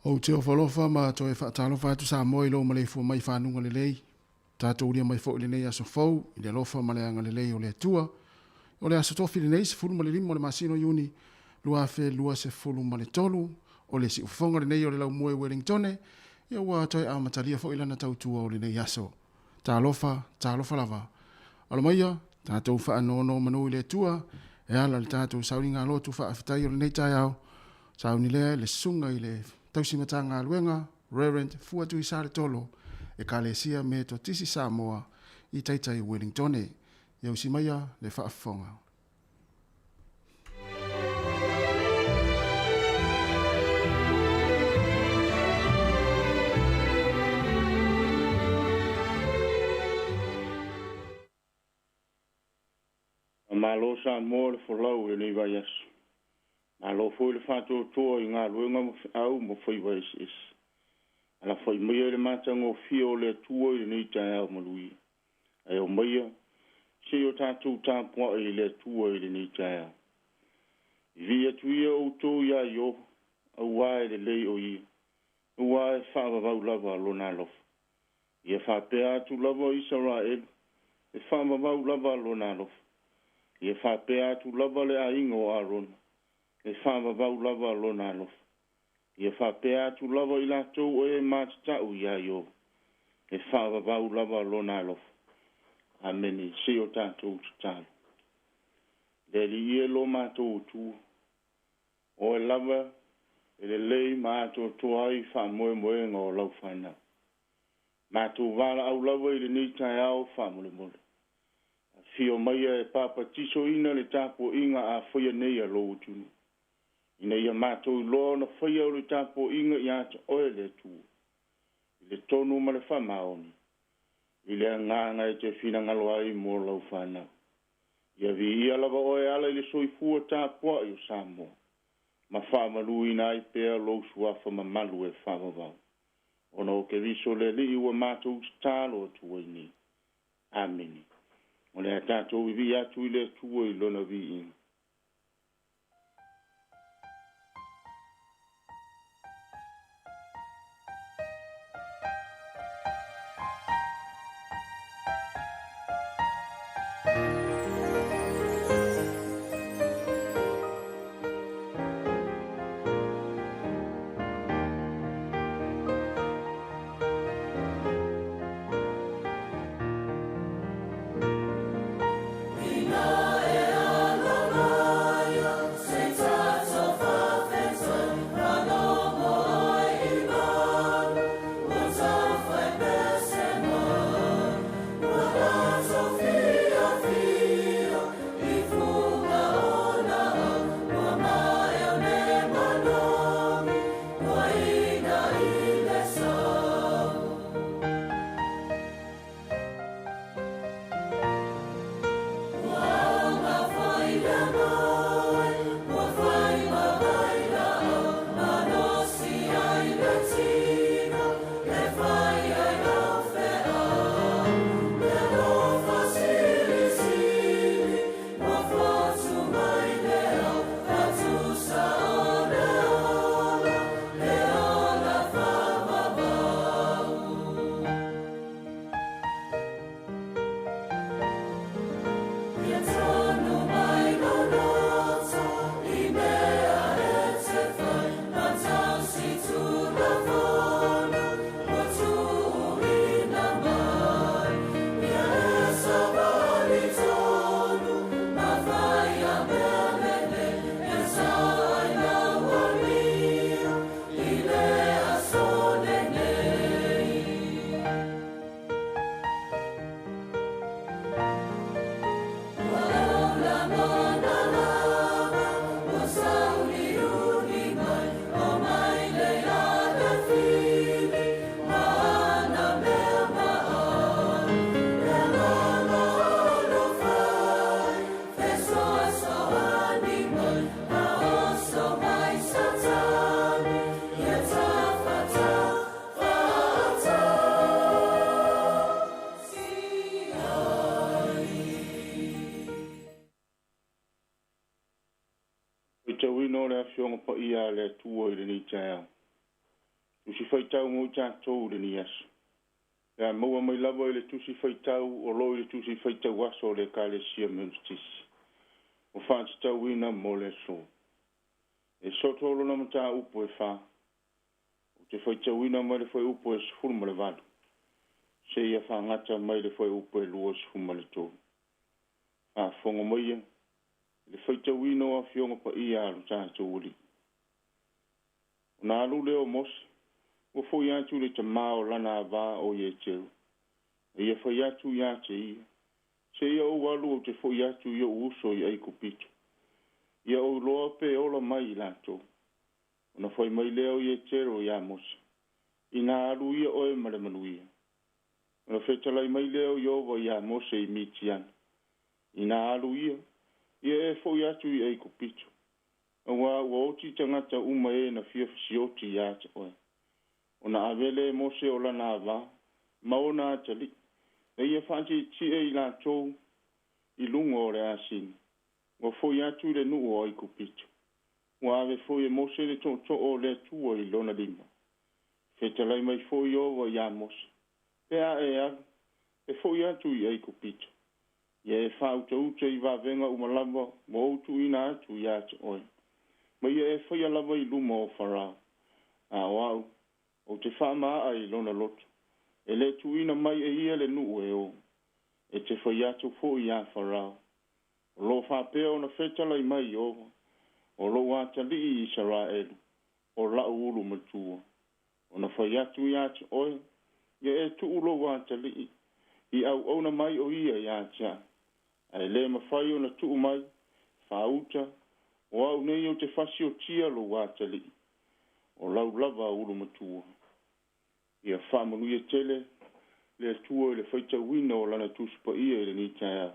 O te ofalofa ma to e whaatalofa atu Samoa i lo ma le fua mai whanunga le lei. Tātou uria mai fo le nei aso fau, i le alofa ma le anga le lei o le atua. O le aso tofi le nei se fulu ma le limo le masino iuni, lua fe lua se fulu ma le tolu, o le si ufonga le nei o le lau moe Wellingtone, ia ua toi a matalia fo ilana tautua o le nei aso. Tā alofa lava. Alo maia, tātou wha anono manu i le atua, e ala le tātou sauringa lotu wha awhitai o le nei tai au, sauni lea le sunga i le tausimatanga aluenga, Reverend Fuatui Sare Tolo, e kalesia me to tisi Samoa i taitai Wellingtone, ia usimaia le whaafonga. Malo Samoa le folau e nei vai asu. Malo foi le fato to i ngā luenga au mo foi vai is. Ala foi mai le matango fio le tuo i nei tai au malui. Ai o mai se o tatu tapo i le tuo i nei tai au. Via tuia o to ia yo au wai le lei o i. Wai fa va lava lona lof. Ia fa pe atu lava Israel. E fa va lava lona lof. Ia fa pe atu lava le aingo Aaron. E whawa vau lava lona alof. Ia whapea atu lava i latou o e mātatau ia yo. E whawa vau lava lona alof. Ameni, se o tātou tatalu. Le li ie lo mātou tu. O e lava, e le lei mātou tuai wha moe moe ngā lau whanau. Ma tu wala au lawa i le ni tai au whamule mole. Fio mai e papa tiso ina le tapo inga a whaia nei a loo tunu. Ina ia mātou I loa na whaia o le tapo inga I ata oe le tu. I le tonu ma le whamaoni. I le nganga e te whina ngalo ai mō lau whanau. Ia vi ia lava oe ala I le soifua tāpua I o Samoa. Ma whamalu ina ai pēr lou suafa ma malu e whamavau. Ona o ke viso le li ua mātou tālo atua I ni. Amini. O le tātou I vi atu I le tua I lona vi ina. Tawino le afionga pa ia le tua I le ni tae. Tusi whaitau ngō tātou le ni asu. Ia maua mai lava I le tusi whaitau o lo I le tusi whaitau aso le kāle sia menstisi. O whaati tau ina mo le so. E sotolo na mata upo e wha. O te whaitau ina mai le whai upo e sifuru ma le vadu. Se ia whangata mai le whai upo e lua sifuru ma le tō. A whonga mai ia. Le whaitau ina o afionga pa ia alu tātou uri. O nā alu leo mosi, o fo atu le te mao lana wā o ye teu. E ia whai atu ia te ia. Se ia o alu o te fo atu ia uso I aiko pitu. Ia o loa pe ola mai lato. O na whai mai leo ye tero ia mosi. I nā alu ia oe male manuia. O na whetalai mai leo iova ia mosi I mitiana. I nā alu ia. Ia e fo atu I aiko pitu. O wā ua oti tangata uma e na fia fisioti ia te oe. O na avele mose o lana wā. Maona atali. E ia whanti ti e I la tōu. I lunga o le asini. Ua fo atu le nuu o aiko pitu. Ua ave fo e mose le to o le tua I lona lima. Fetalai mai fo I ova ia mose. Pea e alu. E fo atu I aiko pitu. Ia e whauta uta I wawenga umalama mo utu ina atu ia te oe. Ma ia e whaia lava I luma o wharau. A wau, o te whamaa I lona lotu. E le tu ina mai e ia le nuu e o. E te whaia atu fo I a wharau. O lo whapea o na whetala I mai ova. O lo wata li I Israelu. O lau ulu matua. O na whaia atu ia te oe. Ia e tu ulo wa tali I au ona mai o ia ia tia. Ai le mawhai o na tu mai, whauta, o au nei o te whasi o tia lo wa tali. O lau lava ulu matua. Ia whamanuia tele, le tua le whaita wina o lana tuspa ia le ni taia.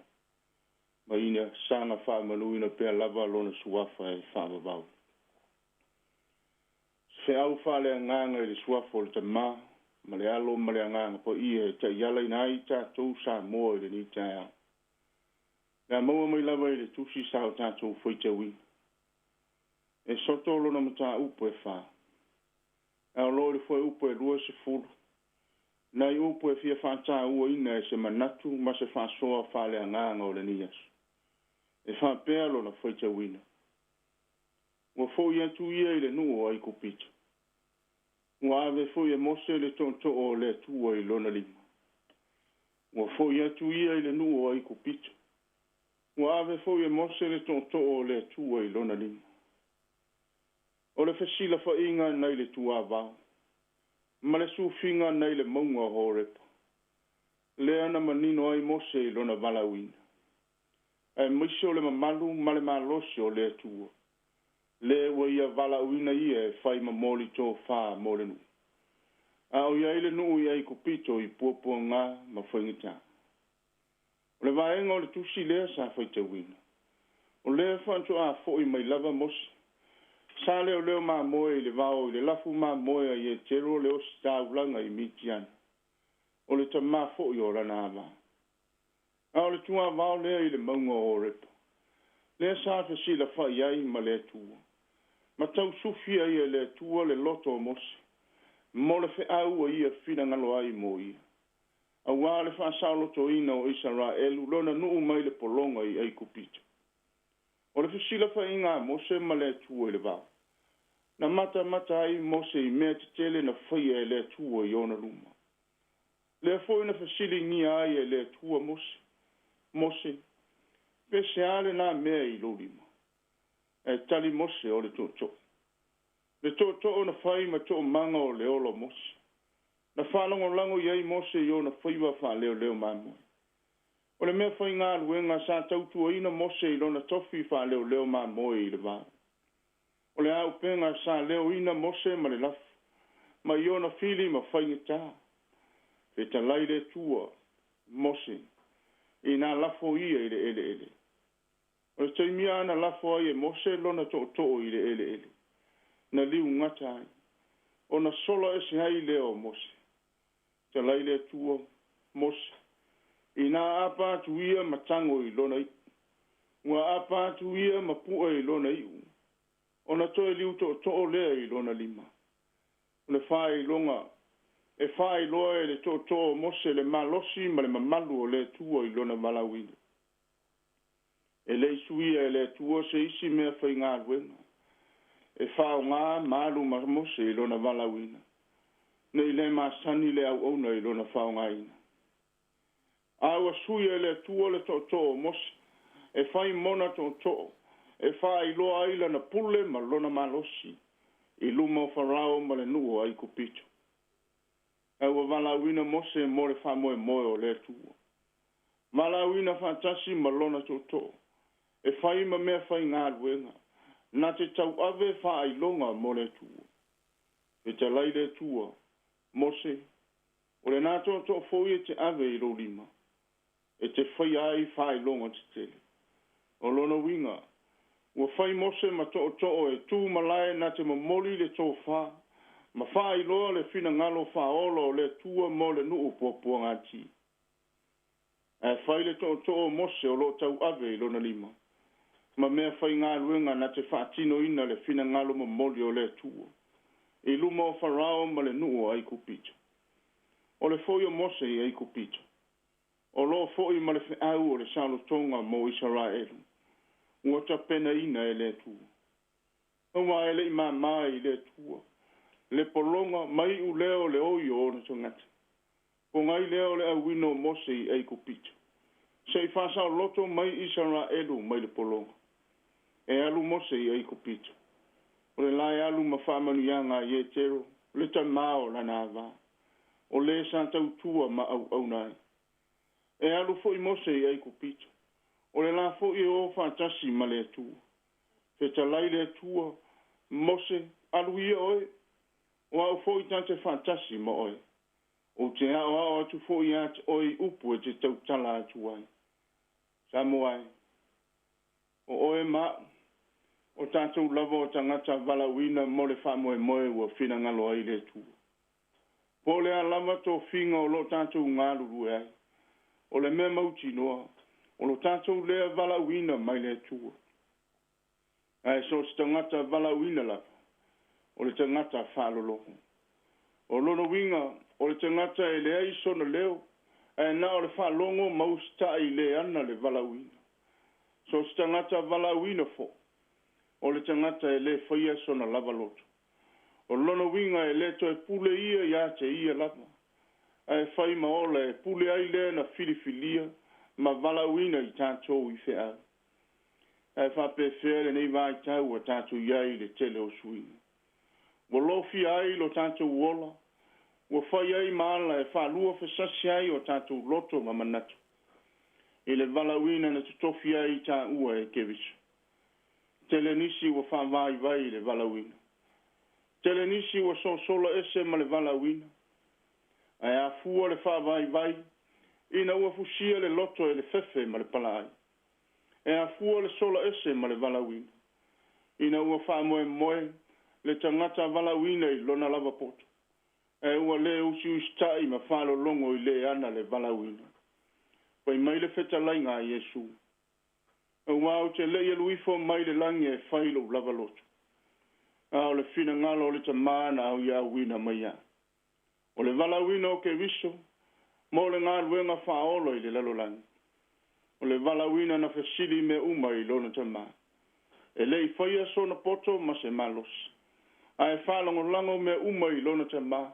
Ma ina sanga whamanuina pia lava lona suafa e whamabau. Se au whale nganga le suafa o le ta maa, ma le alo ma le nganga po ia e ta iala inai ta tau Samoa le ni taia. Nga maua mai lava le tusi sa o tātou whaita wina. E soto lona mata upo e wha. Ao lo le foi upo e lua se fulu. Nai upo e fia whātā ua ina e se manatu ma se whāsoa whale nganga o le nias. E whāpea lona whaita wina. Ua fōi atu ia i le nuo ai kupita. Ua ave fōi e mose le tonto o le tua i lona lima. Ua fōi atu ia i le nuo ai kupita. Ua ave fōi e mose le tonto o le tua i lona lima. O le fesila fa inga nei le tua vau. Ma le sufinga nei le maunga horepa. Le ana manino ai mose i lona valawina. E miso le mamalu ma le malosi o le tua. Le ua ia valawina ia e fai mamoli tō wha mole nu. A o ia ile nuu ia i kupito i puapua ngā ma whaingita. O le vaenga o le tusi lea sa whaita wina. O lea whantu a fōi mai lava mosi. Sa leo leo maa moe i le vao i le lafu maa moe i e tero le osi tāulanga i mitiana. O le ta maa fōi o rana ama. A o le tua vao lea i le maunga o repa. Lea sa fasila whai ai ma le tua. Ma tau sufia i le tua le loto o mosi. Mo le fe au ia fina ngalo ai mo ia. A wā le wha sauloto ina o Israelu lona nuu mai le polonga i ai kupita. O le fasila wha inga mose ma le tua i le vau. Na mata ai mose i mea te tele na whaia e le tua i ona luma. Le foi na fasili ngia ai e le tua mose. Mose. Pese ale na mea i lorima. E tali mose o le toto. Le toto o na whai ma to manga o le olo mose. Na whanongo lango iei mose i o na whaiwa wha leo mamoe. O le mea whai ngā luenga sa tautua ina mose i lona tofi wha leo mamoe i le vā. O le au penga sa leo ina mose ma le lafu. Ma i o na fili ma whai ngita. E ta laile tua mose. I nā lafo ia i le ele. O le taimia ana lafo ai e mose lona to i le ele. Na liu ngata ai. O na sola e se hai leo mose. Ta laile tua mose. I nā apa tu ia matango i lona i. Ua apa tu ia mapua i lona i. O na toe liu to lea i lona lima. O le whae longa. E whae loa e le to mose le malosi ma le mamalu o le tua i lona malawina. E le isuia e le tua se isi mea whai ngā ruenga. E whao ngā malu ma mose i lona malawina. Nei le masani le au ona i lona whao ngā ina. Aua suia e le tua le to mose. E whai mona to. E whae loa aila na pule ma lona malosi. I luma o wharao ma le nuo ai kupito. E ua malawina mose mo le whamoe moe o le tua. Malawina whantasi ma lona to. E whai ma mea whai ngā ruenga. Nā te tau ave whaai longa mo le tua. E te lai le tua. Mose. O le nā to fōi e te ave i lo lima. E te whai ai whaai longa te tele. O lona winga. Ua whai mose ma to e tū malae nā te mamoli le tō wha. Ma whai loa le fina ngalo whaolo le tua mo le nuu pōpua ngāti. E whai le to mose o lo tau ave i lona lima. Ma mea whai ngā ruenga na te whaatino ina le fina ngalo mamoli o le tua. I luma o wharao ma le nuu ai kupita. O le foi o mose i ai kupita. O lo foi ma le whiau o le saulotonga mo Israelu. Ua ta pena ina e le tua. Ua e le i mai le tua. Le polonga mai u leo le oi o na tangata. Ko ngai leo le awino mose i ai kupita. Se i whasao loto mai Israelu mai le polonga. E alu mose i ai kupita. O le lai alu ma whamanu ia ngā ie tero. Le ta mao la nā wā. o le sa tau tua ma au nai. E alu fo I mose I ai kupito. O le la fo I o fantasi ma le tua. Fe talai le tua, mose, alu ia oe. O au fo I tante fantasi ma oe. O te hao atu fo I ate oe upu e te tau tala atu ai. Samoa. O oe ma, o tātou lava o tangata valawina mo le wha moe moe ua whina ngalo ai le tua. Po le a lava tō whinga o lo tātou ngāruru ai. O le mea mauti noa, o lo tātou lea valawina mai le tua. Ai so se tangata valawina lava, o le tangata whalolo. O lono winga, o le tangata e le ai sona leo, ai na o le whalongo mausta I le ana le valawina. So se tangata valawina fo, o le tangata e le whaia sona lava loto. O lono winga e le to e pule ia te ia lava. Ai whai maola e pule ai le na filifilia, ma valawina I tātou I whea. Ai whape where nei vai tau a tātou iai le tele o suina. Wa lofi ai lo tātou wola, wa whai ai maala e whalua whasasi ai o tātou loto ma manatu. E le valawina na tutofi ai tā ua e kevisu. Tele nisi wa whawai vai le valawina. Tele nisi wa so sola ese ma le valawina. Ai a fua le whawai vai, ina ua fusia le loto e le fefe ma le palai. E a fua le sola ese ma le valawina. Ina ua wha moe le tangata valawina I lona lava poto. E ua le usi ustai ma whalo longo I le ana le valawina. Pai mai le feta lainga I Yesu. E ua au te le luifo mai le langi e whailo lava loto. A o le fina ngalo le tamana au ia wina mai a. O le valawina o ke viso, mo le ngā luenga whaolo I le lalolangi. O le valawina na fesili me uma I lona tama. E le I whaia so na poto ma se malos. A e whalango lango me uma I lona tama.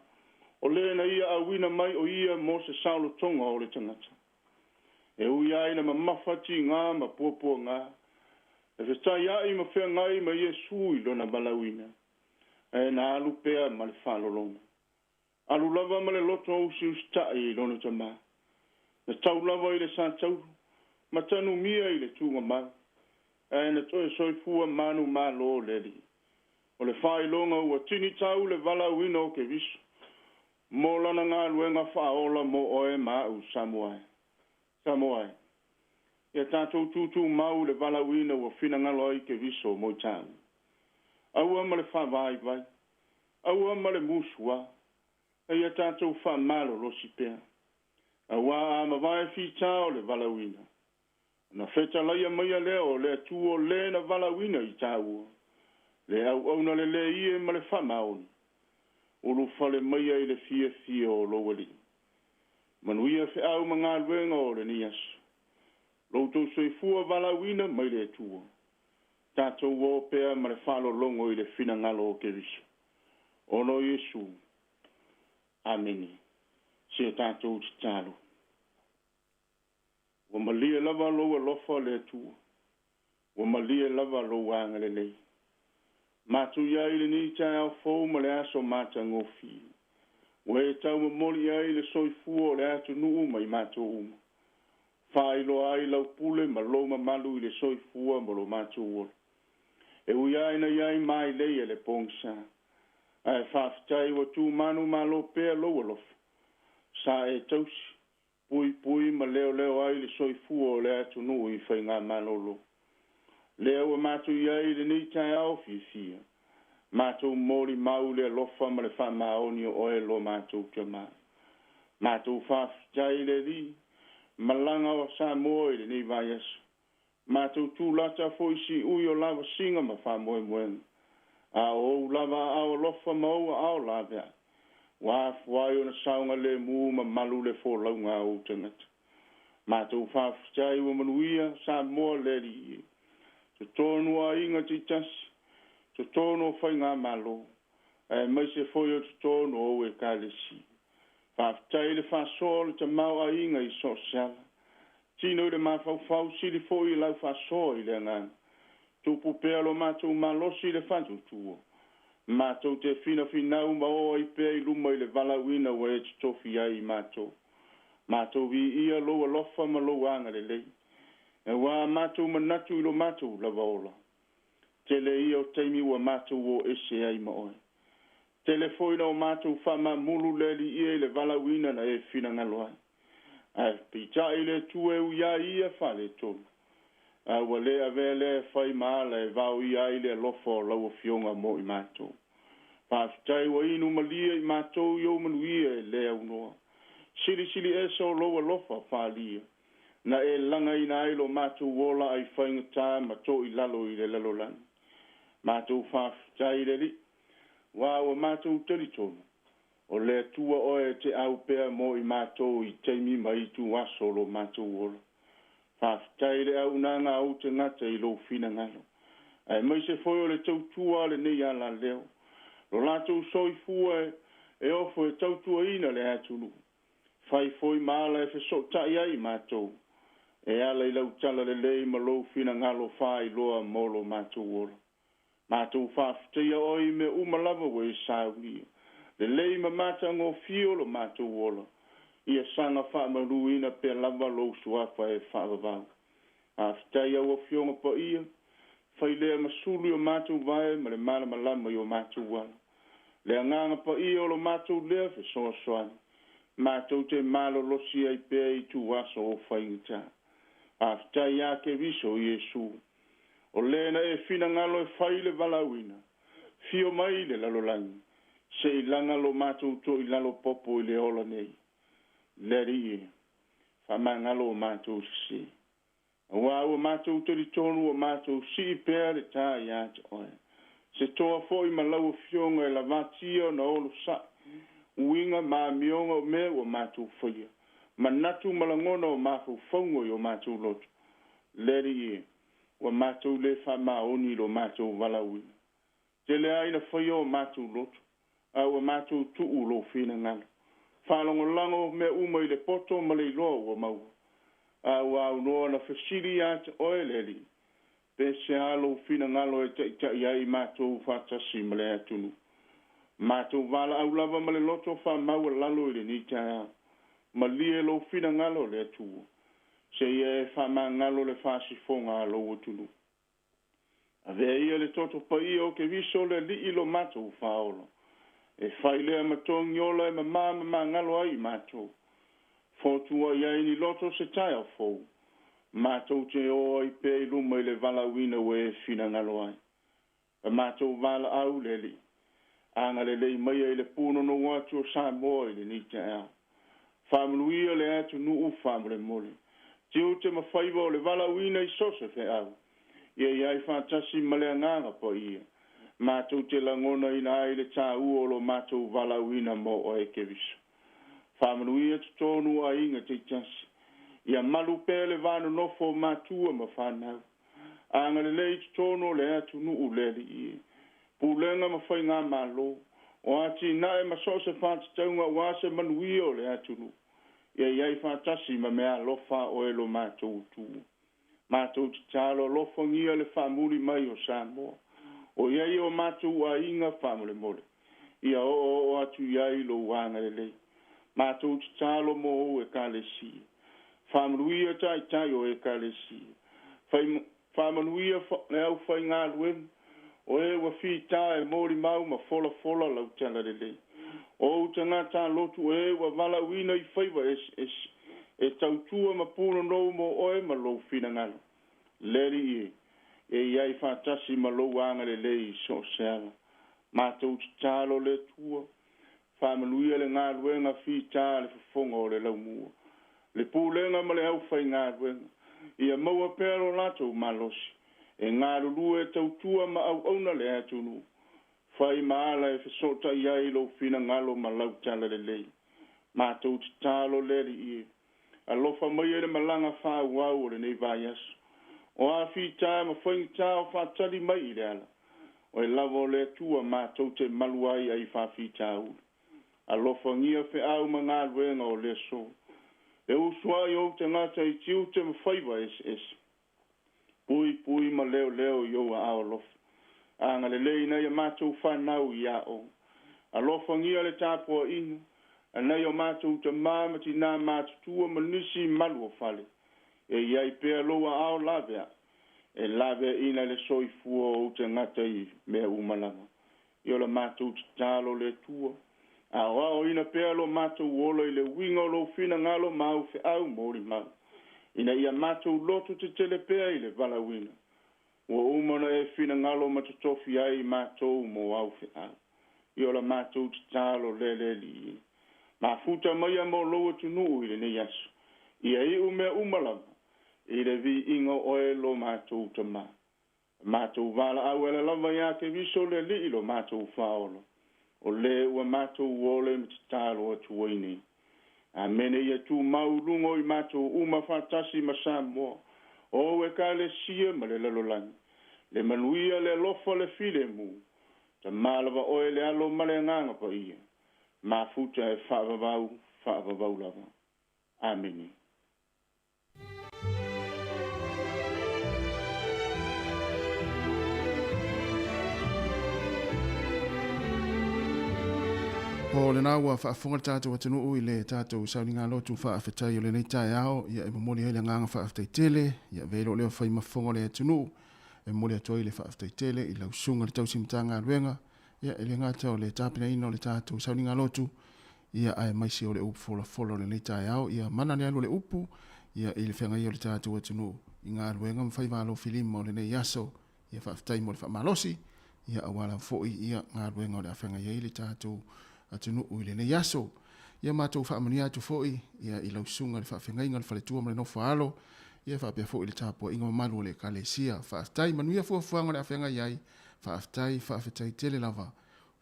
O le na ia awina mai o ia mo se saulo tonga o le tangata. E ui ai na mamawhati ngā ma pōpua ngā. E whetai ai ma whea ngai ma Yesu I lona valawina. E na alu pea ma le whalolonga. Alu lava ma le loto o si ustai I lona tama. Na tau lava I le sātau. Ma tanu mia I le tūnga mai. E na toe soifua manu malo leli. O le whailonga ua tini tau le valawina o ke visu. Mo lana ngā luenga whaola mo oe mau Samoa. Samoa. Ia tātou tūtū mau le valawina ua whina ngalo ai ke viso mo tāu. Aua ma le whawai vai. Aua ma le musua. E ia tātou whamalo losi pēr. Aua a ma vai whitao le valawina. Na feta laia maia leo le tuo le na valawina I tāua. Le au na le ie ma le whamaoni. Ulu fale maia I le fia o lowali. Manuia fe au mga luenga o le nias. Loutou soifua valawina mai le tuo. Tātou o pea ma le whalo longo I le fina ngalo o keviso. Ono Yesu. Ameni. Se tātou titalo. Wa malia lava loa lofa le tuo. Wa malia lava loa anga le lei. Matu iai le ni tai au fou ma le aso mata ngofi. Wa e tau ma moli ai le soifua le atu nuu mai matu uma. Whailo ai lau pule ma loma malu I le soifua ma lo matu ua. E ui ai na iai mai leia le pongsa. Ai whaftai wa tu manu ma lo pea loa lofa. Sa e tausi. Pui ma leo ai le soifua le atu nuu I whai ngā malolo. Leo matu iai le ni tai au fifia. Matu mori mau le lofa ma le whamaoni o e lo matu kia maa. Matu whaftai le li. Malanga o Samoa I le ni vai asu. Matu tūlata foisi ui o lava singa ma whamoe moenga. A o lava au lofa maua au lavea. Wāfuai o na saunga le mū ma malu le folau ngā o tangata. Matu whaftai o manuia Samoa le li. Te tonu a inga titasi. Te tonu o whai ngā malo. E mai se foi o te tonu o e kālesi. Whaftai le whasoa le te mau a inga I sosiala. Tino le mawhau sili foi lau whasoa I le ngana. Tupu pea lo mātou malosi le whantutua. Mātou te whina ma o ai pe i luma i le valauina wa e tofi ai mātou. Mātou vi ia loa lofa ma loa anga le lei. E wā mātou manatu i lo mātou la vaola. Te le ia o teimi wa mātou o ese ai ma oe. Te le foina o mātou whama mulu le li ia i le valauina na e whina ngalo ai. Ai, pita i le tue u ia ia whale tolu. Wa le a vele whai maala e vau ia i le lofo lau fionga mo i mātou. Whaftai wa inu malia i mātou i o manuia e le au noa. Sili e so loa lofa whalia. Na e langa ina ailo mātou wola ai whainga tā mato i lalo i le lalo lani. Mātou whaftai le li. Wa mātou tali tonu. O le tua oe te au pea mo i mātou i teimi mai tu aso lo mātou wola. Whaftai le au nanga au te ngata i lo fina ngalo. Ai mai se foi o le tautua le nei ala leo. Lo lātou soi fua e ofo e tautua ina le atunu. Fai foi maala e feso tai ai mātou. E ala i lau tala le lei ma lo fina ngalo whai loa molo mātou wola. Mātou whaftai oi me umalava we saunia. Le lei ma mata ngō fiolo mātou wola. Ia sanga wha maruina pe lava lo suafa e whaavavau. Whaftai au o fionga pa ia. Fai lea masulu o mātou vai ma le mala malama i o mātou wala. Lea nganga pa ia o lo mātou lea fe soa soani. Mātou te malo losi ai pe i tu waso o whaingita. Whaftai a ke viso i Jesu. O lena e fina ngalo e whaile valauina. Fio mai le lalolangi. Se i langa lo mātou to i lalo popo i le ola nei. Leri e. Whama ngalo o mātou si. Wa o mātou teri tonu o mātou si i pēr e tā i ata oe. Se toa fo i malau fionga e la vatia na olo sa. Uinga ma mionga o me o mātou whaia. Manatu malangona o mātou whaungo i o mātou loto. Leri e. Wa mātou le whama oni lo mātou valauina. Te le aina whaia o mātou loto. A wa mātou tuu lo whina ngalo. Whalongo lango me uma i le poto ma le loa o maua. A wa unoa na whasiri ata oe leri. Pese alo whina ngalo e ta iai mātou whatasi ma le atunu. Mātou vala au lava ma le loto wha maua lalo i le ni tae. Ma lie lo whina ngalo le atua. Se ia e wha ma ngalo le whasifonga alo o tunu. A vea ia le toto pa ia o ke viso le li ilo mātou whaolo. E whailea matongi ola e ma ngalo ai mātou. Fotua ia ni loto se tae au fou. Mātou te o i pe i luma i le valauina we fina ngalo ai. A mātou vala au le li. Anga le lei mai i le puno no watu o Samoa i le nita ea. Whamanuia le atu nuu whamre mole. Tiu te mawhaiva o le valauina i sose fe au. Ia iai whantasi malea nganga po ia. Mātou te langona ina ai le tā uolo mātou valauina mo o e keviso. Whamanuia te tonu a inga te tasi. Ia malu pele vano nofo mātua ma whanau. Anga le lei te tonu le atu nuu le li ia. Pulenga ma whai ngā malo. O ati nae ma sose whantataunga wase manuia o le atu nuu. Ia iai whantasi ma mea lofa o elo mātou tuu. Mātou te talo lofongia le whamuri mai o Samoa. O iai o mātou a inga whamule mole. Ia o atu iai lo wanga le lei. Mātou te talo mo o e kālesia. Whamanuia tai o e kālesia. Whamanuia le au whai ngā luem. O e wa whita e mori mau ma fola lau tala le lei. O tangata lotu e wa valauina i whaiva e tautua ma puno nou mo oe ma lo whina ngalo. Leri e. E iai whantasi ma lo anga le lei so seala. Mātou te talo le tua. Whamanuia le ngā ruenga whita le whafonga o le lau mua. Le pūlenga ma le au whai ngā ruenga. Ia maua pero lato malosi. E ngā ruru e tautua ma au auna le atunu. Whai maala e whesota iai lo whina ngalo ma lau tala le lei. Mātou te talo leri i e. A lofa mai ere malanga wha wau o le nei vai aso. O a whita ma whaingita o whatari mai i le ala. O e lavo le tua mātou te maluai ai wha whita uli. A lofa ngia whe au ma ngā ruenga o le so. E usuai o te ngata i tiu te ma whaiva es. Pui ma leo i o a ao lofa. anga le leina ia mātou whanau ia o. Alofangia le tāpua inu, anai o mātou te māmati nā mātutua manisi malu o whale. E iai pēr loa ao lavea, e lavea ina le soifua o te ngata i mea umalama. Io la mātou te tālo le tua. A o ina pēr lo mātou ola i le wingo lo fina ngalo mau fe au mori mau. Ina ia mātou lotu te telepea i le vala wina. Ua umana e fina ngalo matatofi ai mātou mo au fe au. Io la mātou te tālo le li. Ma futa mai mo loa tunu i le ne yasu. Ia i ume umalama. I le vi ingo oe lo mātou te ma. Mātou vala au ele lava ia ke viso le li lo mātou whaolo. O le ua mātou ole me te tālo atu waini. A mene ia tu maurungo i mātou uma whatasi ma Samoa. O e ka le sia ma le lalolani. Le manuia le lofa le file mu. Ta malava oe le alo ma le nganga pa ia. Ma futa e whaavavau lava. Ameni. O le nā ua whaafonga tātou atunuu i le tātou sauninga lotu whaafetai o le nei tae ao, ia e mamoni hei le nganga whaafetai tele, ia velo leo whai mafonga le atunuu, e mole atoi le whaafetai tele, i lau sunga le tausimtanga aluenga, ia e le ngata o le tāpina ino le tātou sauninga lotu, ia ai maisi o le upu fola le nei tae ao, ia mana le alu le upu, ia i le whenga i o le tātou atunuu, i ngā aluenga mwhai valo filima o le nei aso, ia whaafetai mo le whaamalosi, ia awala foi ia ngā aluenga o le whenga i le tātou atunu uile ne yaso ia matou whaamania atu foi ia i lausunga le whaafengainga le whaletua ma le nofa alo ia whaapea foi le tāpua inga mamalu le kalesia whaaftai manuia fuafuanga le awhenga iai whaafetai tele lava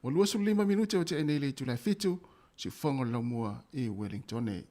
o luasu 5 minute o te enei le tu lai fitu si whonga le laumua i Wellington e.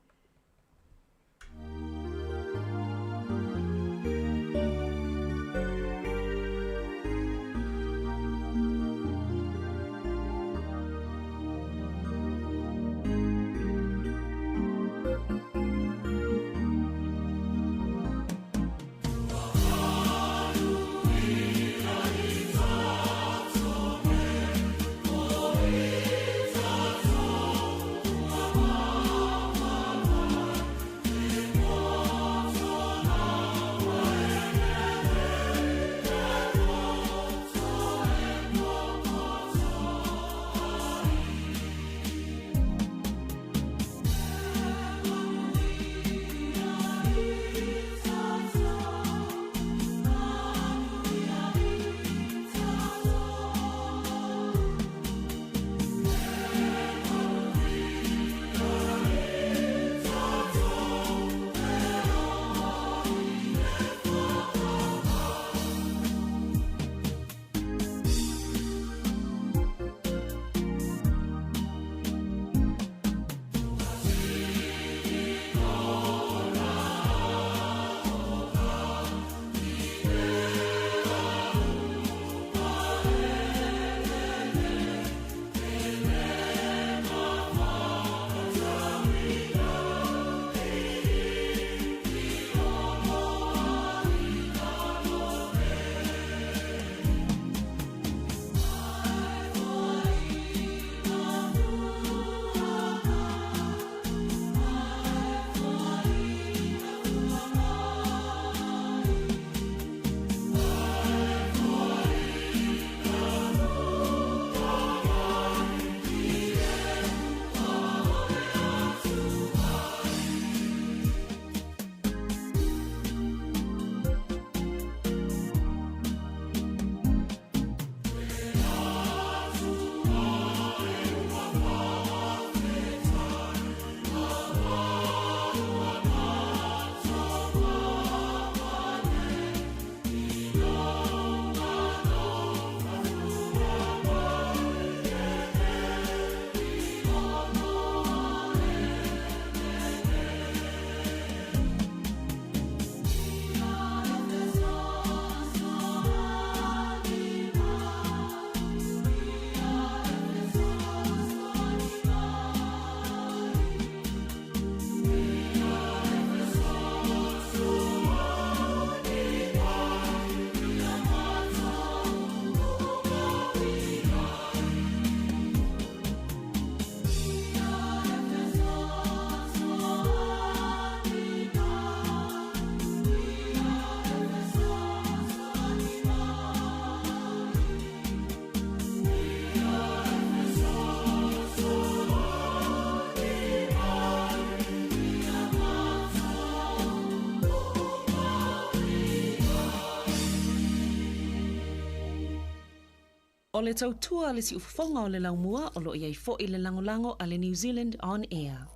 O le tautua le si ufafonga o le laumua o lo iai fo i le langolango a le New Zealand On Air.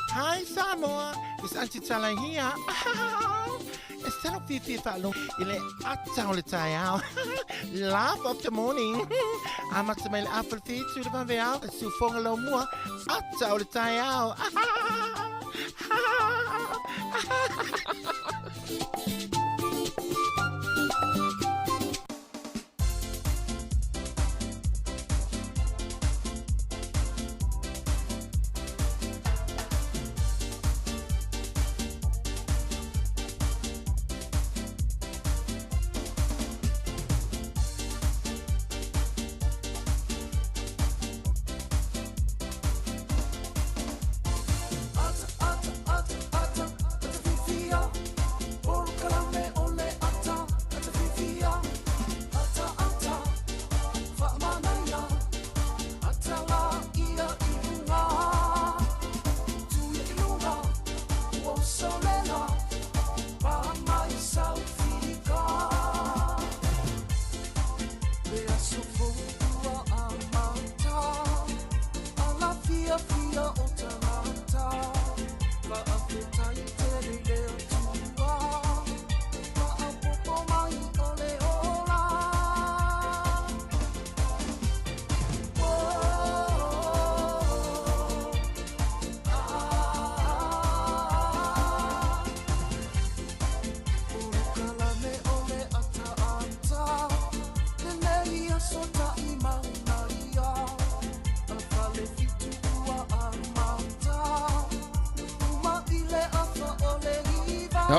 Hi Samoa, it's Auntie Tala here. Instead of Fifi Falo, ile ata o le tai au. Laugh of the morning. I'm at my apple feet to the van veal, su fonga lo mua. Ata o le tai au.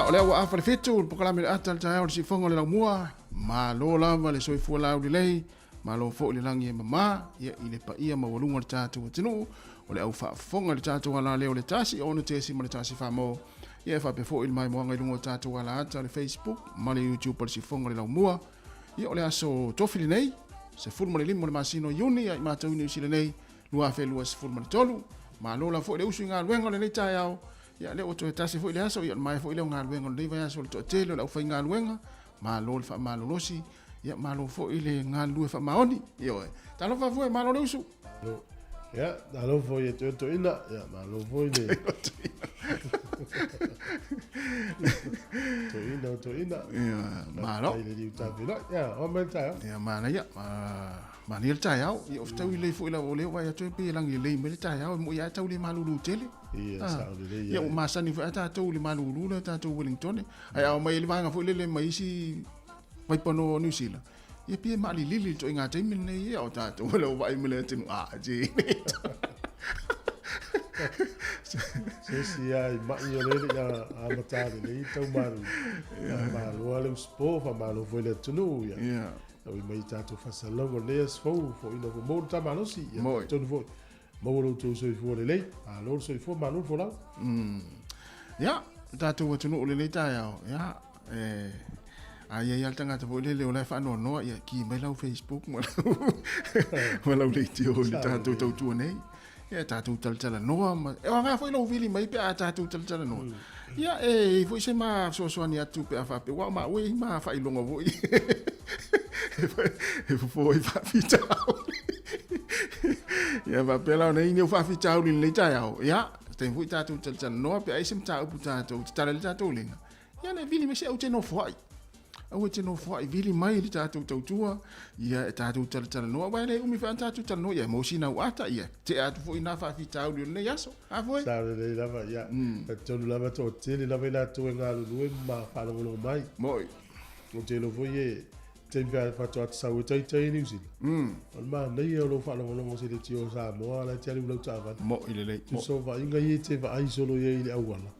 o le ua afa le fitu le pokalame le ata le taeao le sifoga le laumua malo lava le soifua lau lelei malo foʻi le lagi e mamā ia i le paia ma ualuga le tatou atunuu o le au faafofoga le tatou ala lea o le tasi ona tesi ma le tasi famo ia e faapea foʻi le maemoaga i luga o tatou ala ata le Facebook ma le YouTube o le sifoga le laumua ia o le aso tofi lenei se fulu ma le lima o le masino iuni ia i matou ina isi lenei lua felua se fulu ma le tolu malo la foʻi le usu i galuega o lenei taeao ia le o toe tasi foʻi le aso ia mai foʻi le galuega o lenei vai aso o le toʻatele o le ʻaufai galuega malo le faamalolosi ia malo foʻi le galue faamaoni ia oe talofa afua e malo le usu ia talo foi e toʻitoʻina ia malo foi le toʻina ia malo ai le liu tafila ia o mai tae ia mana ia mani le taeao ia o fetau i lei foʻi lau o leo vai atoe pe lagi lelei mai le taeao e mo ia tau le malulu tele ia sao le ia o masani foʻi a tatou le malulu le tatou Wellington ai ao mai le vaga foʻi lele mai isi vai pono New Zealand ia pia maalilili le toʻiga taimi lenei ia o tatou le ovai ma le atinu aje sesi ai mai o lele ia amata lelei taumalu maloa le uspo faamalo foi le atunuu ia i mai tatou faasalogo lea sefou foʻina fo mo le tamalosi ia tonu foʻi mau loutou soifua lelei alo le soifua malo le folau ia tatou atunuu lelei taeao ia ai ai altanga te foi lele o lai fa no ia ki mai lau Facebook ma lau le tio le tatou tautua nei ia tatou taltala noa ma e wa foi lau vili mai pe a tatou taltala noa ia e foi se ma so ni atu pe afa pe wa ma we ma fa ilonga voi e foi fa fitau ia va pela nei ni fa fitau le taiao ia te foi tatou taltala noa pe ai sim ta upu tatou tala le tatou lenga ia le vili me se o te no foi au te no fo i vili mai li tatou tautua ia e tatou talatala noa wai le umi fa tatou tala noa ia mo sina uata ia te atu fo ina fa fitau li nei aso a foi sa le lava ia tonu lava to tele lava ina to nga lu ma fa lo mai moi o te lo foi te va fa to sa o tai tai ni usi on ma nei o lo fa lo se le tio sa mo la te lu ta va mo ile le mo so va inga ye te va ai solo ye ile awala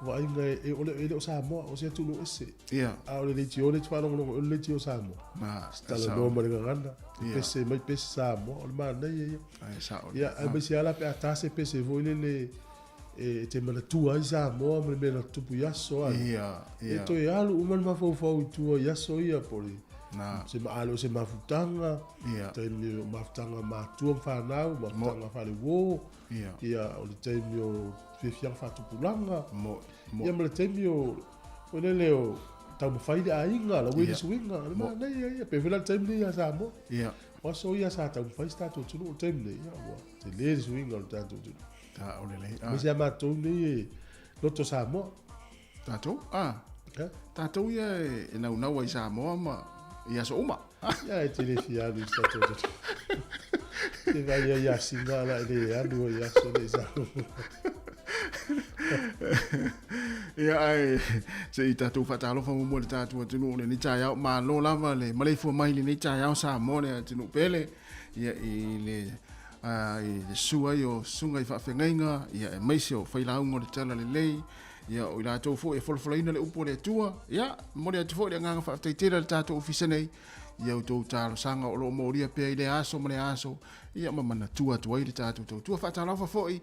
va inga e o sa mo o se tu lo ese ia a o le tio le fa lo le tio sa mo ma sta lo no mo le ganda pese mai pese sa mo o ma nei ai sa ia a be se ala pe ata se pese vo le e te mana tu ai sa mo me me na tupu yaso ia e to e alu uma ma fo tu yaso ia poli na se ma alo se mafutanga ia te ni mafutanga ma tu fa na mafutanga fa le wo ia o le te ni o fe fiang fa tu pulanga mo ia me le te ni o o le leo tau mawhai le ainga, la wele suinga, le ma nei ia, pe vela taim nei a Samoa. Ia. Wa so ia sa tau mawhai stato tunu o taim nei, ia, wa, te le suinga o tato tunu. Ta o le le. Me se ama tau nei e loto Samoa. Tatou? Tatou ia e nau ai Samoa ma ia so uma. Ia e te le fianu i stato tunu. Te vai ia singa la le anu ia so le Samoa. Ia ai se i tatou whatalofa mo le tatou atunu le ni tai au ma lo lava le malefua mai le ni tai au Samoa le atunu pele ia i le sua o sunga i whawhengainga ia e meise o whailaunga le tala le lei ia o i rātou fo e wholwhalaina le upo le tua ia mo le atu fo le nganga whawtaitera le tātou ofisa nei ia o tau tālo sanga o lo moria pia i le aso ma le aso ia mamana tua tuai le tātou tau tua whatalofa fo ia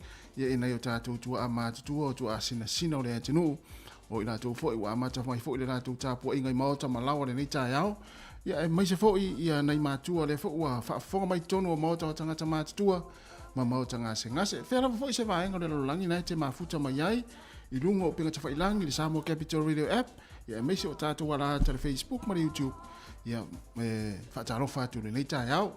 e nei o tātou tua a mātutua o tua a sina o le atunu o i rātou fo i wa amata mai fo i le rātou tāpua ingai maota ma lawa le nei tai au ia e maise fo ia nei mātua le fo ua whaafonga mai tonu o maota o tangata mātutua ma maota ngase whera fo i se vaenga le lolangi nei te mafuta mai ai i lunga o pinga te whailangi le Samoa Capital Radio App ia e maise o tātou wala le Facebook ma le YouTube ia whaatalofa atu le nei tai au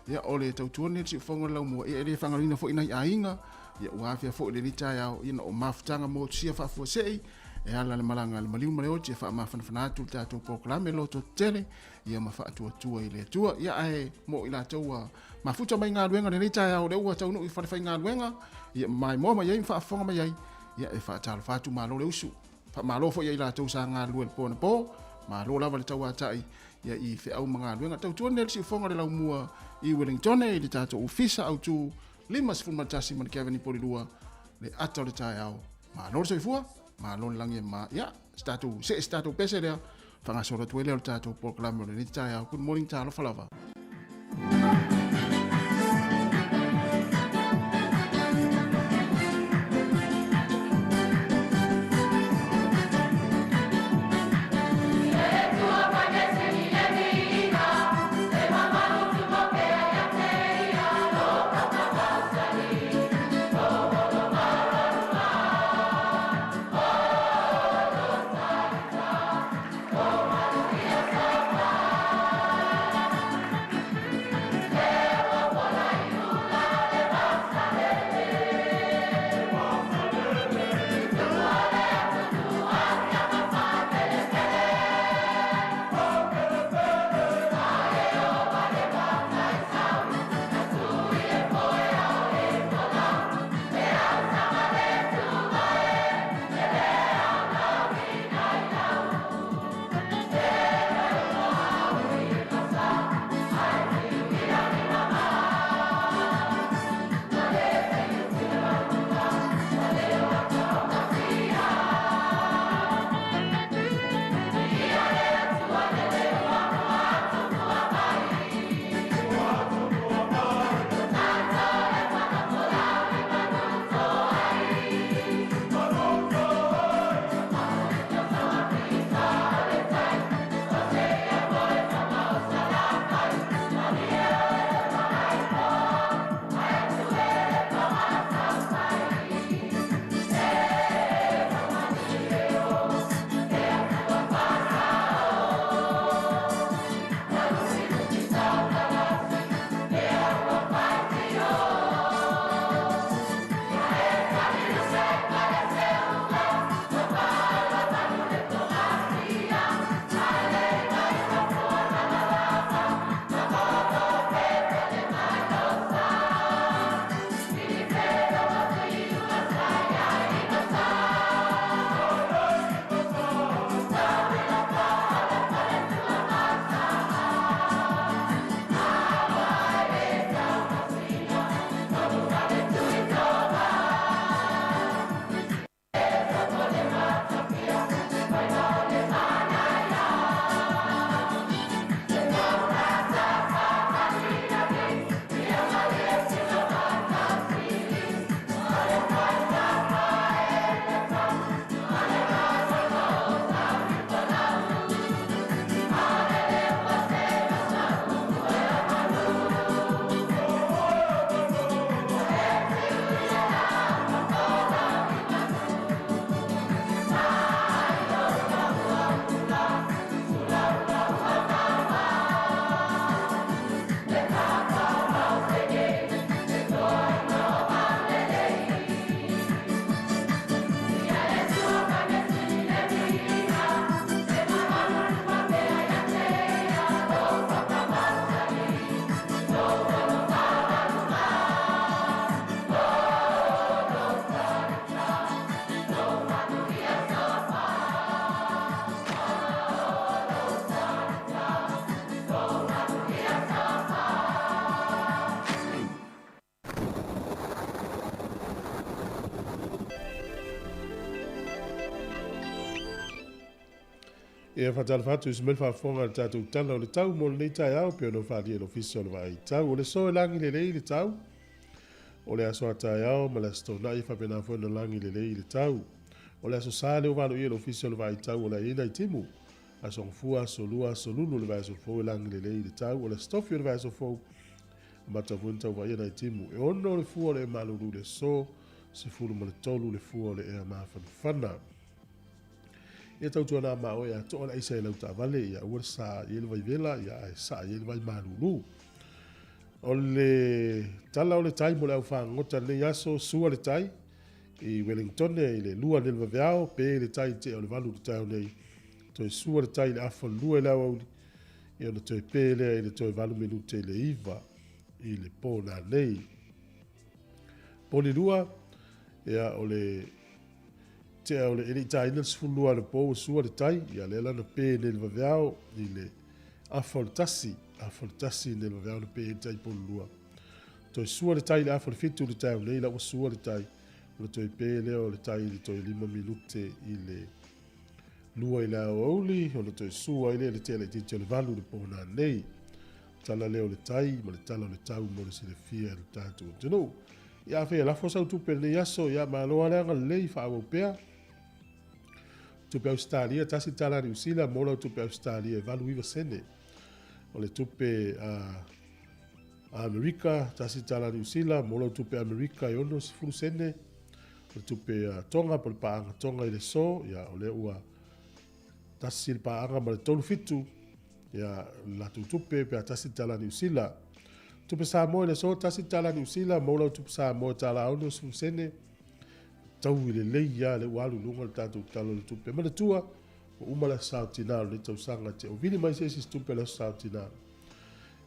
ia o le tautua ne si ufonga lau mua ia le whangarina fo inai ainga ia uafia fo le nei tai au ia o mafutanga mo sia whaafua sei e ala le malanga le maliu male oti e wha mawhanawhana atu le tātou proklame loto tele ia ma whaatua tua i le tua ia ae mo i la taua mafuta mai ngā ruenga le nei tai au le ua taunu i whanawhai ngā ruenga ia mai moa mai ai whaafonga mai ai ia e whaatalo whatu malo le usu malo fo ia i la tau sa ngā rue le pōna pō malo lava le tau atai ia i wheau mga ruenga tautua nel si ufonga le lau mua i Wellington e le tātou ofisa au tu limas fulmatasi man Kevin Polilua le ata le tai au malo le soifua malo le langi ma ia statou pese lea whangasora tuele o le tātou proklame o le niti tai au good morning tālo whalava E whatala whatu ismel whafonga le tātou tala o le tau mo le tai au pe ono whadi e l'ofisio le vai tau. O le so e langi le lei le tau. O le aso atai au ma le stona i whapena fo na langi le lei le tau. O le aso sale o walo i e l'ofisio le vai tau o le ina i timu. Aso ngfua, aso lua, aso lulu le vai aso fo e langi le lei le tau. O le stofio le vai aso fo mata vuenta wa ina i timu. E ono le fua le malulu le so se fulu mo le tolu le fua le ea mawhanwhana. Ia tau tuana ma o ia toa la isa e lau ta vale ia ua sa i ele vai vela ia e sa i ele vai malulu. O le tala o le tai mo le au whangota le yaso sua le tai i Wellington i le lua le vaveao pe le tai te o le valu le tai o nei to e sua le tai le afa lua e lau auli i o le toi pe lea i le toi valu minute le iva i le pōna nei. Poli lua ia o le te o le eri tai na sfulua le po sua le tai ia le lana pe le vaveao i le afoltasi ne le vaveao le pe tai po lua to sua le tai le afol fitu le tai le la sua le tai o le toi pe le o le tai le toi 5 minute i le lua i la oli o le toi sua i le te le te le valu le pona nei tala le o le tai ma le tala le tau mo le sile fia le tatu tino ia fe la fosa tu pe le yaso ia ma lo ala le fa o pe tupe Australia tasi tala New Zealand mola tupe Australia valu iwa sene o le tupe Amerika tasi tala New Zealand mola tupe Amerika yono sifuru sene o le tupe Tonga po le paanga Tonga i le so ia o le ua tasi le paanga ma le tolu fitu ia la tupe pe tasi tala New Zealand tupe Samoa i le so tasi tala New Zealand mola tupe Samoa tala ono sifuru sene tau i le leia le walu lunga le tātou talo le tupe. Ma le tua, o umala sautina le tau sanga te. O vini mai se si tupe le sautina.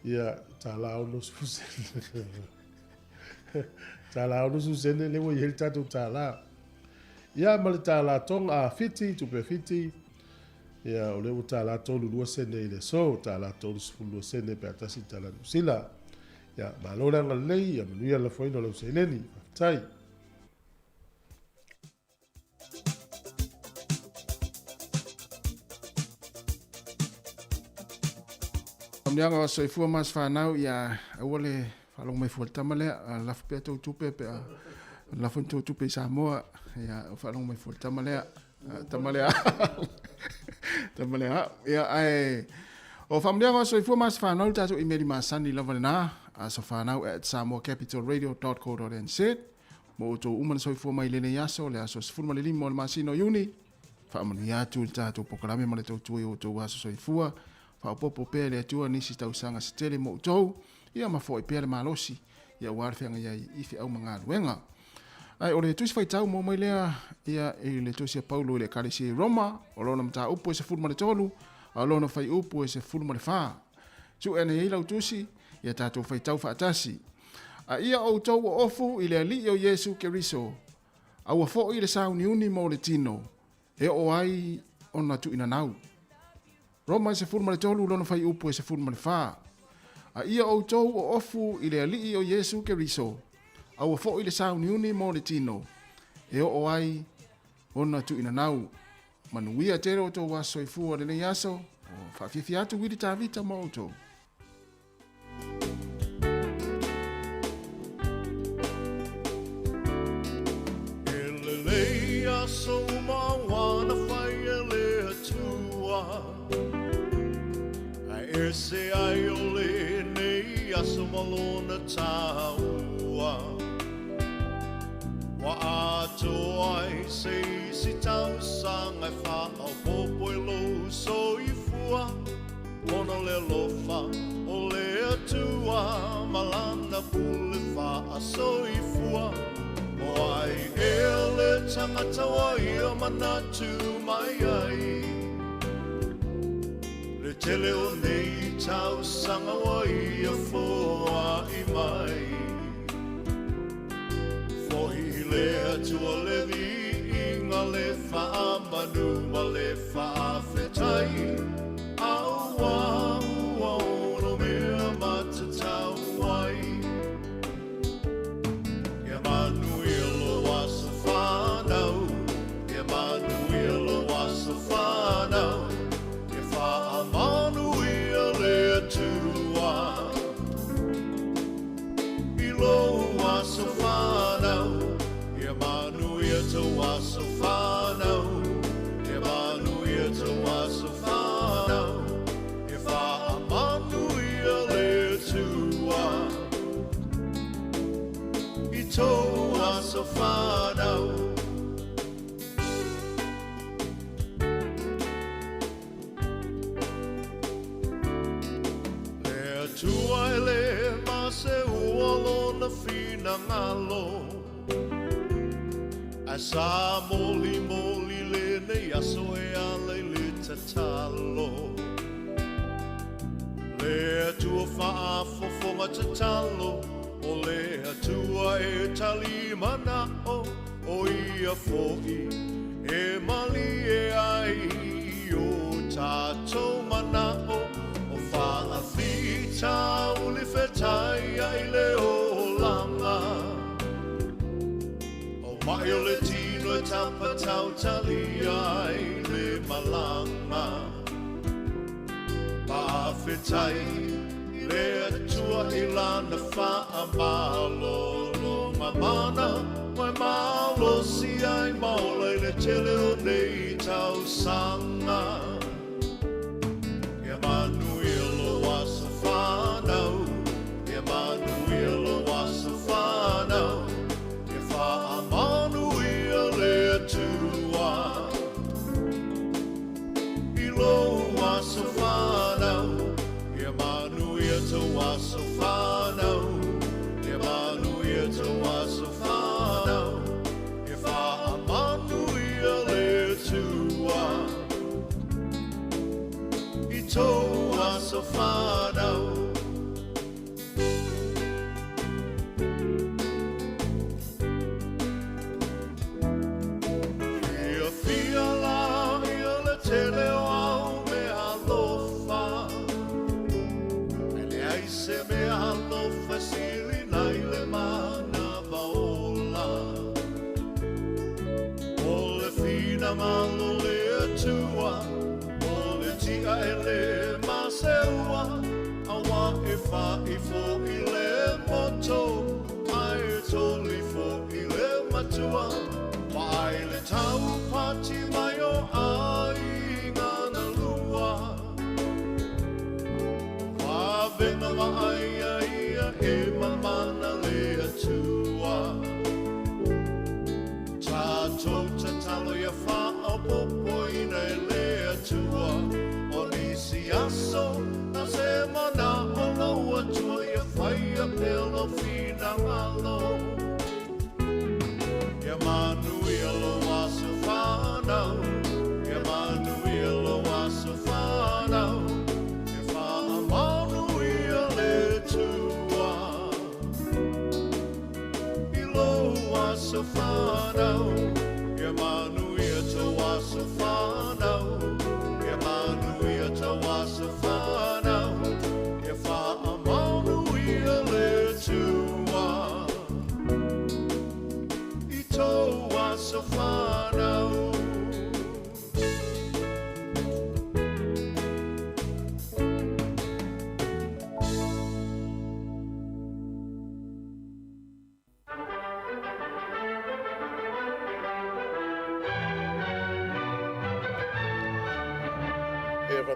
Ia, tā lao no susene. Tā lao no susene, le wa i heli tātou tā la. Ia, ma le tā la tonga a fiti, tupe fiti. Ia, o le wa tā la tolu lua sene i le so, tā la tolu sifulu lua sene pe atasi tā la nusila. Ia, ma lo ranga lei, ia manuia la foino lau se leni. Tai. Mlianga wa soifua mas whanau ia awale whalong mai fual tamale lafu pia tau tupe pe lafu tau tupe Samoa ia whalong mai fual tamale ia ai o whamlianga wa soifua mas whanau tatu imeri masani lava na so whanau at samoacapitalradio.co.nz mo uto umana soifua mai lene yaso le aso sifurma le limo le masino yuni whaamanu iatu tatu pokarame ma le tau tui o tau aso soifua Whaopopo pēr le atua nisi tausanga se tele mo utou, ia mafoi pēr le malosi, ia warwhenga ia iwi au mga ruenga. Ai, o le tusi whaitau mo mai lea, ia e le tusi a Paulo le karisi Roma, o lona mta upo e se fulma le tolu, o lona whai upo e se fulma le wha. Su ene hila utusi, ia tātou whaitau whaatasi. A ia o utou o ofu i le ali o Yesu Keriso, au a fo i le sauni uni mo le tino, e o ai ona tu ina nau. Roma se furma le tolu lona fai upu e se furma le wha. A ia o tou o ofu i le alii o Yesu Keriso. Au a fo i le sauni uni mo le tino. E o ai ona tu ina nau. Manuia tere o tou waso i fua le nei aso. O whawhiwhi atu wiri tā vita mo o tou. Ele lei aso ma wana whai ele atua. Se ai o le nei aso malona taua Wa ato ai se si tau sanga wha au popo e lo so i fua Ona le lofa o le atua malana pule wha a so i fua O ai e le tangata wa ia manatu mai ai Le tele o nei tau sanga wa ia foa i mai Fo i le atua le vi inga le wha manu ma le wha whetai Au au no mea mata tau wai Ia manu ilo wasa whanau Ia manu ilo wasa whanau tua ele ma se uolo na fina ngalo. A sa moli moli le nei aso e ale le tatalo. Le tua faa fofonga tatalo. O le tua e tali mana o ia fo'i. E mali e ai o tātou mana o whaafita o le whetai ai le o langa. O mai o le tino e tapa tau tali ai le malanga. Pawhetai le atua i lana wha malo mamana. Mai malo si ai maula i le tele o nei tau sanga. Ia manuia lo wasa whanau. Ia manuia lo wasa whanau. Ia wha manuia le atua. I lo wasa whanau. Ia manuia te wasa whanau. Ia manuia te wasa whanau. Toa so whanau. Ia fia la ia le tele o au me alofa. E le aise me alofa sili nai le mana vaola. O le fina malo le atua. Tia ele maseua awa e wha I fo I le moto ai e toli fo I le matua mai le tau pati mai o ai ngana lua wa venga wa ai ia e mamana le atua tato tatalo ia wha o popo ina le atua Aso, na se mana o no atua ia whai a pelo fina ngalo. Ia manuia lo aso whanau, ia manuia lo aso whanau. Ia wha manuia le tua. I lo aso whanau, ia manuia to aso whanau. Ia manuia to aso whanau. Ia wha manuia le tua. I to aso whanau.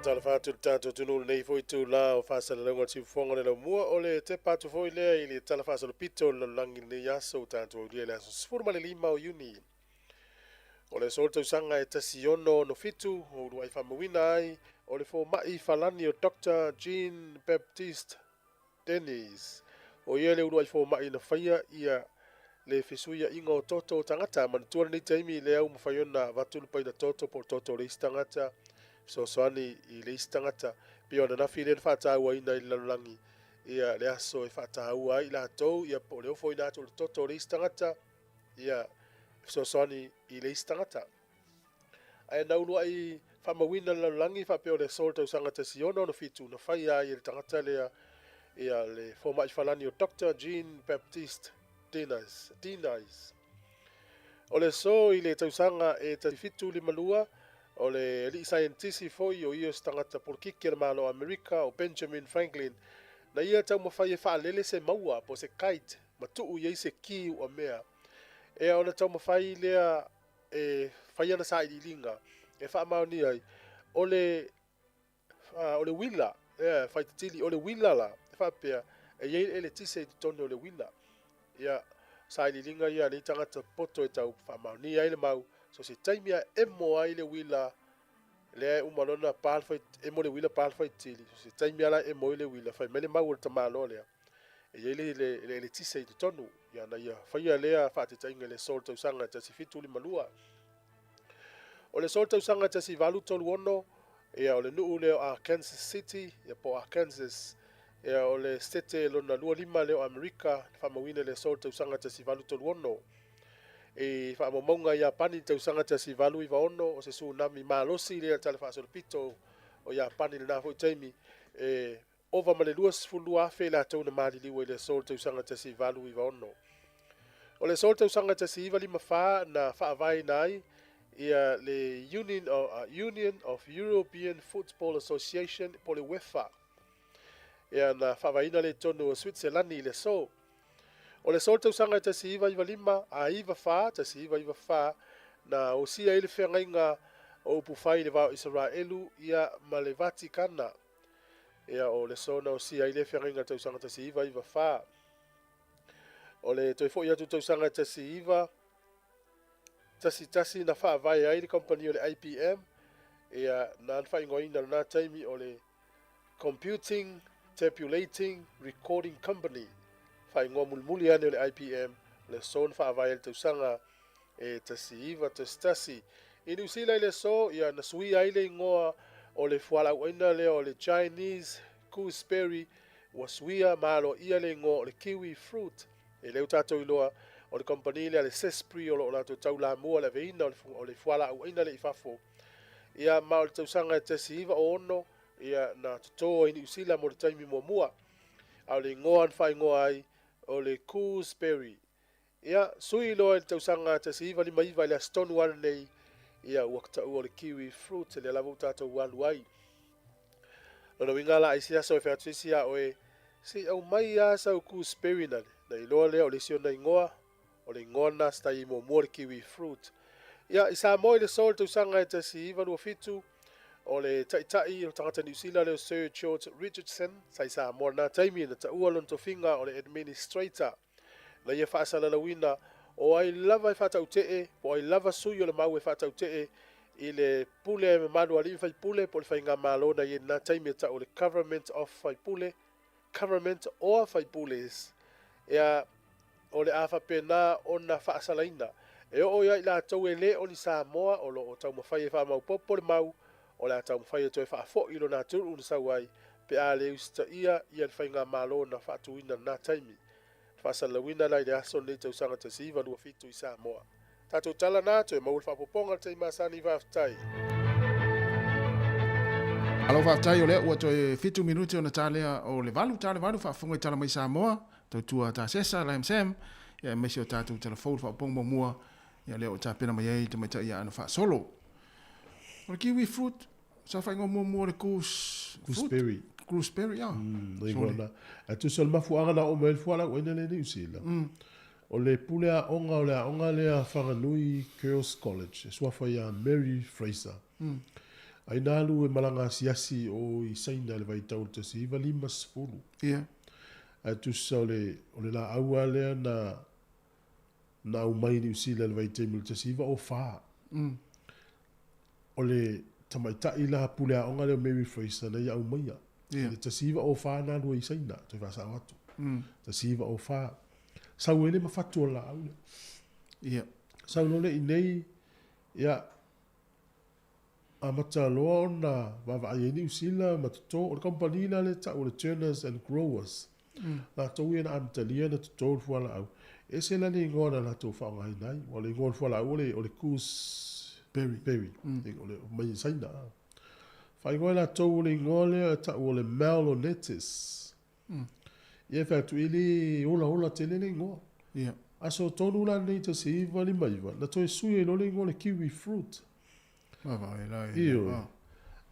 Tala fatu tanto tunul nei foi tu la o fasa la ngol si fonga le mua o le te patu foi le ili tala fasa lo pito lo langi ne yaso tanto o le aso sfurma le lima o uni o le solto sanga e tasiono no fitu o lo ai famawina ai o le fo mai falani o Dr. Jean Baptiste Dennis o ia le o ai fo mai na faia ia le fisuia ingo toto tangata man tuana ni taimi le au mafaiona vatulu pai na toto por toto le istangata so soani I le istangata pio na nafi le whātāua ina I lalangi ia le aso e whātāua I la tau ia po leo foi nātu le toto le istangata ia so soani I le istangata ai naulua I whamawina lalangi whapeo le sol tau sangata siono no fitu na whaia I le tangata lea ia le fomai whalani o Dr. Jean Baptiste Dennis o le so I le tau sanga e tarifitu li malua o le li scientisi foi o ia stangata por kike le malo Amerika o Benjamin Franklin na ia tau mawhai e whaalele se maua po se kite ma tuu iei se ki ua mea e ona tau mawhai lea e whaiana sa I linga e whaamau ni ai o le wila whaitatili o le wila la e whaapea e iei ele tise I tone o le wila ia sa I linga ia ni tangata poto e tau whaamau ni ai le mau so se taimia e moa I le wila le umalona pal fai e mo le wila pal fai tili se taimi ala e mo le wila fai mele mau le tamalo le e le tise i tonu ia na ia fai lea fa te tainga le sol tau sanga tasi fitu li malua o le sol tau sanga tasi valu tolu ono ia o le nuu leo a Kansas City ia po a Kansas ia o le stete lona lua lima leo Amerika fa mawina le sol tau sanga tasi valu tolu ono e fa maunga ia pani tau sanga tasi valu i vaono o se tsunami malosi le tale fa sol pito o ia pani le na fo taimi e ova male luas fulu afe la tau na mali liwe le sol tau sanga tasi valu i vaono o le sol tau sanga tasi iva lima fa na fa vai nai ia le Union of European Football Association po le UEFA ia na fa vai na le tonu o Switzerland le so o le sol tau sanga tasi iva lima a iva fa tasi iva fa na o sia ele whengainga o pufai le vau Israelu ia ma le Vatikana ia o le sona o sia ele whengainga tau sanga tasi iva fa o le toi fo ia tau sanga tasi iva tasi na fa vai ai le company o le IPM ia na fa ingoina na taimi o le Computing Tabulating Recording Company fa ingo mulmuli ane o le IPM le son fa vai le tau sanga e tasi iva tasi i New Zealand le so ia na sui ai le ingoa o le fuala uina le o le Chinese gooseberry wa suia malo ia le ingoa o le kiwi fruit e leu tatou iloa o le company le sespri o la tau la mua le veina o le fuala uina le ifafo ia ma o le tau sanga tasi iva o ono ia na toto i New Zealand mo le taimi mua au le ingoa fa ingoa ai o le gooseberry ia sui loa le tau sanga tasi iva lima iva le stone one nei ia wakta o le kiwi fruit le lavo tatou walu ai lona winga la isia so fe atisia oe si au mai a sa gooseberry na iloa le o le sio na ingoa o le ngona sta i mo le kiwi fruit ia isa mo le sol tau sanga tasi iva lu fitu o le tai o tangata New Zealand le Sir George Richardson sa mo na taimi na ta ualon to finga o le administrator na ia faasala la wina o ai lava fata utee o ai lava sui o le mau fata utee i le pule me manu ali fai pule po le fai ngā malo na i na taimi ta o le government of fai pule government or fai pules ia o le afa pena o na faasala ina e o ia ila tau e le o ni Samoa o lo o tau mawhai e wha mau popo le mau o le tau mawhai e toi wha fo ilo na turu un sawai pe a le usta ia i le fai ngā malo na fatu ina na taimi fasala wina lai le aso nei tau sanga tasi iwa lua fitu i Samoa. Tatou tala nā to e maul whapoponga te masani whaftai. Alo whaftai o lea ua to e fitu minuti o na tālea o le valu whaafonga i tala mai Samoa, tau tua tā sesa la MSM, ia mesi o tātou telefon whapoponga mua, ia lea o tā pena mai ei te mai ta ia ana whaasolo. O le kiwi fruit, sa whaingo mua le gooseberry. Gooseberry, ja. Ngona. Tu sol mafuanga na o mel fuala o ina le New Zealand. O le pule a onga le a whanganui Girls College, e swafa ia Mary Fraser. Ai nālu e malanga siasi o i saina le vai tau te si iwa lima sifuru. Ia. Tu sol o le la aua lea na umai New Zealand le vai te mil te si iwa o wha. O le tamaitai la pule a onga le Mary Fraser na ia umaia. Le tasiva o wha nā lua i saina, toi wha sa watu. Tasiva o wha. Sau ele ma fatu o la aule. Ia. Sau lole i nei, ia, a mata loa o na wawa ai New Zealand, matato, o le company na le ta, o le Turners and Growers. Nā tau ia na amtalia na tato o fua la au. E se la ni ngona na tau wha ngai nai, o le ngona fua la au, o le gooseberry. O le mai i saina. Fai ngoe la tau le ngole ta o le mel o netis. Ia wha tu ili ola tele le ngoa. Ia. Aso tonu la nei ta se iwa li maiwa. Na toi sui e lo le ngole kiwi fruit. Vai lai. Iyo.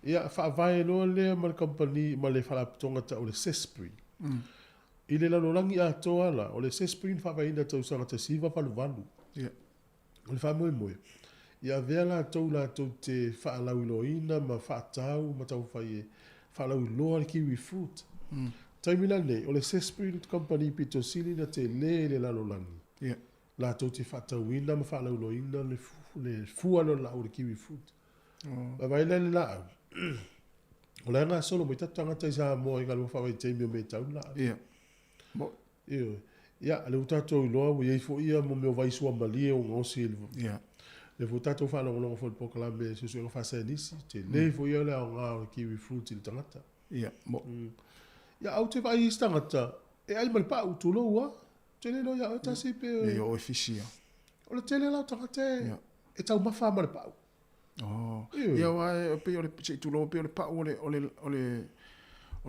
Ia wha vai lo le ma le company ma le whala putonga ta o le sespri. I le lano rangi a toa la. O le sespri wha vai ina tau sanga ta siwa palu valu. Ia. O le wha moe moe. Ia vea la tau te whaalau iloina ma whaatau ma tau whai e whaalau iloa le kiwi fruit. Taimina nei, o le Sesprit Company pito sili na te le lalolangi. Yeah. La tau te whaatau ina ma whaalau iloina le fuano la o le kiwi fruit. Vai le la. O le nga solo mo tanga tai sa mo i galu fa vai te mi me tau la. Ia. Mo. Ia, le utato i loa i fo ia mo me vai sua mali o ngosi. Ia. Le utato fa lo fo po kala me se so fa sa nisi. Te le fo ia le nga kiwi fruit i tangata. Ia, mo. Ia au te vai tangata. E ai mal pa u tu loa. Te le lo ia o ta se pe. Ia o efisia. O le tele la tangata. E tau mafa mal pa. Oh. Ia wa pe o le se tu lo pe o le pa o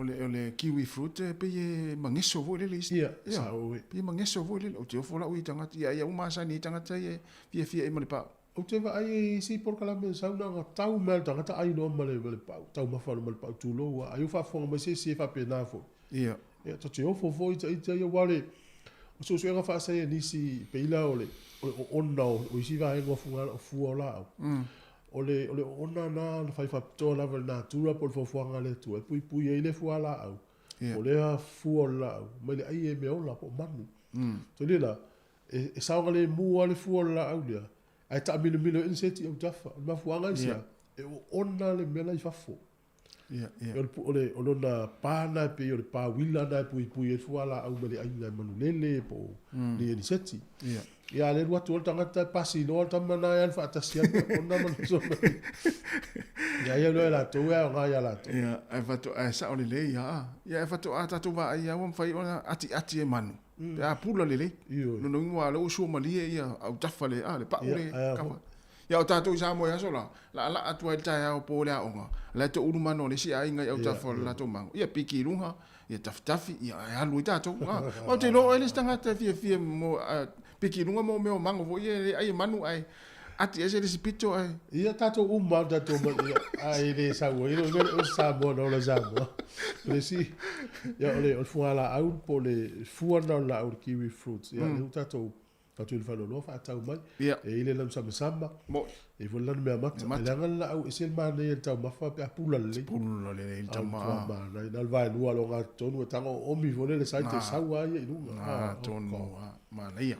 le kiwi fruit pe ye mangeso vo le list. Ia, sa o. Pe mangeso vo le o te fo la u tangata ia u ma sa ni tangata ye fia e mal pa. O te vai si por kala me sa na tau mal tangata ai no mal pa. Tau mafa mal pa tu lo ai u fa fo me se fa pe na fo. Ia. Ia to te ofo vo i te ia wale. O so so nga fa sa ni si pe ila ole. O onna o si va ngo fu la. Ole ona na fai fa to la na tura por fo nga le tu e pui e le fu ala au. Ole a fu la. Me le ai e me ola po manu. To le la e sa le mu ale fu la au dia. Ai ta milo inseti o tafa. Ma fu nga sia. E ona le mela I fa fo. Ia. Ole na pana pe ole pa wila na pui e fu ala au me le ai na manu lele po ni inseti. Ia. Ia le watu o tangata pasi no ta mana ia fa tasia ona man so. Ia lo la to ia nga ia la to. Ia, ai fato ai sa o le ia. Ia fato ata to va ia o fai ona ati e manu. Ia pula le. No no ngwa lo so mali ia au tafale le pa ole ka. Ia o tato sa mo ia so la atu ai tai o po le onga. La to ulu mano le si ai ngai au tafale la to mango. Ia piki lunga. Ia tafi ia alu tato. O te lo ele stanga ta fia mo piki lunga mo me o mango vo ia ai manu ai ati ese le sipito ai ia tato tato mo ai le sa wo ile o sa mo no le sa mo le si ia ole o fuala au po le fuana la o kiwi fruits ia le tato il fa lo fa tau mai e ile lam sama mo e vola me mata le ngala au ese mane il tau mafa pe pula le il tau ma na dal vai lu alo ga tonu tango o mi vole le sai te sawa ia i lu tonu ma ia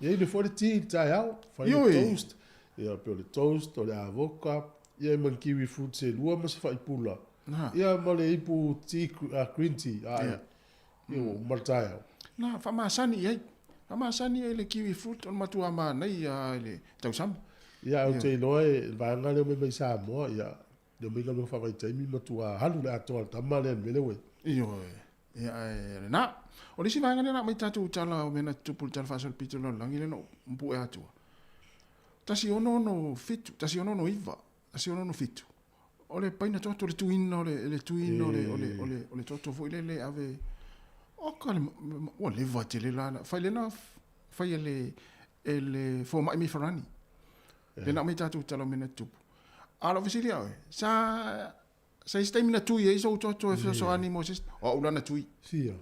ia le for ti tai au fa toast ia pe le toast o le avoka ia man kiwi fruit se lua ma se fa pula ia ma le ipu tea green tea io martai na fa ma sani ia ama sani le kiwi fruit on matua ma nei le tau sam ia o te loe va ngale me sa mo ia de me ngalo fa vai mi matua halu le ato al tamale me le we ia na o le si va ngale na mai tatu tala o mena tupul tal fasol pito no langi le no mpu e atua tasi ono no fitu tasi ono no iva tasi ono no fitu o le paina toto le tuino le tuino le toto foi le ave o kale o le vate le lana fai le na fai ele fo mai mi farani le na mai tatu talo mena tupu alo visilia sa stai mina tui e so toto e so animo sis o ulana tui fia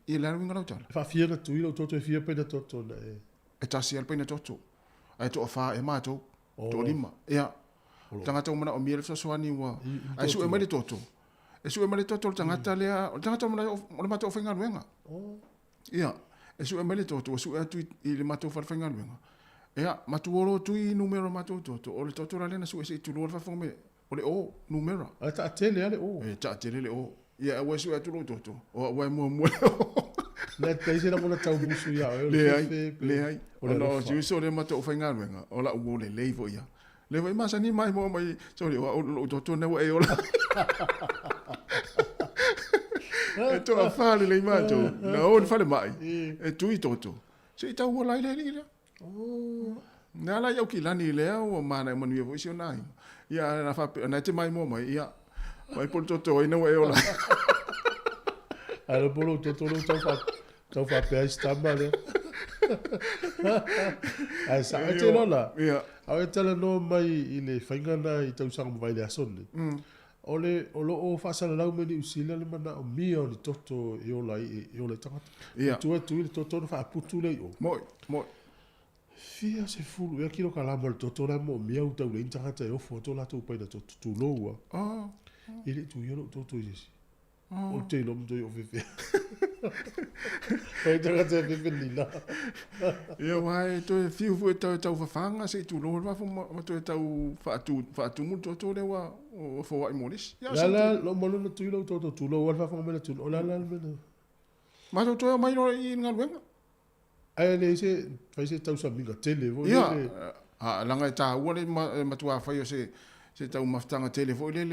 e la winga lauta fa fia na tui lo toto e fia pe na toto na e tasi al pe na toto ai to fa e mato to lima ia tangata o mana o miel so ani wa ai su e mai toto e su e mai toto tangata le tangata o mato finga luenga ia e su e mai toto su e tu i le mato fa finga luenga ia mato oro tu i numero mato toto o le toto la lena su e tu lo fa fome o le o numero a ta tele ale o e ta tele le o ia e su e tu lo toto o wa mo le tese la mola tau busu ia le ai o no ju so le mato finga luenga o la u le levo ia le vai masa ni mai mo mai sorry o toto ne e ola e to a fale le mato na o le fale mai e tu i toto se ta o lai le na la yo ki lani le o mana manuia vo si ona ia na fa na te mai mo mai ia vai por toto e no e ola ala bolo toto lo tau fa pe sta male ai sa te lola ia a tele no mai i le whaingana i tau sanga mai le asone. O lo fa sala lau meni usila le mana o mia o ni toto i o lai tangata. Ia. Tu i le toto no fa aputu le o. Moi. Fia se fulu, ia kilo kalama le toto la mo mia utau le intangata e ofo to la tu pai na toto tu loua. I le tu i o toto i esi. O te lo mto i o fefe. Oi tanga te pipilina. Ia wai to fiu fu tau fafanga se tu lo va fu ma to tau fa tu mu to le wa o fo wa molis. La lo molo no tu lo to lo wa fa me tu o la me. Ma to mai no i ngalwenga. Ai le se fai se tau sa minga tele vo Ia langa ta ua le ma tu fa yo se tau maftanga tele vo le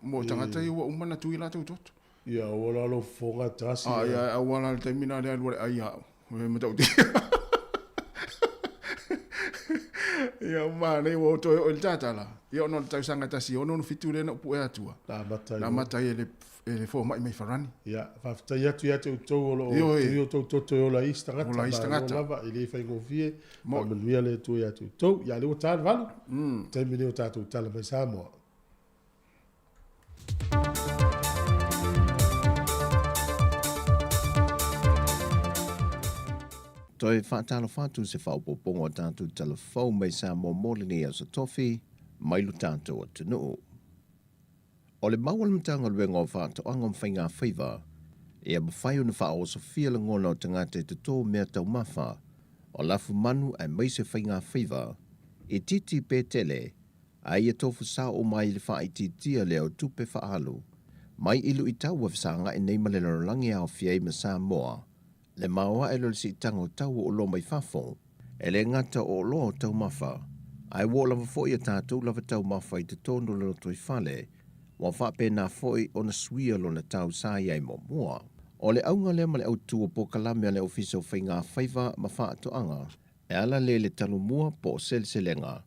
mo tanga tai ua umana tu ila tu tot. Ia wala lo fonga tasi. Ia wala le termina le alua ai ia. Me tau ti. Ia ma nei wo to o tata la. Ia no tau sanga tasi ono fitu le no pu e atua. La matai ele fo mai farani. Ia fa ya tu to lo to la istanga. La istanga. Lava ele fa go vie. Mo manuia le tu ya tu to ya le tal valu. Termine o tatu tala mai Samoa. Toi whaatalo whātu se whaupopongo tātou telefau mai sa mō mōlini a sa tofi, mai lu tātou atu nuu. O le mawal mtanga luenga o whātu angam whainga whiwa, e a mawhai unu wha o sa whiala ngona o tangate te tō mea tau mawha, o lafu manu ai mai se whainga whiwa, e titi pētele, ai e tofu sa o mai le wha i titia leo tupe whaalu, mai ilu i tau wa whisanga e neima le larangi au fiei ma Samoa, le maua e lo si tango tau o lo mai fafo, e le ngata o lo tau mafa, ai wo lava foi a tātou lava tau mafa i te tono lo toi fale, wa whape nā foi o na suia lo na tau sa iai mo mua. O le aunga le ma le au tua po kalamea le ofiso whainga whaiva ma whaatoanga, e ala le talu mua po selselenga,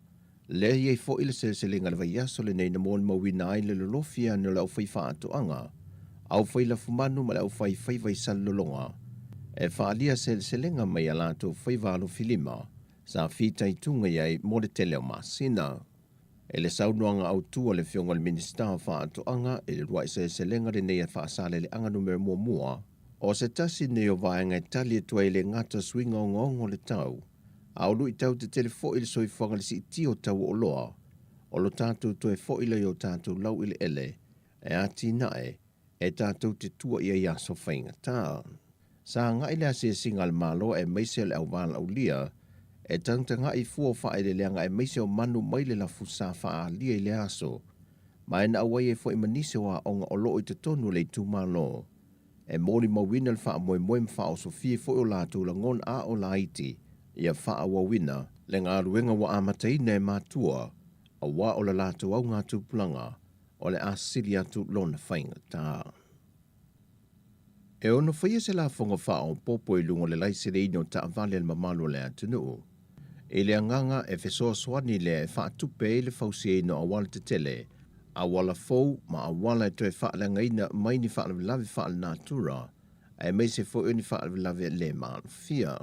le iei fo i le selselenga le vai aso le nei na mon mawina ai le lolofia no le au whai whaatoanga, au whai la fumanu ma le au whai whaiva i salolonga, e whaalia selselenga mai a lato whaivalo filima, sa whita i tunga iai mo le tele o masina. E le saunuanga au tua le fionga le minista o whaatoanga e le ruai selselenga le nei a whaasale le anga numero mua, o se tasi nei o vaenga e tali e tua le ngata swinga o ngongo le tau, au lu i tau te telefo i le soifanga le si tio tau o loa, o lo tātou toe fo i le o tātou lau i le ele, e ati nae, e tātou te tua i a yaso whainga tā. Sa ngai le ase singal malo e meise le au wala au lia, e tangta ngai fua whae le leanga e meise o manu mai le la fusa wha lia i le aso, ma e na awai e fo i manise wa onga o loo i te tonu le tu malo. E mori mawina le wha moe moe mwha o Sofie fo o lātou la ngon a o la iti, ia wha wawina, le ngā ruenga wa amataina e mātua, a wa o la lātou au ngā tūpulanga, o le asiri atu lona whainga tā. E ono whaia se la whonga wha o popo i lungo le laisere ino ta avale le mamalo le atunu. E le anganga e whesoa swani le e wha tupe e le whausi ino a wala te tele, a wala fau ma a wala e toe wha le ngaina mai ni wha le lawe wha le natura, e mei se fo uni wha le lawe le maan fia.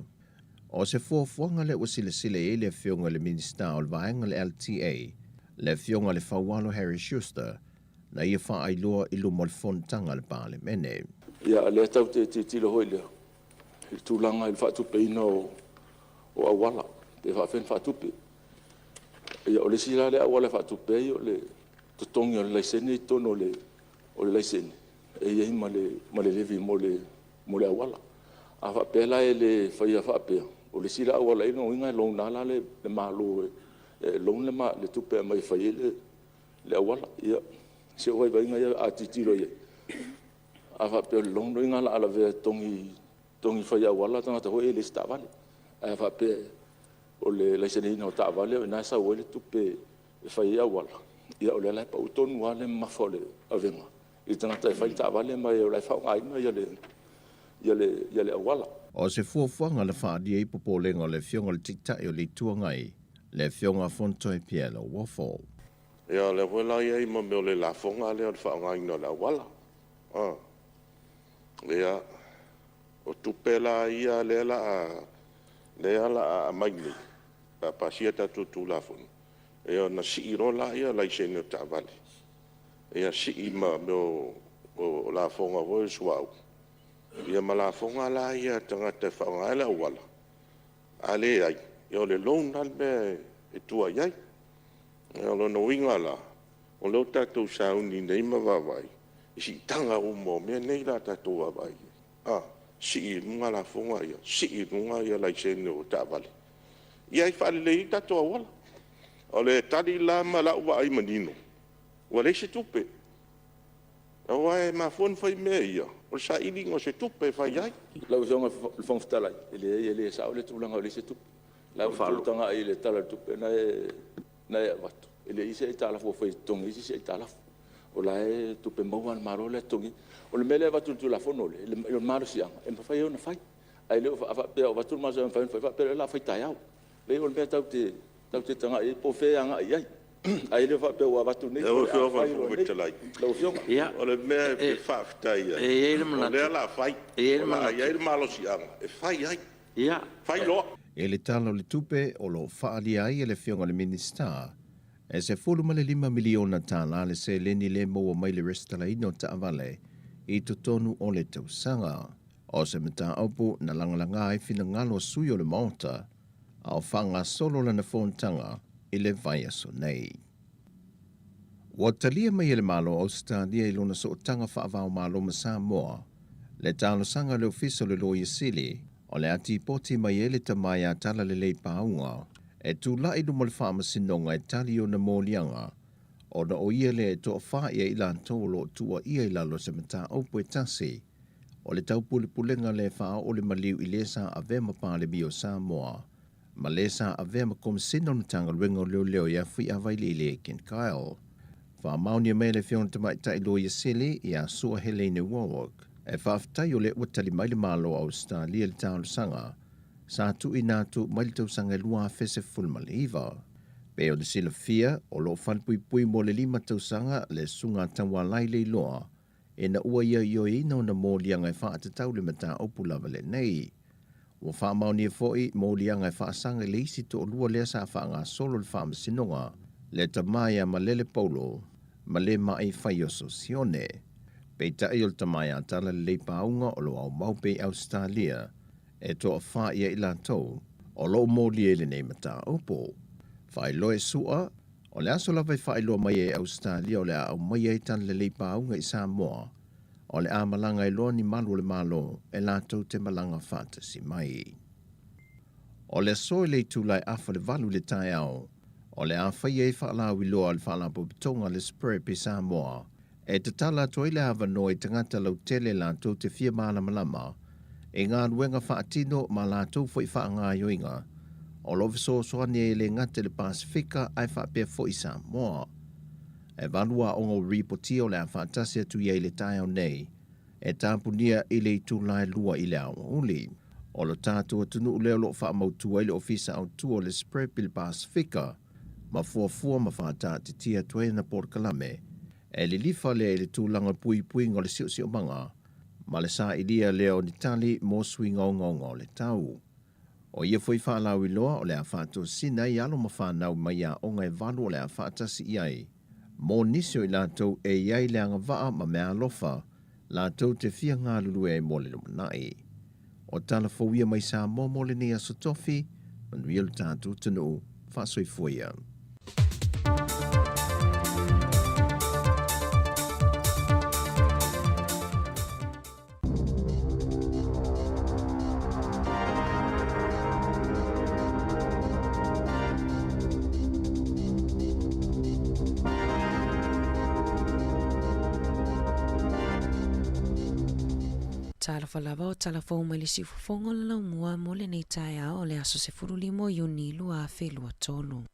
O se fo fuanga le wasile sile e le fionga le minista o le vaenga le LTA, le fionga le whawalo Harry Schuster, na ia wha ailoa ilu mo le fontanga le pāle mene. Ia le tau te tilo hoi lea. I tūlanga i whaatupe ina o awala. Te whaafen whaatupe. Ia o le sila le awala whaatupe i o le tutongi o le laisene i tono o le laisene. E iei ma le levi mo le awala. A whaapela e le whaia whaapea. O le sila awala ina o inga e long nala le malo long le tupe mai whaia le awala. Ia se wai inga ia a titilo ia. Ava pe long no ingala ala ve tongi faya wala tanga ho ele sta vale ava pe o le laisene no ta vale na sa wele tupe faya wala ia o le la pa uton wale ma fole avenga i tanga ta faya ta vale ma o la fa ai no ia le wala o se fuafuanga le wha di e popo lenga le fionga le tikta e o le tuangai le fionga fonto e pielo wafo ia le wala ia i ma me o le la fonga le o fa ai no la wala Lea, o tupela ia le ala a maini, a pasia tatu tu lafon. Ea na si irola ia lai se no tavali. Ea si ima me o la fonga wo suau. Ia ma la fonga la ia tanga te whaunga ele wala. Ale ai, ia le lounal me e tua iai. Ea lo no inga la, o lo tatu sauni neima wawai. Si tanga umo me nei la tatua vai si nunga la fonga ia si nunga ia lai se no ta vale ia I fa le ta to wala o le tali la ma la wa ai manino wa le se tupe o ai ma fon foi me ia o sa ili ngo se tupe fa ia la usonga fon ftala ele sa o le tulanga o le se tupe la tanga ile tala tupe na watu ele ise tala fo foi tongi ise tala o la tupe mo wan maro le tongi o le mele watu tu la fonole le maro sia e fa yo na fai ai le fa pe o watu ma so fa pe la fai taiau le o le tau te tanga e po fe anga ai ai le fa pe o watu nei o fo fo vitalai ia o le me fa tai e le mana le la fai e le mana ia le malo sia e fai ai ia fai lo E le talo le tupe o lo whaalia ai e le whionga le minista. E se 45 miliona tāla le se leni le moa mai le restala ino ta avale I to tonu o le tausanga. O se mta aupu na langalanga ai fina ngalo sui o le maota. A o whanga solo lana whontanga I le vai aso nei. Watalia mai le malo o Australia I lona so o tanga whaavao malo ma Samoa. Le talo sanga le ofiso le loia sili. O le ati poti mai ele ta mai a tala le lei paunga, e tu la idu mo le whaama sinonga e tali o na mōlianga, o na o ia le e toa wha ia I lantou lo tua ia I lalo se mata aupu e tasi, o le tau pulenga le wha o le maliu I lesa a vema pā le mio Samoa, ma lesa a vema kom sino na tanga luenga leo ia fui awai le ile ken Kyle. Wha maunia mei le whiona tamai tai lo ia sili ia sua Helene Warwick. E whaafitai o le watali mai le malo Australia le tau sanga, sa tu I nātu mai le tau sanga lua fese fulma le iwa. Pe o le sila fia, o lo whanpui pui mo le 5 tau sanga le sunga tawa lai le loa, e na ua ia io ina o na mōlianga e whaatatau le mata opulava le nei. O whaamauni e foi, mōlianga e whaasanga le isi to o lua lea sa whaanga solo le whaamasinonga, le tamaya ma lele paulo, ma le mai whaioso sione. Pei tai o le tamai a tala le leipaunga o lo au maupe Australia, e toa wha ia I lantou, o lo mōli ele nei mata opo. Whai loe sua, o le aso lawai whai loa mai e Australia o le au mai e tan le leipaunga I Samoa, o le a malanga I loa ni malu le malo e lantou te malanga whata si mai. O le soe le tūlai afa le valu le tai au, o le a whai e whaalawi loa le whaalapo pitonga le spray pe Samoa, e te tala toile hawa noi tangata lau tele lantou te fia malama, e ngā ruenga whaatino ma lantou fo I wha ngā yoinga, o lofi soani e le ngate le Pasifika ai whaapea fo I Samoa. E vanua ongo ripoti o le a whaatasi atu ia I le tai au nei, e tāpunia I le tūlai lua I le au uli. O lo tātua tunu leo lo wha mautua I le ofisa au tua le spray pil Pasifika, ma fuafua ma whaatati tia tuai na Port Kalame, e le lifa le tūlanga pui ngā le sio manga, ma le sa ilia leo ni tali mo sui ngau le tau. O ia foi whaalawi loa o le a whātua sina I alo ma whanau mai a o ngai valu o le a whātasi iai. Mō nisio I lātou e iai le anga waa ma mea lofa, lātou te fia ngā lulu e mo le lumanai. O tala fawia mai sa mo le nia sotofi, manuia le tātou tanu, whaasoi fuia. Tala whalawa o tala whau mai le si fufonga la mua mo le nei tai o le aso se furulimo Iuni lua whelua tolu.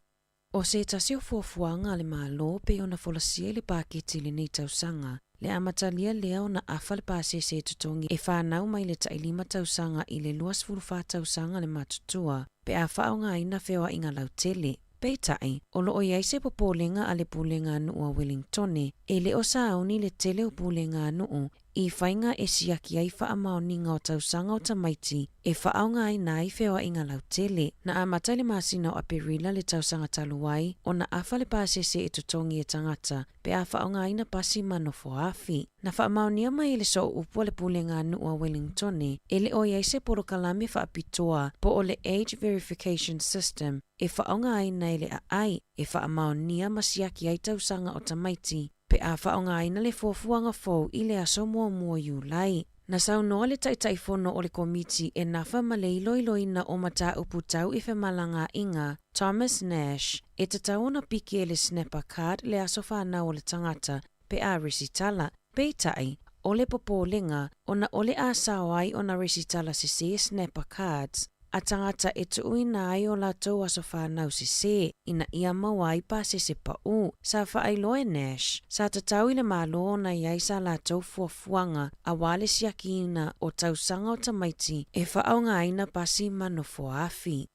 O se tasi o fuafuanga le malo pe o na folasia le paketi le nei tausanga, le amatalia lea o na afa le pase se tutongi e whanau mai le tailima tausanga I le luas furufa tausanga le matutua, pe a whao ngā ina whewa inga lautele. Peitai, o lo o iai se popolenga a le pulenga nuu a Wellingtone, e le o sauni le tele o pulenga nuu, I whainga e siaki ai wha amaoninga o tausanga o tamaiti, e whaonga ai nai whewa inga lautele, na amata le masina o aperila le tausanga taluai, o na afa le pasese e tutongi e tangata, pe a whaonga ai na pasi manofo afi. Na wha amaonia mai le so upua le pulenga nuu a Wellingtone, e le o iai se porokalame wha apitoa, po o le Age Verification System, e whaonga ai nei le a ai, e wha amaonia masiaki ai tausanga o tamaiti, pe a whaonga aina le fuafuanga fau I le aso mua Iulai. Na saunoa le taitaifono o le komiti e nafa ma le iloiloina o mata uputau i malanga inga Thomas Nash e te tauna piki e le snapper card le aso whanau o le tangata pe a resitala. Peitai, o le popolenga o na ole a sawai o na resitala se snapper cards. A tangata e tu uina ai o la tau aso whanau se ina ia mawai pa se pau. Sa whaailoe Nash, sa tatau i le malo na iai sa la tau fuafuanga a wale siaki ina o tausanga o tamaiti e whaaunga aina pasi manofo afi.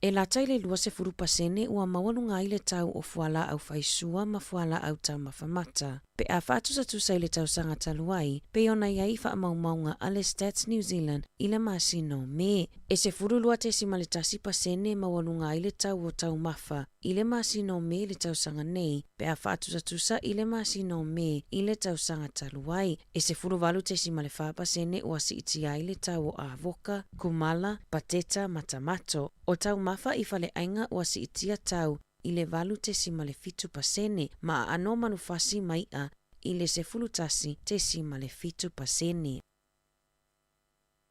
E la taile lua se furu pasene ua mawalunga i le tau o fuala au faisua ma fuala au tau mawhamata. Pe a whaatusa i le tau sanga taluai, pe ona iai wha maumaunga a le Stats New Zealand i le masino me. E se furu lua te sima le tasi pasene mawalunga i le tau o tau mafa i le masino me le tau sanga nei, pe a whaatusa i le masino me i le tau sanga taluai. E se furu walu te sima le wha pasene ua si iti ai le tau o avoka, kumala, pateta, matamato. O tau mafa i fale ainga ua si itia tau i le walu te sima le fitu pasene, ma a ano manufasi maia i le se fulutasi te sima le fitu pasene.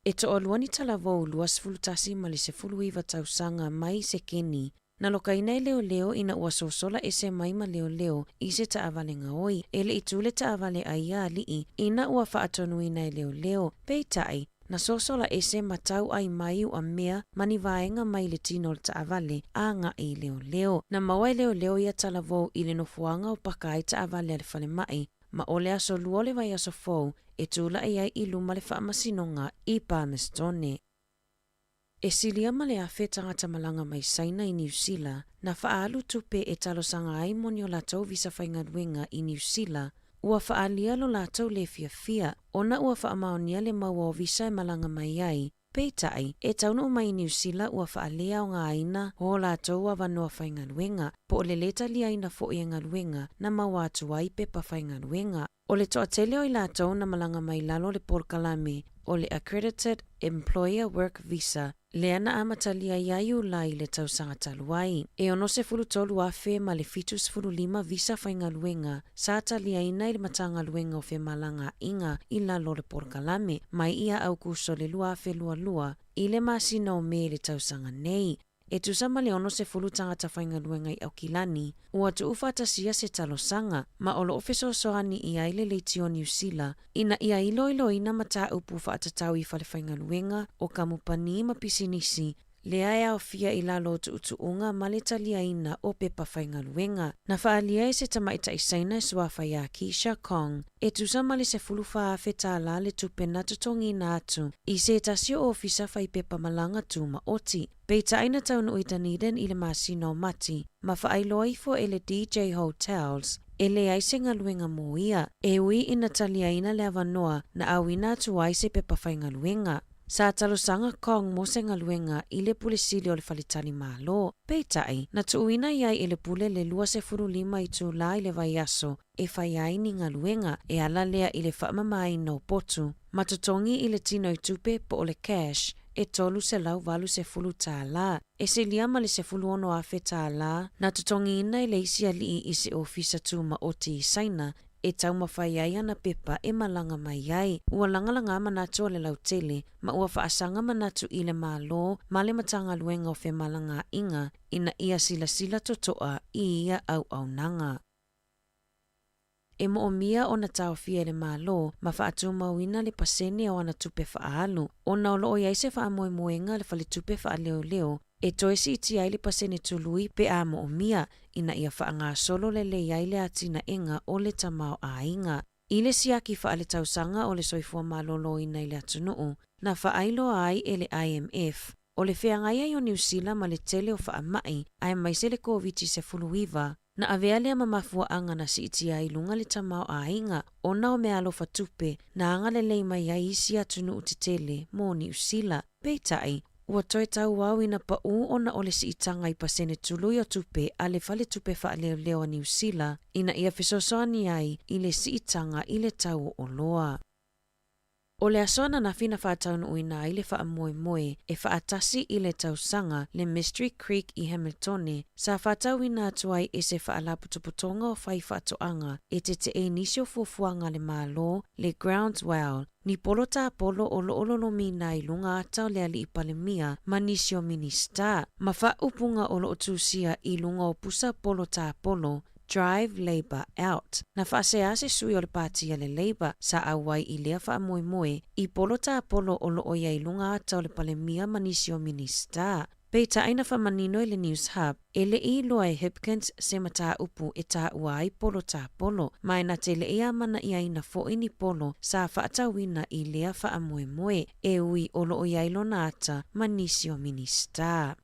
E to o luani talavou luas fulutasi ma le se fuluiva tau sanga mai se keni, na loka ina e leo ina ua sosola e se mai ma leo i se taavalenga oi, ele i tule taavale aia alii ina ua faatonu ina e leo, peitai, na sosola e se matau ai mai a mea mani vaenga mai le tino le taavale a nga i leo. Na maua e leo ia talavou i le nofuanga o pakai taavale ale fale mai, ma ole aso luole vai aso fou e tula e ai i luma le whaamasinonga i Palmerston. E silia ma le afe tangata malanga mai saina i New Zealand, na whaalu tupe e talosanga ai moni o latou visa whaingaluenga i New Zealand, ua whaalia lo latou le fia, ona ua whaamaonia le maua o visa e malanga mai ai. Peitai, e tauna o mai New Zealand ua whaalea o ngā aina ho latou a wanoa whaingaluenga, po o le leta li aina fo i ngaluenga na maua atu ai pepa whaingaluenga. O le toa tele o i latou na malanga mai lalo le porkalame o le Accredited Employer Work Visa, le ana amatalia iai lai le tausanga taluai. E ono se fulu tolu afe ma le fitus fulu lima visa whaingaluenga, sa talia ina i matanga luenga o fe malanga inga i lalo le porkalame, mai ia au kuso le lua afe lua i le masina o me le tausanga nei. E tusama le ono se fulu tangata whaingaluenga i au kilani, ua tu ufatasia se talosanga, ma olo ofeso soani i aile leitio New Zealand, ina ia ilo ina mata upu whaatatau i fale whaingaluenga o kamupani ma pisinisi, le aia o fia i lalo tu utuunga ma le talia ina o pepa whaingaluenga. Na whaalia e se tamaita i saina e suafa ia Keisha Kong, e tusama le se fulu whaafe tāla le tupena tutongi na atu, i se tasio ofisa whai pepa malanga tu ma oti. Peita aina taunu i Dunedin i le masino mati, ma whaailoi fo e le DJ Hotels, e le aise ngaluenga mo ia, e ui ina talia ina le avanoa na awina atu aise pepa whaingaluenga. Sa talosanga Kong mo se ngaluenga i le pule sili o le whalitani malo. Peitai, na tuuina iai e le pule le lua se furu lima i tu la i le vaiaso, e whaiai ni ngaluenga, e ala lea i le whaamamai no potu. Matutongi i le tino i tupe po o le cash, e tolu se lau valu se fulu tāla. E se liama le se fulu ono afe tāla, na tutongi ina i le isi ali i se ofisa tu ma oti i saina, e tau mawhaiai ana pepa e malanga mai ai. Ua langalanga manatu o le lautele, ma ua whaasanga manatu i le malo, ma le matanga luenga o fe malanga inga, ina ia sila totoa i ia au nanga. E mo o mia o na tau fia le malo, ma whaatu mauina le pasene o ana tupe whaalu. O na olo o iaise wha moenga le whale tupe wha leo, e toesi iti ai le pasene tului pe a mo o mia, ina ia wha ngā solo le iai le atina enga o le tamao a inga. I le siaki wha le tausanga o le soifua malolo ina i le atunuu, na wha ailo ai e le IMF. O le wheangai o New Zealand ma le tele o wha mai, ai mai se le COVID se fuluiva, na avea lea mamafua anga na si iti ai lunga le tamao a inga, o nao me alo fatupe, na anga le leima ia isi atunu utitele mo New Zealand. Peitai, ua toe tau au ina pa o na ole si itanga i pasene tului o tupe a le fale tupe wha leo New Zealand, ina ia fisosoani ai i le si itanga i le tau o loa. O le asona na fina whātaunu uina i le wha moe e whaatasi i le tausanga le Mystery Creek i Hamiltone sa whātauina atuai e se whaalaputuputonga o whai whaatoanga e te e nisio fuafuanga le mālo le Groundswell ni polo tā polo o lo mina i lunga atau le ali i palemia ma nisio minista ma upunga o lo tusia i lunga o pusa polo tā polo Drive Labour Out. Na whaasease sui o le pātia le Labour sa awai i lea wha moe i polo tā polo o lo oia i lunga atau le palemia manisio minista. Pei ta aina wha manino i le News Hub, e le i loa e Hipkins se mata upu e tā ua i polo tā polo, mai na te le ea mana i aina fo ini polo sa whaatawina i lea wha moe e ui o lo oia i lona ata manisio minista.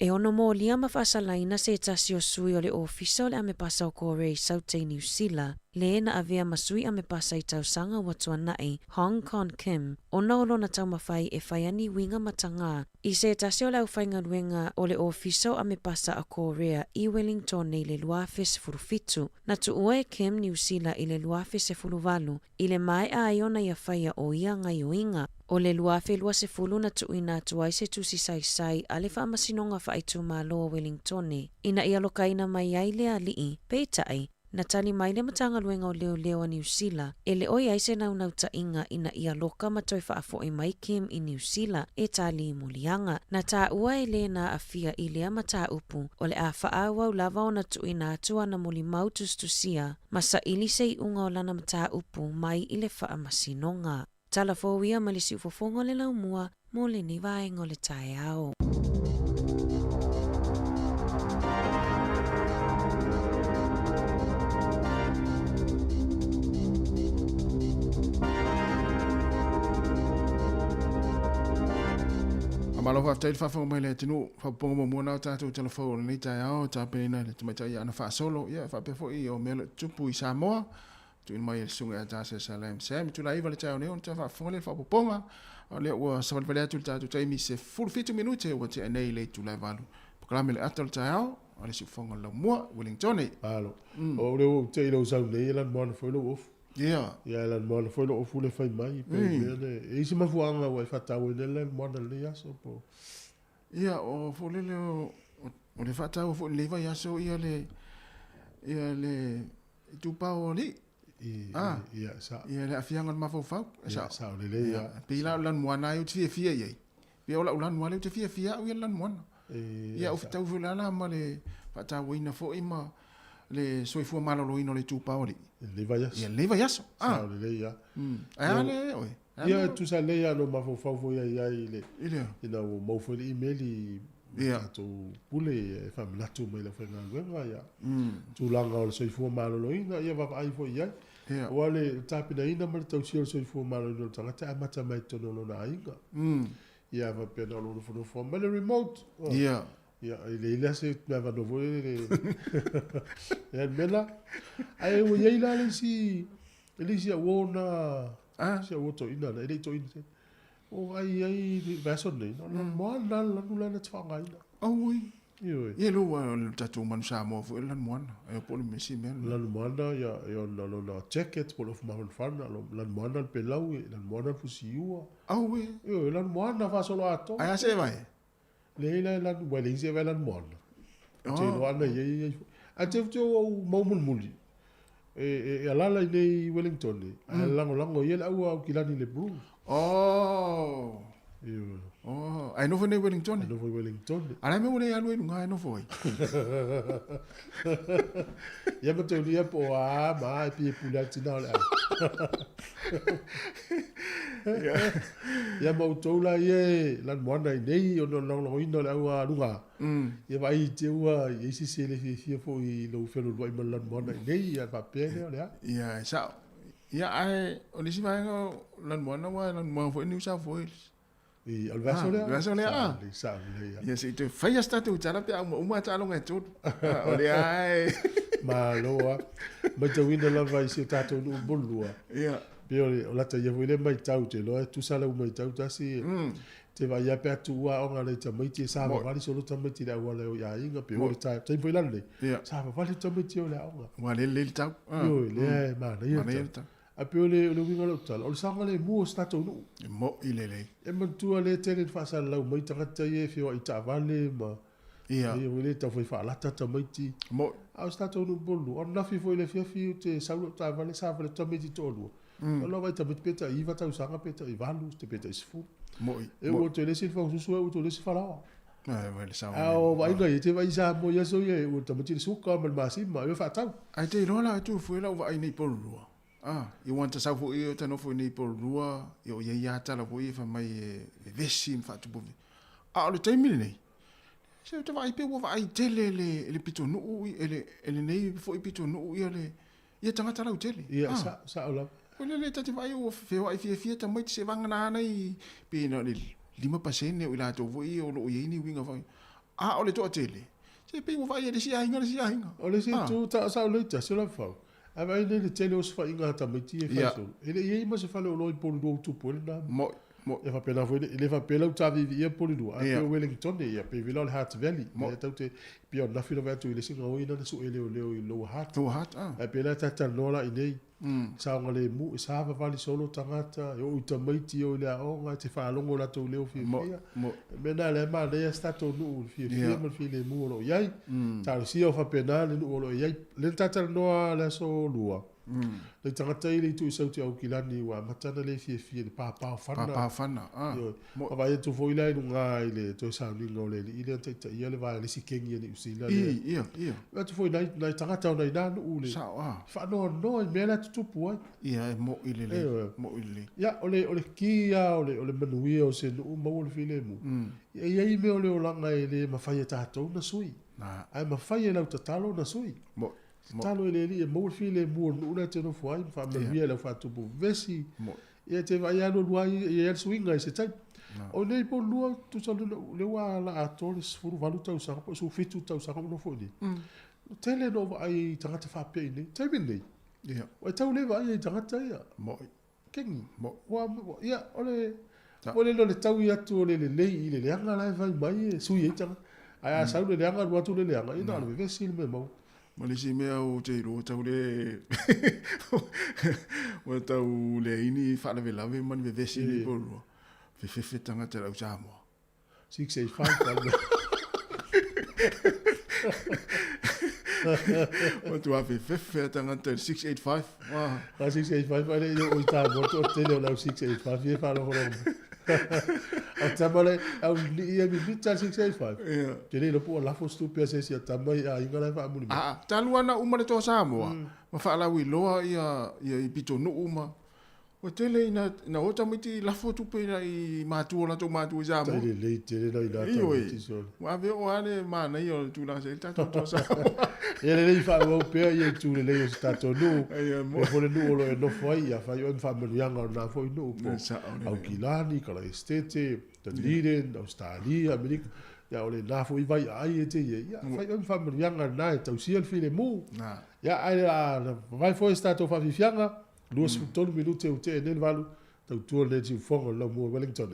E ono mō lia mawhasalaina se tasio sui o le ofisa o le ame pasa o kore i Sautei New Zealand, le na avea masui ame pasa i tausanga watua nai Hong Kong Kim, ona o lona tau mawhai e whaiani winga matanga i se tasio lau whainga ruenga o le ofisa o ame pasa a Korea i Wellington i le luafe se furufitu, na tu ue Kim New Zealand i le luafe se furuvalu, i le mai a iona ia whaia o ia ngai o inga. O le luafe lua se fulu na tuina tuai se tusi sai a le whaamasinonga whaitu malo o Wellingtone. Ina ia lokaina mai ai le alii, peitai, na tani mai le matanga luenga o leo a New Zealand, e le oi aise nau ta inga ina ia loka matoi whaafo i mai Kim i New Zealand e tali i mulianga. Na ta ua e le na afia i lea mata upu, o le a whaawau lava o na tuina atua na muli mautus tusia, masa ili se i unga o lana mata upu mai i le whaamasinonga. Tala fōwia ma le siufofonga le laumua mo le ni vaenga o le tae ao. Amalo whaftai whafonga mai le tinu whaponga mo muna o tātou telefone ni tae ao tāpena le tumatai ana whaasolo ia whapefo i o mele tupu i Samoa. Tuin mai sunga ta se salam sam tu lai vale tau ne on ta fa fole fa poponga ale o sa vale tu ta tu mi se full fit minute o te nei le tu lai valu proclame le atal tau ale si fonga lo mo Wellington alo o le te lo sa le la mon fo lo of ya la mon fo lo of le fai mai pe e si ma fuanga o fa tau le mon le ya so po ya o fo le o le fa tau fo le va ya so ia le tu pa o li ia sa ia le afianga ma fo fa sa le ia pila lan moana u fia ye pe ola lan moana u fia u lan moana ia o tau vula la ma le fa tau ina fo ima le soifua malo lo ino le tu pa o li le vayas ia le vayas sa le ia ale oi ia tu sa le ia no ma fo fa fo ia ile ina o mo fo le email ia to pule famila tu mai la fenga ngwa ia tu langa o soifua malo lo ina ia va ai fo ia wale tapina ina ma tau sia soifua malo lo tanga ta mata mai tono lo na inga ia va pena lo fo ma le remote ia ile se na va no voi ia bella ai o ia la si ele si wona si o to ina ele to ina o ai va sonne no mo la na tsanga ina oi ia lo tatu man Samoa fu lan moana e pole mesi men lan moana ia no jacket polo fu mahon farna lan moana pe lau lan moana fu siua ia lan moana fa solo ato ai se vai le lan wele se vai lan moana te lo ana ia a te fu mo muli e ala la nei Wellington lango ia au kilani le bru ai no foi Wellington. No foi Wellington. Ara me ure anu ngai no foi. Ia me te lia po a ma pi pula tina la. Ia mo tola ye lan moana nei ono no ino la wa lunga. Ia vai te ua i si se le fi fo i lo felo lo i lan moana nei ia pa pele le. Ia sa. Ia ai onisi vai lan moana wa lan moana foi New South Wales. I alverso le sa le ia se te fai sta tu tala pe uma talo ngai tu ole ai maloa ma te winda la vai se tato no bolua ia pe o la te ia vile mai tau te lo tu sala mai tau tasi te vai ia pe tu wa o ngale te mai te sa va vali solo te mai te la wala o ia inga pe o te foi la le sa va vali te mai te o la o wa le tau le ma le A pe ole winga lo tala. O le sanga le mua stato nu. Mo i lele. E mantua le tele whaasa lau mai tangata e whiwa i ta vale ma. Ia. E wile tau whai whaalata ta maiti. Mo. Au stato nu bolu. O nafi fo le fiafi te saulo ta vale sa vale ta maiti tolu. O lo vai ta maiti peta iwa tau sanga peta i valu te peta i sifu. Mo i. E o te lesi whau susu e o te lesi whalawa. Wele sa. Au vai ngai te vai sa mo ia so ye o ta maiti suka ma masima e whaatau. Ai te rola tu fuela o vai nei polua. I want to safu i o tano fu nei polua, i o ia tala fu i fa mai e vesi in fatu bovi. O le taimini nei. Se te vai pe wo vai tele le pito no ele nei fo i pito no i le ia tangata lau tele. Ia sa ola. O le tati vai o feo ai fia ta mai se vanga na nei pe no le 5% o la to voi o lo i ni winga vai. O le to tele. Se pe wo vai le si ainga. O le si tu ta sa ola ta se la fau. A vai le tele o se fa inga ta mai ti e fa so. Ele ia ma se fa le o lo i polu do tu polu na. Mo e fa pena foi ele fa pela o tavi ia polu do. A pe Wellington ia pe vila le Hart Valley. E tau te pio na filo va tu ile singa o ina su ele o leo i lo Hart. Lo Hart. A pela ta ta nola i nei. Sa ngale mu sa va vali solo tangata e o ta mai ti o le o nga te fa longo la to leo fi. Me na le ma le sta to nu fi mo fi le mu lo yai. Ta si o fa pena le nu lo yai. Le ta ta no la so lua. Le tangata ile tu sa tu au kilani wa matana le fi le pa fana. Pa fana. Mo va tu foi la no nga ile to sa ni ngo le ile ta ia le va le si kengi ni usila. Ia. Va tu foi na tangata na ina no le. Sa Fa no me la tu pu. Ia mo ile. Ya ole kia ole manuia o se no mo le file mu. Ia i me ole o langa ile mafai ta to na sui. Ai mafai la tatalo na sui. Talo ele e mo file mu no te no foi fa manuia la fa tu bu vesi. Ia te vai ano luai ia swinga se tai. O nei po lua tu sa le wa la atores furu valuta usa po su fitu ta usa no foi ni. Tele no ai tangata fa pe ni. Tai bini. Ia. O tau le vai tangata ia. Mo. Kengi. Mo. Ia ole no le tau ia tu le le anga la vai mai su ia tanga. Ai sa le anga wa tu le anga ina le vesi me mo. Mo le si mea o te ro tau le o tau le ini fa le lave man ve vesi ni polo. Fe tangata la Samoa. 685. O tu a fe tangata 685. 685 ale o ta mo to tele la 685 e fa lo ho. O tamale au ia mi bita 685. Te le po la fo stu pese si tamai a inga la fa mu. Taluana uma le to Samoa. Ma fa la wi loa ia i pito no uma. O tele na ota miti la foto pe i matu la to matu za mo. Tele na ina ta so. Wa ve o ane ma na yo tu la se ta to sa. Ele le fa o pe ia tu le sta to no. Mo fo le no lo no foi ia fa yo fa me yanga na foi no. Au kilani kala estete, te liden, Australia, Amerika. Ya ole na foi vai ai te ia fa yo fa me yanga na tau sia file mu. Ya ai vai foi sta to fa fianga. 2 minutos eu te nel valu tau tu le ti fongo lo mo Wellington.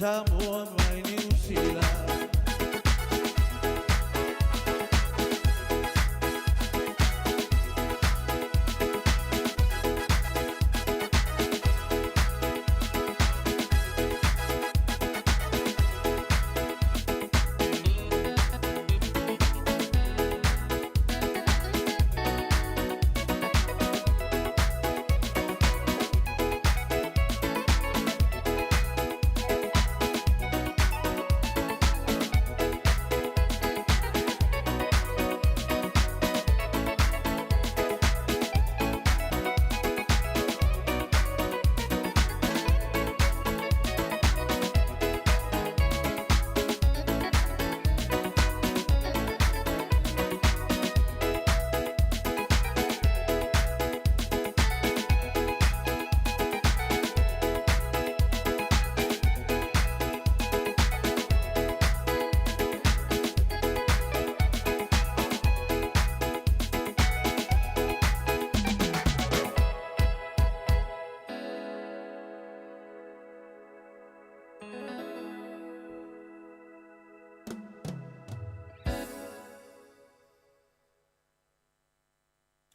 Samoa mai New Zealand.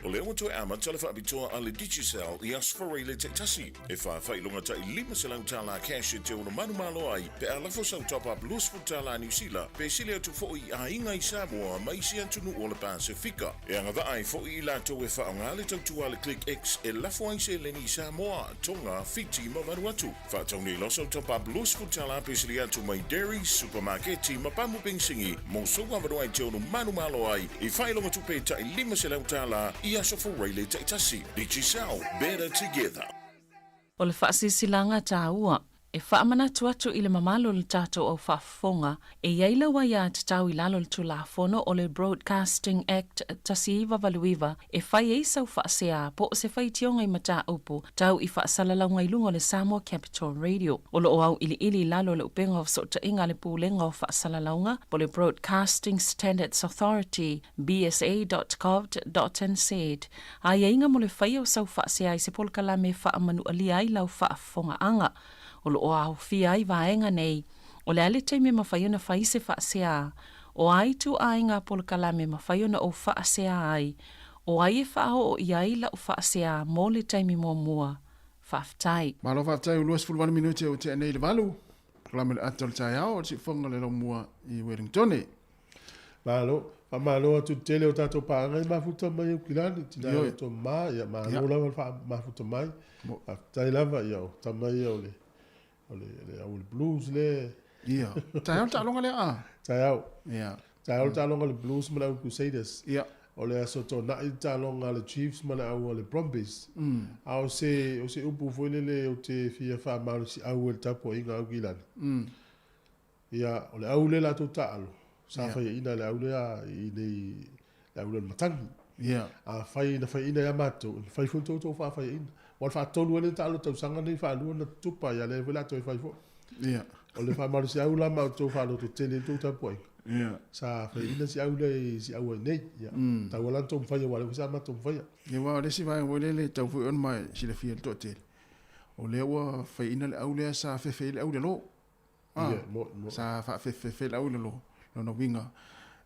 O le o toe ama tala whaapitoa ale Digicel i asfora le te tasi. E whailonga ta i 5 se lau tala cash e te ono manu malo ai, pe a lafo sau top up lusfu tala New Zealand, pe sile atu fo i a inga i Samoa mai si antunu o le Pasifika. E anga va ai fo i la to e whaonga le tautua le Click X e lafo ai se leni Samoa, tonga, fiti ma vanuatu. Whaatauni loso top up lusfu tala pe sile atu mai dairy, supermarketi, ma pamu pingsingi, mo soa vanu ai te ono manu malo ai, i whailonga tupe ta i 5 se lau tala i aso for Rayleigh Taitasi. Digicel, better together. O le whaasisilanga tā ua, e whaamana tuatu i le mamalo le tātou au whaafonga, e iaila wa ia te tau i lalo le tulafono o le Broadcasting Act tasi iwa valuiva, e whai e sau whaasea po o se whai tionga i mata upu, tau i whaasalalau i lunga le Samoa Capital Radio. O le o au ili lalo le upenga o sota inga le pūlenga o whaasalalaunga, po le Broadcasting Standards Authority, bsa.gov.nz. A ia inga mo le whai o sau whaasea i se polkala me whaamanu alia i lau whaafonga anga. O lo o au fia ai vaenga nei, o le ale te me mawhaiona whai se whaasea, o ai tu ainga polkala me mawhaiona o whaasea ai, o ai e whao o iai la o whaasea mō le taimi mō mua, whaftai. Malo whaftai u luas fulwana minute o te anei le valu, kalame le atol tai au o te whonga le mua i Wellington. Malo, malo atu tele o tato paanga i mafuta mai o kilani, tina o to maa, ia malo lava mafuta mai, whaftai lava ia o tamai o le. Le blues le ia tai ta longa le a tai ta longa le blues ma le Crusaders ia o le aso to na ta longa le Chiefs ma le Brumbies au se upu foi le o te fia fa ma si au el tapo inga au gilan ia o le au le la to talo sa fa ina le au le a i le au le matangi ia a fai ina ya mato fai fu to fa ina o fa tolu le talo to sanga ni fa lu na tupa ya le vela to fa fo ia o le fa mar si au la ma to fa lo to tele to ta poi ia sa fa ina si au le si au nei ia ta wala to fa ya wala sa ma to fa ya ia wa le si vai le tau fu on mai si le fiel to te o le wa fa ina le au le sa fe le au le lo sa fa fe le au le lo no winga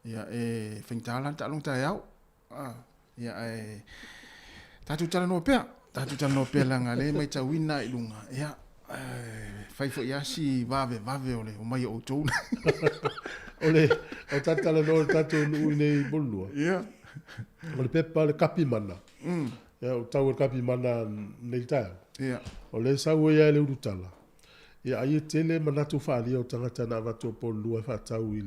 ia e fintala ta long ta yau ia e tatu tala no pe tatu tala no pe langa le mai ta wina i lunga ia fai fo ia si vave ole o mai o tau ole o tatala no tatu nu nei bolua ia o le pepa le kapi mana ia o tau le kapi mana nei ta ia o le sa ia le urutala ia ai tele manatu fa ali o tangata na vato polua fa tau i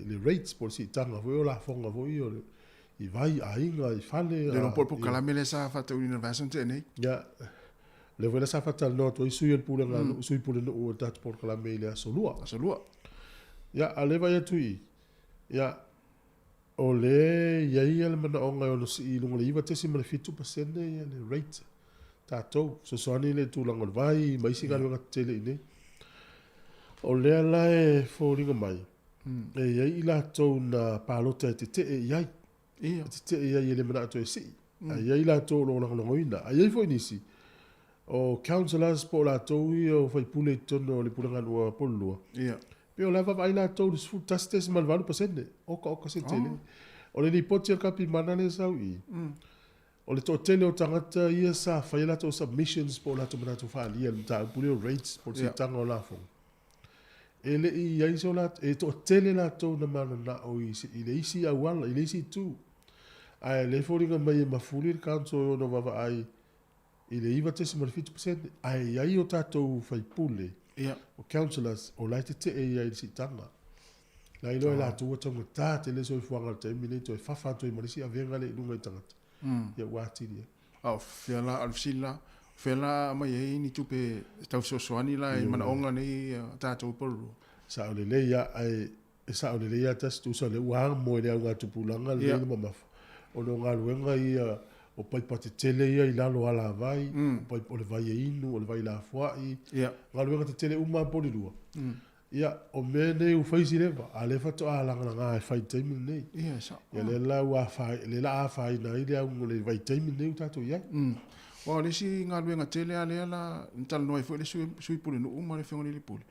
le rates por si tanga vo la fonga vo i o i vai ainga i fale le non po calamele sa fatto university te nei ya le vola sa fatta no to sui il pula sui pula o dat por calamele solua ya ale vai tu ya ole ya il mana onga o si lungo le iva te si mana fitu pasende ya le rate tato so soni le tu lango vai mai si galu tele nei ole la e foringa mai e ya ila to na palota te ya ia te ia le mana to si ia ila to lo ngoina ia foi nisi o councillors po la tau I o fai pule tono o le pule nganua polua. Ia. Pe o lava vai la tau des full tastes mal valu pasende. Oka se tele. O le ripoti ka pi mana le sau I. O le to tele o tangata ia sa fai la to submissions po la to mana to fa lia ta pule o rates po se tanga o la fo. Ele I ai so la e to tele la to na mana na o I le isi a wala I le isi tu. Ai le foringa mai ma fuli council no vava ai I le iwa tesi ma le 50%, ai o tātou fai pule, o councillors, o lai te e ai si tanga. Lai loa la tua tanga tā te le soi fuanga te emine to e whawhanto I marisi a venga le lunga I tangata. Ia wātiri. Au, whiala alfsila, whiala mai e ni tupe tau sosoani la e mana onga nei tātou polu. Sa o le leia, sa o le leia tas tu sa le uang mo le au ngā tupulanga le mamafa. O no ngā luenga I o pai pate tele ia I lalo ala vai, o pai o le vai e inu, o le vai la fuai, ngā luenga te tele uma poli lua. Ia, o mene u whaisi lewa, a le whato a langa ngā e whai teimin nei. Ia, sa. Ia le la ua whai, le la a whai na I le au le vai teimin nei u tato iai. O lesi ngā luenga tele a le ala, ntala noai fo le sui pule no uma le whingoni le pule.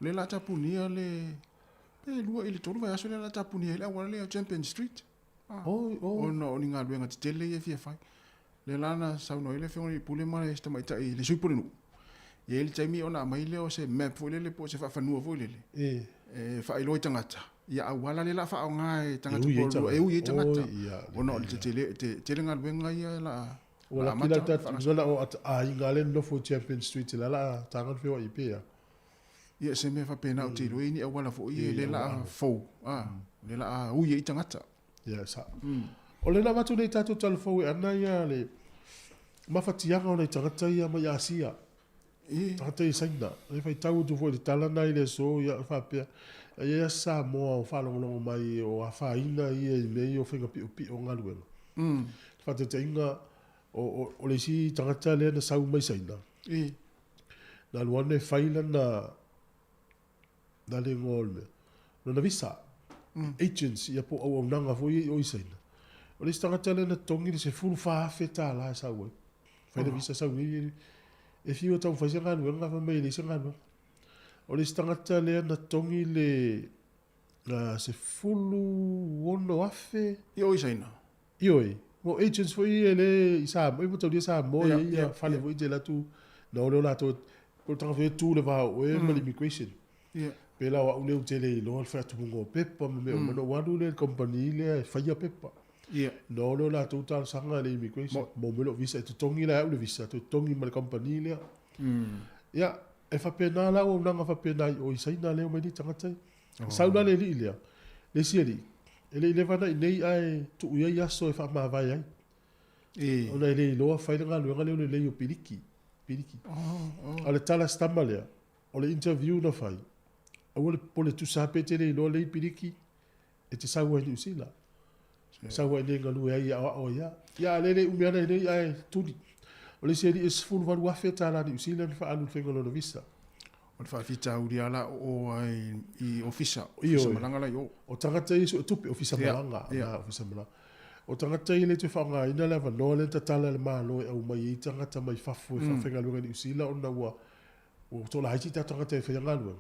Le la tapunia le, lua ili tolu vai aso le la tapunia le awala le Champion Street. O no ni ngā luenga te tele e fia whai. Le lana sau no ile whingoni pule mara e sta mai tai le sui pule no. Ye ili taimi ona mai le o se map fo le po se whanua fo le. Whailoi tangata. Ia awala le la wha ngai tangata polo. E ui tangata. O no le tele ngā luenga ia la. O la kila ngana o a ingale nofo Champion Street la tangan whiwa I pea. Ia se me whapena o te roi ni awala fo i le la fo. Le la ui I tangata. Ia sa. O le na watu nei tātou talafou e ana ia le mawhatianga o nei tangata ia mai asia. Tangata I saina. E whai tau tu fo le talana I le so ia whapea. Ia Samoa o whalongolongo mai o a whaina ia I mei o whenga pi o ngā luenga. Whate te inga o le si tangata le na sau mai saina. Na luane whaila na le ngolme. Na visa. Agents ia po au nanga fo I o isaina. O le tangata le na tongi le se fulu whaafe tā la sa ue. Whaina visa sa ue. E whio tau whaisa ngā nuenga wha mei le sa ngā nuenga. O le tangata le na tongi le se fulu wono afe. I o isaina. I oi. Mo agents fo I le I sa mo. I mo tau dia sa mo ia whale fo I te la tu. Na o leo la tu. Ko tanga whea tū le wā o e mali immigration. Pela wa uneu tele I loa whea tumungo pepa. Me o mano wanu le company le whaia pepa. No la tu tal sanga le immigration mo melo visa tu tongi la le visa tu tongi mal company le ya e fa pena la o nanga fa pena o isaina le o me di tangata sauna le li le sieli ele le vana nei ai tu ia so e fa ma vai ai ona le lo fa nga lo le o piliki ale tala stamba le o le interview no fai o le pole tu sapete le lo le piliki e te saua ni usila sa wa le ngalu ai o ya le umiana nei ai tudi o le seri is full wa wa feta la New Zealand fa alu fengo no visa o fa fita uri ala o ai I ofisa malanga la yo o tangata iso tupi ofisa malanga na ofisa malanga o tangata ile te fa nga ina la va no le tatala le malo e o mai tangata mai fafu fa fenga lu New Zealand ona wa o to la haiti tangata fe nga lu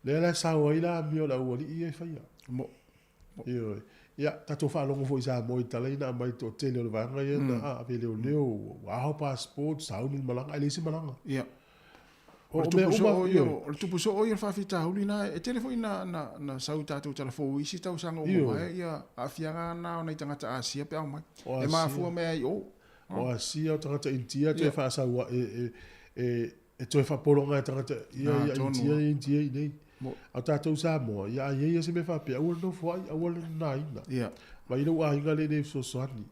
le la sa wa ila mi o la o li e fa ya mo ya tato fa longo fo isa mo italaina mai to tele o vanga ia na a vele o leo wa passport sauni malanga ile si malanga o me tu puso o ia fa fita hulina e telefoni na sau tato telefoni isi tau sanga o mai ia a fianga na na tangata asia pe mai e ma fu me ai o asia tangata intia te fa sa e to fa polonga tangata ia intia nei a tātou Samoa, ia se me whapea, awal no whai, awal na ina. Mai no a inga le ne so soani.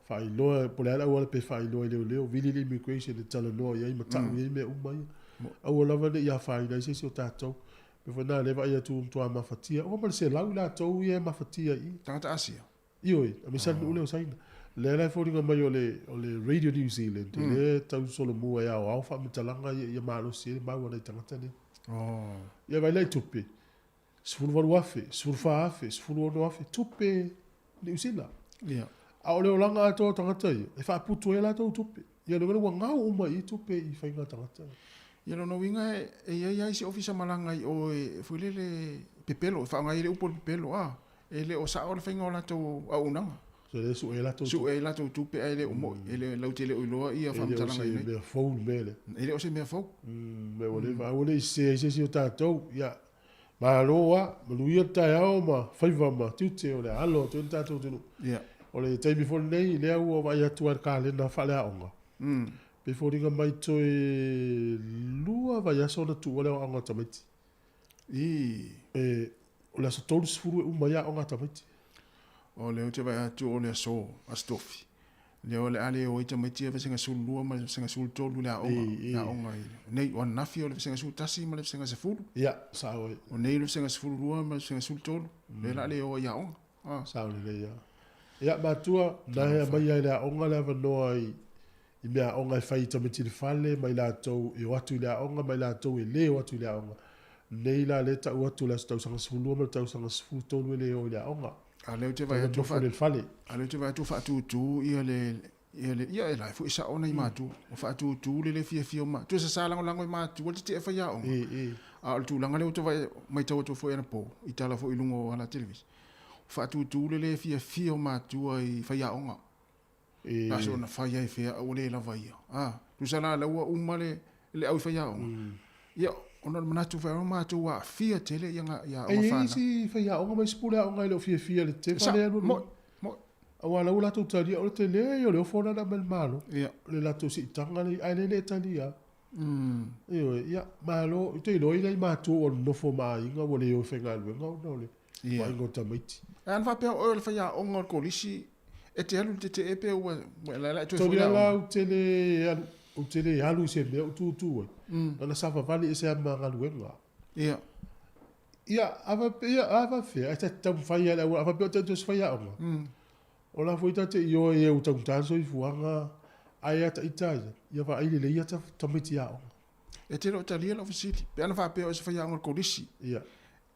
Whai loa, pole ala awal pe whai loa leo, vili le immigration e tala noa, ia ima tau ia me umai. Awal lava ne ia whai na ise o tātou. Me whanā lewa ia tu mtua mawhatia. O mara se lau la tau ia mawhatia I. Tangata Asia. Ioi, a me sanu ule o saina. Le lai fōringa mai o le Radio New Zealand. Le tau solo mua ia o au wha mitalanga ia maalo si mau anai tangata ne. Ia vai lai tupe. Sfuru waru afe, sfuru wha afe, sfuru ono afe, tupe New Zealand. A o leo langa ato tangata ia. E wha putu e la tau tupe. Ia no ngau ngau uma I tupe I whainga tangata. Ia no winga ia si ofisa malanga I o fuilele pepelo, whaangai le upo pepelo ele o sa o le whainga o lato au unanga. So le su e lato. Su e lato tupe ele umo, ele lautele uiloa ia whamtalanga I nei. Ele o se mea phone mele. Ele o se mea fau. Me ole se o tātou, ia. Ma loa, manuia tai ao ma whaiva ma tiute o le alo, tu tātou tunu. Ia. O le taimi fo nei, lea ua vai atu ar kālena whale aonga. Pe fo ringa mai toe lua vai aso na tu o leo aonga tamaiti. O le aso tolu sifuru e umai aonga tamaiti. O leo te vai atu o le aso, astofi. Leo le ale o ita mai tia vesenga sul lua ma vesenga sul tolu le aonga nei o nafi o le vesenga sul tasi ma le vesenga sefulu. Ia, sao e. O nei le vesenga sefulu lua ma le vesenga sul tolu. Le la le o ia aonga. Sao le ia. Ia matua, nahe mai ai le aonga le avanoa I mea aonga e whai tamiti le fale, mai la tau e watu le aonga, mai la tau e le watu le aonga. Nei la le tau watu le tau sanga sefulu lua ma le tau sanga sefulu tolu e le o le aonga. A leo te vai atu whaatu tu ia e lai fu isa ona I mātu. O whaatu tu le fia ma. Tu sa sālango lango I mātu, wale te e whai aonga. A o tu langa leo te vai mai tau atu fo e na po. I tala fo I lungo o ala televis. Whaatu tu le fia mātu I whai aonga. Aso na whai ai whea o le lava ia. Tu sa la laua umale le au I whai aonga. Ia, ona manatu whai aonga mātu wa fia tele ia ngā whana. Si whai aonga mai spule aonga I leo fia le te whale anu. Moi. Awa lau lato tali o te le o leo fona na mel malo. Le lato si tanga le ai le tali ia. Ia, malo, te iloi nei mātu o nofo mai inga o leo whenga luenga o nole. Wa ingo tamaiti. An fa pe o le fa o kolisi e te alu te epe o la tu to la o tele alu se me o tu na sa fa vali se ma ngaluenga ia ava fe ata tam fa ia la ava pe te fa ia o la foi tate io e o tam tan so I fuanga ai ata itaia ia va ile le ia ta tamiti ia e te ro tali la ofisiti pe ana fa pe o se fa ia o kolisi ia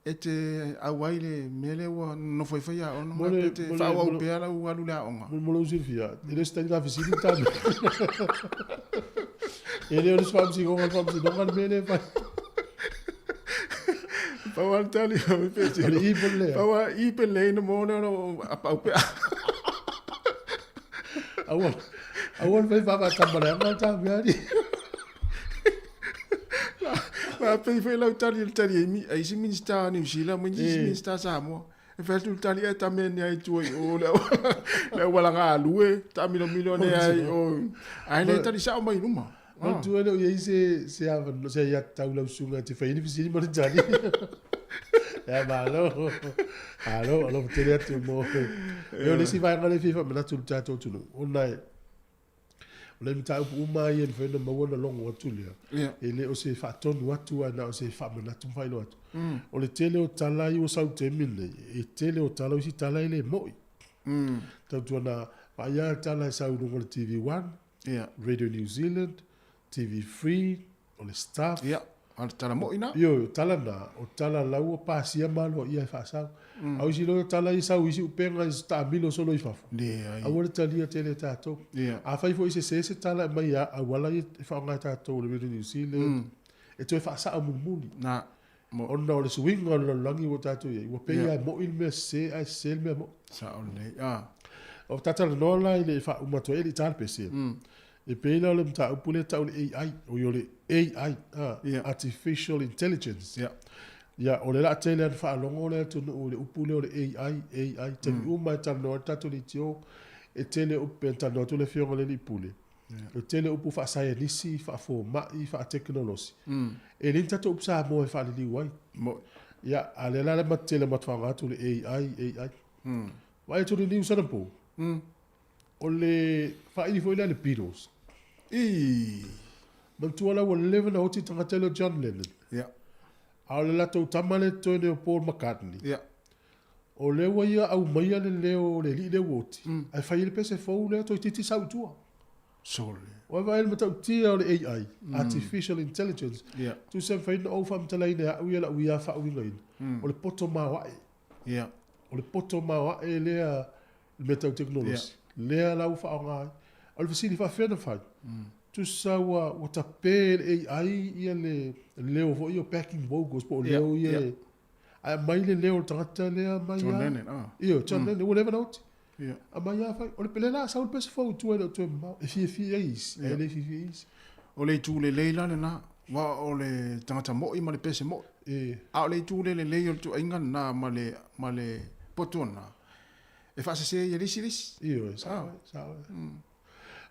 e te awaile mele wa no foi foi o no me te fa o pe ala u alu la onga mo lo sirfia ele está na visita tá ele os fams go fams não gan mele fa pa wa tali o pe te pa wa I pele no mo no apa pe awon vai va tambara ma ta viari Ma pe foi la tali mi ai si minister New Zealand mo si minister Samoa e fa tu tali e tamen ai tu o le wala nga lue ta milione ai o ai le tali sa mai numa ma tu ele o se ava no se ia tau la sunga te fa ini mo tali ya malo alo te le tu mo eu le si vai ngale fifa ma tu tato tu onai le mta uma ia fe no mo no longo tulia ele o se fa tonu atu ana o se fa mana tu fai lo atu o le tele o tala I o sau te mine e tele o tala o si tala ile moi tau tu na vai ia tala sau no le TV1 Radio New Zealand TV3 o le staff al tala mo ina yo tala na o tala la o pasia malo ia fa sau au si lo tala I sau isi upenga sta milo solo I fafu a o tali tele tato a fai fo se tala mai a wala I fa nga tato le New Zealand e to fa sa mumuli na mo on no le swing on lo langi o tato ia o pe ia mo il me se ai sel me mo sa on le o tata no la ile fa uma to ele tal pese e pe ina le mta upule ta o AI o yo le AI artificial intelligence ya o le la tele fa longo le to o le upule o le AI te uma ta no tato le tio e tele o penta no to le fiongo le pule o tele upu fa sa nisi fa fo ma I fa technology e le tato upsa mo e fa li wai mo ya ale la ma tele ma tfanga to le AI vai to le news na po o le fa I foi le Beatles man tu ala won leven o ti tanga tele John Lennon a le la to tamale to ne Paul McCartney o le wa ia au mai le leo le li le woti ai fa ile pese fo le to titi sa utua sorry o va ele mata ti o le AI artificial intelligence tu se fa no fam tele ina u ia u ia fa u ngai o le poto ma wa o le poto ma wa le meta technology le la u fa nga O le fasili whawhena whai. Tu sawa o ta pēr ai ia le leo fo i o backing vocals po leo ia. A mai le leo tangata lea mai John ia. Lennon, Iyo, John Lennon, whatever not. Yeah. A mai ia whai. O le pele la, sa o le pese fau tu e tu mau. E fie eis. E le fie eis. O le tū le leila le na. Wa o le tangata mo i ma le pese mo. A o le tū le leila o tu ainga na ma le potona. E whaasase ia risi. Iyo, sa.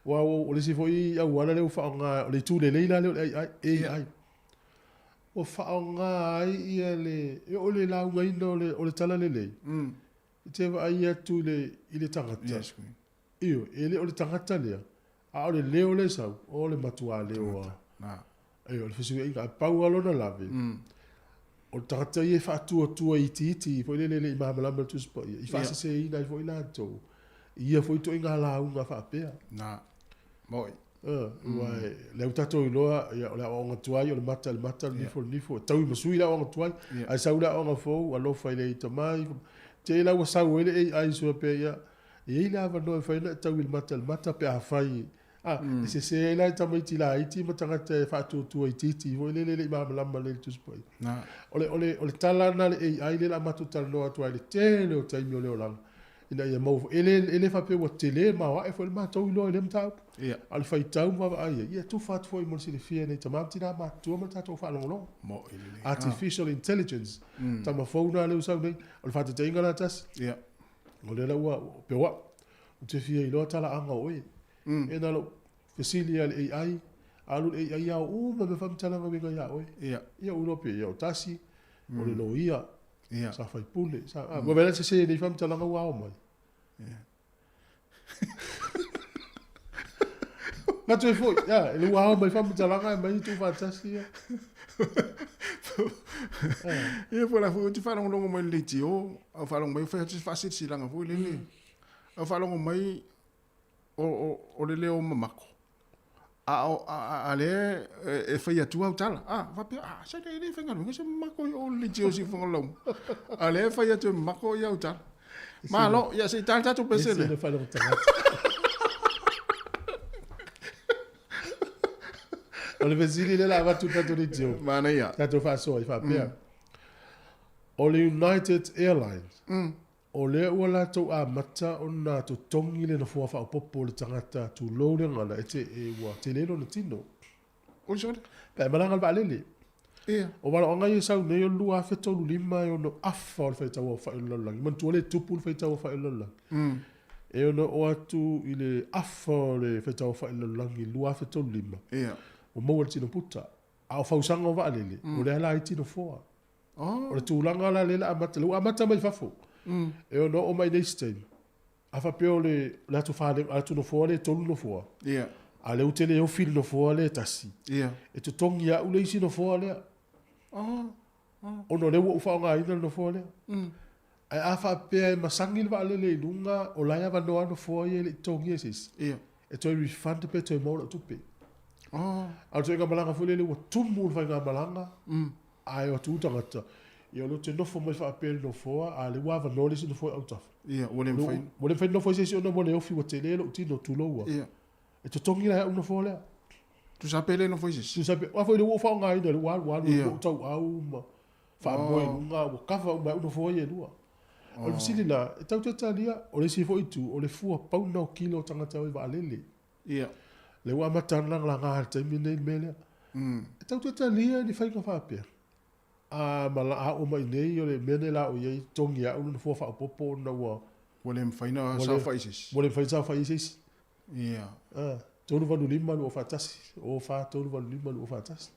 Wa o le si foi au wala le o whaonga. O le tū le leila le ai. O whaonga ai ia le. E o le lau ngaina o le tala le lei. Te wa ai atu i le tangata. Yes, Iyo, e le o le tangata lea. A o le leo le sau. O le matua leo a. Iyo, le fisu inga. Pau alona lave. O le tangata i e whaatua iti. Fo le i mahamalama tu spa. I whaasa se ina i fo i lantou. Ia fo i to inga launga whaapea. Moi. Uai, leu tatou iloa, o le aonga tuai, o le mata, nifo. Tau i masui la aonga tuai. Ai sau la aonga fou, alofa i le i tamai. Te ila wa sau ele e ai sua pe ia. E ila ava noe whaina, tau i le mata pe a whai. Se ila i tamai ti la iti, matanga te whaatutua i titi. Vo ele le i mamalama le tuspai. O le tala na le e ai le la matu tala noa tuai le tele o taimi o leo langa. Ina ia mau, ele whape wa tele mawa e fo le matau iloa i le mtau. Al fai tau mawa ai. Ia tu whaatu fo i monsi le fia nei tamam tina matua ma tatou whaalongolo. Artificial intelligence. Tama fauna le usau nei. Al whaatu te inga la tas. O le la ua pe wa. O te fia iloa tala anga oe. E na lo fasili al AI. Alu AI au uma me whamtalanga winga ia oe. Ia urope ia o tasi. O le lo ia. Sa fai pule. Wa vela se nei whamtalanga ua o mai. Nga tu e foi, e lu au mai whamtalanga e mai tu whatasi ia. Ia fo la fo ti whalongo mai le ti o. Au whalongo mai whai whasit si langa fo le le. Au whalongo mai o le leo mamako. A le e whai atu au tala. Wapi, sa le whenga runga se mamako o le ti o si whangalong. A le whai atu mamako i au tala. Malo, ia se tala tatu pese le. O le vesili le la watu tatu ni tio. Mana ia. Tatu whasoa i whapea. O le United Airlines. O le ua lātou a mata o nā to tongi le na fua wha o popo le tangata tu lōre ngana e te e ua te lero na tino. O sore? Pea malanga le lele. O wala o ngai e sau nei o lua whetolu lima e o no afa o le whaitau o whaelolangi. Mantua le tupu le whaitau o whaelolangi. E o no o atu i le afa o le whaitau o whaelolangi lua whetolu lima. O maua le tino puta. A o whausanga o waalele. O le ala i tino fua. O le tūlanga la lela amata. Le ua amata mai fafo. E o no o mai nei stein. A whapeo le atu whale, atu no fua le tolu no fua. A le utele o fil no fua le tasi. E tu tongi a ule isi no fua le. O no le ua uwhaonga ina no fua le. A whapea e masangi le waalele i lunga o laia wanoa no fua i le tongi e sis. E toi refund pe toi maura tupe. Al toi ngā malanga fule le ua tumu le whai ngā malanga. Ai o tūtangata. Ia lo te nofo mai whaapere no foa, a le wawa nore si no foa au tafa. Wale mwhain. Wale mwhain no foa si ona wale ofi wa te lelo tino tuloua. E to tongi la no foa lea. Tu sapele no foa si? Tu sapele. Wa foa le ua whao ngai na le walu tau au ma. Whaamoi nunga, wa kafa uma no foa ia lua. O le sili la, e tau te talia, o le si foa itu, o le fua pauna o kilo tangata oi wa alele. Le ua matanang la ngā taimi nei melea. E tau te talia ni whainga whaapea. Mala a o mai nei o le mene la o iei tongi a unu fua wha popo na ua. Wale mwhaina sa whaisis. Wale mwhaina sa whaisis. Tonu wanu lima lu o whatasi. O wha tonu wanu lima lu o whatasi.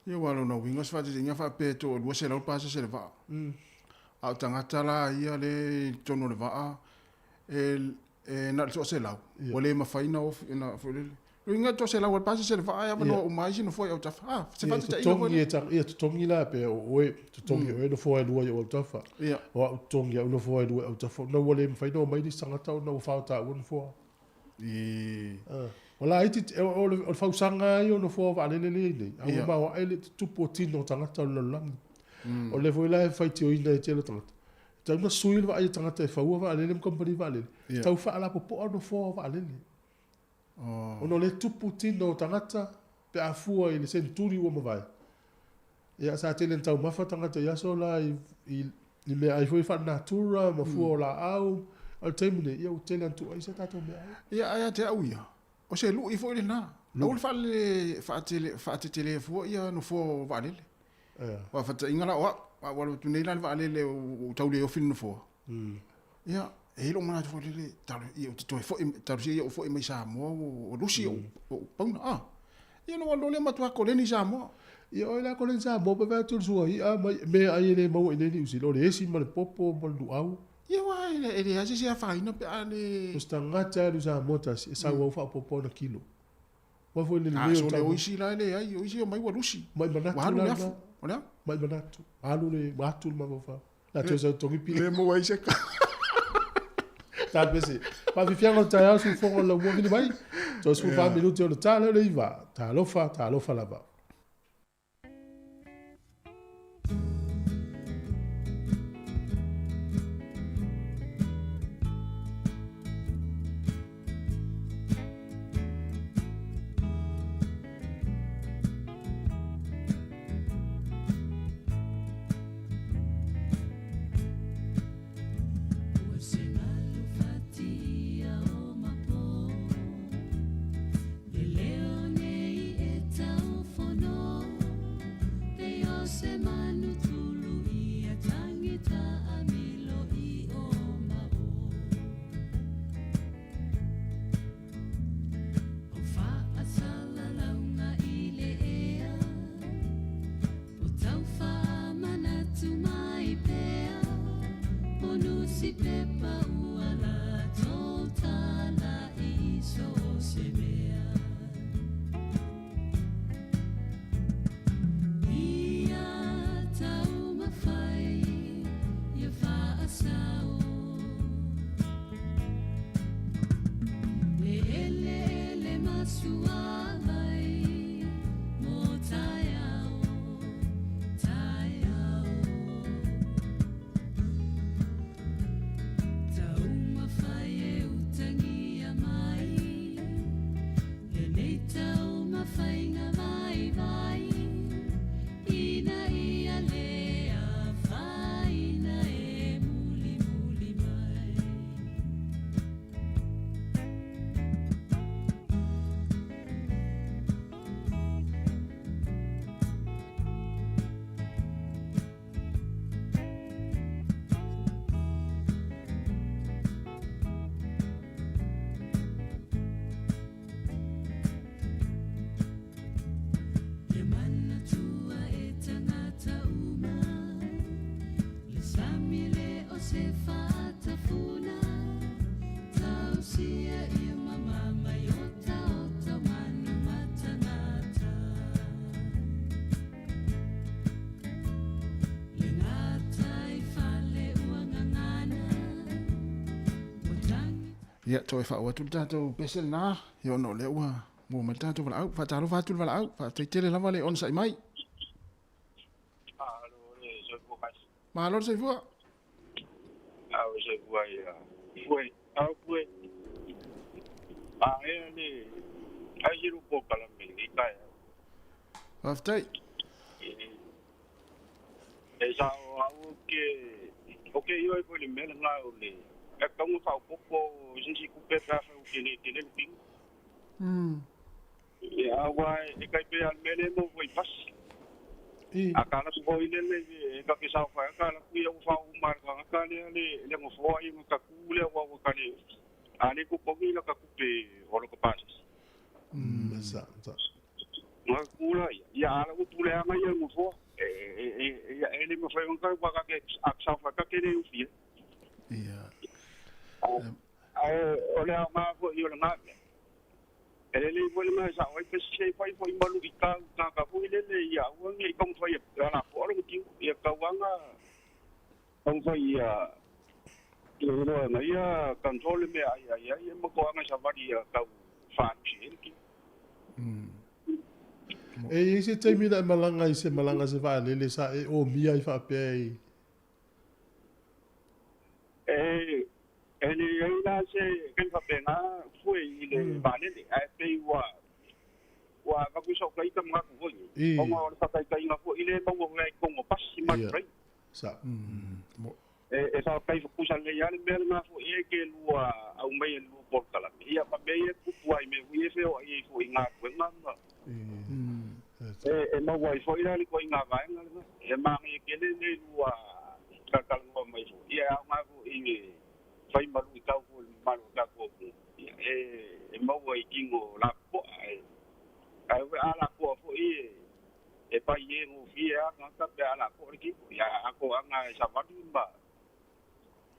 Ia walo na wingas whatasi inga wha peto o lua se lau pasa se le waa. Au tangata la ia le tono le waa. Na le se lau. Wale mawhaina o na fulele. Inga to se la wa pasa se va ya no mai no foi au tafa. Se fa ta tongi e tongi la pe o e tongi o no foi lua o tafa. O tongi o no foi lua o tafa. No wole fai no mai ni sanga ta no fa ta un fo. Wala iti o fa sanga yo no fo va le le. Au ma o ele tu potino tanga ta lo lang. O le foi la fai ti o ina te lo tanga. Ta no suil va ai tanga te fa va le company va le. Ta fa la po no fo va le. Ono le tupu tino tangata pe afua i le senturi ua mawai. Ia sa tele tau mafa tangata ia so la i me ai foi fa natura ma fua o la au al temine ia o tele antu ai se tato me ai. Ia ai te au ia. O se lu i foi le na. Au le fa tele fua ia no fo valele. Wa fa ingala wa tu nei la valele o tau le ofin no fo. Ia e lo mana fo le tau ia to fo tau si o fo mai Samoa o lusi o pauna ia no lo le matua ko le ni Samoa. Ia o la ko le Samoa pe tu so ia me ai le mau ine ni usi lo le esi ma le popo ma lu au. Ia wa ele asi se fa ina pe ale. Os tangata lu Samoa tas sa wa fa popo na kilo. Wa fo le le so le oisi la le ai oisi o mai wa lusi. Mai manatu. Wa lu Olha? Mai manatu. Alu le matu ma fa. La tu sa to ki le mo ai se ka. Ta bese. Pa vi fiango ta su fo la mo vini mai. To su fa minuti o ta le va. Ta lo fa la va. Ia toi fa wa tu tato pesel na yo no le wa mo ma tato va au fa talo fa tu va au fa te tele la vale on sai mai. Ma lo se fu. Au se fu ia. Foi, au foi. Ne. Ai jiru po kala me ni kai. Aftai. Sa au ke yo ko le mena na o le. E kaunga whao popo sisi kupe kafa o kene ping. E awa e kai pe al mene mo voi pasi. A kala tu hoi lele e ka ke sao whae kala kui au whao umarka ngaka le mo fua i ngaka kule au au kane. A ne kupongi la ka kupe holo ka pasis. Masa. Nga kula ia ala utule ama ia mo fua. E le mo whae ngaka waka ke sao whae ka kene ufia. Ia. Ole ma fo yo na ele vole ma sa oi pe se foi malu ka fu ile le ya wo ngi kom foi na fo ro ti ya ka wanga kom foi ya yo na ya control me ya mo ko ma sa vadi ya ka fa chi e se te mi da malanga se va le sa e o mia I fa pe ele ia se kan fa pena foi ile vale ai wa va ku so kai ka ma ku ni o mo sa kai nga fu ile mo mo ngai ko mo pasi ma rai sa e sa kai fu sa le ya le mer na fu e ke lua au mai lu por kala ia pa be e ku ai me wi fe o i fu inga ku nga e mo wai fo ila ko inga va e ma ngi ke le lua ka ka mo mai fu ia ma fu i fai ma lu ka fu ma lu ka ko e mo wai kingo la po ai ala ko fu i e pa ye ngo fia nga ka be ala ko ki ya ako anga sa va ba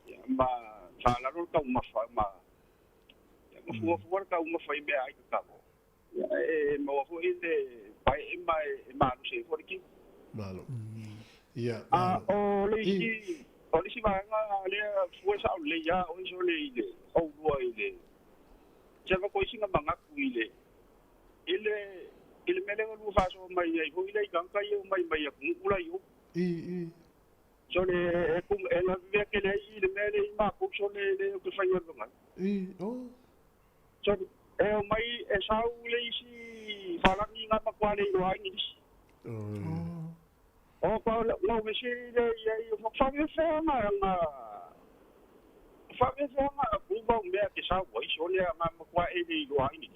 ya ma sa la ro ka ma fa ma ya mo fu ka uma fa be ai ka ko ya e mo fu i de pai e ma lu se for ki malo ya o le si va nga le fu sa le ya o so le ile o lo ile se va ko singa manga ku ile mele lu fa so mai ai ho ile kan kai mai ku ula yo so le ku ela ve ke le ile mele ma ku so le ku fa yo nga so mai e sa ule si fa la ni nga pa kwa le lo ai ni pa lo me si le ye fa me fa ma ku ba me ke sa wo so le ma kwa e lo ai ni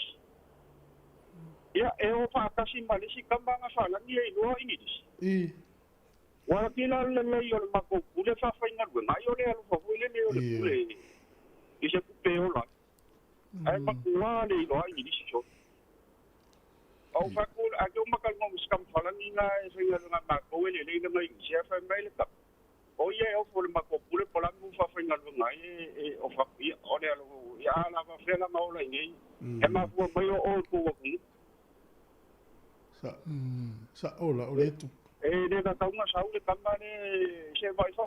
ia e o whaakasi malisi kambanga whanangi e loa inidis. Wara kila le o le mako kule whawhainga rue. Ngai o le alu whawile le o le kule i se kupe o lai. Ai makua le i loa inidis so. Au whakule, a keo makal ngom skam whanangi nga e whainga runga mako e le ngai inisi a whaimai le kap. O ia e o fo le mako kule pola mu whawhainga rue ngai e o whakuia. O le alu, ia ala whawhela maola inei. E mafua mai o kua kungu. Sa ola o le tu le ka taunga sa ule kamane se vai fa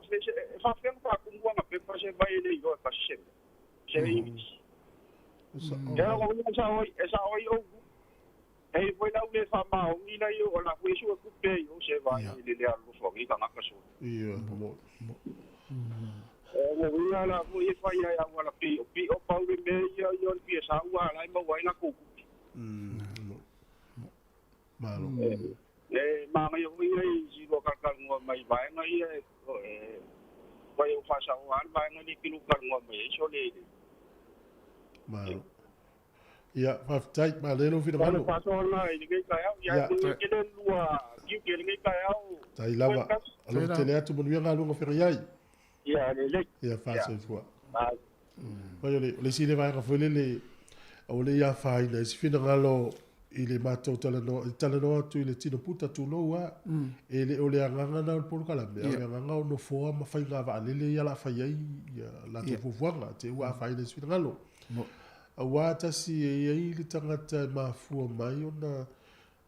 fa kungua na pe se vai le yo ka se ya o le sa oi o e foi la ule fa ma o ni la yo la foi su ku pe yo se vai le le alu fo i ka na ka so mo o wi la foi fa ya wala pi o pa ule me yo pi sa wa la mo wa na ku malo ma mai o i si lo ka ngo mai vai ngai vai o fa sa o an vai ngai ki lu ka ngo mai so le malo ya fa tai ma le no fina malo fa so na i ngai ka ya ki le lua ki ngai ka ya tai lava alo te le atu mo nga lu ngo feri ai ya le ya fa so fo vai le si le vai ka fo le o le ya fa ile si fina ngalo ile matou talanoa atu i le tino puta tuloa e le o le agaga na o le polokalame o le agaga o nofoa ma faiga vaalele ia laafai ai ia latou fuafuaga te ua afai le sfinagalo auā tasi e ai le tagata e mafua mai ona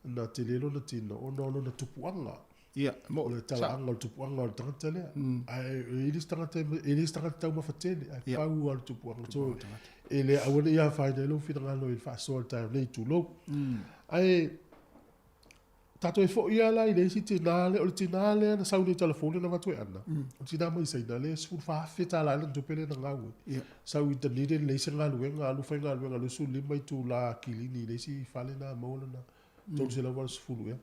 na te lelo na tino ona o lona tupuaga ia o le talaaga o le tupuaga o le tagata lea ae i le tagata taumafatele ae pau o le tupuaga so e le aua ia faina i lou finagalo i le faasoa le tae nei tulou ae tatou e foʻi ia lai le isi tinā le o le tinā lea na sauni telefoni na matu e ana o tinā maisaina le sefulu fafe talae lana tupe le na gau sau i tanile le isi galuega alufai galuega le sulima i tulā kilini i le isi fale na mau lana tolu selau ala sefulu ea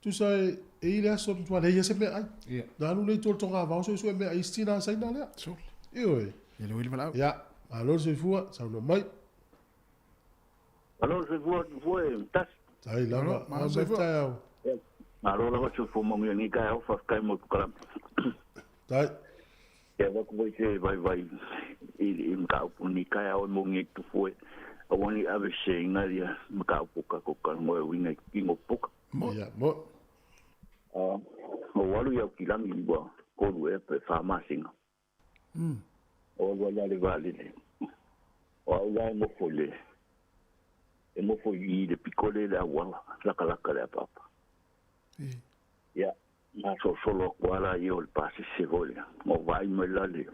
tusa e i le aso tuale ia se mea ai na alu nei tolatoga avao so isu e mea ai isi tinā saina lea ioe ia alo se fua sauna mai alo se fua e tas tai lava ma se tai au alo lava se fua mo ngi kai au fa kai mo kala tai ya va ko se vai i mka puni kai au mo ngi tu fua awani ave se ngaria mka puka ko ka mo winga kingo puka ya mo o walu ya kilangi wa ko e pe farmasinga o wala le vale o la mo fole e mo foi de picole la wala la la papa ya ma solo wala io il passe se voglio mo vai me la le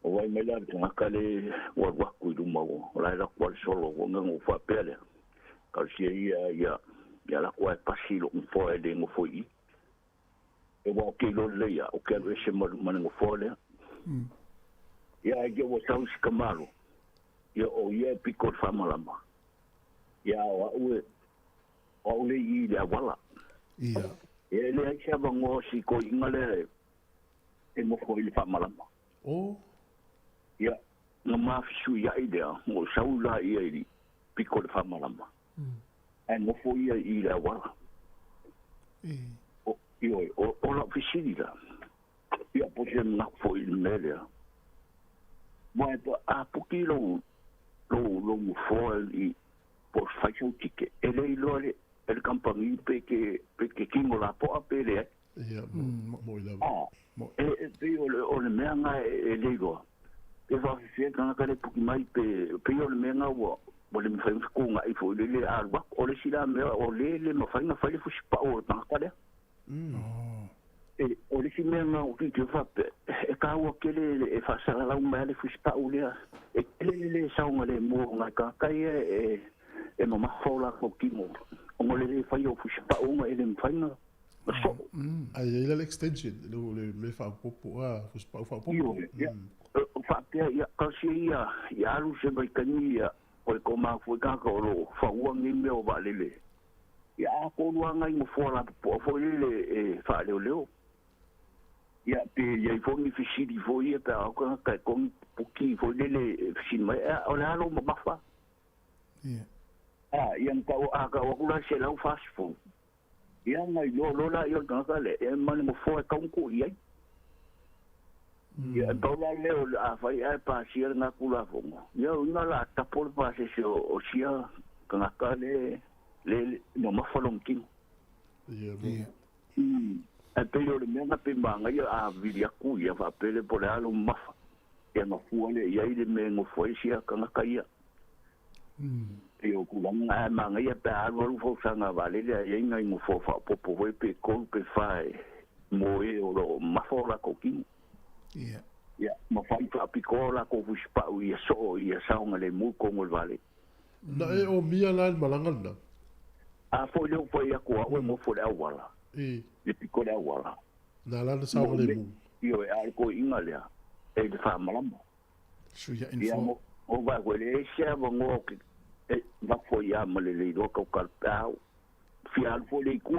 o vai me la con akale wa ku du mo la kwal solo ngo fa pele ka si ya la kwa passi lo un fo e de mo foi e wa ke lo le ya o ke se mo ngo fole ya yo wo saus kamalo yo o ye pico famalama Ia o le I le wala. Ia. E le ai sa bango si ko ingale e mo ko I fa malama. Oh. Ia na mafisu ia idea mo saula ia I piko le fa malama. E mo fo ia I le wala. O la fisili la. Ia po se na fo I mele. Mo e a pukilo lo fo I por fai tike. Ele lore el campani pe kingo la po apele. Ia, mo ila. Pe o le meanga e lego. E va se kana kale puki mai pe o le meanga wo le me fai ko nga I fo le arwa o le sila me o le ma fai na fai fu spa o ta kale. E o le sila na o ki fa pe e ka wo kele e fa sala la uma le fu spa o le e le sa le mo nga ka kai e ma fola ko kimo. O le fai o fu spa o ma ele fai na so. Ai ele extension le fa popo fu spa fa popo. Fa pe ya ka si ya lu se mai kania o ko ma fu ka ko lo fa u ngi me o ba le. Ya ko lu nga mo fola po fo le e fa le. Ya pe ya fo ni fi di fo ya pa ko ka ko poki fo le sin mai o la lo ma fa. Yang kau aga wakula sela fast food. Yang ngai lo la yo ngale e mani mo fo ka ku ia. Ya dola le a fai a pa sia na kula fo. Ya una la ta por pa se o sia kana ka le no ma fo long king. A pe yo le menga pe manga ya a vilia ku ya fa pele por alo ma. Ya no fu le ya ile mengo fo sia kana ka ia. Eu kulanga manga ia pe alu fo sanga vale ia inga mo fo fa popo pe ko pe fai mo e o ma fo la coquinho ia ma fai fa picola ko fuspa ia so ia saunga le mu ko mo vale na e o mia la malanga na a fo le fo ia ko o mo fo le wala e pico le wala na la saunga le mu io e alco inga le e de fa malamba su ia info o va quelle sia mo va fo ia ma le do ka ka fial fo le ku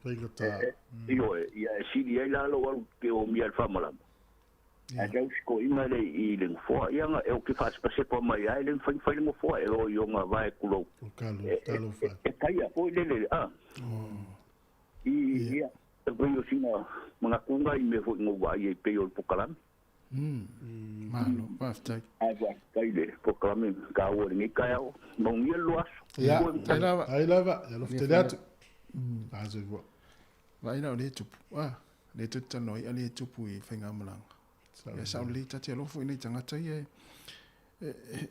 pegata io ia si dia la lo ke o mi alfa mala a jau ko ina le I le fo ia nga e ke fa se po mai ai le fa mo fo e o yo nga vai ku lo kalo fa e kai a fo le ia e ko yo sina mga kunga I me fo ngo vai e pe o pokalan malo bafta ai va kai le pokalan ka o ni kai o mo ngi lo as ya ai lava ya lo ftelat azo vo vai na le tupu le tuta noi ale tupu I fenga malanga ya sa le tati lo fo ni tanga tai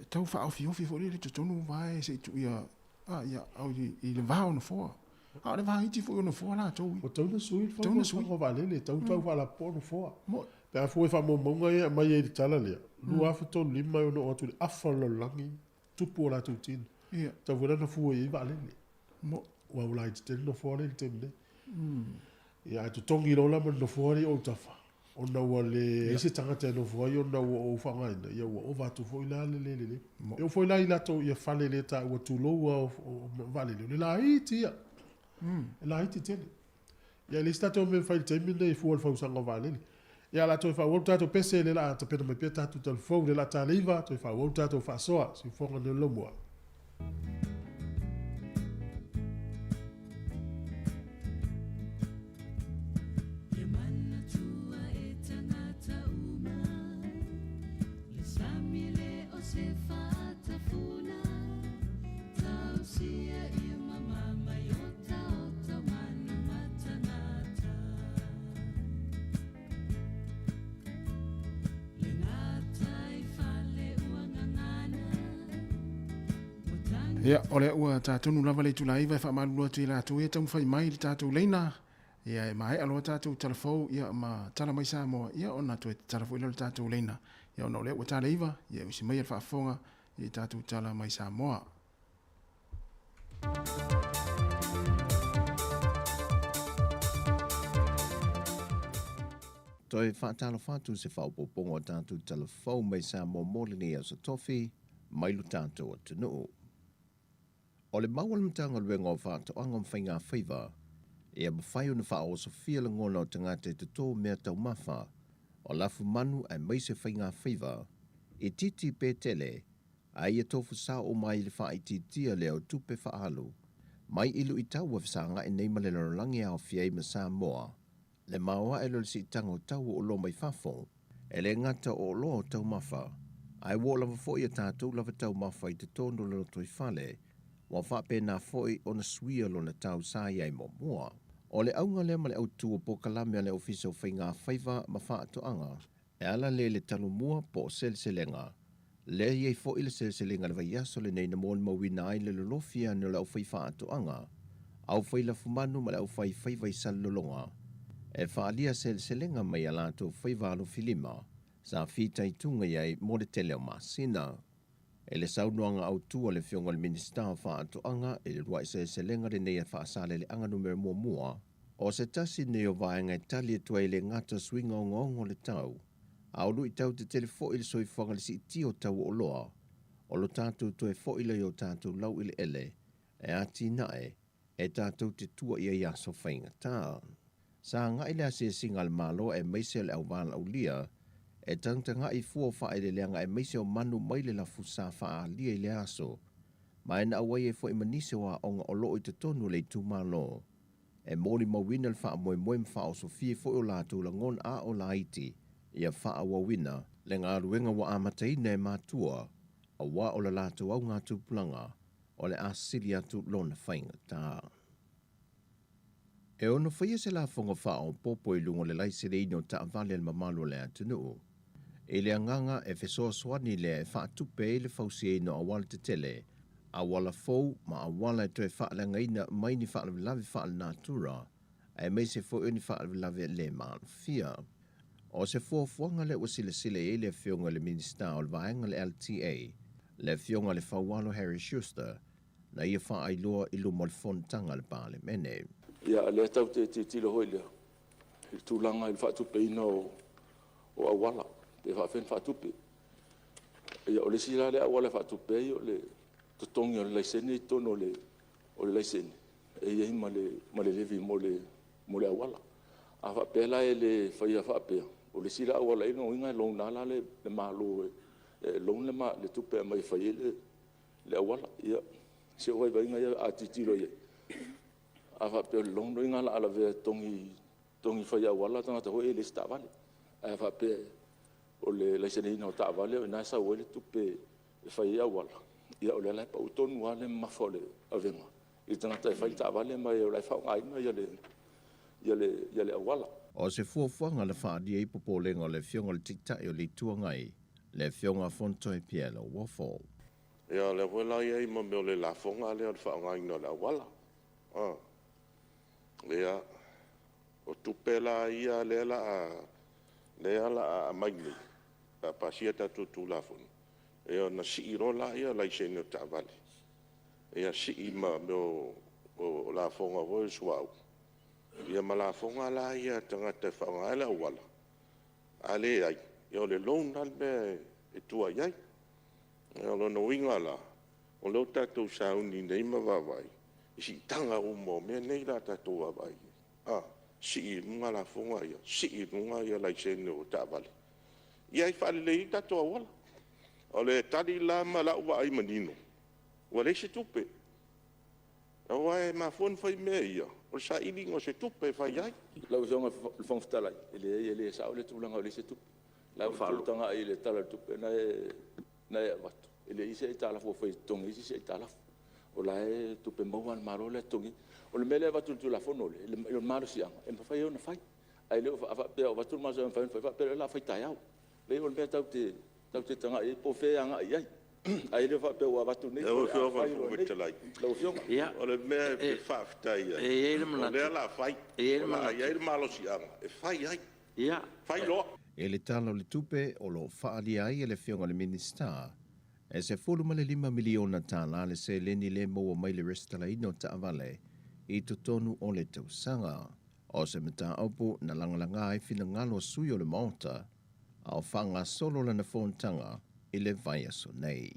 tau fa au fio fo le tutu no vai se tu ya ya au I le va no fo le va I ti fo no fo la tu o tau na sui fo no va le tau va la po no fo pe a fo fa mo monga ia mai e tala le lu afu to lima no o tu afa lo langi tupu la tu tin tau vora na fu I va le mo wa ulai te no fo le te le ya tu tongi lo la no fo o tafa ona wale ese tanga te no fo yo na o fa ngai ya o va tu fo ila le eu fo ila ila to ya fa le ta o tu lo o vale le la iti ya la iti te ya le sta to me fa te mi le fo fa usanga vale ya la to fa o ta to pese le la to pe me pe ta tu tel fo le la ta liva to fa o ta to fa so si fo no lo mo ya ole ua tatunu lava le tulai vai fa malu tu ila tu e tamu fai mai le tatu leina ya mai alo tatu telefon ya ma tala mai Samoa ya ona tu telefon le tatu leina ya ona ole ua tala iva ya usi mai fa fonga ya tatu tala mai Samoa Toi whaatalo whātu se whaupopongo tātou telefon mai Samoa mōlini a sa tofi, mai lu tātou atu nuu. O le mawal mtanga luenga o whaatoanga mwhainga whaiva, ia mawhai o na wha o Sofia Langona o tangate te tō mea tau mawha, o lafu manu ai maise whainga whaiva, i titi pētele, a ia tofu sa o mai le wha i titia leo tupe whaalu, mai ilu i tau wa whisanga i neima le larangi au fiei ma Samoa, le maua e lo si tango tau o lo mai whafo, e le ngata o lo tau mawha, ai wo lava fo ia tātou lava tau mawha i te tono lo toi whale, wa whape nā foi o na suia lo na tau sa iai mo mua. O le aunga lea ma le au tua po kalame le ofisa o whainga whaiva ma whaatoanga, e ala le talo mua po selselenga. Le iei fo i le selselenga le vai aso le nei na mo le mawina ai le lolofia no le au whai whaatoanga, au whai la fumanu ma le au whai whaiva i salolonga. E whaalia selselenga mai alato whaiva alo filima, sa fita i tunga iai mo le tele o masina. E le saunoanga au tua le fionga le minista o whaatoanga e le rua i selselenga le nei a whaasale le anga numero mua, o se tasi nei o vaenga i tali e tua i le ngata swinga o ngongo le tau. Aulu i tau te telefo i le soifuanga le si iti o tau o loa, o lo tātou tue fo i le o tātou lau i le ele, e ati nae, e tātou te tua i a yaso whainga tā. Sa ngai le ase singa le malo e meise le au wala au lia, e tangtanga i fua wha e le leanga e meise o manu mai le lafu sa wha a lia i le aso, ma ena awai e fo i manise wa onga o loo i te tonu le tu malo. E mōni mawina le wha moe moe mwha o Sofia fo o lātou la ngon a o la iti, ia wha wawina, le ngā ruenga wa amataina e mātua, a wā o la lātou au ngā tūpulanga, o le asiri atu lona whainga tā. E ono whaia se la whonga wha o popo i lungo le laise le ino ta avale le mamalo le atunu. E le anganga e fesoa swani le e wha tupe e le fausi e no awala te tele, a wala fau ma a wala e toe wha le ngaina mai ni wha le lawe wha le natura, e mei se fo ni wha le lawe le maan fia. O se fuafuanga le wasile sile e le fionga le minista o le vaenga le LTA, le fionga le fawalo Harry Schuster, na ia wha ailoa ilu mo le fontanga le pāle mene. Ia le tau te tilo hoi lea. I tūlanga i whaatupe ina o awala. Te whaafen whaatupe. Ia o le sila le awala whaatupe i o le totongi o le laisene i tono o le laisene. E iei ma le levi mo le awala. A whaapela e le whaia whaapea. O le sila awala ina o inga e long nala le malo e long le tupe mai whaia le awala. Ia se o waiva inga ia a titiro ia. A whapea long no inga la ala vea tongi whaia awala tanga te hoi e le sta vale. A whapea o le laisene ina o ta vale o ina sa o le tupe e whaia awala. Ia o le lai pa utonu wale mafo le avenga. I tanga te whai ta vale mai o lai whaunga ina ia le awala. O se fuafuanga le whaadia i popolenga o le fionga le tiktai o le tuangai, le fionga fonto e pielo wafo. Ia le wela ia i mame o le la fonga le o le whaunga ina le awala. Lea, o tupela ia le ala a maini, a pasia tatu tūlafon. E o na siiro la ia lai se no ta vale. E a si ima me o la fonga voi suau. Ia ma la fonga la ia tangata whaunga ala wala. Ale ai, ia o le lona me e tua iai. Ia o no winga la, o lo tatu sauni neima wawai. Si tanga o mo me nei la tatu wawai. Si nunga la fonga ia, si nunga ia lai se no ta vale. Ia i whale le i tatu wala. O le tali la ma la ua ai manino. Ua le se tupe. O ai ma fon fai me ia. O sa ilingo se tupe fai ai. Lau zonga fonftalai. Ele sa o le tūlanga o le se tupe. Lau tūtanga ai le tala tupe na e watu. Ele ise i tala fo fai tongi ise i tala fo. O la e tupe mauan maro le tongi. O le mele watu tula fono le. Ele maro sianga. E mawhai o na fai. Ai leo pia o watu maso e mawhai pia la fai tai au. Le o le mea tau te tanga e po fe anga i ai. Ai le fa pe wa batu nei. O fio fa vitalai. Lo fio. Ia. O le me pe fa ftai. E le mana. Le la fai. E le mana. Ia le malo si anga. E fai ai. Ia. Fai lo. E le talo le tupe o lo whaalia ai e le fionga le minista. E se 45 miliona tala le se leni le moa mai le restala ino ta avale i totonu o le tausanga. O se mata aupu na langalanga ai fina ngalo sui o le maota au whanga solo lana fontanga i le vai aso nei.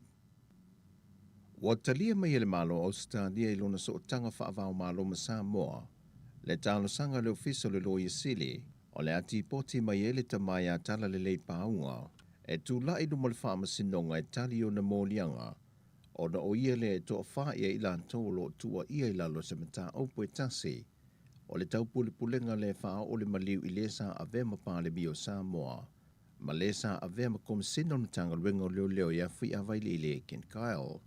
Wa talia mai ele malo Australia ilona so tanga whaavao malo ma Samoa. Le talo sanga le ofiso le loia sili, o le ati poti mai ele tamai a tala le lei paunga, e tu la idu mal wha masinonga e tali o na mōlianga, o na o ia le e toa wha ia ila tolo tua ia ila lo se mata opo e tasi, o le tau pulipulenga le wha o le maliu i lesa a vema pa le bio Samoa, ma lesa a vema komisino na tanga luenga leo leo ia fui a vaili ile Ken Kyle.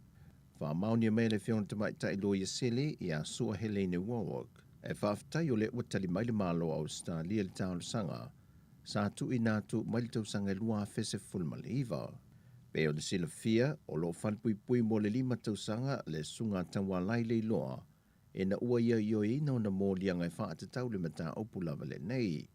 Wha mauni me le whiona te mai tai loia sili i a sua Helene Warwick, e whaafitai o le watali mai le malo au Australia le tau sanga, sa tu i nātu mai le tau sanga lua fese fulma le iwa. Pe o le sila fia, o lo whanpui pui mo le 5 tau sanga le sunga tawalai le loa, e na ua ia io ina o na mōlianga e whaatatau le mata opu lava le nei.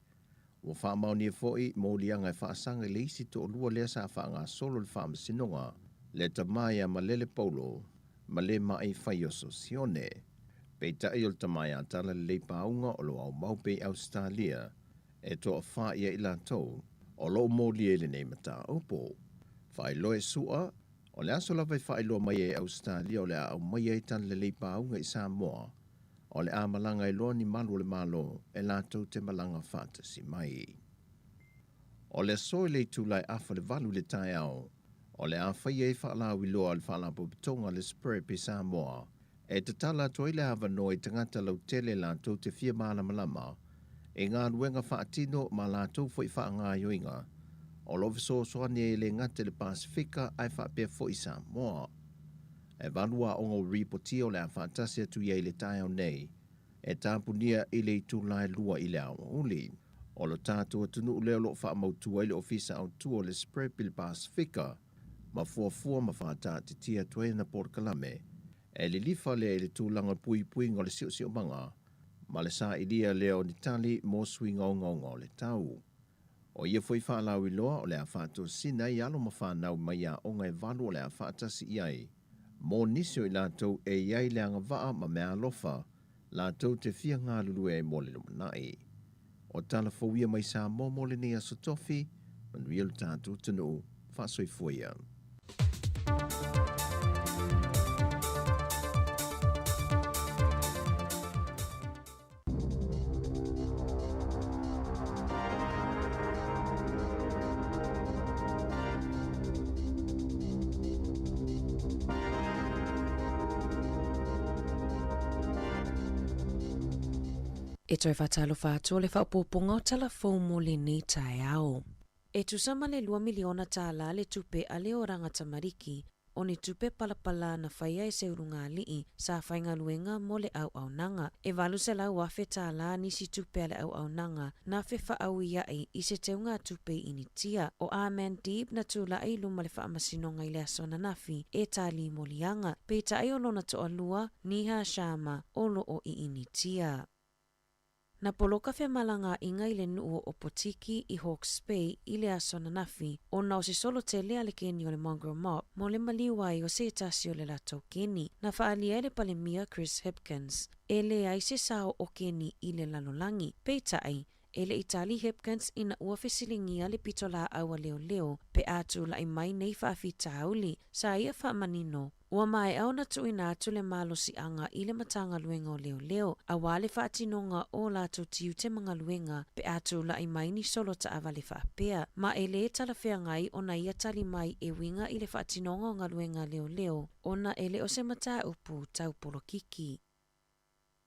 Wa wha mauni e foi mōlianga e whaasanga le isi to o lua lea sa wha ngā solo le whaamasinonga, le tamaya ma lele paulo, ma le mai whai o sosione. Pei tai o le tamaya tala le paunga o lo au maupei Australia, e toa wha ia ila tau, o lo mōli ele nei mata opo. Whai loe sua, o le aso lawai whai loa mai e Australia o le au mai e tala le paunga i Samoa, o le a malanga i loa ni malu le malo, e la tau te malanga whata si mai. O le soi le tūlai afa le valu le tai au, o le a whai e whaalau i loa le whaalapo pitonga le spray pi Samoa, e te tala toi le hawa no i tangata lau tele la tau te fia maana malama, e ngā ruenga whaatino ma la tau fwoi wha ngā yoinga, o lofi so soani e le ngate le Pasifika ai whaapea fwoi Samoa. E vanua ongo ripoti o le a whaatasia tu iei le tai au nei, e tāpunia i le tu lai lua i le au uli. O lo tātua tunu leo lo wha mautua i le ofisa au tua le spray pil Pasifika, ma fuafua ma whaatati tia tuai na Porkalame, e li lifa lea i le tūlanga pui pui ngā le sio manga, ma le sa ilia leo ni tali mo sui ngau le tau. O ia foi whaalau i loa o le a whātua sina i alo ma whanau mai a o ngai valu o le a whaatasi iai. Mo nisio i lātou e iai le anga waa ma mea lofa, lātou te fia ngā lulu e mo le lumanai. O tala fawia mai sa mo le ni a sotofi, manuia le tātou tanu, whaasoi fuia. E toi whatalo whātua le whaopoponga o tala fōmo le nei tae ao. E tusama le 2 miliona tāla le tupe a le oranga tamariki, o ni tupe palapala na whaia e seurunga lii sa whainga luenga mo le au nanga. E walu se lau wafe tāla nisi tupe a le au nanga na whe whaau iai i se teunga tupe initia. O Amen Deep na tūla ai luma le whaamasinonga i le asona nafi e tāli molianga. Peita ai o lona toa lua niha shama olo o i initia. Na poloka fe malanga inga ile nuu o potiki i Hawke's Bay i le asona nafi, o na o se solo te lea le keni o le Mongrel Mop, mo le maliwai o se tasi o le lato keni, na whaalia le palemia Chris Hipkins, e le ai se sao o keni i le lalolangi, peitai, e le Itali Hipkins ina ua fesilingia le pitola aua leo, pe atu la i mai nei whaafita auli, sa ia whaamanino, ua mai au na tuina atu le malo si anga i le matanga luenga o leo, a wale whaatinonga o lato tiu te mga luenga, pe atu la i mai ni solo ta awale whaapea, ma e le tala whea ngai o na ia tali mai e winga i le whaatinonga o ngā luenga leo, o na ele o se mata upu tau polo kiki.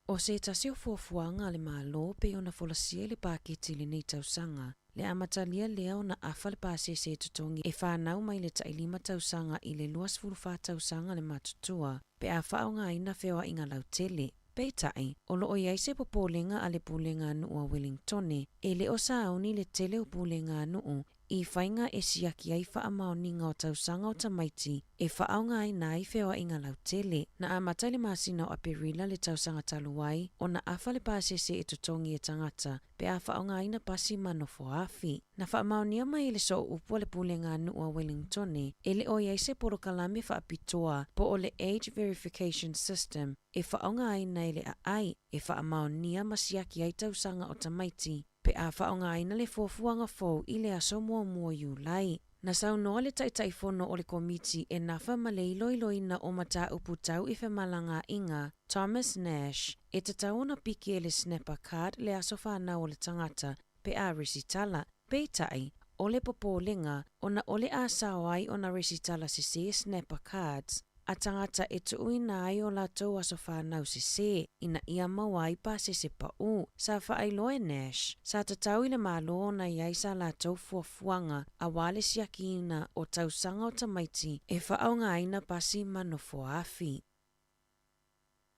O se tasio fuafuanga le malo pe ona folasia le paketi le nei tausanga, le amatalia leo na afa le pase se tutongi e whanau mai le tailima tausanga i le 24 tausanga le matutua, pe a whao ngā ina whewa inga lautele. Peitai, o loo iai se popolenga a le pulenga nuu a Wellingtone, e le o sauni le tele o pulenga nuu, i whainga e siaki ai wha amaoninga o tausanga o tamaiti, e whaau ngā ina i whewa inga lautele, na amatai le masina o aperila le tausanga taluai, o na afa le pasese e tutongi e tangata, pe a whaau ngā ina pasi manofo afi. Na wha amaonia mai le so upua le pulenga nuu a Wellingtone, e le o iai se porokalame wha apitoa, po o le Age Verification System, e whaau ngā ina i le ai, e wha amaonia masiaki ai tausanga o tamaiti, pe a whaonga ina le fuafuanga fōu i le aso mua yu lai. Na sau noa le taitaifono o le komiti e nafa ma le iloiloina o mata uputau i malanga inga Thomas Nash e te tauna piki e le snapper card le aso whanau o le tangata pe a resitala. Peitai, o le popolenga o na ole a sawai o na resitala se snapper cards a tangata e tuuina ai o la tau aso whanau se ina ia mawai pa se pau. Sa whaailoe Nash, sa tatau i le malo na iai sa la tau fuafuanga a wale siakina o tausanga o tamaiti e whaaunga aina pasi manofo afi.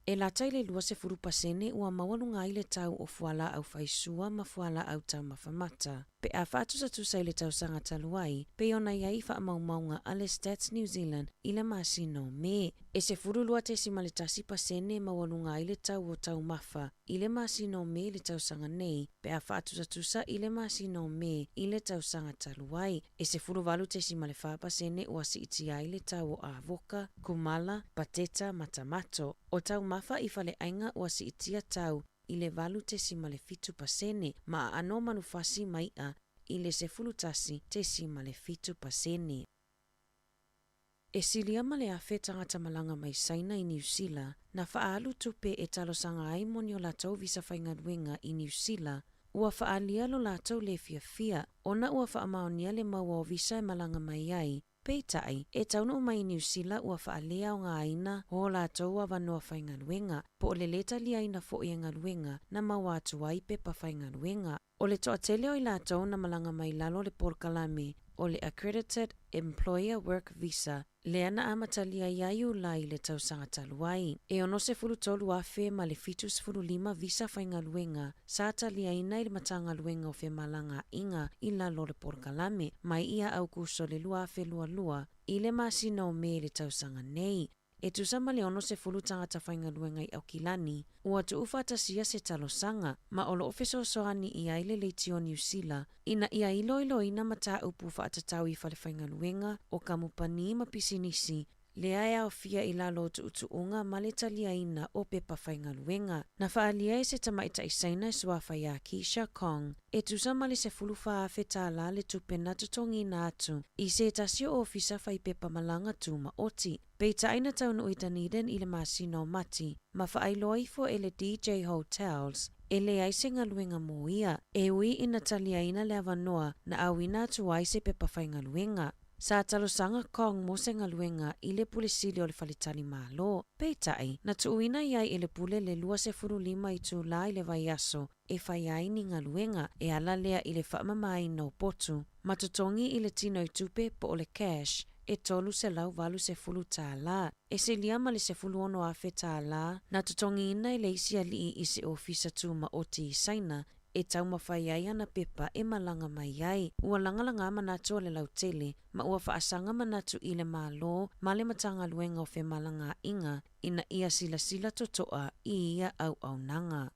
E la taile lua se furu pasene ua mawalunga i le tau o fuala au faisua ma fuala au tau mawhamata. Pe a whaatusa i le tau sanga taluai, pe ona iai wha maumaunga a le Stats New Zealand i le masino me. E se furu lua te sima le tasi pasene mawalunga i le tau o tau mafa i le masino me le tau sanga nei, pe a whaatusa i le masino me i le tau sanga taluai. E se furu walu te sima le wha pasene ua si iti ai le tau o avoka, kumala, pateta, matamato. O tau mafa i fale ainga ua si itia tau i le valu te sima le fitu pasene, ma ano manufasi maia i le se fulutasi te sima le fitu pasene. E silia ma le afe tangata malanga mai saina i New Zealand, na whaalu tupe e talosanga ai moni o latau visa whaingaruenga i New Zealand, ua whaalia lo latau le fia, ona ua whaamaonia le maua o visa e malanga mai ai. Peitai, e taunu mai New Zealand ua whaalea o ngā aina ho la taua wanoa whaingaruenga, po o le leta li aina fo i ngaruenga na mawatu ai pepa whaingaruenga. O le toa tele o i la tau na malanga mai lalo le porkalame o le Accredited Employer Work Visa, le ana amatalia iaiu lai le tau sanga taluai. E ono se fulu tolu afe ma le fitus fulu lima visa whaingaruenga, sa atalia ina i le matanga luenga o fe malanga inga i lalo le porkalame, mai ia au kuso le lua afe lua i le masina o me le tau sanga nei. E tusama le ono se fulu tangata whaingaruenga i au kilani, ua tu ufatasia se talosanga, ma olo ofeso soani i aile leiti o New Zealand, ina ia ilo ina mata upu whaatatau i whale whaingaruenga o kamupani ma pisinisi, le aia o fia i lalo tu utuunga ma le talia ina o pepa whaingaruenga. Na whaalia e se tamaita isaina e suafa ia Keisha Kong, e tusama le se fulu whaafe tala le tupena tutongi na atu, i se tasio ofisa whai pepa malanga tu ma oti. Peita aina taunu i Dunedin i le masino mati, ma whaailoi fo ele DJ Hotels, e le aise ngaluenga mo ia, e ui ina talia ina le avanoa na awina atu aise pepa whaingaluenga. Sa talosanga Kong mo se ngaluenga i le pulisili o le whalitani malo. Peitai, na tuuina iai i le pule le lua se furu lima i tu la i le vaiaso, e whaiai ni ngaluenga, e ala lea i le whaamamai no potu. Matutongi i le tino i tupe po o le cash, e tolu se lau valu se fulu tāla. E se liama le se fulu ono afe tāla, na tutongi ina i le isi ali i se ofisa tu ma oti i saina, e tau mawhaiai ana pepa e malanga mai ai. Ua langalanga manatu o le lautele, ma ua whaasanga manatu i le malo, ma le matanga luenga o fe malanga inga, ina ia sila totoa i ia au nanga.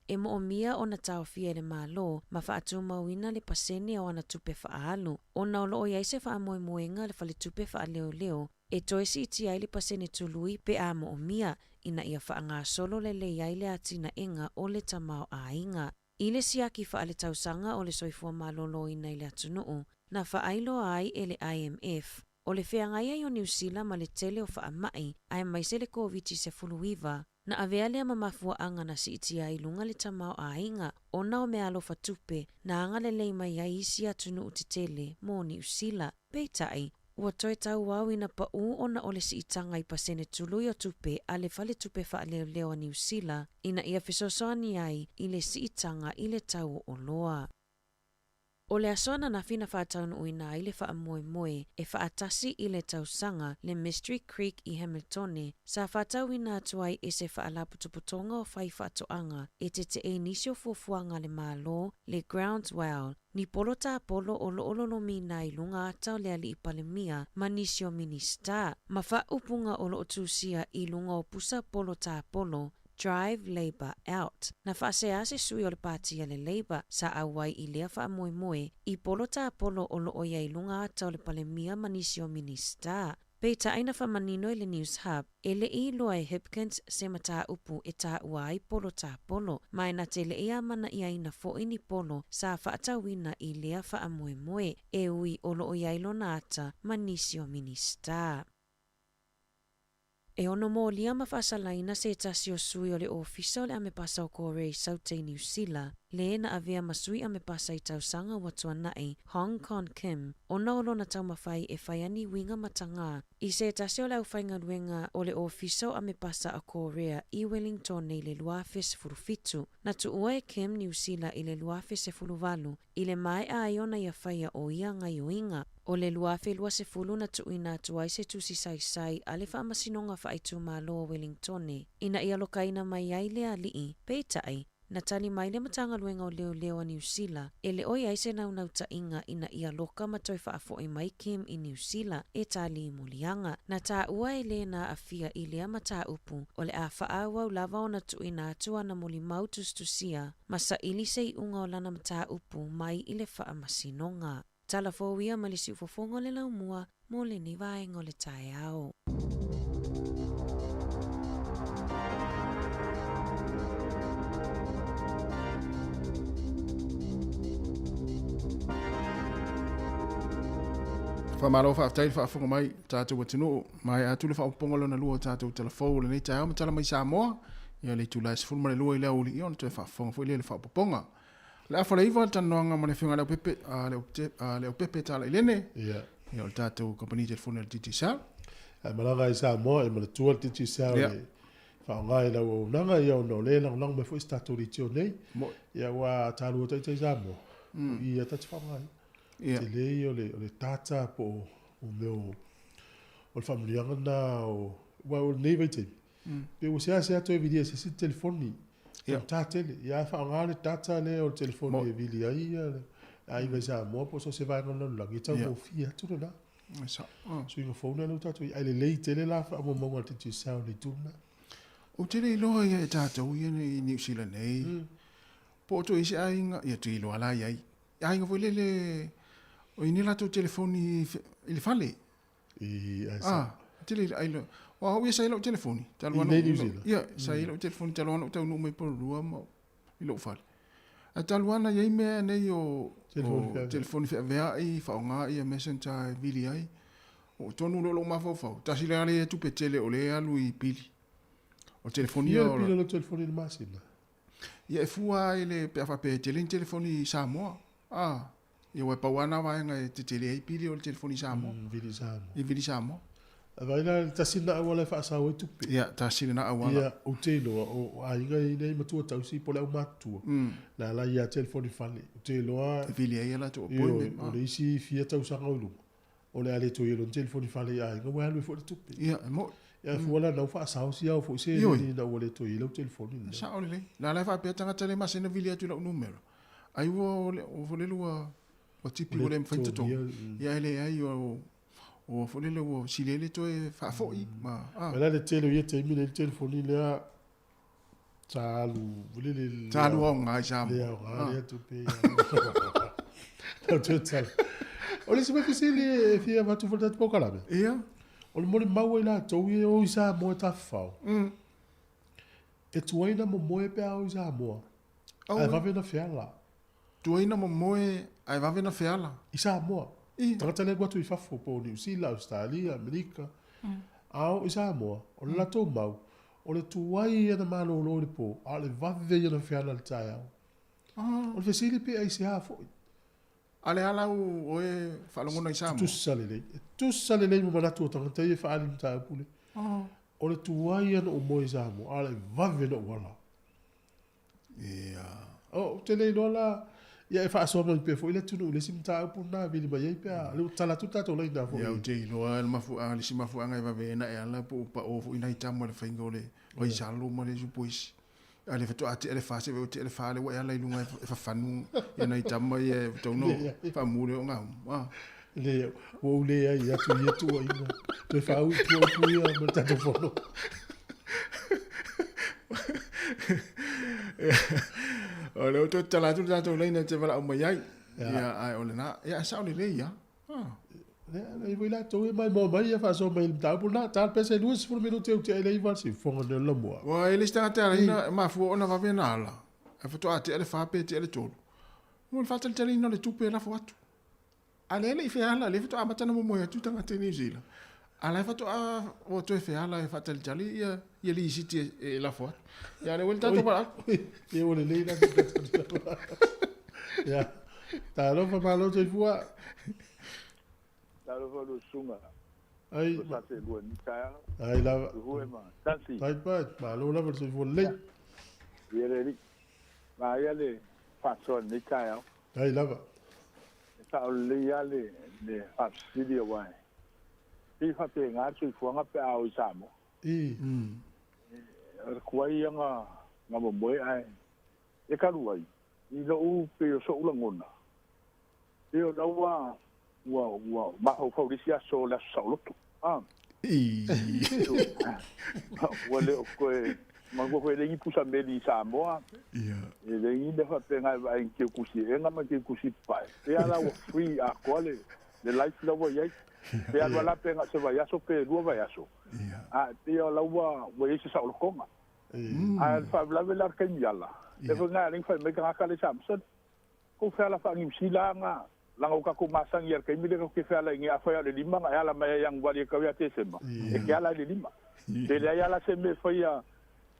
E mo o mia o na tau fia le malo, ma whaatu mawina le pasene o ana tupe whaalu. O na olo o iaise wha moenga le whale tupe wha leo, e toesi iti ai le pasene tului pe a mo o mia, ina ia whaanga solo le iai le atina enga o le tamao a inga. I le siaki wha le tausanga o le soifua malolo ina i le atunuu, na whaailo ai e le IMF. O le wheangai o New Zealand ma le tele o wha mai, ai mai se le COVID se fuluiva, na avea lea mamafua anga na si iti ai lunga le tamao a inga, o nao me alo fatupe, na anga le leima iai isi atunu utitele mo New Zealand. Peitai, ua toe tau wau ina pa o na ole si itanga i pasene tului o tupe a le fale tupe wha leo a New Zealand, ina ia fisosoani ai i le si itanga i le tau o loa. O le asona na fina whaataunu uina i le wha moe e whaatasi i le tausanga le Mystery Creek i Hamiltone, sa whaatau ina atuai e se whaalaputuputonga o whai whaatoanga e te e nisio fuafuanga le malo le Groundswell, ni polo ta polo o lo mina i lunga atau le ali i palemia ma nisio minista, ma wha upunga o lo tusia i lunga o pusa polo ta polo, Drive Labour Out. Na whaasease sui o le pātia le Labour sa awai i lea wha moe i polo ta polo o lo oia i lunga ata o le palemia manisi o minista. Peita aina whamanino i le News Hub, e le I loa e Hipkins se mata upu e tā ua ai polo tā polo, mai na te le ia mana i aina fo ini polo sa whaatawina i lea wha amoe moe, e ui olo o iailo na ata manisio minista. E ono mō lia mawhasalaina se tasio sui o le ofisa o le ame pasa o kore i Sautei New Zealand, le na avea masui ame pasa i tausanga watua nai Hong Kong Kim, ona olo na tau mawhai e whaiani winga matanga i se tasio lau whainga ruenga o le ofisa o ame pasa a Korea i Wellington nei le luafe se furufitu, na tu ua e Kim New Zealand i le luafe se furuvalu, i le mai a iona ia whaia o ia ngai oinga. O le luafe lua se fulu na tuina tuai se tusi sai a le whaamasinonga whaaitu malo o Wellingtone. Ina ia lokaina mai ai le alii, peitai, na tali mai le matanga luenga o leo a New Zealand, e le oi aise nau ta inga ina ia loka matoi whaafo i mai Kim i New Zealand e tali i mulianga. Na ta ua e le na afia i lea mata upu, o le a whaawau lava o na tuina atua na muli mautus tusia, masa ili se i unga o lana mata upu mai i le whaamasinonga. Tala fōwia ma le si ufofongo le laumua mo le ni vaenga le tae ao. Whamaro whaatai whaafonga mai tātou watino mai atu le whaaponga lona lua tātou telefou le nei tae ao ma tala mai Samoa ia le tūlai se fulma le lua i lea uli ion tue whaafonga fo i le whaaponga. Le afala iwa tanoanga ma le whiunga leo pepe, leo pepe tala ilene. Ia. Ia o le tātou kompani telefone le titi sao. Malanga i Samoa, ma le tua le titi sao le whaongai lau o nanga ia o no le lang me fo i tātou li tio nei. Ia wa tālu o taitai Samoa. Ia tati whaongai. Te lei o le tata po o meo o le whamurianga na o nei vai te. Pe o sea to e vidia se si telefoni. Ia tatele, ia whaongale tata le o telefoni e vili ai vai Samoa po so se vai ngana langi tau mo fia tuna na. Sa. So inga phone no tatu ai le lei tele la fa mo mo te ti sao le tuna. O tele lo ia tatou ia ni New Zealand nei. Po to isi ai nga ia tui lo ala ia. Ai nga foi le o ini la to telefoni il fale. Tele ai lo. Wa o ia sai lo telefoni. Talwana. Ia, sai lo telefoni talwana tau no mai por rua mo i lo fale. A talwana ia me nei o telefoni fe vea i faonga i messenger vili ai. O tonu lo mafofo. Ta sile ale tu petele o le alu i pili. O telefoni o pili lo telefoni de masina. Ia fua ile pe fa pe telefoni Samoa. Ia wa pawana va nga te tele i pili o telefoni Samoa. Vili Samoa. I vili Samoa. Vaina tasina awala fa sa we tupe. Ia tasina awala. Ia o telo o ainga nei matua tausi po le matua. Na la ia telefoni fale. O telo a vili ai la to appointment. O le isi fia tausa ngolu. O le ale to yelo telefoni fale ai nga wa lu fo tupe. Ia mo ia fuala na fa sa o sia o fo se ni na wole to yelo telefoni. Sa o le. La la fa pe tanga tele masina vili atu la numero. Ai wo o le lua o tipi o le mfaito to. Ia ele ai o folele o silele to e fa foi ma la le tele ye te mi le telefoni le talu volele talu o nga ja le o to pe to tal o le se se le fia va tu volta po kala ia o le mole mau ila to ye o isa mo ta fa e tuaina mo mo pe o isa mo ai va vena fiala tuaina mo mo ai va vena fiala isa mo Tangata le watu i fafo po New Zealand, Australia, Amerika. Au i Samoa, o le lato mau, o le tuai ana malo lo le po, a le vave ana fiana le tai au. O le fesili pe ai se hafo. Ale ala o e whalongona i Samoa? Tusa le lei mo manatu o tangata i whaali mta pule. O le tuai ana o mo i Samoa, a le vave na wala. Ia. O te lei lola, ia e fa so no pe fo ile tunu le simta pu na vili ba ye pe le tala tuta to le na fo ia o te lo al mafu ali si mafu anga va vena e ala pu pa o ina itamo le faingo le o i salo mo le jupois ale fa to ati ele fa se o te ele fa le wa ala ilunga fa fanu ina itamo ye to no fa mure o nga le o le ia tu ye tu ina te fa u tu ia mo ta to fo o le to tala tu tato le na te vala o mai ai ia ai o le na ia sa o le ia Nei voi la to mai mo mai fa so mai ta pula ta pese 2 minuto te ele va si fongo de la mo. Wa ele sta ta ina ma fu ona va vena ala. E fa to ate ele fa pe te ele tolu. Mo fa tel telino le tupe la fu atu. Ale ele fe ala le fa amata na mo ya tu tanga te New Zealand. Ala fa to o to fe ala e fa tel tali ia li siti e la fu. Ya le volta to ba. Ye ole le na. Ya. Ta lo fa malo te fu. Talo falo sunga. Ai. Sa te lua ni kaya. Ai la. Hue ma. Tansi. Tai pa, ma lo la verso fu le. Yere ri. Ma ia le faso ni kaya. Ai la va. Sa o le ia le afsidi wa. I fa pe nga su fu nga pe au samo. I. Kwa ia nga mo mo ai. E ka ruai. I lo u pe so u la ngona. E o la wa ma ho fo disia so la soloto wale ko ma go le ni pusa me di Samoa e le ni de fa penga va in ke kusi e nga ma ke kusi pa e ala wo free a kole le life lo ye e ala la penga se va ya so pe do va ya so te ala wa we se sa lo koma a fa la vela ka nyala e fa nga ring fa me ka ka le samson ko fa la fa ngi silanga langa uka ko masang yer kay mile ko kifala ngi afa le lima nga ala maya yang wali ka ya tesema e kala le lima de la ya la se me fa ya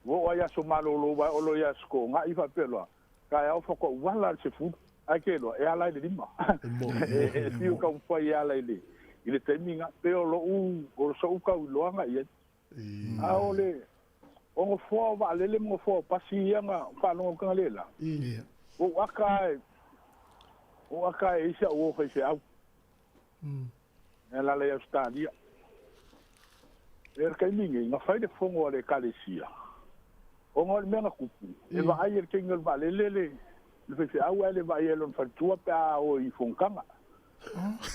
wo ya so malo lo ba olo ya sko nga ifa pelwa ka ya fo ko wala se fu akelo e ala le lima e tiu ka fo ya la ile teminga pero lo u o so ka lo nga ye a ole o fo va le mo fo pasi nga fa no ka le la o aka o aka isa o fe au ela le stadia ka mingi nga fa de fongo le kalesia o ngol me nga kupu e va ayer kengel va le fe au le va ayer lon fa tua pa o I fonkanga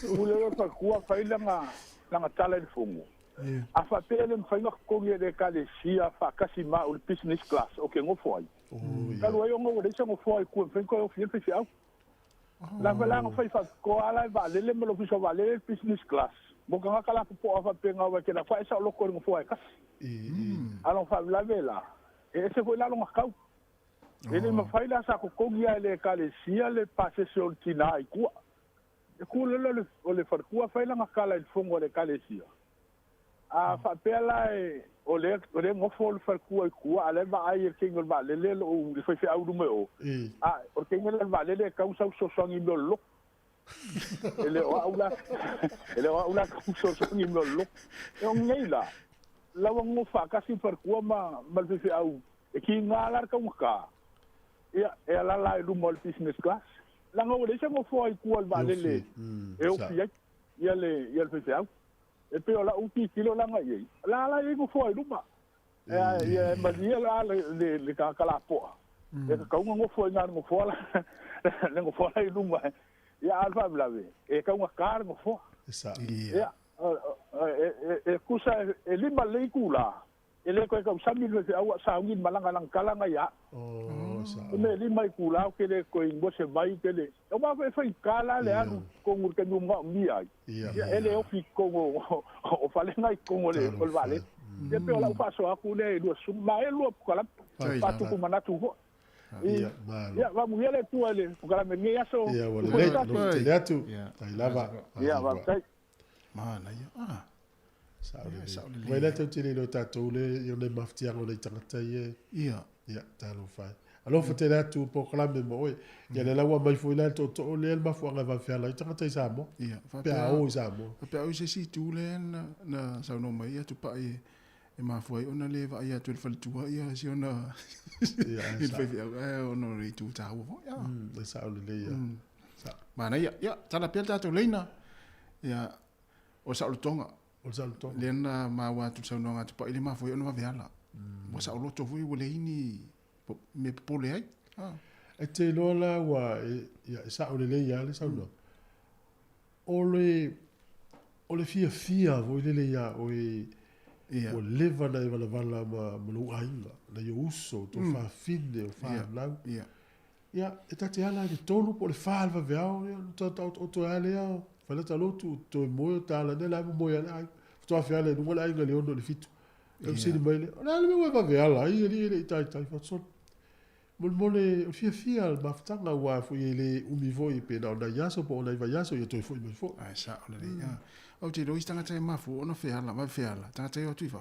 o le fa kua fa nga tala de fongo a fa pele fa nga ko le kalesia fa kasima o business class o ke ngo foi ka lo yo ngo le ngo foi ku fe ko fe au la vela nga fa ko ala va le me lo fiso va le business class mo ka kala po fa penga wa ke la fa sa lo ko ngo foi kas ala fa la vela e se foi la lo ngakau ele me fa la sa ko ya le kalesia le passe sur tina I ku e ku le o le fa ku fa la ngakala il fongo le kalesia a fa pela o le ngo fol fa ku ale va ayer kingol va le o le fa au du me o o kingol va le causa so so ngi lo ele o aula so so ngi lo e ngai la ngo fa ka si fa ku ma fe au e ki ngalar ka muka e la du mol business class la ngo le ngo fo ku va le e o fi ya le fe au e pe ola uti kilo la ngai la I fo duma e ma dia la le ka kala po e ka ngo fo nga ngo fo la le ngo fo la duma ya alfa blave e ka ngo kar ngo fo esa ya e kusa e lima le kula e le ko ka sami le au sa ngi malanga lang kala nga ya sa me lima kula ke le ko ingo se vai ke le o ba fa kala le anu ko ngur ke nyuma mi ai ya ele o fi ko o fale ngai ko le ko vale e pe ola paso aku le do suma e lo kala pa tu ko mana tu ho ya va mu ele tu ele kala me ngia so ya wala le tu tai lava ya va tai mana ya saule wala tu tele lo tatou le yo le maftiango le tangata ya talo fai alo fete la tu proclame mo ya le lawa mai foi la to le ma fo nga va faire la tangata Samoa pe au Samoa pe au se si tu le na sa no mai tu pa e ma foi ona le va ia tu le fal tu ia si ona il fait ono ri tu ta wo ya le saule le ya mana ya tala pe ta to leina ya o sa lo tonga lena ma wa tu sa no nga tu pa ile ma foi ona va veala mo sa lo to foi wo le ini me pole ai e te lola wa ya sa o le ya le sa no o le fia vo le ya o o leva na vala ma lo ainga na yo uso to fa fine o fa lau ya e ta te ala de tolu po le fa va veo to ale Fala talo tu mo tala ne la mo ya la. Tu afia le no la ngali ono le fitu. Eu sini mai le. Ona le mo va ver lá e ele tai fa so. Mo le fia al maftanga wa fu ele umi voi pe na ona yaso po ona va yaso yo to fu mo fu. Ai sa ole le. O te roi tanga tai mafu ona fe ala tanga tai o tu fa.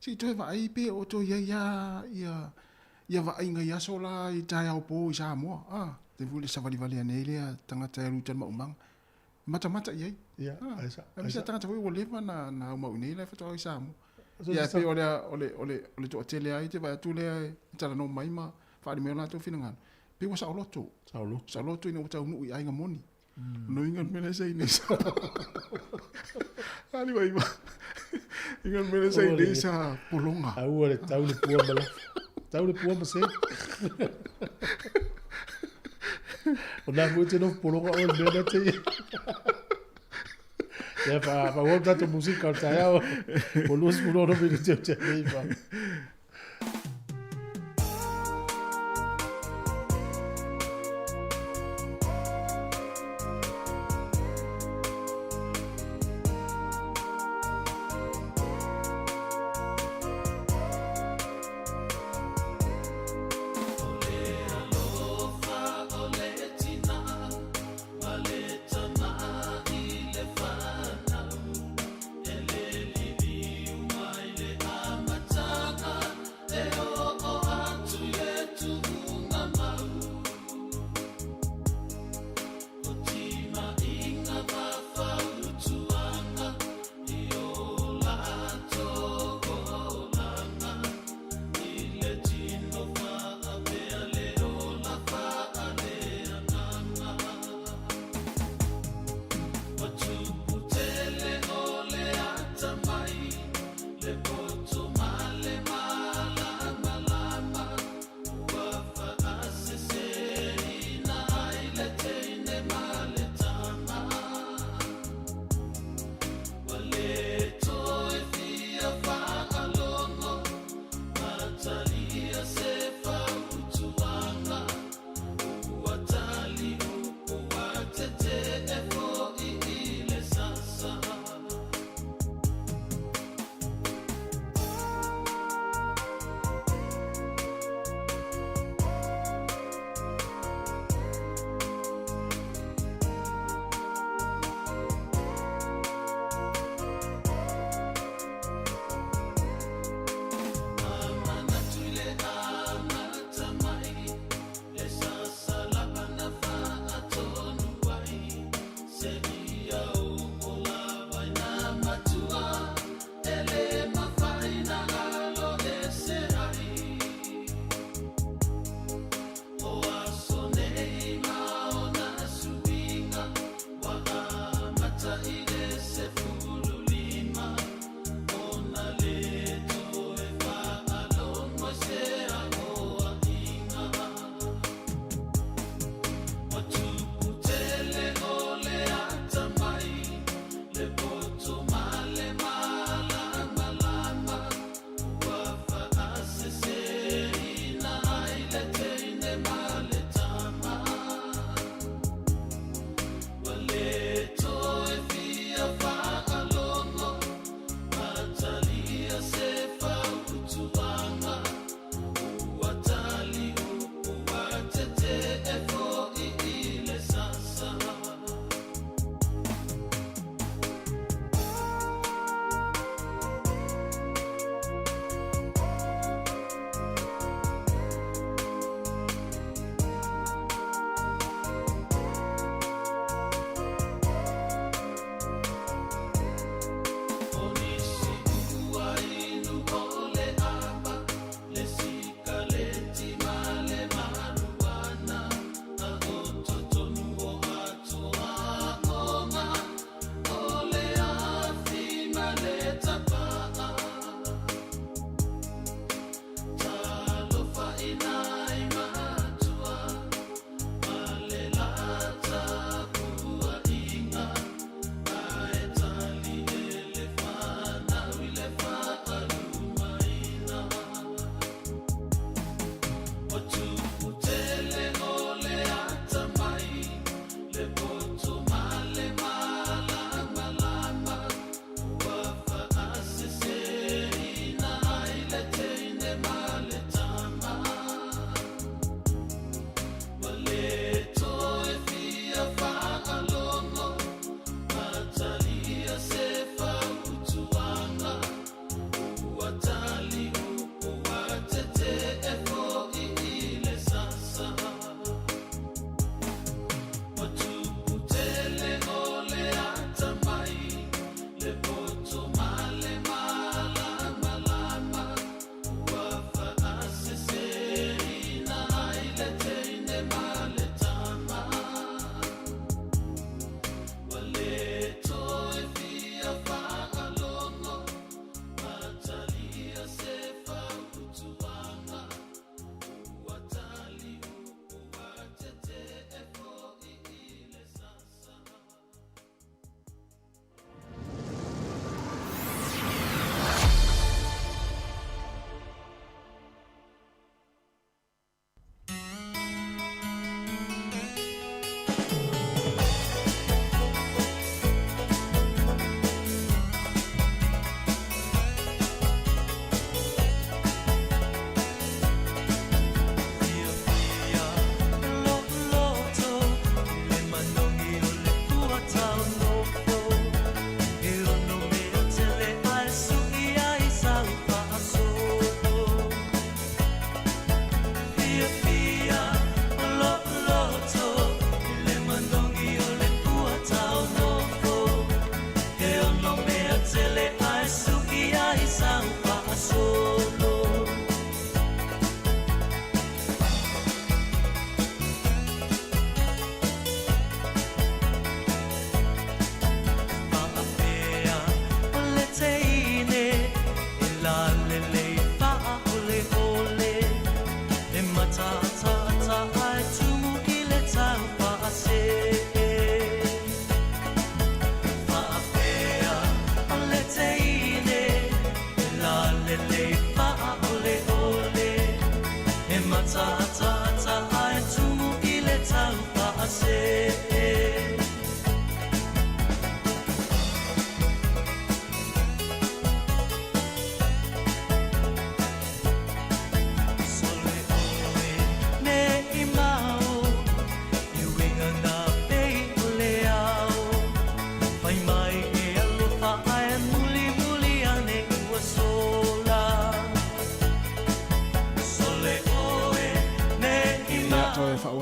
Si to va ai pe o to ia va ai ngai yaso la I tai au po I Samoa. Te vule sa vali ane le tanga tai rutan ma umang. Mata ia. Ja, ai sa. Ai sa tanga tai o le na ma uni le fa to I Samoa. Ia pe ole to tele ai te va tu le tala no mai ma fa me la to finanga. Pe wa sa loto. Sa loto ina uta unu ai ngamoni. No ingan mele sei ni sa. Ali vai ma. Ingan mele sei ni sa polonga. Au le tau le pua mala. Tau le pua ma se. Ona mo te no polonga o le mena te. Ya pa wa dato musica ta ya. Polos puno no me te te va. Ele lili umai le amatanga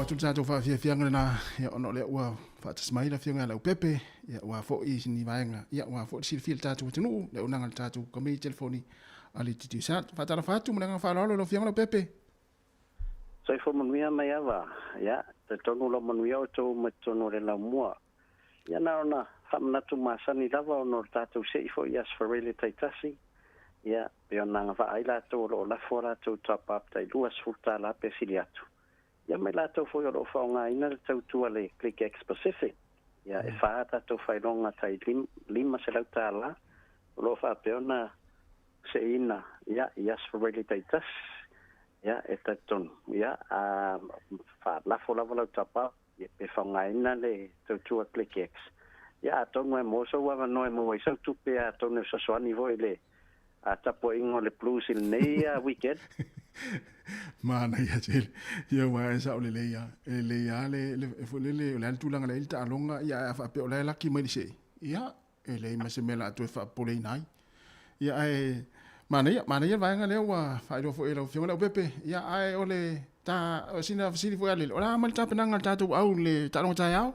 atu tātou whawhiawhianga na ia ono lea ua whaatasmaila whianga lau pepe ia ua fo i sini vaenga ia ua fo i siri whia tātou atinu lea unanga tātou kamei telefoni ali titi sāt whaatara whaatu mwenanga whaalalo lau whianga lau pepe. Sai fo manuia mai awa ia te tonu lau manuia o tau matonu le lau mua ia na ona whamanatu maasani lava ono tātou sei fo i asfarele taitasi ia pe onanga whaaila tau o lafo rātou top up tai luas futa la pe sili atu. Ia mai lātou foi o lo whaonga ina le tautua le Click X Pacific. Ia e whaa tātou whailonga tai lima se lau tāla. O lo wha peona se ina. Ia i asfarele tai tas. Ia e tautonu. Ia wha lafo lava lau tapa. Ia pe whaonga ina le tautua Click X. Ia atonu e moso wawa noe mo i sau tupe atonu e saswani voi le. A tapo ingo le blues il nei weekend. Mana ia tele. Ia wa esa o le leia. Le ia le folele o le tulanga le ilta alonga ia fa pe o le laki mai se. Ia e le masemela atu fa pole nai. Ia ai mana ia vaenga le wa fa do fo elo fiona pepe. Ia ai o le ta sina fasili fo ale. Ola mal ta penanga tatu au le talonga ta yao.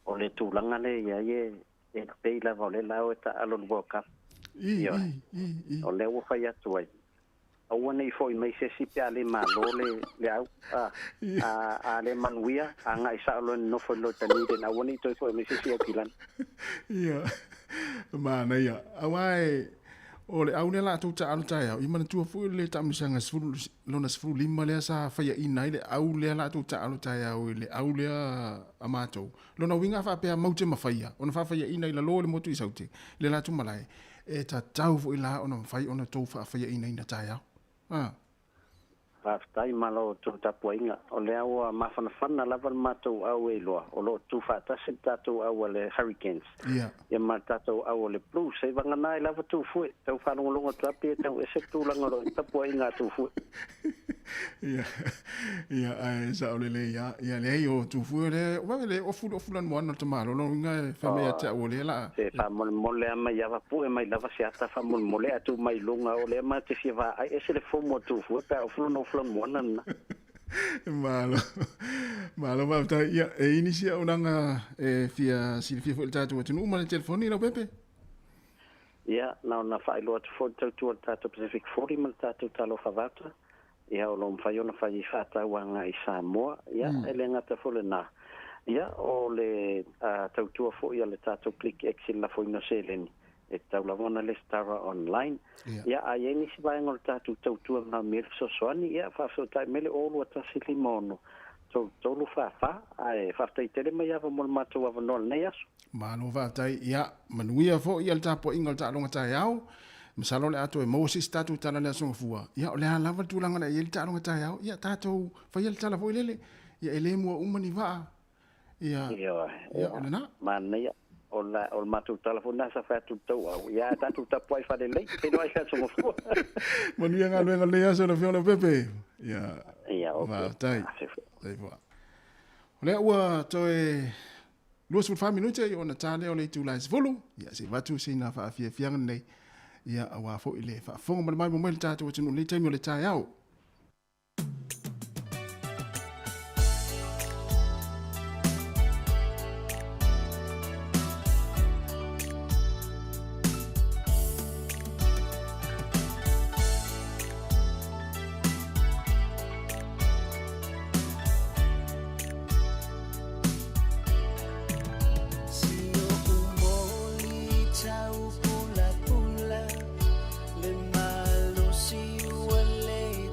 O le tulanga le ia e pe la vole la o ta alon boka. O le ua whai atu ai. Aua nei fo i mai se sipe a le malo le au. A le manuia. A ngai sa alo no fo lo tani den. Aua nei toi fo i mai se si au kilan. Ia. Mana ia. Aua o le au le la tu ta alo tai au. Imana tua fu le tamisanga sfuru lona sfuru lima le sa whai ina i le au le la tu ta alo tai au. Le au le amatou. Lona winga wha pia maute mawhaia. Ona wha whai ina i la lo le motu i saute. Le la tu malai. E ta tau fo ila ona fai ona tau fa fa ina ina taia. Whaftai malo tu tapu inga. O le au mawhanawhana lava matou au e loa. O lo tu whaatasi tatou au le hurricanes. Ia ma tatou au le blues. E wangana i lava tu fue. Tau whanongolonga trapi e tau ese tu langaro. Tapu inga tu fue. Ia ai sa o le ia le o tu fue le. Wa le o fulan moana tamalo. Lo inga whamea te au le la. Se whamol mole ama ia wapu e mai lava se ata whamol mole atu mai lunga o le ama te whiwa. Ai ese le fomo tu fue. Pea o fulan moana na. Malo va ta ia e inicia unanga fia silfia fo tatu tu no telefoni la pepe. Ia na failo atu fo tatu tatu Pacific 40 mal tatu talo favata. Ia o lo mfai ona fai fata wanga i Samoa. Ia ele ngata fo le na. Ia o le tautua fo ia le tatu Click X la fo ino seleni. E tau la wana le stara online. Ia a ieni si vaenga le tatu tautua na mele sosoani. Ia whawhau tai mele olu atasi limono. Tolu whawha. Ai whawhtai tere mai ava mol matou ava nol nei aso. Mano whawhtai ia manuia fo ia le tapo inga le talonga tai au. Masalo le ato e Moses tatu tala le asonga fua. Ia o le lava tulanga le ia le talonga tai au. Ia tatou whai le tala fo ilele. Ia ele mua umani waa. Ia o le na. Mana ia. O matu telefona sa fa tu tau au ia ta tu ta poi fa de lei pe no ai fa so fo manuia nga luenga le aso na fiona pepe ia o tai vo le ua toe luas fu family te ona tale o le tu lais volu ia se vatu sina fa fia fianga nei ia awa fo ile fa fonga mai mo le tatu tu le temi le tai au Le malo si huele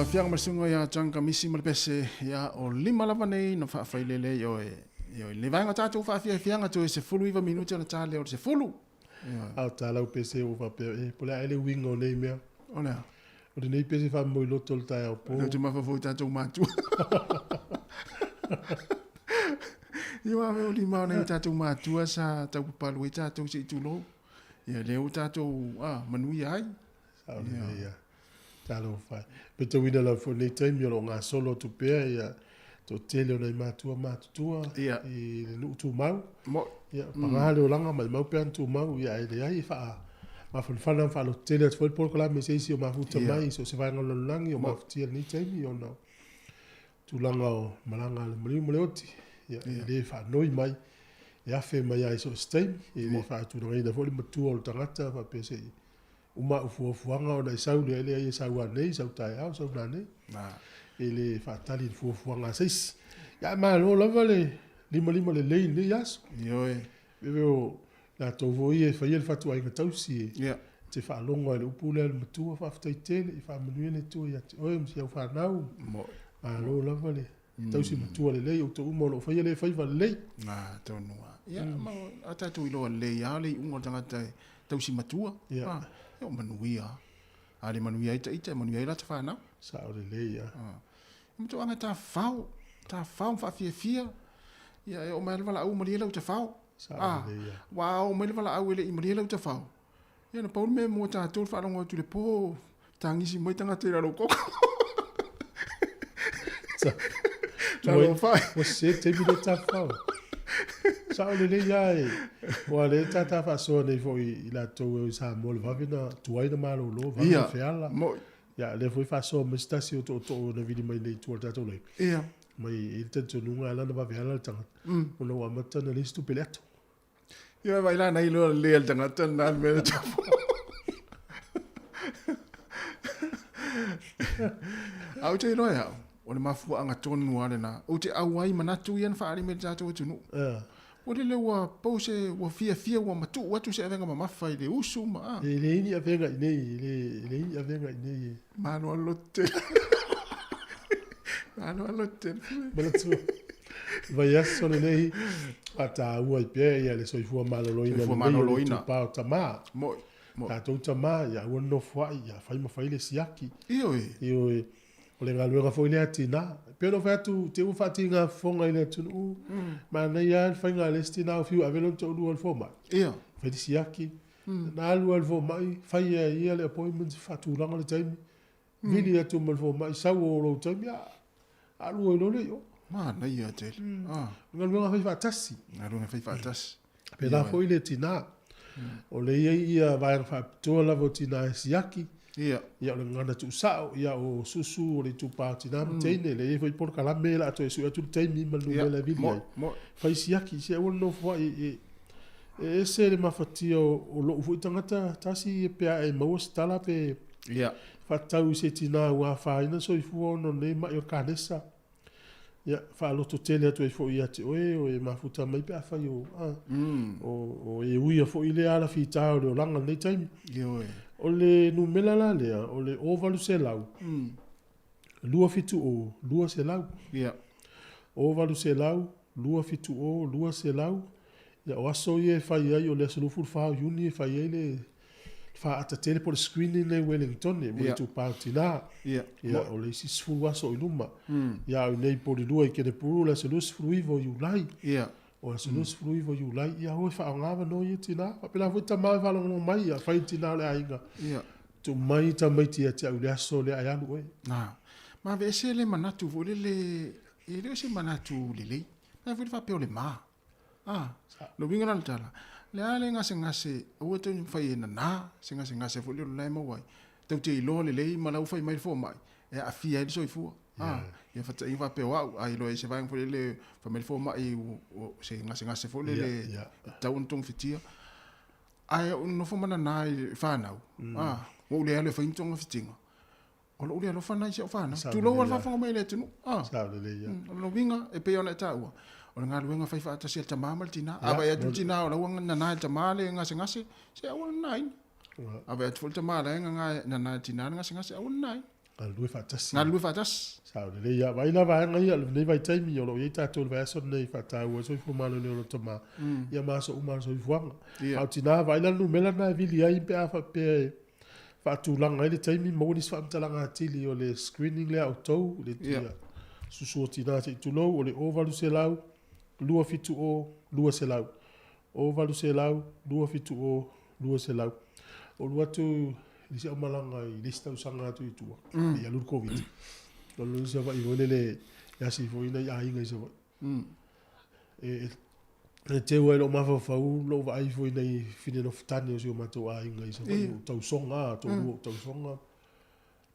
Fianga masunga ya changa misi malpese ya o lima lava nei na whaafailele yo le vanga tātou fianga to se fulu iwa minuti na tāle o se fulu. Au tālau pese o whapea pole aile winga o nei mea. O lea. O nei pese wha moi loto le tai au po. Leo te mawhafo tātou mātua. Iwa o lima o nei tātou mātua sa tau papalu e tātou se itulo. Ia leo tātou manuia ai. Au lea. Tālo whai. Peta wina la fo nei taimi o ngā solo tu pea ia to tele o nei mātua mātutua i le nuu tu mau. Ia pangahale o langa mai mau pea tu mau ia e le ai wha ma whanwhana wha lo tele at fwoi polo kalame se isi o mafuta mai so se whainga lolonangi o mafutia nei taimi o nau. Tu langa o malanga le mariu maleoti. Ia le wha noi mai e afe mai ai so staimi i le wha tu ngai na fwoi matua o le tangata wha pese i. Uma ufuafuanga o nei sau le ai sau anei, sau tai au, sau nanei. Ele whaatali ufuafuanga seis. Ia maa lo lava le lima le lei le yaso. Ioe. Bebe o la tovo i e whaia le whatu ainga tausi e. Te whaalonga e le upule le matua whaftai tele, i whaamanuia le tua ia te oe msi au whanau. Maa lo lava le tausi matua le lei, o to uma lo whaia le whaiva le lei. Tonua. Ia, a tātou iloa le lei a le ungo tangata tausi matua. Ia. O manuia. Ale manuia ita manuia ila te whanau. Sa o le leia. Mtu anga ta whau mwhawhiawhia. Ia o mai wala au mariela u te whau. Sa o le leia. Wow, mai wala au ele i mariela u te whau. Ia na paulu me mua tātou whanongo tu le pō. Tangisi mai tanga te raro koko. Lalo whai. O se te mire ta whau. Sa o le leia e. Wa le tata whasoa nei fo i la tau e Samoa le wawina tuaina malo lo. Wawina whiala. Ia le fo i whasoa mistasi o to na vidi mai nei tua tatou lei. Ia. Mai i te tununga ala na wawina le tangata. Una wa mata na listu peleato. Ia vai la nei lo le tangata na mele tapu. Au te iroe au. O le mafua anga tonu ale na. O te awai manatu ian whaari me tatou tunu. O le lewa pause wa fia wa matu watu se avenga mamafa i le usu ma. E le ini avenga i nei, le ini avenga i nei. Mano alote. Mano alote. Malatu. Vai aso le nei ata ua i pia ia le soifua maloloina. Soifua maloloina. Pao tama. Moi. Tatou tama ia ua no fwai ia fai mawhai le siaki. Ioe. O le ngaluenga fo ile atina. Pea no fatu te ufati ngā fonga ile tunu. Ma nei an fai ngā lesti nā fiu avelon te ulu al foma. Ia. Fai di siaki. Nā alu al foma i. Fai ia le appointment fatu langa le taimi. Vili atu mal foma i sau o lo taimi. Alu o ilo le yo. Ma nei ia te. Ngaluenga fai fatasi. Ngaluenga fai fatasi. Pea nā fo ile tina. O le ia vai ngā toa lavo tina e siaki. Ia o le ngana tu sao, ia o susu o le tu pāti nā mteine, le e fai por kalame la ato e sui atu teimi manu me la vili ai. Fai siaki, se ua no fua e se le mafatia o lo ufui tangata, tasi e pea e maua stala pe fatau se tina ua whaina so i fua ono ne mai o kānesa. Ia, wha loto tele atu e fo i ate oe, o e mafuta mai pea whai o e uia fo i le ala fita o le o langa nei taimi. O le numela la lea, o le ovalu se lau. Lua fitu o, lua se lau. Ovalu se lau, lua fitu o, lua se lau. Ia o aso i e whai ai o le asalufu whao uni e whai ai le wha ata tele po le screening le Wellington e mui tu pauti nā. Ia o le isi sfu aso i luma. Ia o nei po le lua i kene puru le asalufu fruivo i ulai. O asalufu fruivo i ulai. Ia hoi wha o ngāwa no i tina. Pila hui ta mai whalongo mai ia whai tina le ainga. Tu mai ta mai tia tia u le aso le ai anu e. Ma ve se le manatu vo le e le se manatu le le. Na vo le wha peo le maa. Lo winga na le tala. Le ale ngase o te fai na se ngase fo le lai mo wai te te lo le ma la fai mai fo mai e a fia i so i fu ia fa i va pe wa ai lo se vai fo le fa mai fo mai o se ngase fo le ta un tong fitia ai no fo mana na fa na o le ale fa in tong fitinga o lo le fa na se fa na tu lo wa fa mai le tu sa le ia lo winga e pe ona ta wa o nga luenga fai fa ta se ta mama tina aba ya tina o la wanga na ta male ngase se o nai aba ya ta male nga na tina ngase o nai Ngalue whatasi. Ngalue whatasi. Sao le ia vai la vai ngai al nei vai taimi o lo ia tatou vai so nei whatau so fu malo le toma. Ia maso uma so fuanga. Au tina vai la no mela na vili ai pe afa pe fatulanga ile taimi mo ni swa mtalanga tili o le screening le auto le tia. Susu tina se tulo o le ovalu se lau lua fitu o lua se lau. Ovalu se lau lua fitu o lua se lau. O lua tu li se malanga i lista usanga tu itu. Ia lu covid. Lo se va i volele ya si foi na ya inga se va. E te wa lo mafa fa lo va i foi na fine no ftani o se mato a inga se va tau songa tau songa.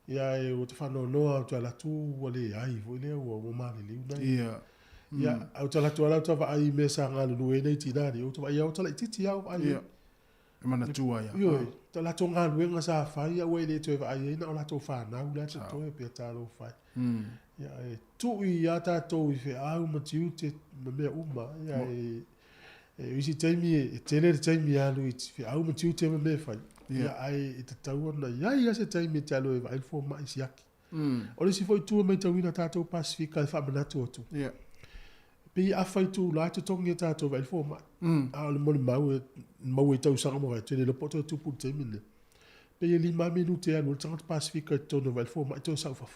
Ia e o te whanau noa tu ala tu wale ai foi le o mare liu na. Ia au tala tu ala tu va ai me sa ngalo no e nei tinari o tu vai au tala titi au ai. Mana tua ia. Yo, tala tu ngalo nga sa fa ia we le tu va ai na ola tu fa na ula tu to e pe talo fa. Ia e tu ia ta to i fe au matiu te me uma ia e isi taimi e tele taimi alu i fe au matiu te me fa. Ia ai e te tau na ia se taimi te alu e vai fo mai siaki. O le si foi tu me tawina tatou Pasifika fa manatu tu. Ia. Pe a fai tu la te tongi tatou vai fo mai. A le mo mau e tau sanga mo vai tele le poto tu pu taimi le. Pe li ma minute alu tanga Pasifika to no vai fo mai to sa fa.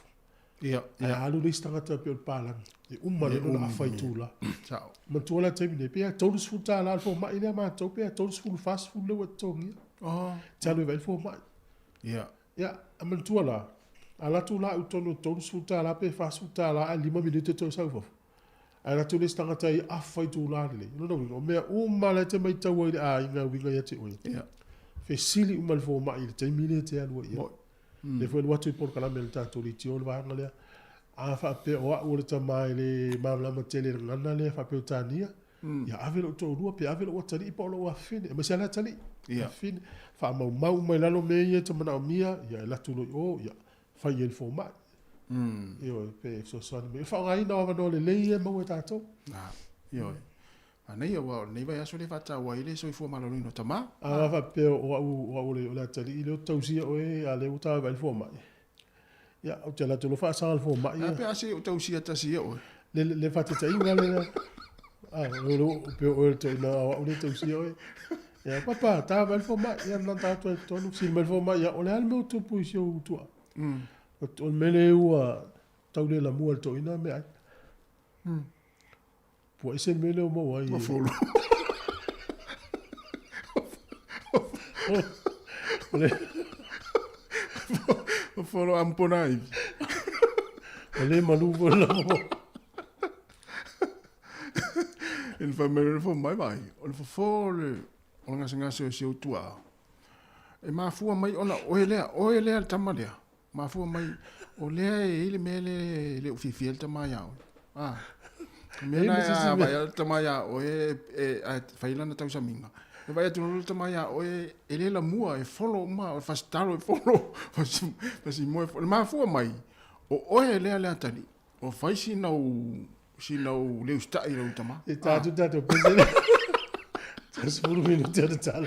Ia, alu le stanga te pe palang. E umma le a fai tu la. Ciao. Ma tu la taimi le pe a tolu sfuta la fo mai le ma to pe a tolu sfu fast fu le wa tongi. Talo vai fo mai. Ia. Ia, a man tu la. Ala tu la utono tolu sfuta la pe fast sfuta la a 5 minute to sa fa. Ala tu le stanga tai a fai tu la le. No no, me umma le te mai tau a inga winga ya te oi. Ia. Fe sili umma le fo mai le taimi le te alu ia. Le foi watu por kala mel tatou li tio le vanga le a fa pe o le tamai le mamla matele ngana le fa pe tania ya avelo to rua pe avelo o tali po lo afine ma sala tali ya fin fa mau mai la lo me ye to mana mia ya la tu o ya fa ye fo ma yo pe so so me fa ngai no no le ye mo tatou yo Anei wa nei vai aso le fata wa ile so fo malo no tama. Fa pe o le la tali ile to si o e ale uta va fo mai. Ya o tela to lo fa sa fo mai. Pe ase o to si ata si o. Le fata tai ngale. Lo pe o to na o le to si o. Ya papa ta va fo mai ya na ta to no si fo mai ya o le al me to pu si o tu. O mele u tau le la mu to ina me ai. Po ese mele o mo ai. O folo. O folo amponai. Ole malu vola mo. Il fa mele fo mai mai. O fo folo. O nga singa se o tua. E ma fu mai ona o ele tamalea. Ma fu mai o le ele mele le oficial tamaya. Mena ya vai tamaya o faila na tau saminga. E vai atu tamaya o ele la mua e follow ma o fastalo e follow. Fasi mo ma fu mai. O ele ale atali. O fai si no le usta i lo tama. E tatu pesele. Tas furu minuto de talo.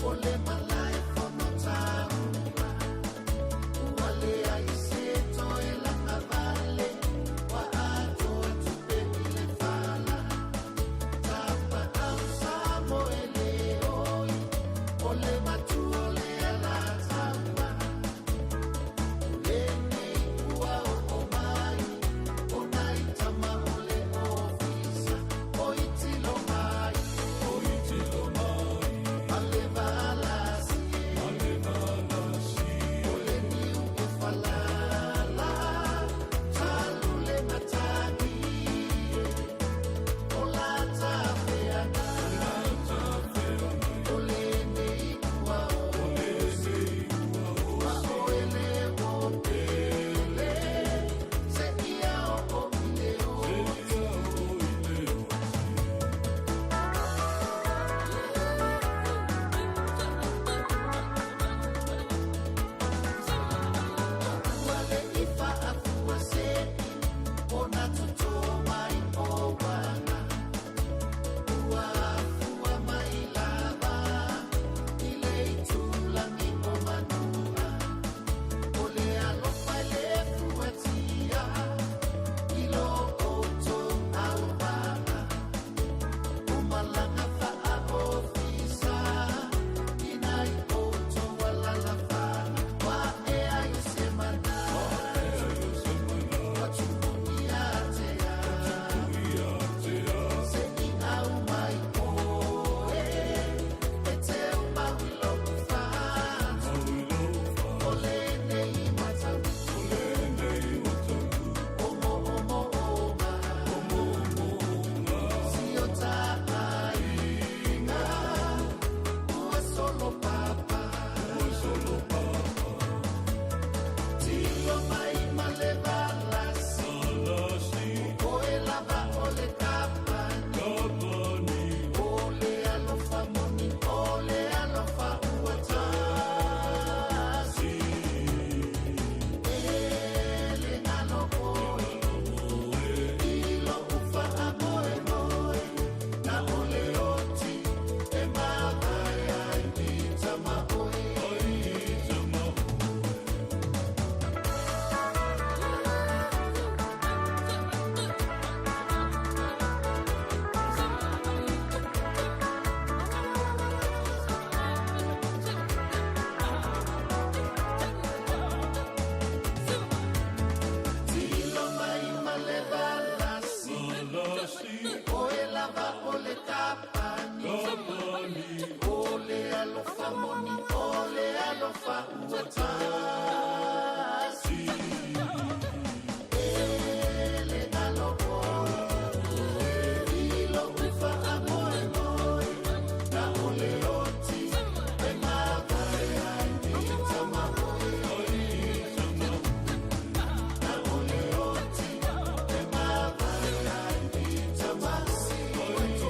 Ole my life on my time. Wale I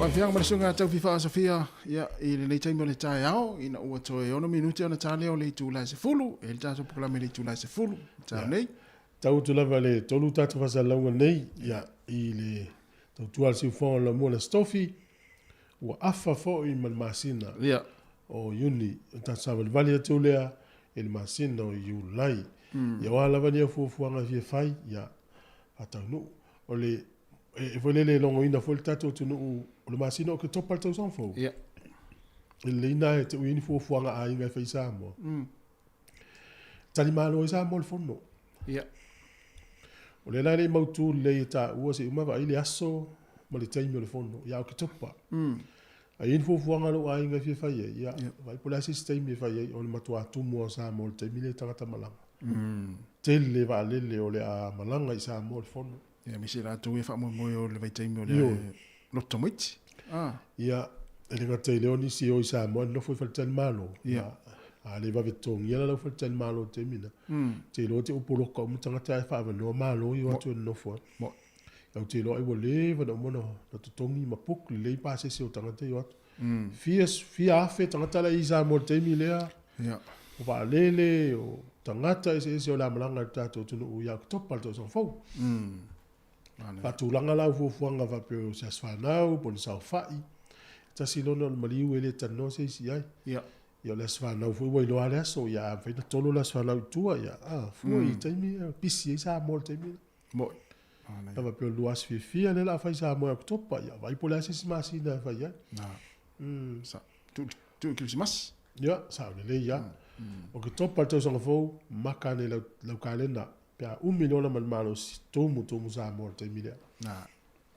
Fiang marasunga tau fifa Sofia ia i le nei taimi o le tae ao ina ua toe ono minuti ona tale o le tūlai se fulu e le tātou pukalame le tūlai se fulu tā nei tau tu lava le tolu tātou fasalauga nei ia i le tau tual siufonga la mua le stofi ua afa fo'i ma le masina ia o iuni tātou savalivali atu lea e le masina o iulai ia wa lava nia fuafuanga fie fai ia atau nu o le e foi le longo ina foi tātou tunu o le masina o ke topa le tau sanfo ia le ina e te uini fuafuanga a inga fai Samoa tali malo i Samoa le fono ia o le nai mautu le ta ua se uma vai le aso ma le taimi o le fono ia o ke topa a in fuafuanga lo a inga fai ia vai po la sistemi fai o le matua tumu o Samoa le taimi le tangata malanga tele va lele o le a malanga i Samoa le fono ia misi la tu e fa mo o le vai taimi o le lotomiti ia e le ngata i leoni si o i Samoa no foi faltani malo ia a le va vetongi ia la faltani malo te mina te lo te upoloka o mutangata e fa no malo i watu no fo mo au te lo ai wo le va no mono na tongi ma puk le pa se o tangata i watu fia afe tangata la i Samoa te mi lea ia o va lele o tangata e o la malanga tato tunu u ia topa to so fo Fatulanga la fuanga va pe o se asfanau po le saufai. Ta silona o maliu ele tano se si ai. Ia. Ia le asfanau fu wo lo ale so ia fa na tolo le asfanau tua ia. Fu i taimi pisi sa mo taimi. Mo. Ta va pe o luas fi le la fa sa mo oktopa ia. Vai po le se ma si na fa ia. Na. Sa tu Christmas. Ia, sa le ia. O ke topa to so fo makane le kalenda. Pea miliona malo tomu sa mo te mile. Na,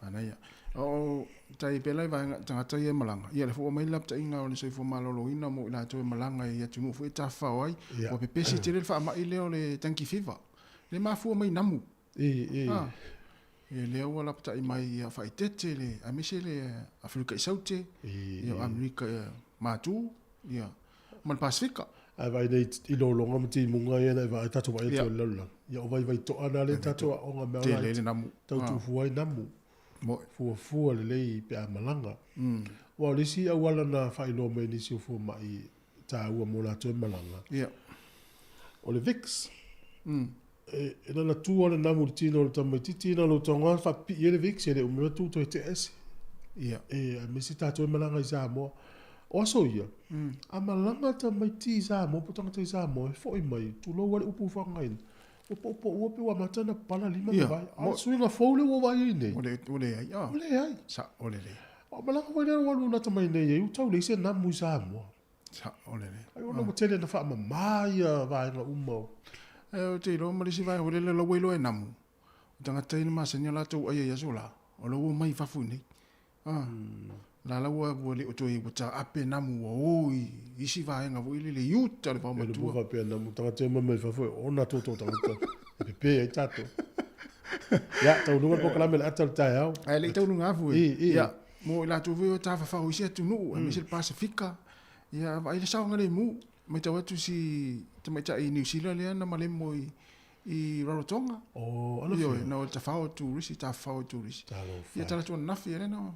ana ia. O tai pelai vai tangata ia malanga. Ia le fo mai lap ta inga o le soifo malolo ina mo ila to malanga ia tunu fo ta fa oi. O pe pesi te le fa ma ile o le tanki fiva. Le ma fu mai namu. E le o lap ta mai ia fa itete le a mese le Afrika Saute. Ia Amerika matu ia man Pasifika. Ai vai nei i lo longa mti munga ia nei vai tatu vai to lala. Ia o vai to ana le tatu o nga mea. Te le namu. Tau tu fuai namu. Mo fua le lei pe a malanga. Wa le si a wala na fai lo me ni si fu mai ta ua mo la to malanga. Ia. O le Vix. E na tu ona namu tino le tamatiti na lo tonga fa pi le Vix ele o me tu to TS. Ia. E me si tatu malanga i Samoa. O so ia. A malanga ta mai ti Samoa po tanga te Samoa fo i mai tu lo wale upu fanga in. O pe wa matana pala lima vai. A suinga fole wo vai nei. Ole ai. Ole ai. Sa ole le. O malanga vai le walu na ta mai nei. U tau le se na mu Samoa. Sa ole le. Ai ona mo tele na fa ma mai vai na umo. O te ro ma si vai ole le lo welo e namu. Tanga te ma senyala tu ai ya sola. O lo mai fa fu nei. La la wa le o toi buta ape namu o isi va nga vo ile le yuta le va ma tu va pe namu tanga te ma fa fo ona to tanga e pe e tato ya tau lunga ko kala mel atal ta ya ai le tau lunga fu ya mo la tu vo ta fa o isi tu no mi se Pasifika ya vai le sa ngale mu me tau tu si te mai ta i New Zealand le na male mo i Rarotonga ana yo no ta fa o tu risi ta fa o tu risi ya ta tu na fi no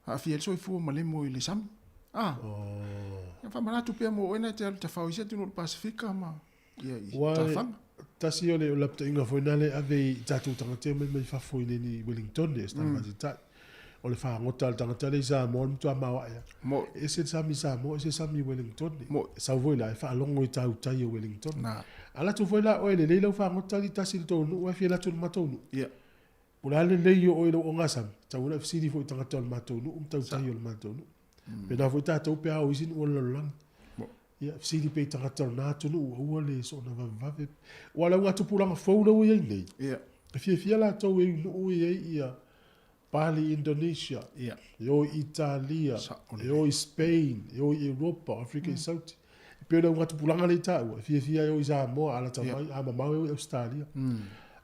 a fiel so fu male mo ile sam ya fa mana tu pe mo ena te fa isi tu no Pasifika ma ya ta fa ta si ole o lapta inga fo nale ave tatu tanga te me fa fo ni Wellington de sta ma ta o le fa ngota tanga tele sa mo tu ma wa ya mo ese sami sa mo ese sami Wellington mo sa vo la fa longo ta u ta Wellington na ala tu fo la o le le fa ngota li ta si to no wa fi la tu ma to no ya Pula le yo o o ngasam. Ta una fsidi fo tanga tol mato no ta ta yo mato no. Pe na fo ta to pe a o isin o lang. Ya fsidi pe tanga tol na to no o le so na va va. Wala wa tu pula fo lo ye nei. Ya. Fi la to e no ye ia. Bali Indonesia. Ya. Yo Italia. Yo Spain, yo Europa, Africa South. pera unga tupulanga le tau, fia o Samoa, ala tamai, ama mau e Australia.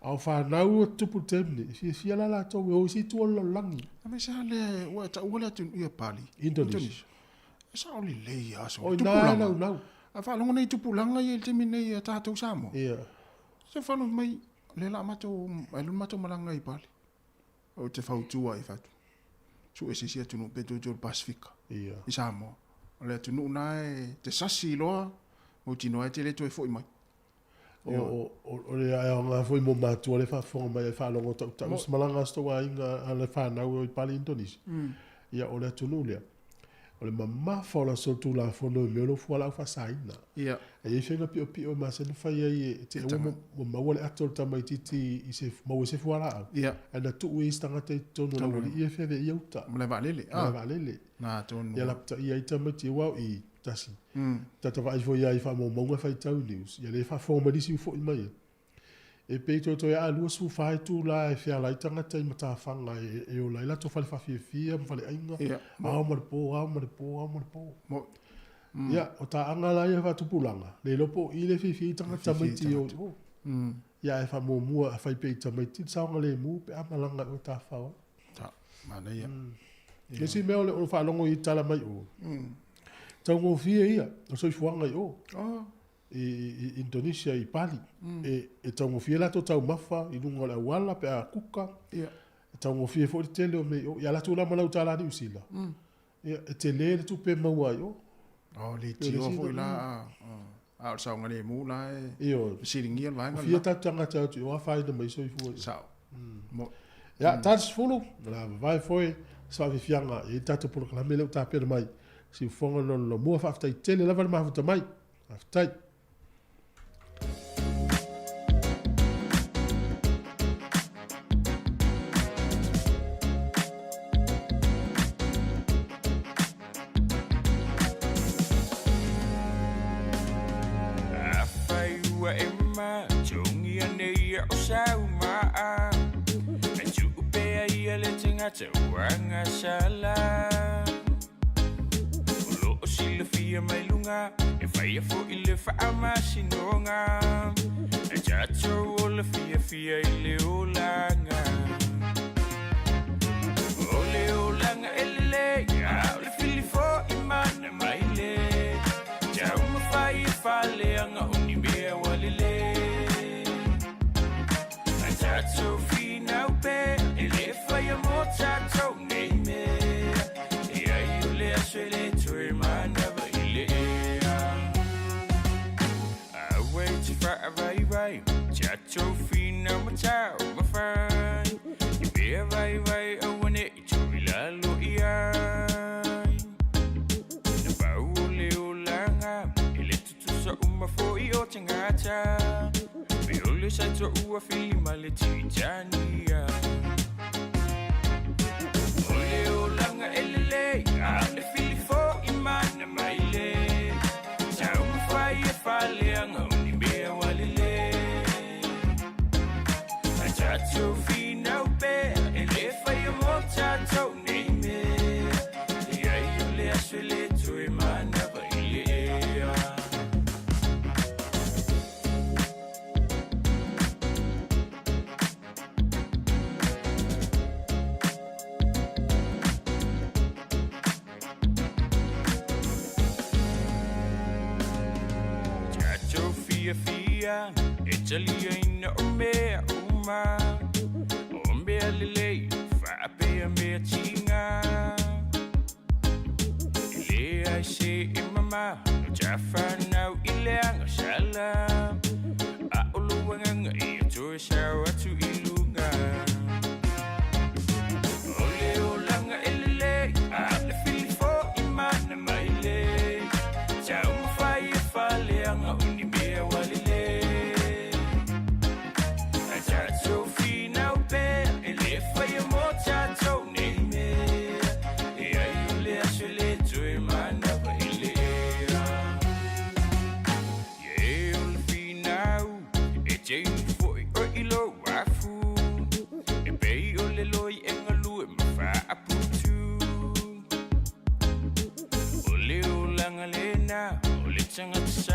Au whanau o tupu temne, fia la tau e o si tua langi. Ame sa le, ua ta ua le tun ia pali. Indonesia. Sa o li lei aso. O nau. A whalonga nei tupulanga i te mine tātou Samoa. Ia. Se whalonga mai, le la mato, elun mato malanga i pali. O te whautua i whatu. Su e sisi atunu pe Jojo Pasifika. Ia. I Samoa. O le atunu nae te sasi loa, o tino e te le toi fwoi mai. O le ai ngā fwoi mo mātua le whafonga mai e whalonga tau. Malanga sto wa inga a le whanau i pali Indonesia. Ia o le atunu lea. O le mamā whala so tu la whono i meo fua lau whasaina. Ia. E i whenga pio ma se whai ai te o maua le ato tamai titi i se maua se fua la au. Ia. E na tu i stanga te tono la wali i e whewe i auta. Mle valele. Mle valele. Nā tono. Ia lapta i ai tamai te wau i tasi. Tata vai fo i ai wha mo maunga whai tau news. Ia le wha fōma disi ufo i mai. E peito to ya alua su fai tu la e fia lai tanga tai mata fanga e o lai la to fale fa fia fale ainga au marpo ya o ta anga la ya fa tu pulanga le lopo i le fi tanga tamiti o ya e fa mo mua fa pe tamiti sa nga le mu pe amalanga o ta fa ta mana ya le si me o fa longo i tala mai o tango fia ia o so fuanga o i Indonesia i pali e tango fie la to tau mafa i lunga la wala pe a kuka e tango fie fo te tele o me ya la tu la malau tala ni usila e te le tu pe maua yo le tio fo la a sa ngale mu la e siringi al vai fie ta tanga ta tu o fa ina mai so i fo sa mo ya tas fulu la vai foi sa vi fianga e tatu por la mele ta pe mai si fonga no mo fa ta tele la va ma fa mai aftai Wanga sala Ulo o sila fia mai lunga E faya fo ile fa ama sinonga E jato o la fia ile o langa Ole o langa ele Ya le fili fo imana maile Jau ma faya fale anga unimea walile E jato fina upe Ele faya motato name Ya yule aswele tui manava ile I wait for a vai Chato fina matao mafai Ibe vai awane ituila lo iai Na baule ulanga Ile tutusa umafo iyo tangata Beole saito ua fili male tijania Ole olanga elele Ane fili fo imana maile Tau mawhai e whale anga unimea walile A tato fina upe Ele whai a mo tato neime Ia iole aswele tue mana wa ilea Fia, Italia ina o mea uma O mea lele, whaapea mea tinga Ile ai se i mama, no tawhanau i leanga sala A o luanganga i atoe sao atu i lunga Ole o langa elele, a le fili fo i mana maile Tau mawhai e whaleanga uni mea walile A tato fina upe Ele whai a mo tato neime E ai ule aswele tue mana wa ilea Ye ole finau E teini foi o ilo wafu E pei ole loi e ngalu e mawha aputu Ole o langa lena Ole tangata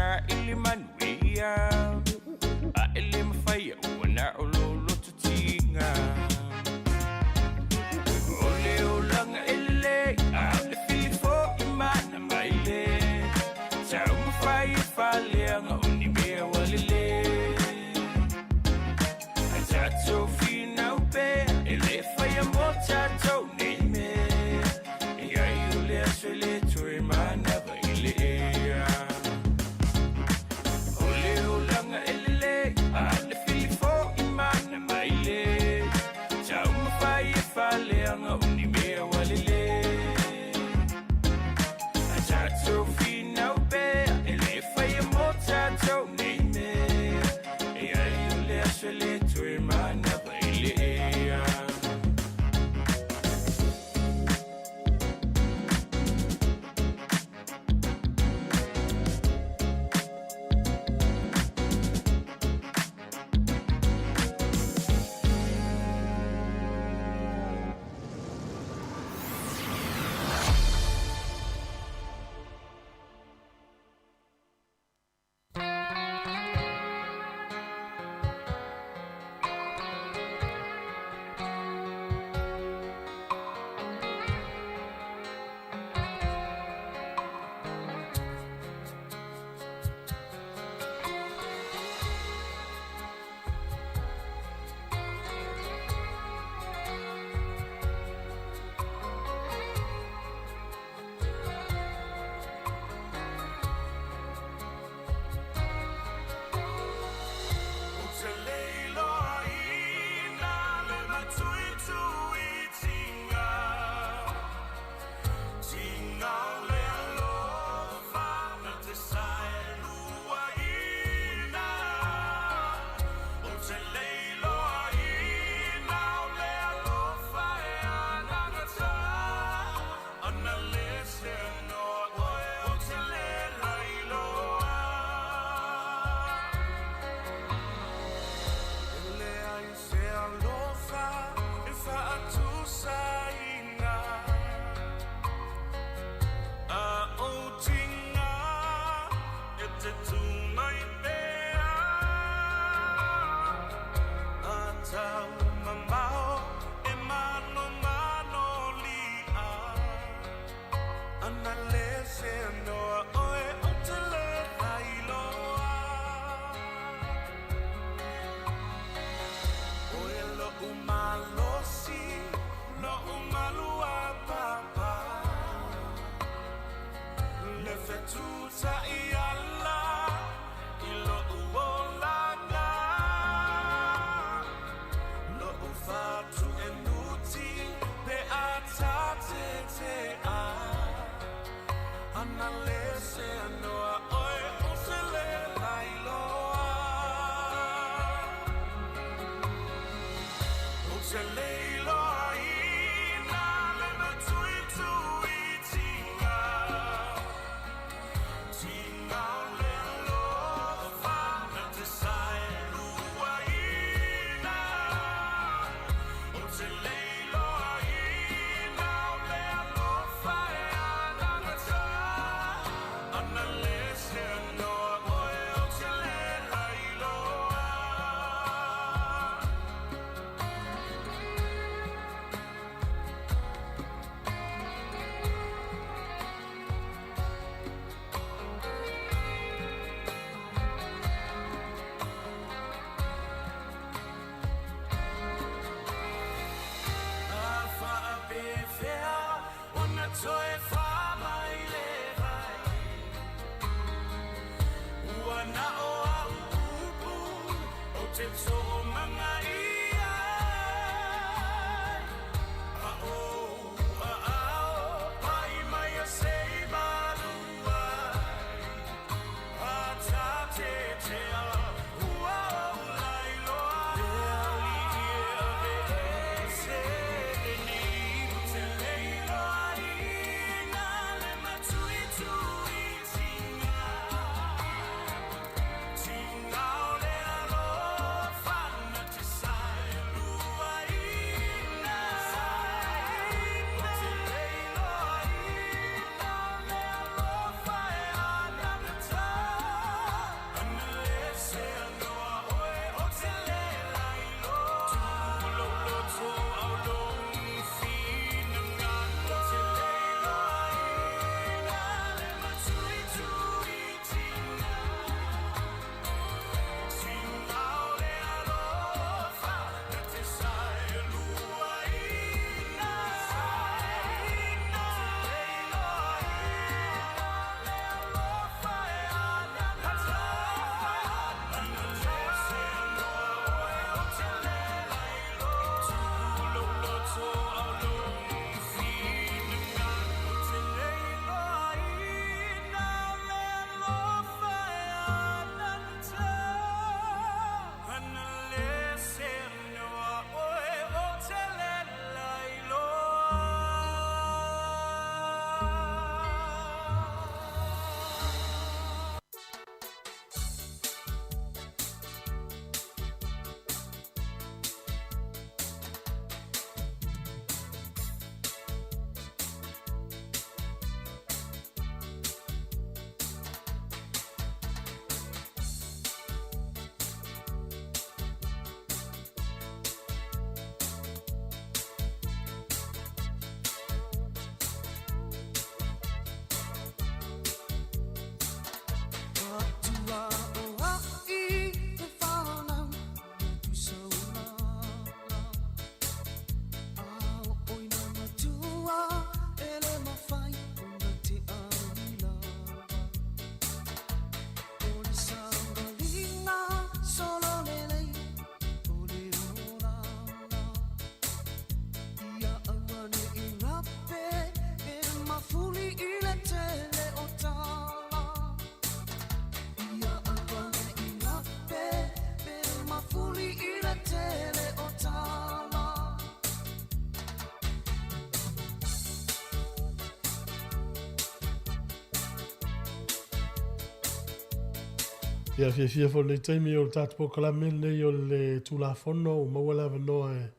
Ia fia fo nei taimi o tatu po kalame nei o le tulafono o mawala vano e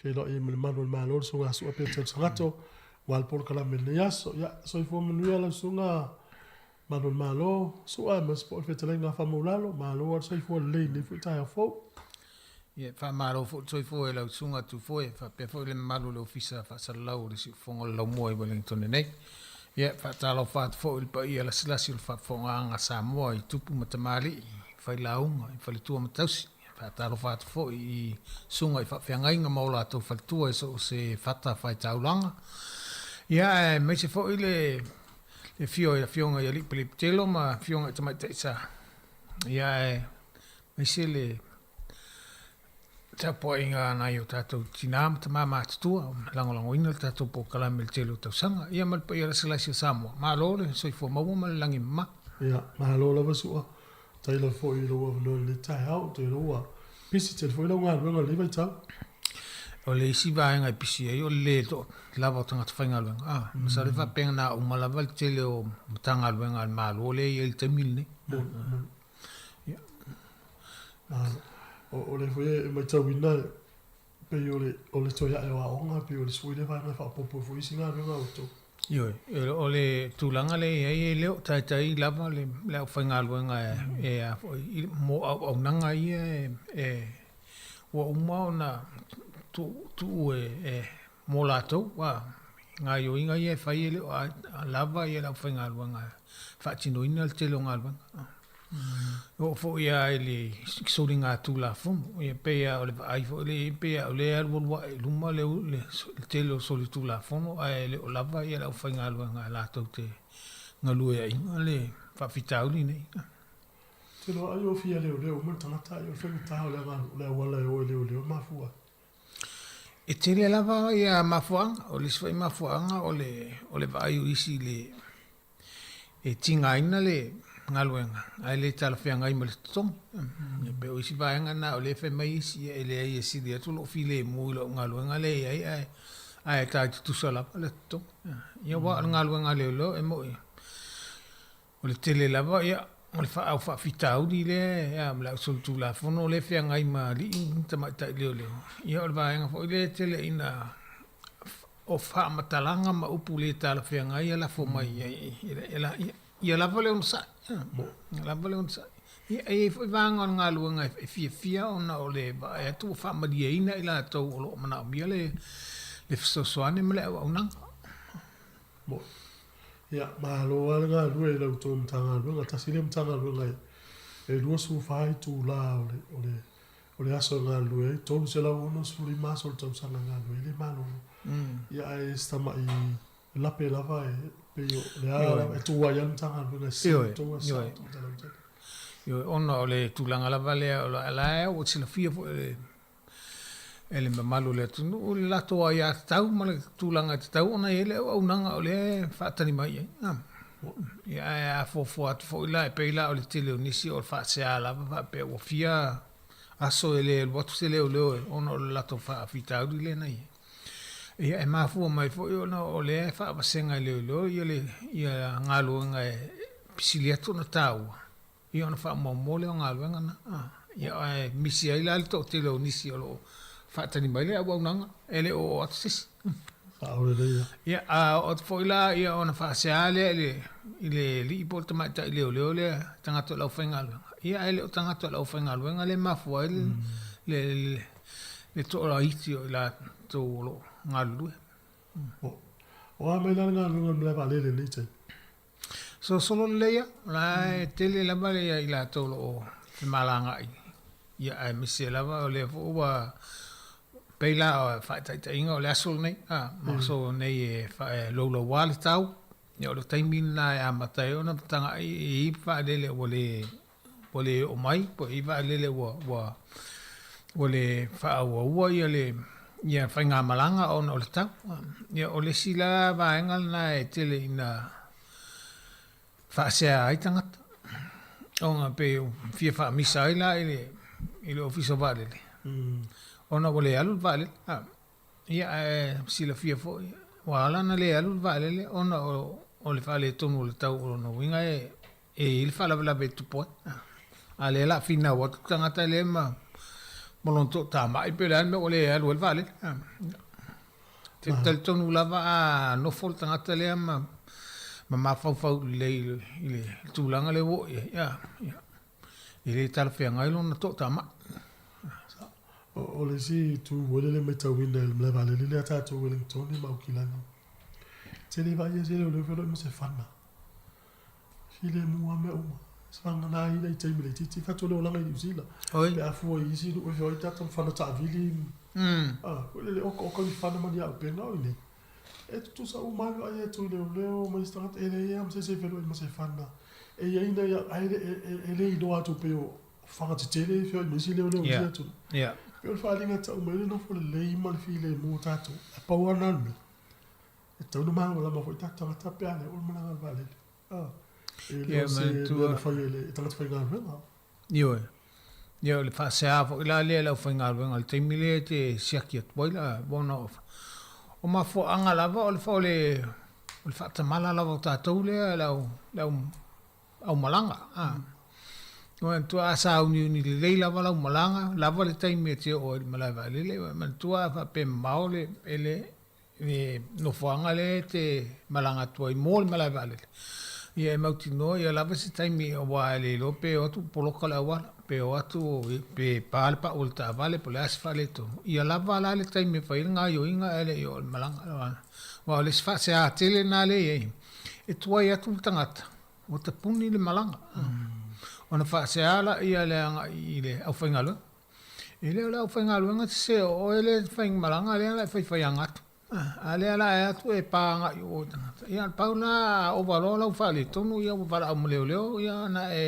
fia lo i manu malo so nga su ape tau sangato wal po kalame nei aso ia so i fo manuia la sunga manu malo so a mas po fia talenga fa maulalo malo ar so i fo le ni fo tai fo ia fa malo fo so i fo e la sunga tu fo e fa pe fo le malo le ofisa fa salau le si fo ngol mo e Wellington nei ia fa talo fa fo il pa ia la slasi fa fo nga Samoa i tupu matamali fai launga i fai tua matausi fa talo fa fo i sunga i fa fianga inga maula to fa tua so se fata fai taulanga ia me se fo ile e fionga ia li telo ma fionga te mai sa ia me se le ta poinga na yo tato tinam ta mama tua lango ina tato po kala mel telo ta sanga ia mal pa ia sala si Samoa ma lo le so fo ma mal langi ma ia ma lo la vasu tai la fo i lo no le tai au te lo pisi te fo i lo nga le vai ta o le si va nga pisi e o le to lava tanga te fainga lo ma sa le fa penga na o mala val tele o tanga lo nga ma lo le il te mil ne ia o le foi mai tau ina pe o le toia e wa onga pe o le sui le vai na fa popo foi singa nga o to yo o le tulanga le e le tai lava le fainga lo nga e mo o nanga e wa uma na tu e mo lato wa nga yo inga e fai le lava e la fainga lo nga fa tino ina le telo nga lo o fo ia ele soringa tu la fum e pe o le ai fo le pe o le al wa luma le telo soli tu la fum ai le o lava ia la fainga lo nga la to te nga lu e le fa fitau ni nei te lo ai o fia le o mo tana ta o fe ta o le wala o le ma fu e te le lava ia mafuanga o le sfai mafuanga o le vai isi le e tinga ina le ngaluenga ai le tala fianga i male tong e pe o isi vaenga na o le fe mai isi e le ai esi dia tu lo file mu lo ngaluenga le ai ta tu sala le tong ia wa ngaluenga le lo e mo o le tele lava ia o le fa fitau di le ia mla sul tu la fono le fianga i ma li tama ta le ia o vaenga fo le tele ina o fa matalanga ma upu le tala fianga ia la fo mai ia la vale un sa la vale un sa e foi vanga nga luanga e fia ona o le ba e tu fa ma dia ina ila to lo mana mia le so ane mele o nang mo ia ma lo ala nga lu e lo to mtanga lu nga tasile mtanga lu nga e lu su fai tu la o le aso nga lu e to se la uno su li ma sol to sa nga lu e le malo ia e sta ma i la pe la vai le tu wa yan tanga le se to sa yo ona o le tulanga la vale la o se la fia fo ele mamalo le tu o la to ya tau ma le tulanga tau ona ele o nanga o le fa tani mai ya fo at fo la pe la o le tele nisi o fa se ala va pe o fia aso ele o tu se le o ona la to fa fita o le nai ia e mafu mai fo yo no o le fa basenga le lo ia ngalo nga pisilia tu no tau ia no fa mo le ngalo nga na ia misi ai la to te lo nisi lo fa tani mai le au nanga ele o atsis ia o fo la ia ona fa se ale ile li por tama ta le tanga to lo fenga ia ele o tanga to lo fenga nga le mafu le to la iti la to lo ngalu o a me la ngalu me va le te so solo leia la tele la vale ya ila to lo malanga ia ai me se la va le fo wa pela fa ta inga le asul nei ma so nei fa lo wal tau ia lo taimi na ya matai ona tanga i fa le wole o mai po i va le wole fa wa ia le ia whainga malanga o na o le tau. Ia o le sila vaengal na e tele ina whaasea ai tangata. O ngā pe fia wha misa ai la ile ofiso valele. O na o le alu valele. Ia sila fia fo. Wala na le alu valele. O na o le whale tonu o le tau o na winga e il whala wala be tupoe. Ale la fina wa tangata le ma molon to ta mai pe lan me ole al vale. Te tel tonu lava no fol tangata le ma fau le tulanga le wo ya. Ile tal fe ngai lo na to ta ma. O le si tu wole le meta winda le vale le ata to Wellington ni ma ukilani. Te le vai se le velo mo se fanna. File mu ame uma. Sanga na ina i te mele titi fa to le olanga i usila. Pe afu i si do fe o tata fanna ta vili. Le o ko ni fanna mania o pe no ni. E tu sa o malo ai tu le mo start ele am se velo mo se fanna. E ina ya ele i do atu pe o fanga te tele fe mo si le o le tu. Ja. Pe o fa linga ta o mele no fo le i mal file mo tatu. Pa wa nan. E tau no mango la mo foi tata ta pe ale o mo na vale. Ja, men tu Yo le fa sa fo la le la fa ngal ngal te mile te siakiat boila bona o ma fo anga la vo le fo le fa ta mala la vo ta to le la au malanga no en tu asa ni le la vo la malanga la vo le te me te o mala va le men tu fa pe maule ele no fo anga le te malanga tu i mol mala va le ia mauti no ia lava se taimi o wa le lo pe o tu polo kala wa pe o tu pe palpa ulta vale po le asfalto ia lava la le taimi fa inga yo inga ele yo malanga wa le sfa se a tele na le e tu ia tu tangata o te puni le malanga ona fa se ala ia le anga ile au fengalo ile au fengalo nga se o ele feng malanga le fa fa yanga ale ala e tu e pa nga yo ia paula o valola o fale tonu ia o vala o leo ia na e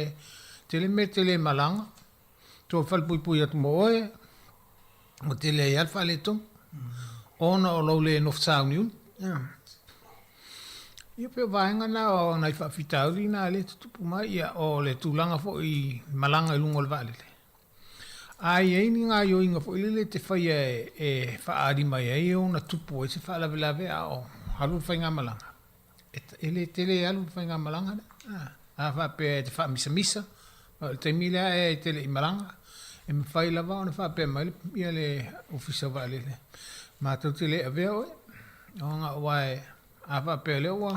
tele malanga to fal pui at moe o tele ia fale to ona o lo le no sa uniun ia pe vaenga na o na fa fitauri na le tu mai ia o le tulanga fo i malanga i lungol vale ai e ni nga yo inga fo ile te fai e fa ari mai e ona tupu e se fa la o halu fa nga malanga ele tele halu fa nga malanga a fa pe te fa misa te mila e tele malanga e me fai la va ona fa pe mai ia le ufisa vale ma to tele ave o nga wai a fa pe le wa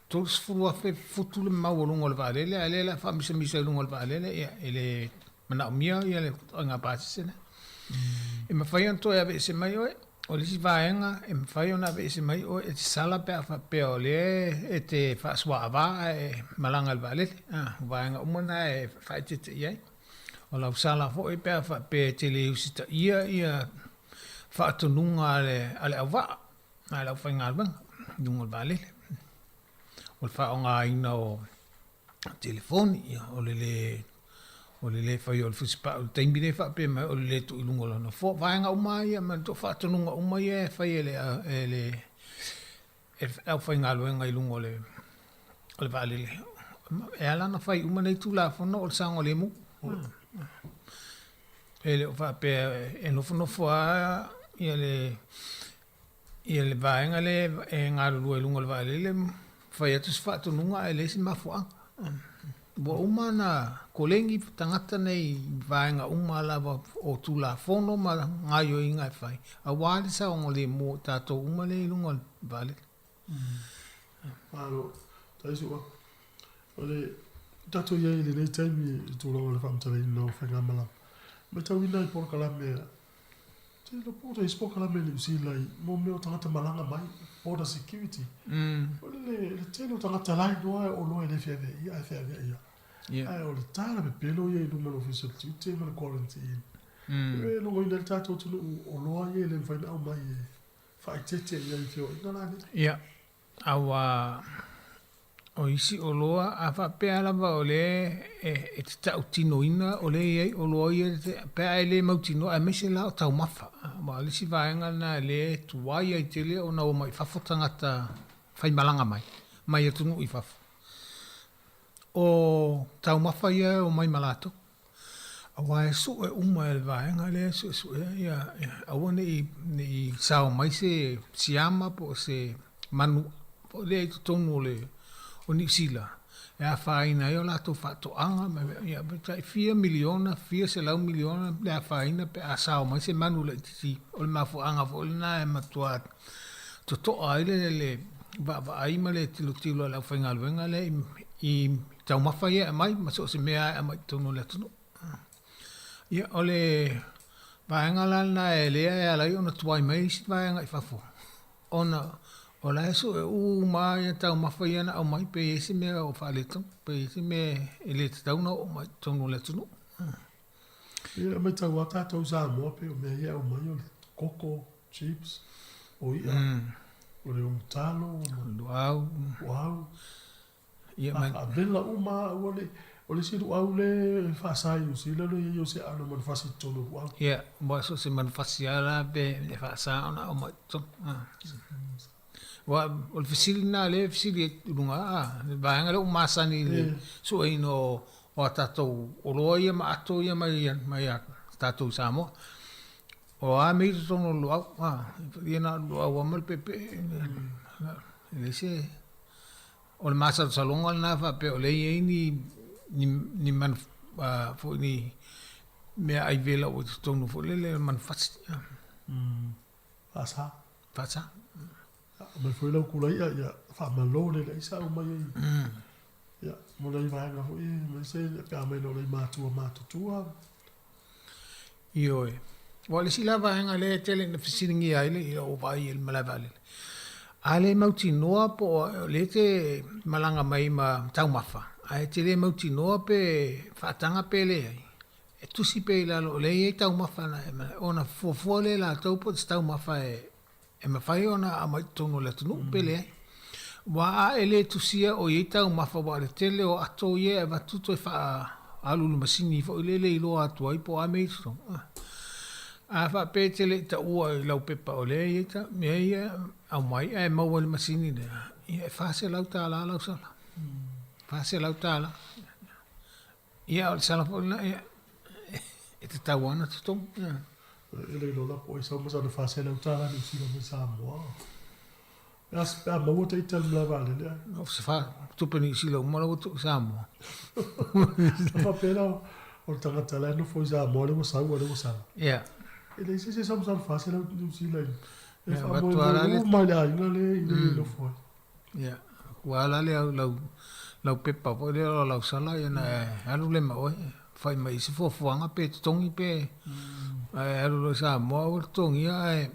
tos fu fe futu le ma wolungo le vale le la fa misa lungo le vale ele mana mia ia le nga pasi ne e me fai anto e ave se mai o le si vaenga e me fai ona ave se mai o e sala pe fa pe o le e te fa swa va e malanga al vale vaenga umana e fa te ia o la sala fo e pe fa pe te le usita ia fa to nunga ale ava ala fa ngalba nunga al vale o fa nga ina o telefoni o le fai o le fuspa o taimi le fa pe mai o le tu ilungo lana fo vaenga umai ma to fa tununga umai e fai ele au fai ngalo nga ilungo le vale le e ala na fai uma nei tu la fono o sango le mu ele fa pe e no fono fo ia le vaenga le e ngalo le ilungo le vale le fai atu fa tununga ele si mafua bo umana kolengi tangata nei vaenga umala o tula fono ma ngayo inga fai a wali sa o le mo tato umale lungo vale alo taisi wa ole tato ye le nei taimi tu lo le famta le no fanga mala ma tau ina i por kala me te lo po is por kala me le si lai mo me o tangata malanga mai border security ole le telo tangata lai no o lo ele feve ia feve ia ai o le tala pe pelo ye no malo official tu te malo quarantine e no mo ina tato tu o lo ye le fai na mai fa tete ye fio ina la ni ia awa o isi o loa a fa pe ala va ole e ta utino ina ole ye o lo ye pe ele mautino a mese la ta mafa ma le si va nga na le tu wa ye tele o na o mai fa fotanga ta fai malanga mai e tunu i fa o tau mawhaia o mai malato. A wai su e uma e vaenga le su ia awa ni sao mai se siama po se manu po le tonu le o ni sila. e a whaina e o la tō whatoanga, ia tai 4 miliona, 4 se lau miliona, le a whaina pe a sao mai se manu le titi, o le mafuanga fo le na e matua to toa le va aima le tilo la whainga luenga le i tau mawhai e mai, ma so se mea e mai tono le tono. Ia o le vaenga lana e lea e alai ona tuai mai si vaenga i whafo. Ona o la eso e mai e tau mawhai ana au mai pe ese mea o whaletong, pe ese mea e le tauna o mai tono le tono. Ia mai tau wata tau Samoa pe o mea ia o mai o le koko, chips, o ia. O le umtalo, wow. Ia mai. A vela uma o le siru au le whaasai o sila lo ia o se ano manufasi tono wow. Ia, mo so se manufasi ala be le whaasa ona o mai tono. Wa o le fisili na le fisili e lunga le vaenga le umasani le so ino o tatou o loa ia ma ato ia mai a tatou Samoa. O a mei tono luau, ia na luau amal pepe. Ele se o le masa salonga na fa pe o le ia ni man fo ni me ai vela o tono fo le man fast. Pasa. Me foi lo kula ia fa malo le isa o mai. Ya, mo le vai ga foi, me se ka me lo le matua. Io Wale si lava hanga le tele na fisiringi aile i o vai il malavale. Ale mauti noa po le te malanga mai ma tau mafa. Ai te le mauti noa pe whatanga pe le ai. E tusi pe la lo le e tau mafa na ona fofole la tau po tau mafa e mawhai ona a mai tono le tunu pe le ai. Wa a ele tusia o i tau mafa wa le tele o ato ie e watuto e wha alulu masini fo ilele i loa atua i po a meitro. A fa pe tele ta ua i lau pepa o le i ta mea ia au mai e maua le masini le ia e whase lau tāla lau sala. Whase lau tāla. Ia o le sala po ina ia e te tau ana te tomu. Ele lola po i sau masana whase lau tāla ni usila me Samoa. As pa maua te ital mla vale le. O se fa tupeni sila umala o tu Samoa. Fa pena o tangata le no foi Samoa le mo sau le mo sau. Ia. Ele se sabe fácil eu não sei lá. É famoso malhar ele não foi. Yeah. Wala le lau pepa po le lau sala ia na alu le mai fai mai se fo fuanga pe tongi pe. Alu lo sa mo o tongi ai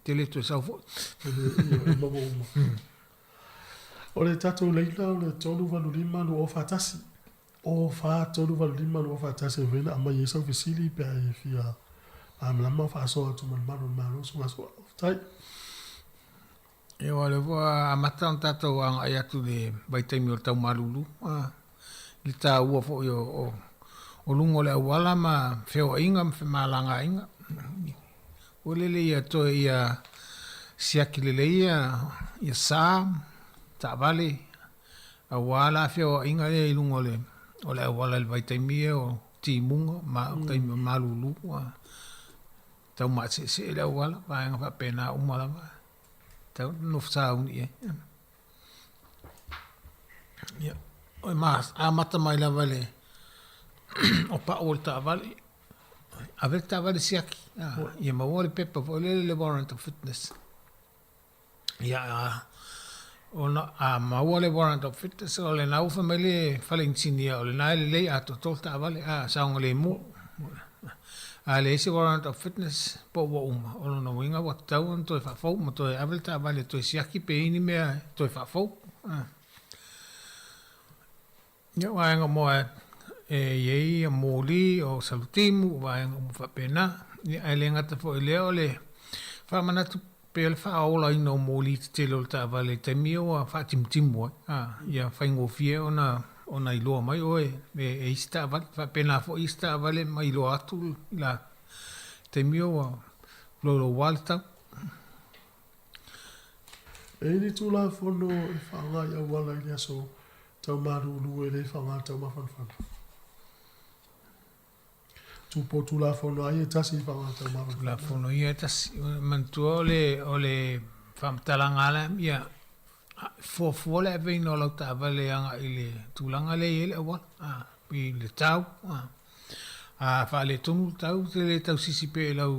te le to sa fo. Ole tato leila ole tolu valu lima no ofatasi. O fa tolu valu lima no ofatasi vela ama yesa ofisili pe fia. Lama fa so tu mano so tai e wale wa amata tato ang ayatu de baitai mi tau malulu li ta ua fo yo o lungo le wala ma feo inga malanga inga ole le ia to ia siaki le ia sa ta vale a wala feo inga le lungo le ole wala le baitai mi o timunga ma tai malulu tau ma se la wala va nga fa pena umala va tau no sa un ye ya o mas a mata mai la vale o pa olta vale ave ta vale siaki ye ma wole pepa vole le warrant of fitness ya ona a ma wole warrant of fitness o le na u family falensinia o le na le a to ta vale a sa ngole mo ale ese warrant of fitness po wa ono no winga wa tau on to fa fo mo to avel ta vale to siaki pe ini me to fa fo ya wa nga mo ye moli o salutimu wa nga mo fa pena ni ale nga ta fo le ole fa mana tu pe le fa ola ino moli te lo ta vale te mio fa tim mo ya fa ngo fie ona iloa mai oe e ista vale fa pena fo ista vale mai lo atu la te mio lo walta e ni tu la fono e fa nga ya wala ia so tau maru lu e le fa nga tau ma fan tu po tu la fono ai tasi fa nga tau ma la fono ia tasi man tu ole fam talangala ia for le ve no lo ta vale anga ile tulanga le ele wa pi le tau fa le tonu tau te le tau sisi pe lau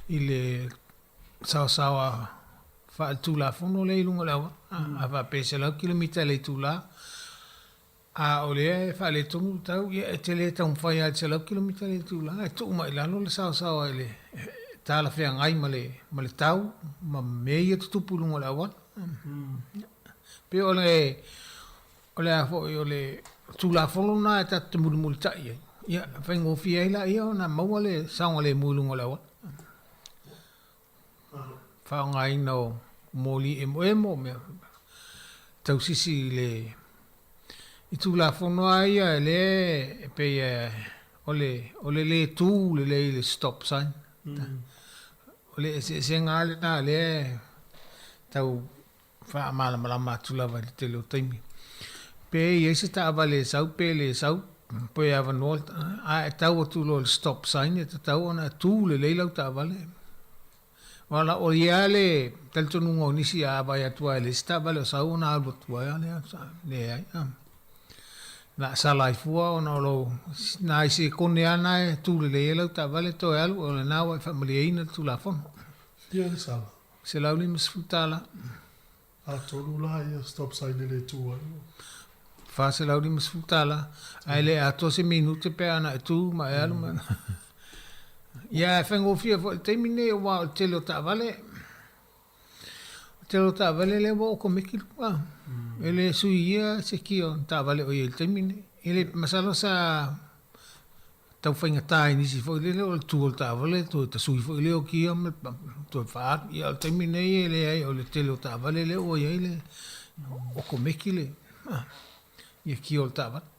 ile sawa fa tula fono le lunga la fa pe se la kilomita le tula ole fa le tonu tau ye te le tau fa ya se la kilomita le tula tu mai la no le sawa ile ta la fe ngai male tau ma me ye tu pulunga la wa pe ole a fo ole tula fono na ta te mul ta ye ya fa ngo fi ila ia na mo le sawa le mulunga la wa fa ngai no moli emo me tau sisi le i tu la fono ai le pe ole le tu le stop sign ole se ngale na le tau fa mala tu la va te lo timi pe yese ta vale sau pe le sau pe ava no a tau tu lo stop sign e tau ona tu le lau ta vale wala o iale tal tu nungo nisi a vai atua le sta vale sa una albo tua le ai na sala i fua ona lo na isi kone ana tu le lau ta vale to albo le na wa familia ina tu la fon Ia sala se la uli misfutala a tolu la ia stop sign le tua fa se la uli misfutala ai le a to se minute pe ana tu ma albo man ia fengo fia fo termine wa te lo ta vale le wo ko miki pa ele suia se kio ta vale o il termine ele masalo sa tau fainga tai ni si fo le tu ta vale tu ta sui fo le o kio me tu fa ia termine ele ai o le te lo ta vale le o ele o ko miki le ia kio ta vale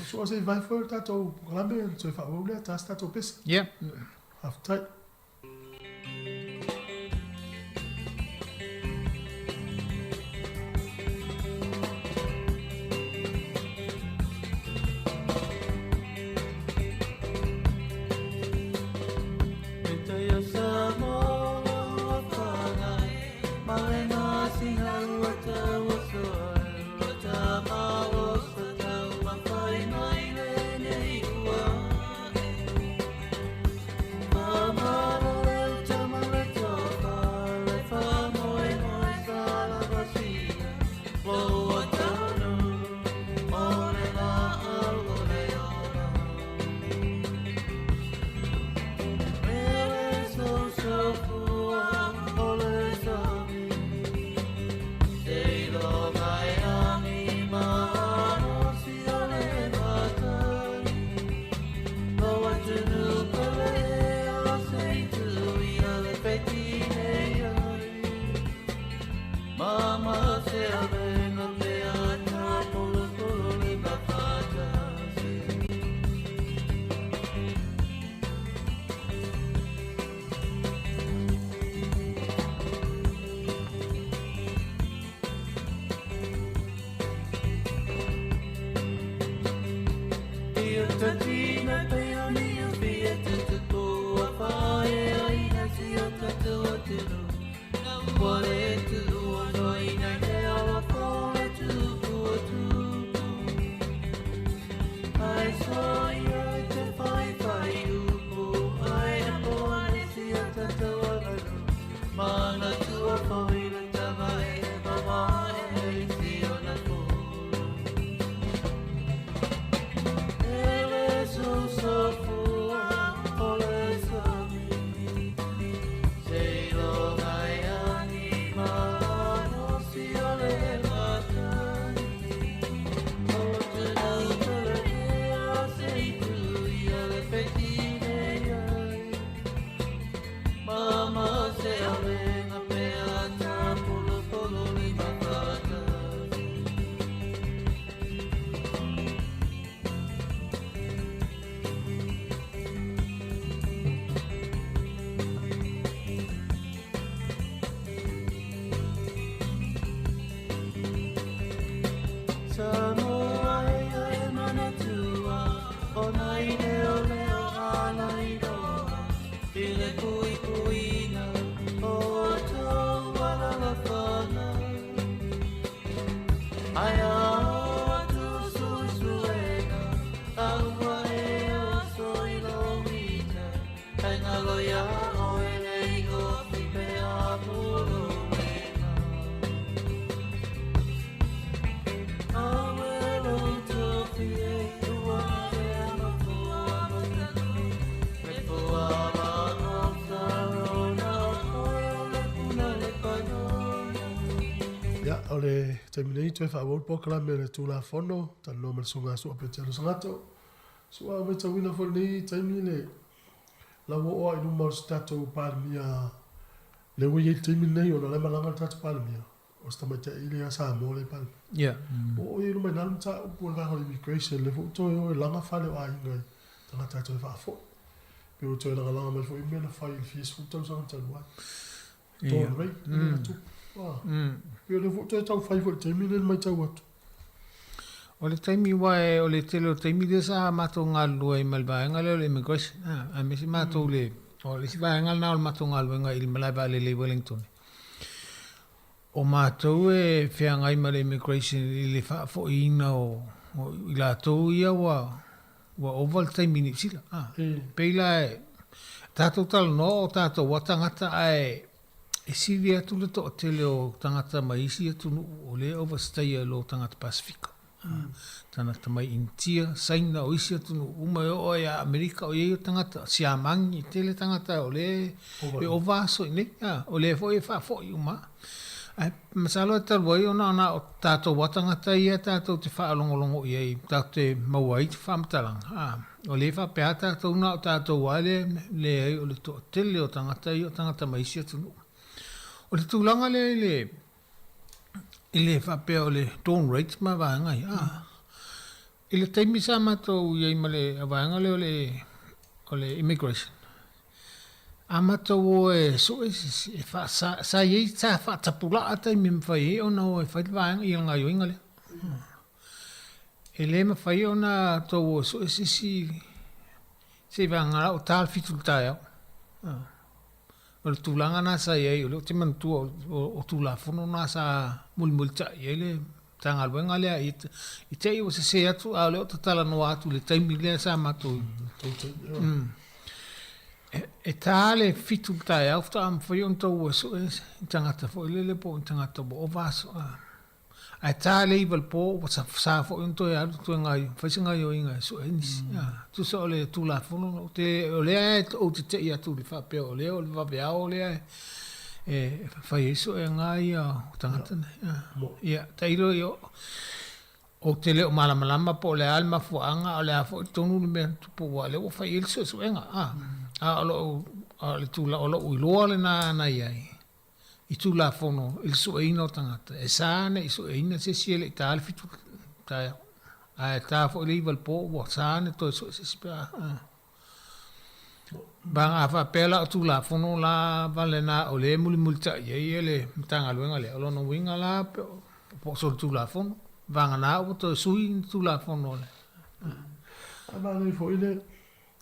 so as vai for tato rambe so fa o le ta tato pes yeah half tight Ya, ole terminei tu fa wol pokla me tu la fondo, tan no me sunga so pe telo sangato. So a me tawina fo ni termine. La wo o inu mo stato par mia. Le wo ye terminei o le malanga tato par mia. O sta mate ile ya Samoa le par. Yeah. O ye no me nan ta ko la immigration le fo to yo langa fa le ai ngai. Tanga tato fa fo. Pe o to la langa me fo me na fa il fis fo to sa tan wa. Yeah. To right. Yo le foto tau fai fo termine mai tau atu. O le taimi wae, o le tele o taimi de sa mato ngalu e malvaenga le immigration. A me si mato le, o le si vaenga na o mato ngalu nga il malai le le Wellington. O mato e fea ngai ma le immigration i le faa fo ina o i la tau ia wa oval taimi ni sila. Peila e, tato talo no o tato watangata ai e siri atu le to tele o tangata maisi atu o le overstay lo tangata Pasifika. Tangata mai Intia, saina o isi atu uma o ia Amerika o ia tangata siamangi tele tangata o le ovaso ne o le foi fa foi uma. Masalo e talwai o na o tato watangata ia tato te wha alongolongo ia i tato te mauai te whamtalanga. O le wha pea tato una o tato wale le o le to tele o tangata i o tangata maisi atu o le tūlanga le whapea o le dawn rates ma vāanga i. I le teimi sa matou iei ma le vāanga le o le immigration. A matou o e so e sa iei sa whaatapula a taimi mwhai e o na o e whai vāanga i ngā yoinga le. E le ma whai o na tau o so e se vāanga o tāl fitul tai au. O le tūlanga nā sa iei, o le te mantu o tūlafono nā sa multa iei le tangalwenga lea i te i o se atu a leo tatala no atu le taimi lea sa matou. E tā le fitu tai au fta am whai on tau so e tangata fo le po tangata bo o vaso. Ai tā le iwal po o sa fo on toi atu tu ngai whaisinga yo inga so e nisi. Tu sa o le tūlafono o lea o te i atu le whapea o lea o le wapea o lea e whai eso e ngai o tangata nei. Ia, tairo i o te leo malamalama po le alma fuanga o le afo i tonu le mea tupo wa leo o whai ilso so e nga. A le tūla o lo uiloa le na iai. I tūlafono il so e ina o tangata. E sāne i so e ina se siele i tāle fitu tai au. Ai tā fo i leiwal po wa sāne toi so se sipea. Banga a whapela o tūlafono la vale na o le muli multa iei e le mtanga luenga le. Olo no winga la po so tūlafono. Banga na o to sui tūlafono le. A mane fo i le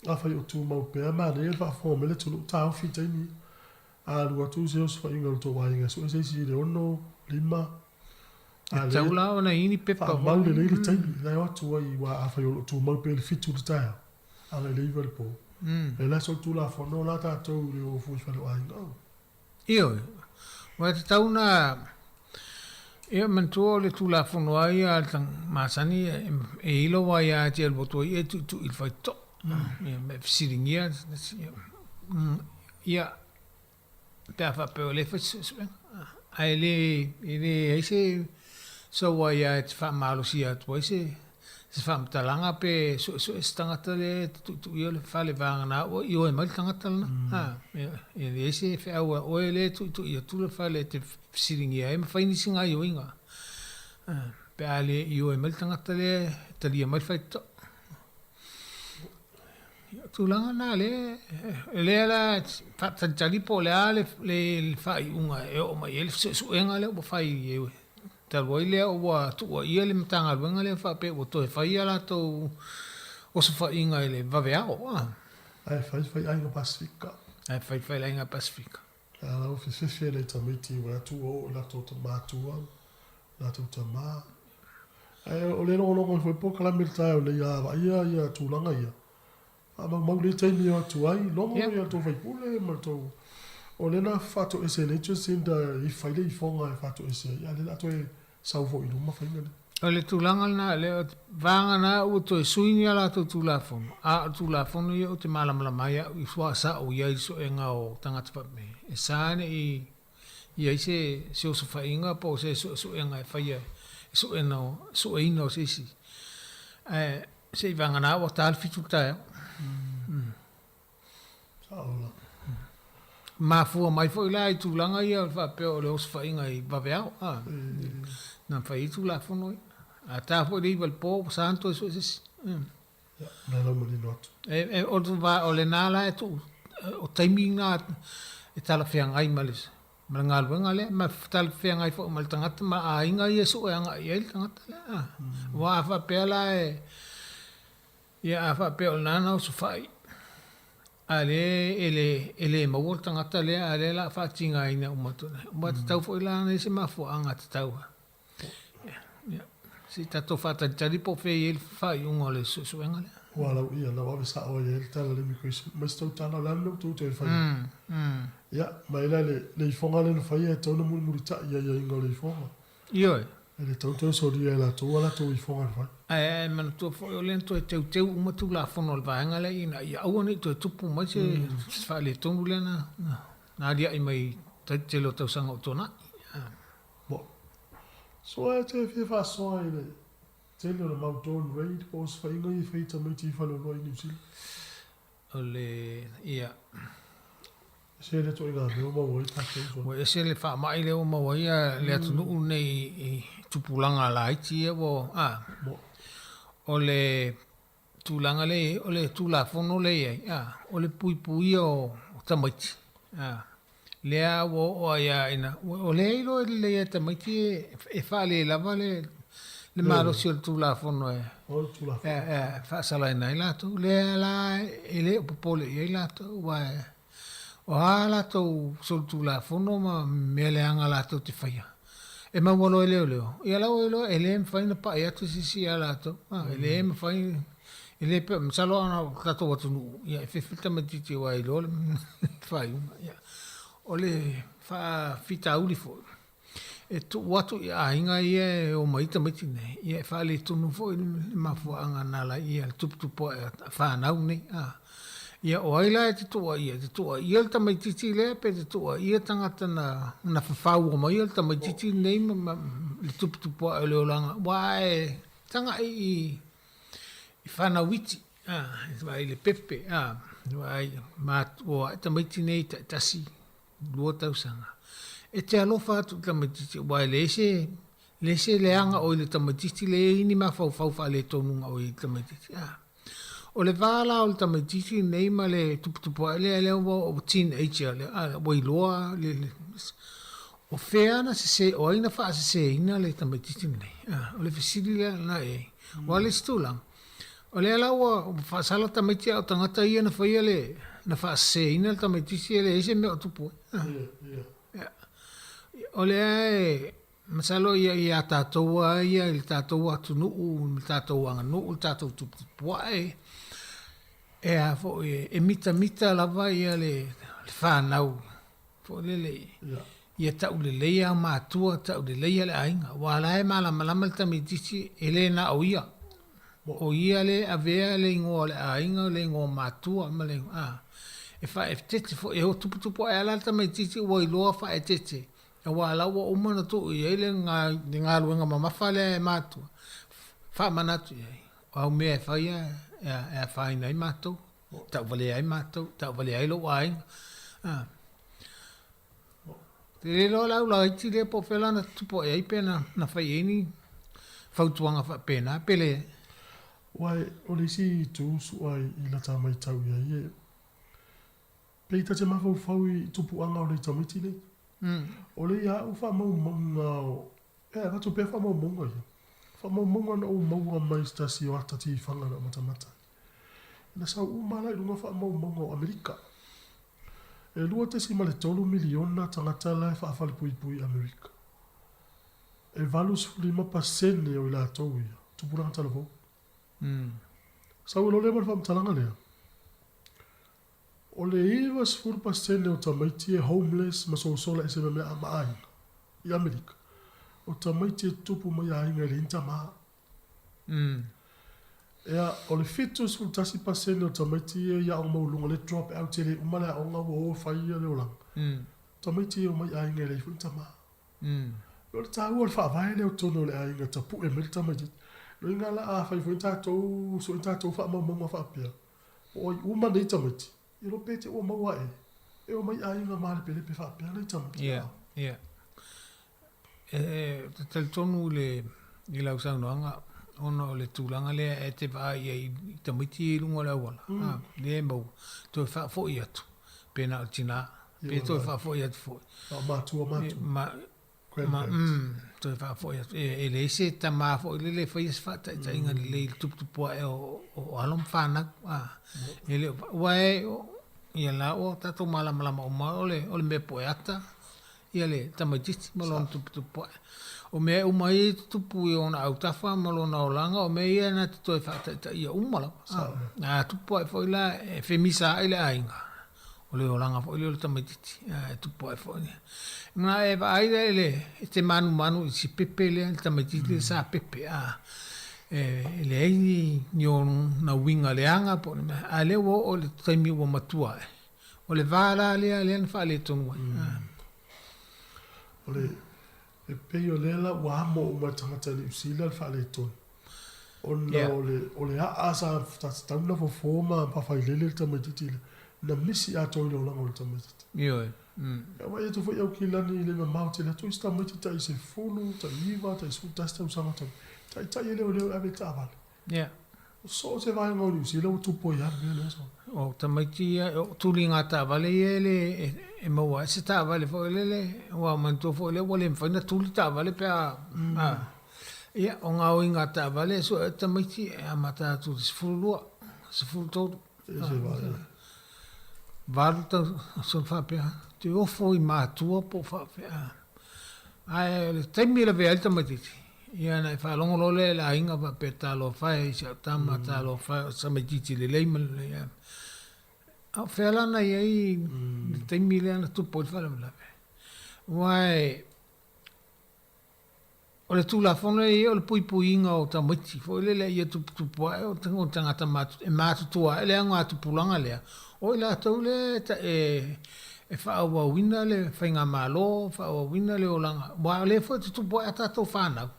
a whai o tū mau pēr mane e wha fōmele tunu tāu fi taimi. A lua tu se os whainga o tō wainga so e se si le ono, lima. E taula o na ini pepa. A mau le leile taimi. Lai o tua i wa a whai o tū mau pēr fitu te taia. A le leiva le po. E lai so tū la whono la tātou le o fuis wale wainga. Io. Wa te tauna e mantua le tū la whono ai a tang masani e ilo wai a te albotua i e tu il whai to. Me fisiringia. Ia. Pea whapeo le whaisuenga. Ai le eise so wai a te whamalosi atua eise se whamtalanga pe so e stangata le tu i o le whale vanga na o i o e mai tangata lana. E le eise whiaua o e le tu i o tu le whale te fisiringia e ma whainisi ngā i o inga. Pea le i o e mai tangata le talia mai whaito. Tūlanga nā le ala whatanjari po le a le whai unga e o mai e le suenga le o whai e we. Talwai le o wa tua ia le matanga luenga le whape o toi whai ala tau o sa whai inga e le waweao. Ai whai ainga Pasifika. Ai whai ainga Pasifika. Ala o whiwhiwhi le tamiti wa tu o la tō ta mātua, la tō ta mā. O le longo foi po kala mirtai o le ia tūlanga ia. Mau le taimi o tu ai, longo ia tō vai pule, ma tō. O le na whato ese nature center i whaile i whonga e whato ese. Ia le ato e sauvo i numa whainga le. O le tūlanga na, le vanga na o to e suini ala to tūlafono. A tūlafono ia o te malamalamaia i fua sa o ia iso e ngā o tangata whapme. E sāne i aise se o sa whainga po se so e ngā e whaia. So e ino o se si. Se i vanga na o tāl fitu tae. Saola. Mafua mai fo ila i tūlanga ia o whapeo le o sa whainga i waweao. Nā whai i tūlafono i. A tā fo i rival po santo e so se si. Nā lau mani notu. O le nāla e tu. O taimi ngā e tala whiangai malisa. Ma ngā luenga le, ma tala whiangai fo ma le tangata, ma a inga i e so e anga i e le tangata le. Wa a whapea la e, ia a whapea o nāna o so whai. A le, ele maua le tangata le, a le la whatinga ina umatuna. Umata tau fo i la ne se mafua anga te tau. Si tato whatantari po whei e le whai unga le so enga le. Walau ia na wawe sa o ye tala le mikoisi mai stau tana lano tu te fai ya mai le fonga le fai e tona muri ta ia inga le fonga io le tau so dia la tu ala tu fonga fai man tu fo yo lento e te uma tu la fono le vanga le ina ia au ni tu tupu mai se fa le tonu le na dia i mai te lo tau sanga o tona bo so e te fa so ile Tēnei o Mount Dawn Raid, o se whainga i whaita mai ti whanau i New Zealand. O le, ia. Se le toi ngā meo maua i tātou. O e se le wha mai leo maua ia, le atu nuu nei i tupulanga la iti e wo, o le tūlanga le, o le tūlafono le ia, o le pui pui o tamaiti. Lea o aia ina, o le ilo le ia tamaiti e wha le lava le maro si o tūlafono e. O tūlafono. Whaasala ina i lato. Lea la e le upopole i lato. O ha lato so tūlafono ma mea leanga lato te whaia. E mawalo e leo. Ia lau e leo, e le me whaina pa e atu sisi a lato. E le me whaina, e le pe, msalo ana tato watu nuu. Ia e whiwhita matiti wa i leo le whaiunga. O le whita uli fo. E tu watu i ainga ia o maita maiti nei. Ia e whaale tunu fo i mafua anga nala ia tuputupo e whanau nei. Ia o aila e te tua ia. Te tua ia le tamaititi lea pe te tua ia tangata na whawhau o mai ia le tamaititi nei le tuputupo e leo langa. Wa e tanga i whanau iti. Wa i le pepe. Wa i mātua tamaiti nei tasi lua tausanga. E te alofa atu tamatiti, wai lese leanga o le tamatiti le ini ma fau fa le tonunga o le tamatiti. O le vala o le tamatiti nei ma le tuputupu le o teenager le wai loa o feana se o aina fa se ina le tamatiti nei. O le fisili le na e. Wa le stulang. O le ala o fa sala tamatiti o tangata ia na faia le na fa se ina le tamatiti le ese me o tupu. O le e, masalo ia tātou ia, il tātou atu nuu, il tātou anga nuu, il tātou tupua e a fo e mita lava ia le whanau. Fo le ia tau le leia mātua, tau le leia le ainga. Wala e malama le tamititi e le na o ia. O ia le avea le ingoa le ainga, le ingoa mātua, ma le e wha e tete fo e o tupua e ala tamititi o i loa wha e tete. E wala ua umana tu i eile ngā luenga mamafa le mātua. Wha manatu i ei. O au mea e whaia e whaina i mātou. Tau wale ai mātou. Tau wale ai lo wainga. Te relo lau la iti le po whela na tupo e ei pena na whai eni. Whautuanga wha pena. Pele. Wai, o le si tu su ai i la tamai tau i ai e. Peita te mawhau whau i tupu anga o le tamiti le. O le ia u wha maunga o... E, ratu pe wha maunga ia. Wha maunga na o maunga mai stasi o ata ti whanga na matamata. Na sau umala i runga wha maunga o Amerika. E lua te si male tolu miliona tangata lai wha awhale pui Amerika. e valus 5% o la tau ia. Tupuranga talafo. Sau lo le mal fam talanga lea. O le iwa 10% o tamaiti e homeless ma so sola e se me ama ai. I Amerika. O tamaiti e tupu mai a inga le inta maa. Ea, o le fitu 10% o tamaiti e ia o maulunga le drop out e le umale a onga wo whaia le olang. Tamaiti e o mai a inga le inta maa. Lo le tāua le whaavai le o tono le a inga tapu e mele tamaiti. Lo inga la a whai fwin tātou, so in tātou wha maunga whaapea. O i uma nei tamaiti. I lo pete o maua e. E o mai a inga maa le pele pe whaapea nei tamaiti. Ia. Te tali tonu le i lau saunoanga, ona o le tūlanga lea e te paa i tamaiti i lunga le awala. Le e mau, toi wha fo i atu, pēna o tina, pē toi wha fo i atu fo. Mātua. Toi wha fo i atu. E le se ta maa fo i le whai as whata i ta inga le tuptupua e o alom whānak. E le wae ia la o tatou malamalama o maa o le me poe ata. Ia le tamaititi malona tuptupua. O mea umai tupu i ona au tafa malona o langa o mea ia na te toi whaata ia umala. Tupua e fwoi la e whemisa ai le ainga. O le o langa fwoi le o le tamaititi. Tupua e fwoi. Nga e wa aile le te manu i si pepe le tamaititi le sa pepe. Le eini ni o na winga le anga po ni mea. A le o le taimi o matua e. O le vāla lea na wha le tonu ai. O le e pei o lela ua amo o mai tangata ni usila le whaale tonu. O le aasa tauna fo fōma pa whai lele le tamaititi le. Na misi a toi le olanga o le tamaititi. Ioi. Ia wai e tu whai au ki lani le ma mau te le toi sta maiti tai se fulu, tai iwa, tai su tasta usanga tau. Tai e leo ave ta avale. Ia. O so se vai ngau ni usila o tupo ia le so. O tamaiti o tuli ngā tā wale le e maua se tā wale fo le wa manto fo le wale mwhaina tuli tā wale pia ia o ngā oi ngā tā wale so e tamaiti e amata atu se furulua se furu tōru varu tau so whapea te ofo i mātua po whapea ai le taimi la vea i tamaititi ia na e whalongolo le la inga pa pe tālo whae i sa tama tālo whae o tamaititi le leima le ia a felana i te mile na tupo i whala mlawe. Wai, o le tūlafona i o le puipuinga o tamaiti, fo ile le ia tupo ai o tangata mātutua, ele anga tupulanga lea. O ile atau le e whaawa wina le whainga mālo, whaawa wina le olanga. Wa le fo te tupo ai atatou whanau.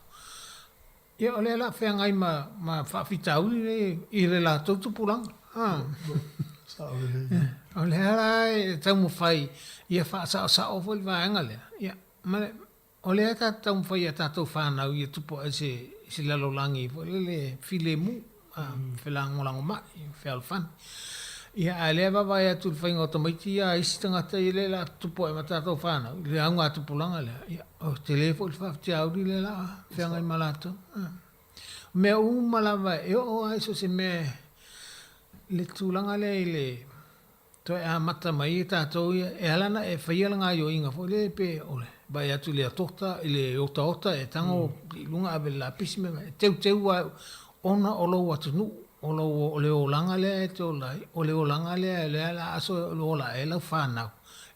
Ia o le la whaingai ma whaafitauri i le la tau tupulanga. O le hara e tau mo whai ia wha o fwoi vaenga lea. Ia, male, o le hata tau mo whai a tātou whanau ia tupo a se lalolangi fwoi le file mu, whelangolango mai, whealfani. Ia a lea wawai atu le whainga o tamaiti ia isi tangata i le la tupo e ma tātou whanau. Le aunga tupulanga lea. Ia, o te le fwoi le whafti auri le la, whengai malato. Mea umalawa e o aiso se mea le tūlanga le toi a mata mai e tātou ia e alana e whaiala ngā yo inga fo le pe ole bai atu le atota i le ota e tango i lunga ave la pisi me teu wa ona olo atu nu ole o langa le e te olai ole o langa le e le ala aso ola e lau whanau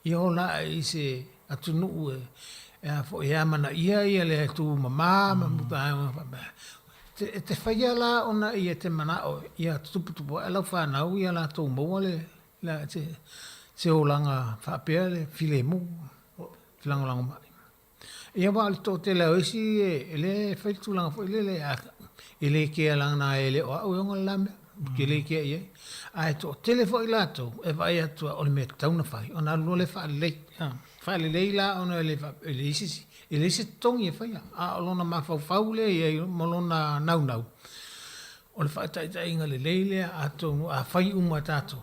i ola i se atu nu e a fo e amana ia le tu mama mamuta te whaiala ona i te manao ia tuputupu e lau whanau ia la tō maua la te olanga whapea le file mu filangolango mai. Ia wa ali tō te leo isi e le whaitulanga fo e le kea langa e le o au yonga lame ke le kea iei. Ai tō tele fo i lato e vai atua o le mea tauna whai ona lua le whaale lei la ona e le isisi. E le se tongi e whaia. A olona mawhau le e molona nau. O le whaitaita inga le leile a tonu a whai uma tātou.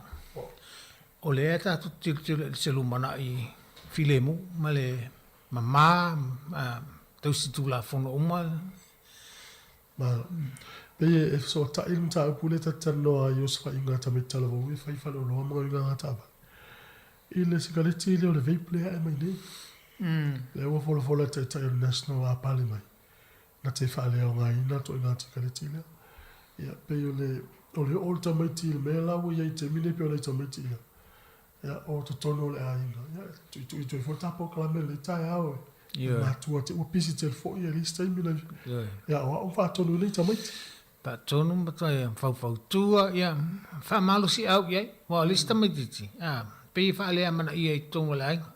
O le e tātou tira se lumana i filemu ma le mamā tausi tūla whono uma. Pei e so ta ilum ta upule ta tanoa i osfa inga tamitala vo e whai whalo loa mga inga ngātaba. I le sigareti le o le veiplea e mai nei. Le ua fola te tai o national a pale mai. na te whale o ngai na to ina tika le tila. Ia, pe o le o tamaiti le mea lawa ia i te mine pe o le tamaiti ia. Ia, o to tono le aina. Ia, tu i fotapo kalame le tai awe. Nā tua te ua pisi te fo ia li stai mina. Ia, o wha tonu le tamaiti. Pa tonu mata ia, fau tua ia, wha malo si au ia, wa li tamaiti. Pe wha lea mana ia i tono le aina.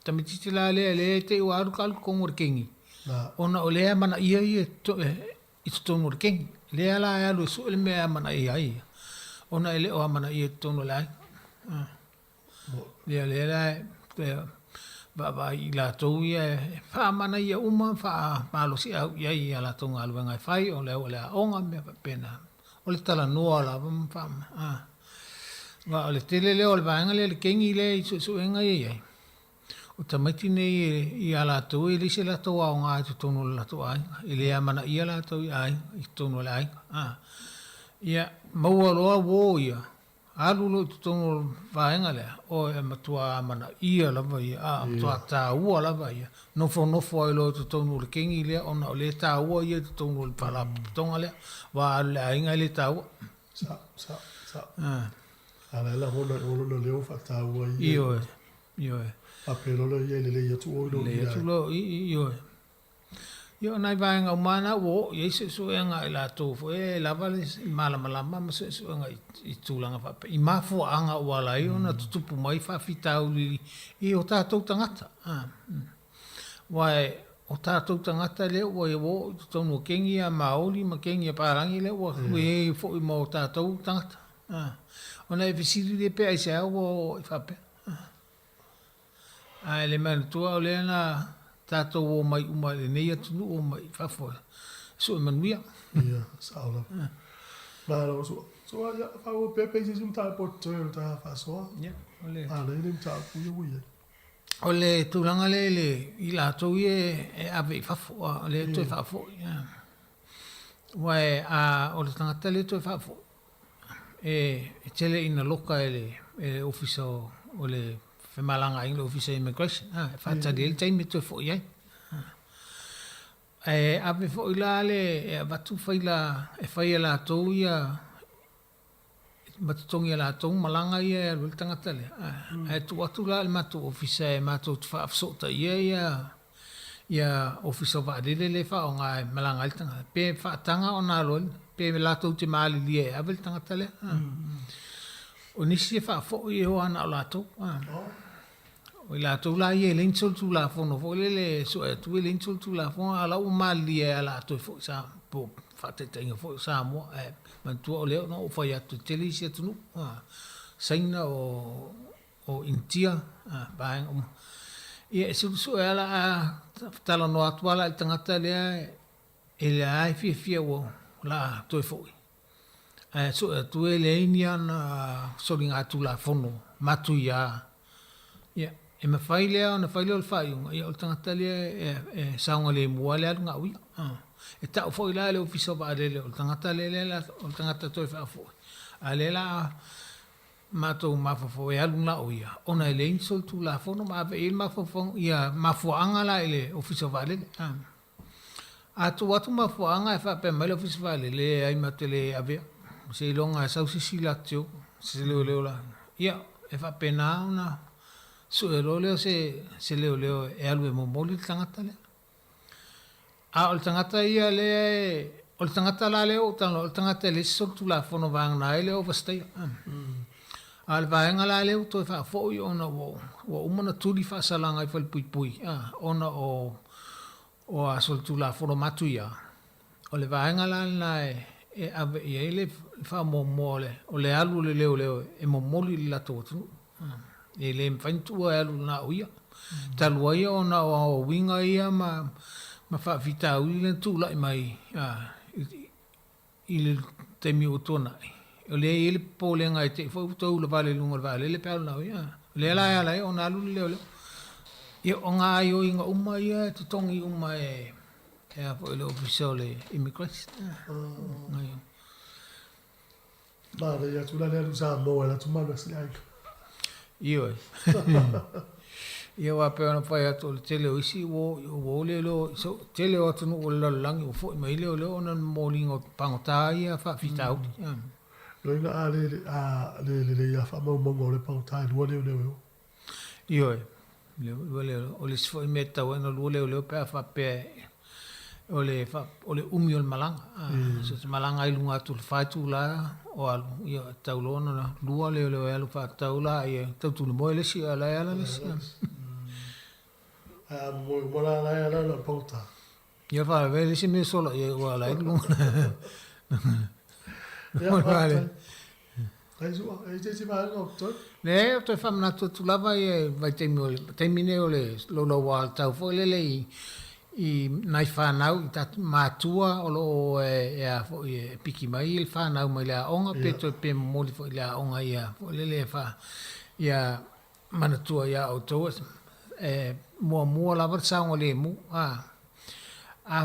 Tamaiti la lea te ua aru kalu kongo kengi. Ona o lea mana ia i tono le kengi. Lea la e alu su ele mea mana ia ia. Ona ele o mana ia i tono le aina. Lea la ba i la tau ia fa mana ia uma fa malo si au ia ia la tau ngalu ngai fai o le onga me pena o le tala noa la fa wa le tele le o le vanga le kengi le su enga ia o tamaiti nei i ala tau i se la tau o ngai tu tonu la tau ai ile mana ia la tau ai i tonu la ai ia maua loa wo ia alu lo tonu vaenga le o e matua mana ia lava ia matua taua lava ia nofo ai lo tonu le kengi le ona le taua ia tonu le pala tonga le wa le ainga le taua sa ala la hono le o fa taua ia io apelo le ia le ia tu o lo ia tu lo io nai vaenga umana wo ia se suenga ila to fo e lava le malama ma se suenga i tulanga fa i mafu anga wala i ona tupu mai fa fitau li i o tatou tangata wai o tatou tangata le wo tonu kengi a maoli ma kengi a parangi le wo we fo i mo tatou tangata ona e visiri le pe ai se o fa pe ai le man tu o le na tatou o mai uma le nei atu o mai fa fo so manuia ia saula ma lo so ya fa o pepe se zum ta po ta fa so ya ole le ta pu yo ia ole tulanga le i la to ie ave fa fo le to fa fo ya wai ole tanga le to fa fo tele ina loka ele officer ole fe malanga in officer immigration fa ta del time to fo ia ave fo ila le batu fa ila fa ila to ia batu la to malanga ia le tanga tele tu atu la matu officer matu fa so ta ia officer va le fa nga malanga il tanga pe fa tanga ona lo pe la to te mali lie ave tanga tele o nisi fa fo i o ana la to o la to la ye len sul tu la fo no fo le so tu len sul tu la fo ala o mali ala to fo sa po fa te tenga fo sa mo man tu o le no fo ya tu tele si tu no saina o intia ba e su ala tala no atwala tanga tele ele ai fi o la to fo so tu ele inian so ringa tu la fono matu ya e ma fai lea na fai lea o fai ia o tangata lea saunga le mua lea nga ui e tau foi la le ofiso pa le o tangata le o tangata toi fa foi a le la mato mafofo e alu na ui ona ele insol tu la fono ma ave il mafofo ia mafuanga la ele ofiso pa le atu mafuanga e fa pe ma le ofiso pa le ai matele ave se longa sausi silatio se leo la ia e fa pena una so leo se leo e alu mo moli tangata le o tangata ia le o tangata la le o tangata le so tu la fono vang na le o vastai al vang la le to fa fo yo no wo umana tu di fa salanga i fal pui ona o asol tu la fono matuia o le vang la na e ave ele fa mo mole o le alu le leo e mo moli la to e le mfantu alu na uia talua ia ona o winga ia ma fa vita uile tu la mai il temi utona o le ele pole ngai te fo to le vale lunga vale le pau na ia le la ona alu le ia onga yo inga uma ia te tongi uma e fo le official immigration ngai ma ia tu la le Samoa la tu ma le ai io Ia wa pe ona pai atu le tele o isi o le lo so tele o tunu o le langi o fo mai le o ona molingo pangota ia fa fitau. Lo inga le ia fa mo mo le pangota le le. Io le o le sfo meta o no le pe fa pe o le umi o le malanga. So te malanga i lunga tu fa tu la o alu ia taulo na lua le alu fa taula ia tau le mo le si ala le si. Mo la pauta. Ia fa ve le si me solo ia wa la lu. Ia vale. Ai zo, ai te va no to. Ne, to fa na tu lava ia vai te mine o le lo wa tau fo le I nai whanau I tatu mātua o lo ea fo I piki mai I whanau mai lea onga pe to pe moli fo I lea onga ia fo lele wha ia manatua ia o toa mua lava saunga le mu a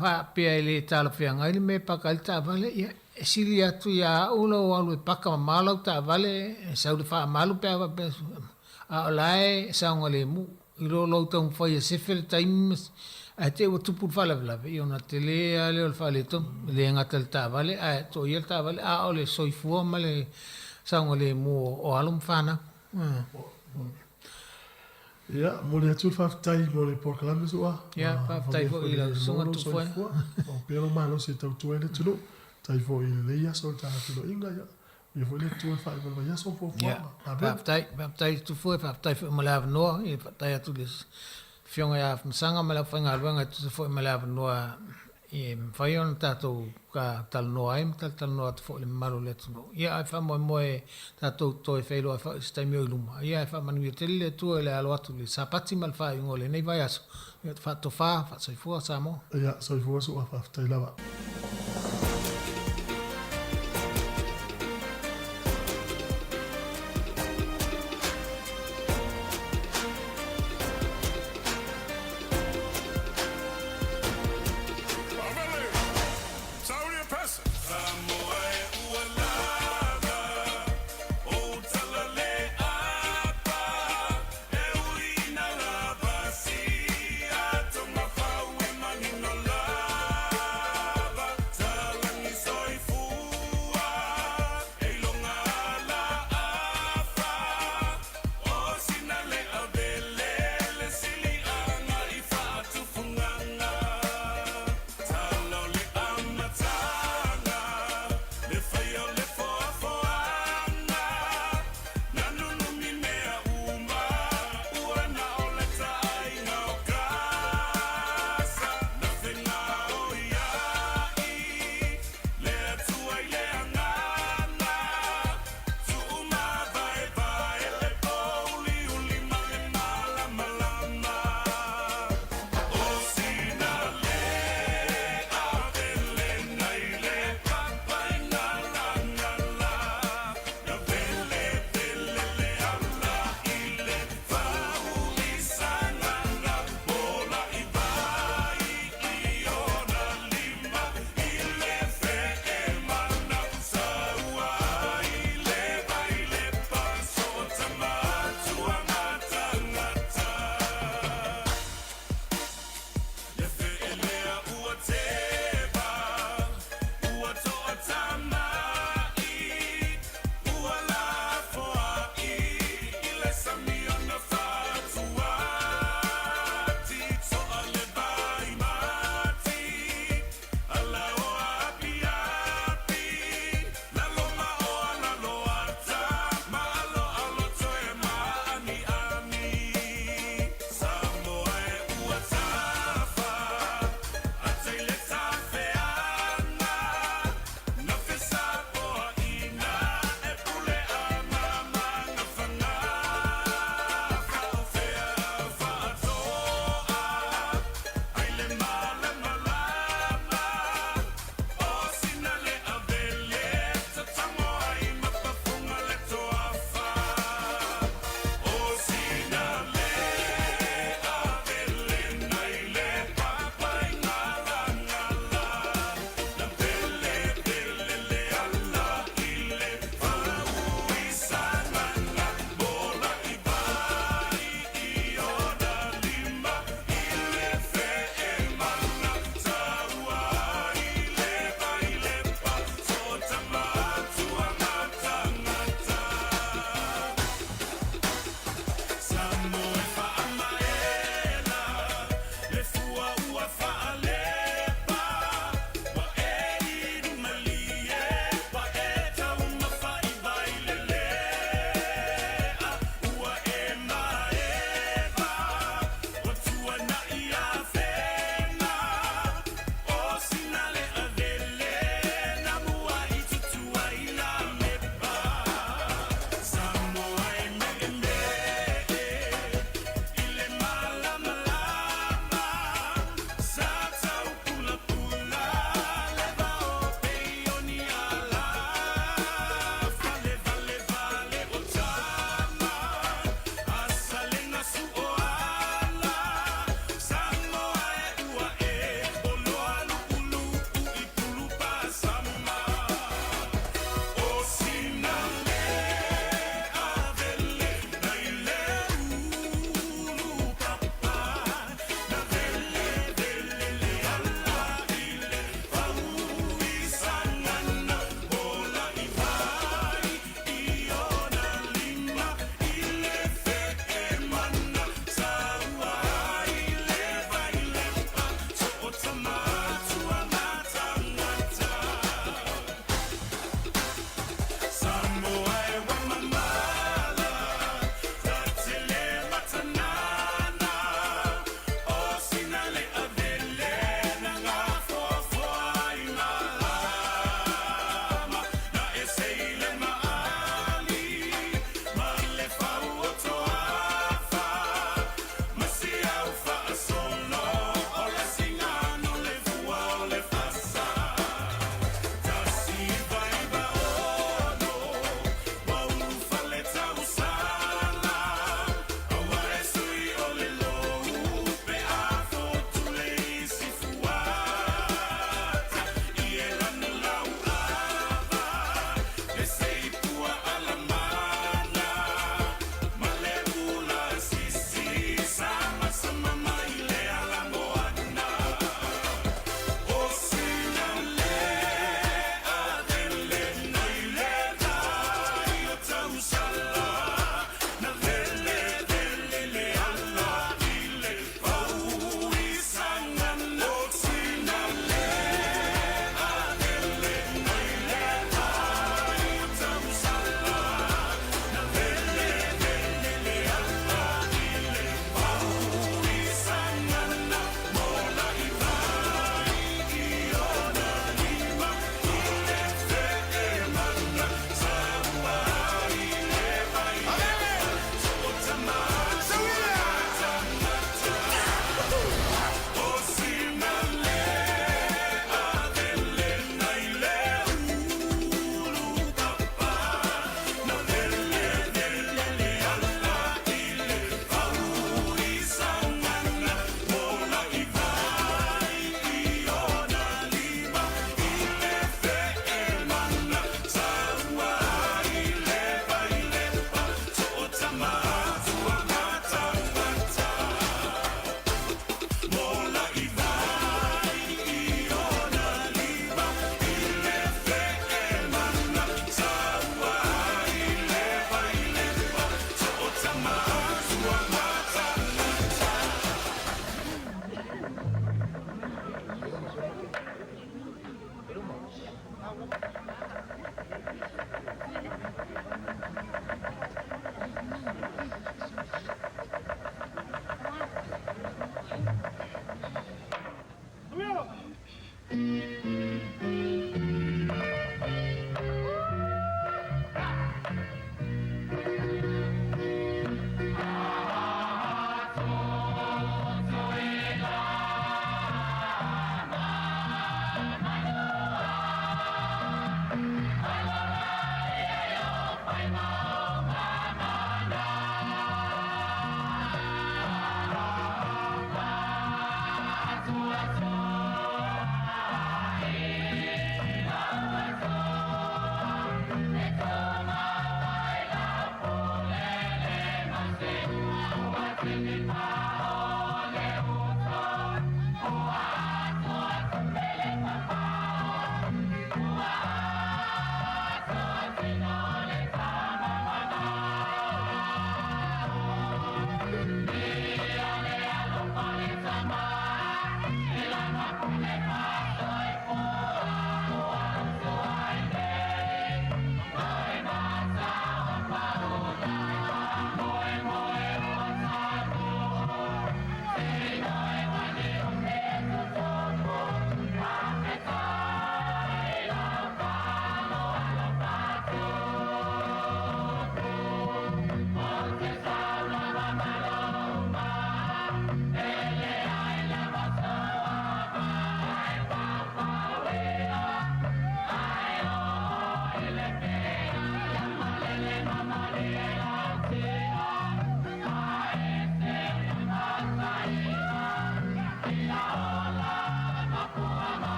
wha pia le tala whianga ili me paka ili ta vale ia sili atu ia ula o alu paka malau ta vale sau le wha malu pe a olae saunga le mu I lo tau whai a sefele taimas a te o tupu whalawala i ona te lea leo le whale to le ngata le tāwale a to ia le tāwale a o le soifua ma le saunga le mo o alum whana Ia, mo le atu whaftai mo le porkalame sua Ia, whaftai fo I la sunga tu fwea o pero malo se tau tu ele tunu tai fo I le ia so ta tu inga ia ia fo le tu whai mo ia so fo fo whaftai tu fwea whaftai fo malawa noa I whaftai atu le fionga ia msanga mala whainga luenga tu fo mala noa I whai ona tātou ka tal noa ai tal noa tu fo le maro le tu ia ai wha moe tātou toi whailo ai wha staimi o iluma ia ai wha manuia tele le tua le alo atu le sapati mal wha ingo le nei vai aso ia wha to wha soifua Samoa ia soifua su a whaftai lava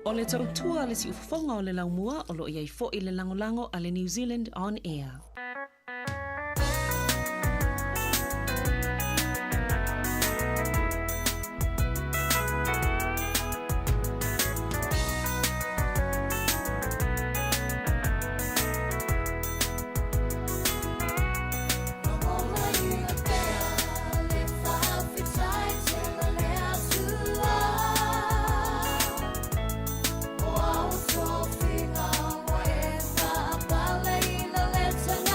O le tautua le si ufafonga o le laumua o lo iai fo i le langolango a le New Zealand On Air. Let's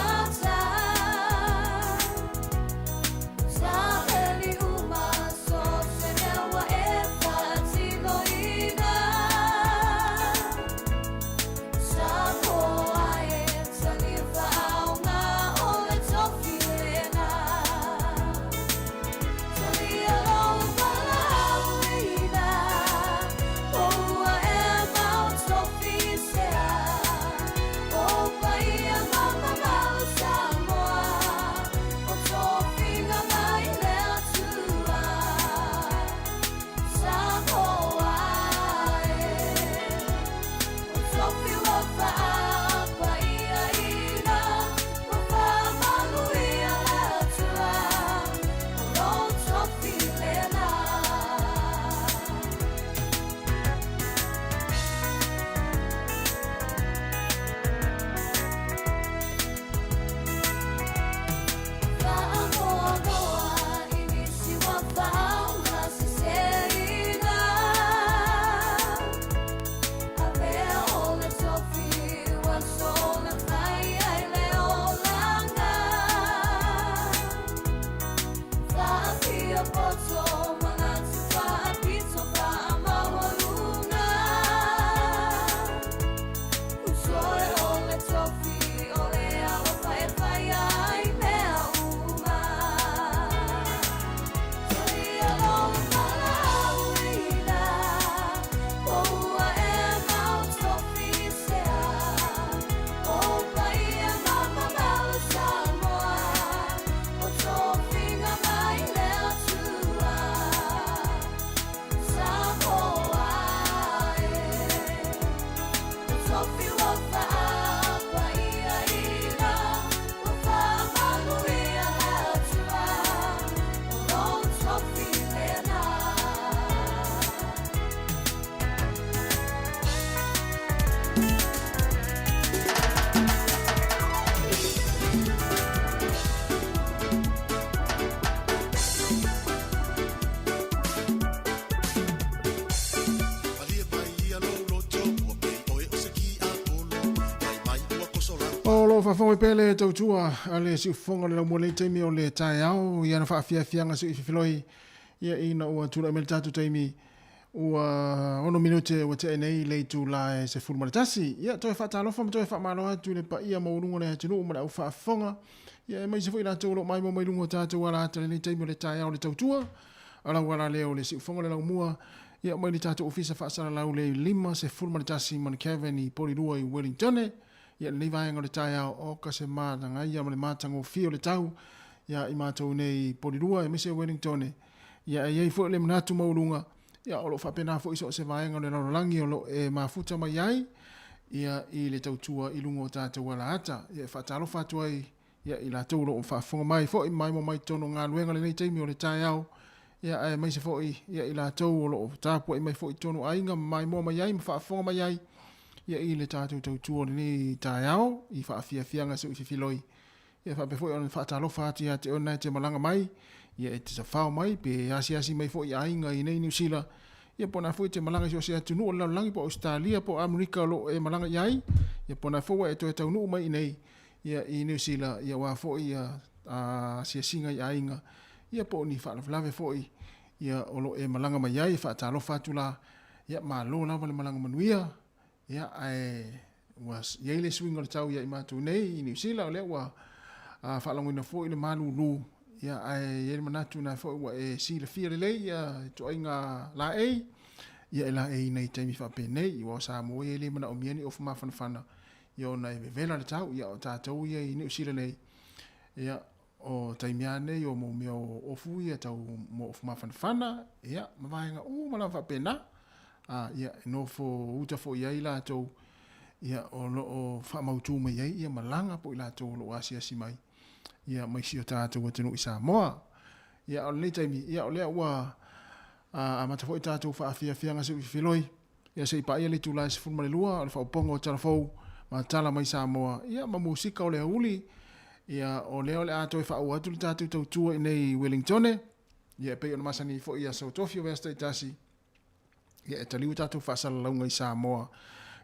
o whawhonga pele tautua ale si ufonga le mo le taimi o le tae au ia na whaafianga si whiwhiloi ia ina ua tula me tatu taimi ua ono minute ua te nei le tu la se fulma le tasi ia toi whaatalofa ma toi whaamalo atu le pa ia maurunga le hatinu ma le au whaafonga ia mai se fo ina tolo mai mo mai lungo tatu wala ata le taimi o le tae au le tautua ala wala leo le si ufonga le lau mua ia mai le tatu ofisa whaasara lau le lima se fulma le tasi man Kevin i Porirua i Wellington ia nei vai ngore tai o ka se mata ngai ia le mata ngo fio le tau ia i mata nei Porirua e mese Wellington ia ia fo le manatu maulunga ia o lo fa pena fo iso se vai ngore lo langi o lo e mafuta mai ai ia i le tautua i lungo tata wala ata ia fa talo fa tu ai ia i la tolo o fa fonga mai fo i mai mo mai tono nga luenga le nei taimi o le tai au ia ai mai se fo ia i la tau o lo tapo i mai fo i tono ainga mai mo mai ai fa fonga mai ai ia i le tātou tautua ni tai au i whaafianga se uwhiwhiloi. Ia whapefoi on whaatalo whaati a te ona te malanga mai, ia e te sa whao mai, pe asi mai fo i ainga i nei New Zealand. Ia pona fo i te malanga si o se atunu o langi po Australia, po Amerika lo e malanga iai. Ia pona fo e to e taunu mai i nei, ia i New Zealand, ia wa fo i a singa i ainga. Ia po ni whaalawlawe fo i, ia o lo e malanga mai iai, whaatalo whaatu la, ia maa lo lawa le malanga manuia, ia ai was yele swing o tau ia i matu nei i New Zealand le wa whaalango ina fo i le malulu ia ai yele manatu na fo wa e si le fia le ia to inga la e ia la e nei taimi whape nei i wa Samoa yele mana o mieni of mawhanawhana ia o nei vela le tau ia o tātou ia i New Zealand nei ia o taimi ane i o mo mea o ofu ia tau mo of mawhanawhana ia mawainga mala whape na ia no fo uta fo ia ila to ia o lo fa mautu mai ia malanga po ila to lo asia si mai ia mai si o tatu o tenu i Samoa ia o le taimi ia o le wa a mata fo tatu fa afia se filoi ia se pa ia le tu la se fuma le lua o le fa pongo telefon ma tala mai Samoa ia ma musika o le uli ia o le ato fa o atu tatu tu nei Wellington ia pe ona masani fo ia so tofio vesta tasi ia e taliu tātou whaasala launga i Samoa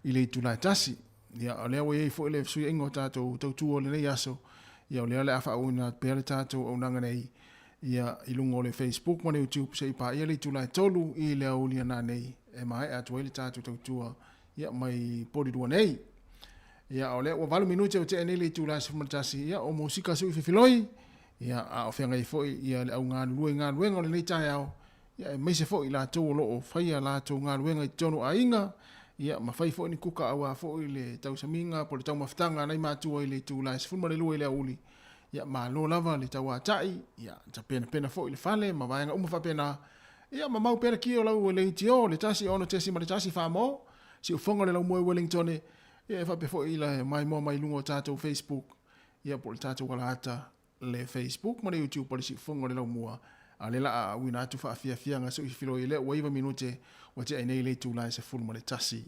i le tūlai tasi. Ia o lea wei fo ele sui ingo tātou tautua o le nei aso. Ia o lea le awha au ina pēle tātou au nanga nei. Ia i lungo le Facebook mo le YouTube se i pā ia le tūlai tolu i lea ulia nā nei. E mai atu le tātou tautua ia mai Porirua nei. Ia o lea ua valu minute o te nei le tūlai se fumatasi. Ia o musika sui whiwhiloi. Ia a o whenga i fo ia le au ngā luenga o le nei tai au. Ia mai se fo i la tō lo o whaia la tō ngā ruenga i tono a inga. Ia ma whai fo ni kuka awa fo i le tau saminga po le tau mawhitanga nei mātua i le tū lai se fulma le lua i le auli. Ia ma lo lava le tau a tai. Ia ta pena fo i le whale ma vaenga umafa pena. Ia ma mau pena ki o lau le itio le tasi ono tesi ma le tasi whamo. Si o whonga le lau mua i Wellington. Ia whape fo i le mai mua mai lungo tātou Facebook. Ia po le tātou wala ata le Facebook ma le YouTube po le si o whonga le lau mua. Alela a wina atu whaafia nga so i whilo i le waiva minute wa te ai nei le tūlai se fulma le tasi.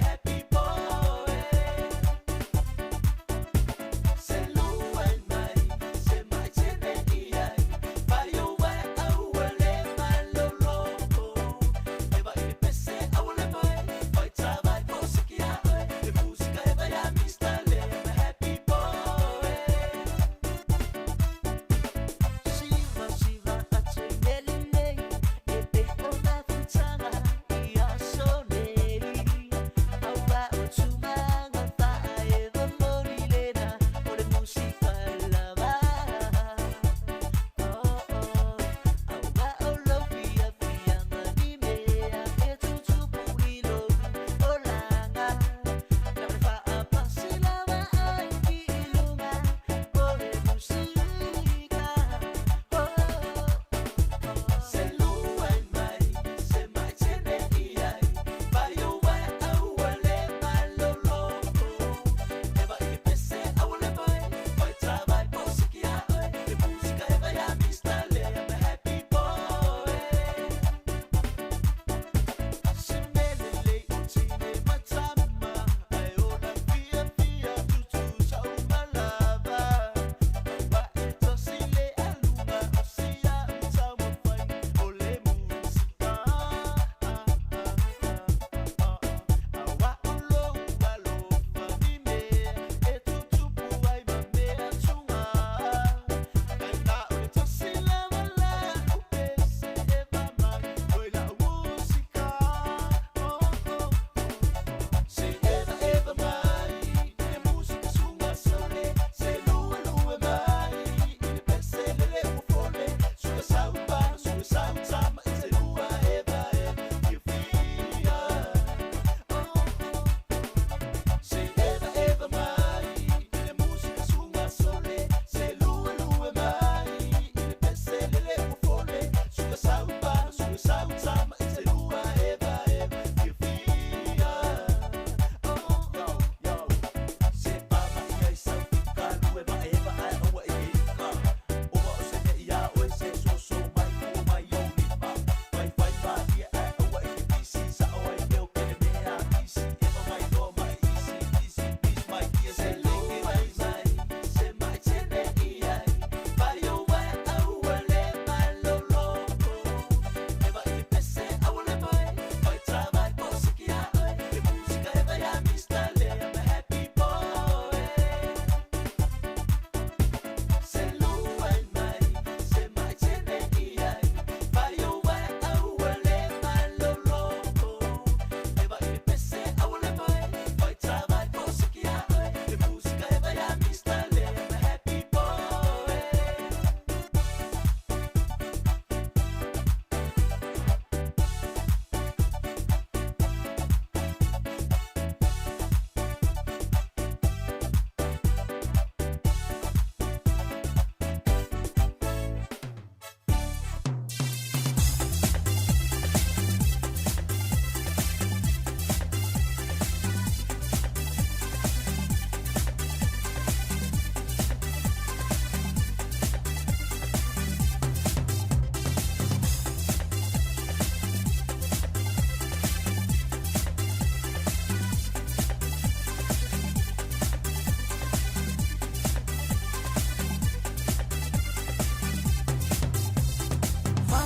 Happy boy.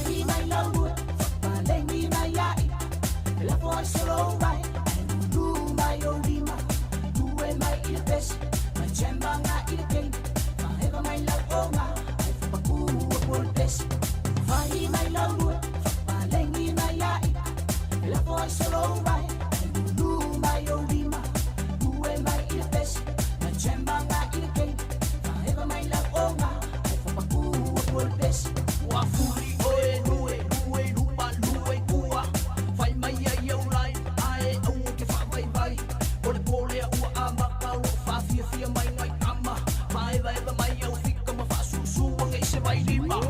Fai mai lau, whakalengi mai ai, la foi solo vai, lu mai o lima, tue mai il pes, mai chemba nga il kei, maheva mai lau o nga, ai whapaku o pol pes. Fai mai lau, whakalengi mai ai, la foi solo vai, lu mai o lima, tue mai il pes, mai chemba nga il kei, maheva mai lau o nga, ai whapaku o pol pes. Wafuri oe nue, nue lupa nue kua, fai mai ai au lai, ae au ke wha vai vai, pole pole a ua a maka ua wha fia fia mai ngai kama, maeva eva mai au fika ma wha susu a ngai se vai lima.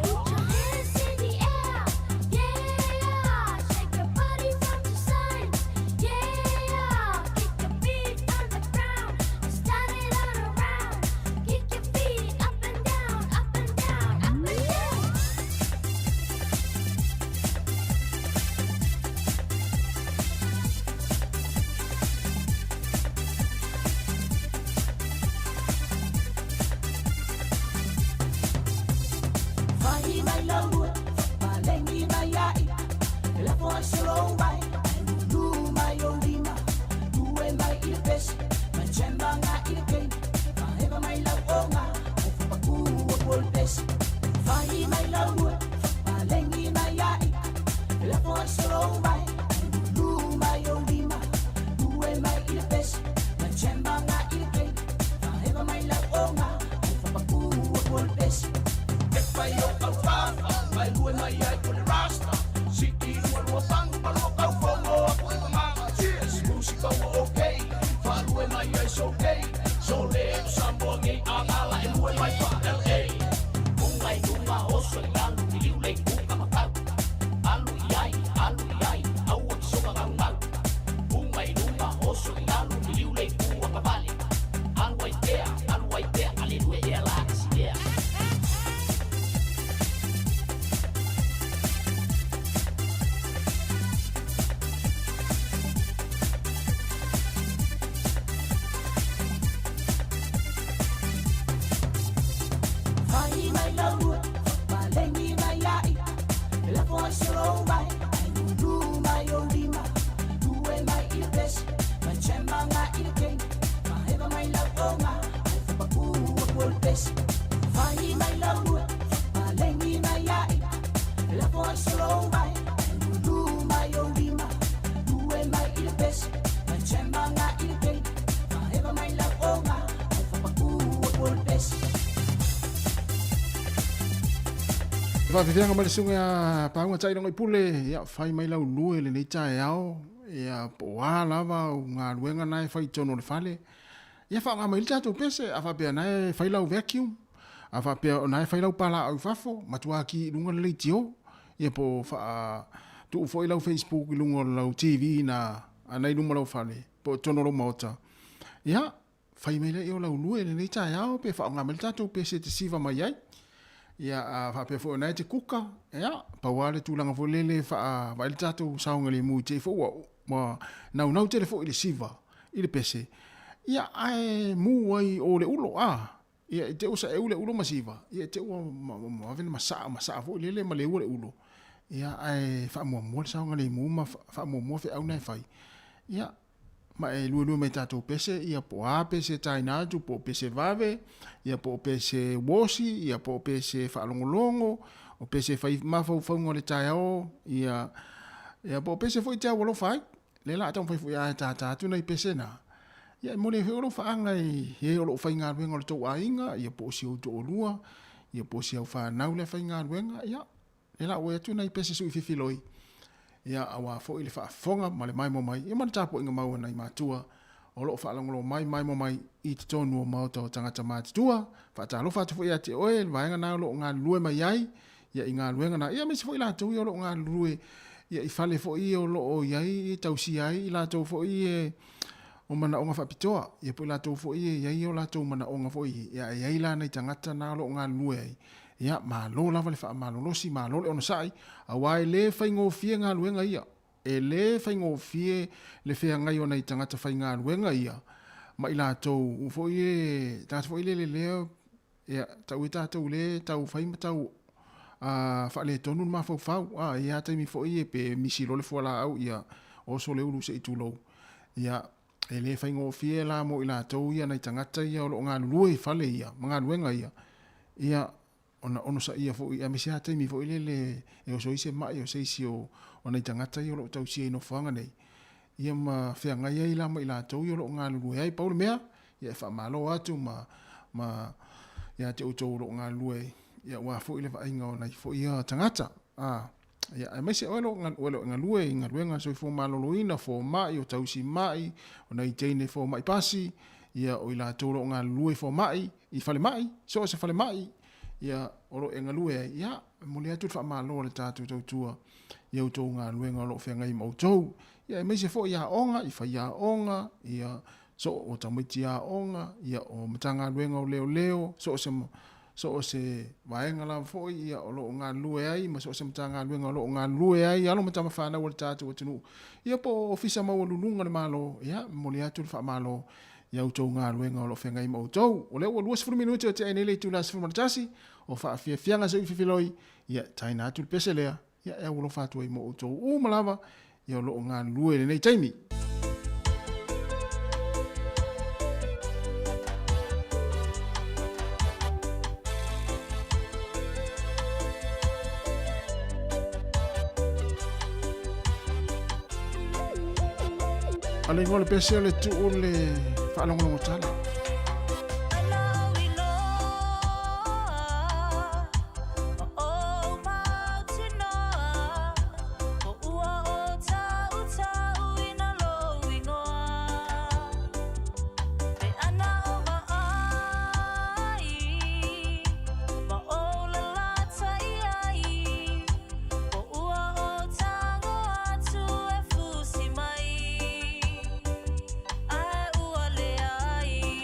Fai mai lau, whakalengi mai ai, la foi solo vai, lu mai o lima, tue mai il pes, mai chemba nga il kei, maheva mai lau o nga, ai whapaku o pol pes. Fai mai lau, whakalengi mai ai, la foi solo vai, lu mai o lima, tue mai il pes, mai chemba nga il kei, maheva mai lau o nga, ai whapaku o pol pes. Fai o kau whafa, mai lue mai ai kone rasta, siki lua lua pangu palo kau whongo a koe mama. Cheers, musika o okay, wha lue mai ai so okay, so leo Samoa ngai a ngala e lue mai wha LA. Mungai nunga oso i alu i liu lei kuka makau, alu iai, au o ki soka ngau ngau. Mungai nunga oso i alu i liu lei kuka kapali, alu ai tea, ale lue e ala si tea. Fai mai lau, whakalengi mai ai, la foi solo vai, lu mai o lima, tue mai il pes, mai chemba nga il kei, maheva mai lau o nga, ai whapaku o pol pes. Fai mai lau, whakalengi mai ai, la foi solo vai, lu mai o lima, tue mai il pes, mai chemba nga il kei, maheva mai lau o nga, ai whapaku o pol pes. Whawhiwhianga mai sunga paunga tai rongo i pule, ia whai mai lau lue le nei tae ao, ia poa lava o ngā luenga nai whai tono le whale. Ia wha mai tato pese, a whapea nai whai lau vacuum, a whapea nai whai lau pala au whafo, matua ki lunga le leitio, ia po wha tu ufo i lau Facebook i lunga lau TV na anai lunga lau whale, po tono lau maota. Ia, whai mai lau lau lue le nei tae ao, pe wha mai tato pese te siva mai ai, ia a whapea fo nai te kuka, ia, pauale tūlanga fo lele wha vai le tato saunga le mui te fo ma nau te le fo i le siva, i le pese. Ia ai mu ai o le ulo, ia te usa e ule ulo masiva, ia te ua mawavene masaa fo i lele ma le ua le ulo. Ia ai wha mua le saunga le mu ma wha mua fe au nai whai. Ia, ma e lua mai tato pese, ia po a pese tainatu, po pese vave, ia po pese wosi, ia po pese whaalongolongo, o pese whai mawhau le tai ao, ia po pese fo i te awalo whai, le la atau whai fo i a tātātu nei pese na. Ia mole he olo whaangai, he olo whai ngā ruenga le tau ainga, ia po si o to olua, ia po si au whanau le whai ngā ruenga, ia, le la oe atu nei pese sui whiwhiloi. Ia awa fo i le whaafonga ma le mai mo mai. Ia mana tāpo inga maua nei mātua. O loo whaalongolo mai mo mai i te tonu o mauta o tangata mātua. Whaatalo whaatu fo ia te oe, vaenga nā loo ngā lue mai ai. Ia i ngā luenga nā. Ia mesi fo i lātou i o loo ngā lue. Ia i whale fo i o loo iai, i tausi ai. I lātou fo i o mana onga whapitoa. Ia po i lātou fo i iai o lātou mana onga fo i. Ia iai lā nei tangata nā loo ngā lue ai. Ia malo lava le wha malo losi malo le ona sai a wai le whai ngō fie ngā luenga ia e le whai ngō fie le whea ngai o nei tangata whai ngā luenga ia ma i lātou ufo i e tangata fo i le leo ia tau i tātou le tau whai ma tau fa le tonu ma fau ia taimi fo i pe misi lo le fola au ia o so le ulu se itulo ia e le fai ngo fie la mo ila tau ia nei tangata ia o lo ngā lului fale ia mga luenga ia ono sa ia fo ia misi ata mi fo ile e o so ise mai o se isi o nei tangata ia o lo tau si no fanga nei ia ma fea ngai ai la mo ila tau ia o lo ngā lului ai paule mea ia fa malo atu ma ia te uto lo ngā lului ia wa fo ile fa inga o nei fo ia tangata ia e mese o lo ngā luenga so fo malo loina fo mai o tau si mai o nei teine fo mai pasi ia o ila tau lo ngā lului fo mai i fale mai so se fale mai ia oro e ngalue ia mole atu fa malo le tatu tua ia o tou ngā luenga lo fe ngai mo tou ia me se fo ia onga i fa ia onga ia so o tamiti ia onga ia o matanga luenga o leo so se vaenga la fo ia o lo ngā lue ai ma so se matanga luenga o lo ngā lue ai alo matama fa na o tatu tunu ia po ofisa mo lulunga le malo ia mole atu fa malo ia o tou ngā luenga o lo whenga i mautou. O leo o 20 minuti o te aine lei tūna sifu maratasi, o wha fia fianga sa uwhiwhiloi, ia taina atu le pese lea, ia e ulo whātua i mautou o malawa, ia o lo ngā lue le nei taimi. Ale ngole pese le tu o le whaalongonongo tala. Ai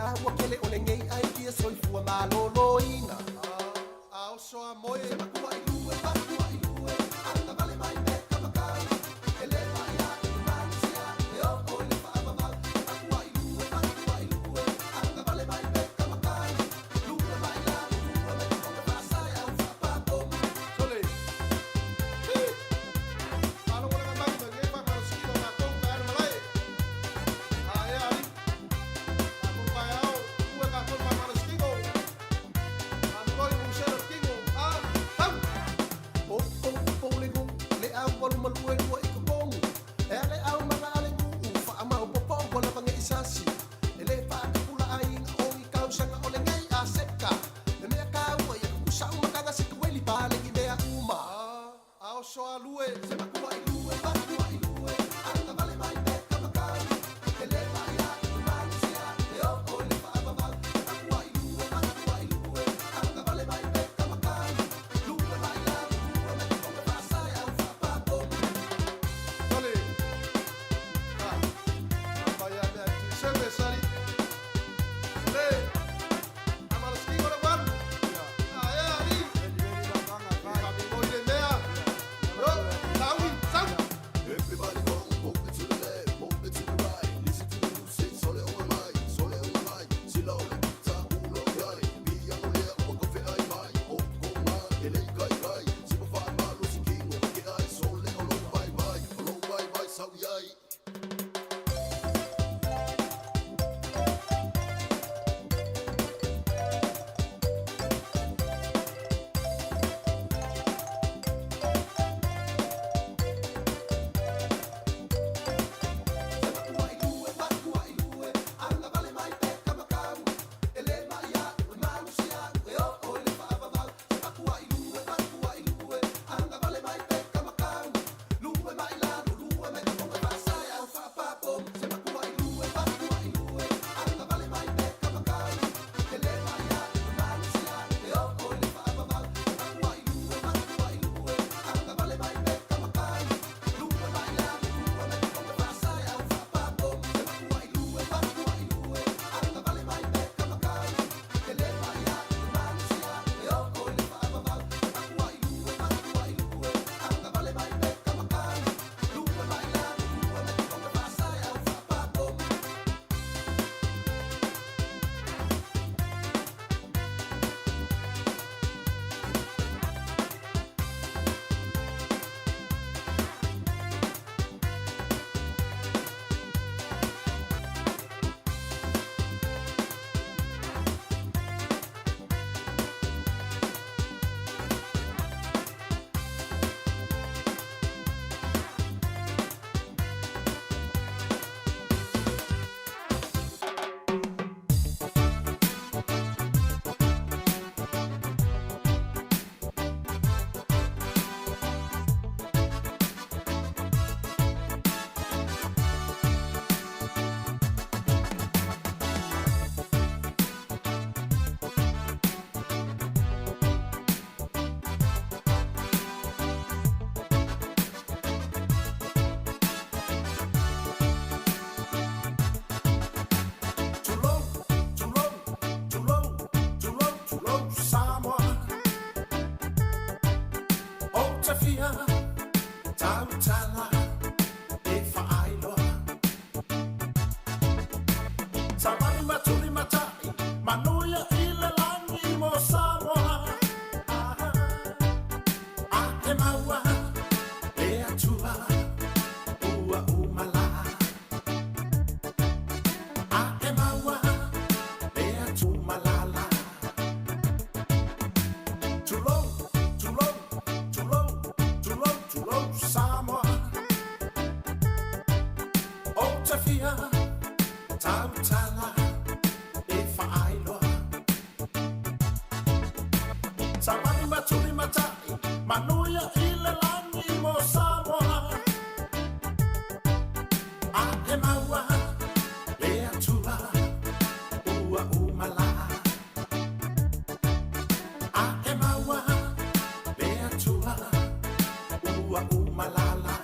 ka wa kele o le ngai ai kia soi fua maloloina ao soa moe makua i lue makua i lue anga vale mai me kamakai ele mai a i mansia e o o le whaamamau makua i lue anga vale mai me kamakai lue mai la lue me konga whasai au whapapom sole Alo wala ka mai me fa para silo na tong ka ar malai ai ai ako pa ao ua ka tong pa para silo ano ko yung share kingo tam o le go le au wal mal ue ue ko bong e le au manga ale ku fa ama o popo wala pang isasi ele fa ka pula ai o i causa o le ngai a seka le me ka ua ia ku sa uma ka se ku eli pa le ki mea uma ao so a lue se ma ku ai lue anga vale mai me kamakai ele mai a i mansia e o le fa ama ku ai lue anga vale mai me kamakai lue mai la lue me konga whasai au whapapom Dale vai a me se me sari le amar ski ora wan ali ka bi mo le mea yo tawi sam Everybody go, move it to the left, move it to the right. Listen to the music, sole on my mind. Sila ole pizza, ulo gai. Biya ole ako kofe ai mai. Oh, koma, ele kai kai. Sipa fa malo si kingo, ke ai sole olo bye bye, sau yai. Manuia ile langi mo Samoa Ate maua e atua ua umala Ate maua e atu malala Tulou Samoa O te fia tautala Manuia ile langi mo Samoa Ate maua e atua ua umala Ate maua e atua ua umalala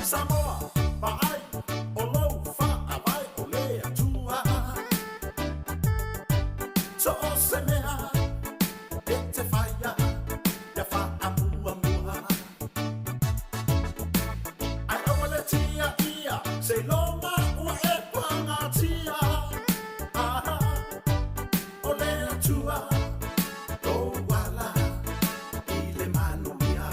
Samoa, Baai, Olou, Fa'avai, Ole, Atua. So o se mea, e te whaia, ia wha'amua mua. Ai awale tia ia, se longa ua e panga tia. Aha, Ole, Atua, o wala, i le manuia.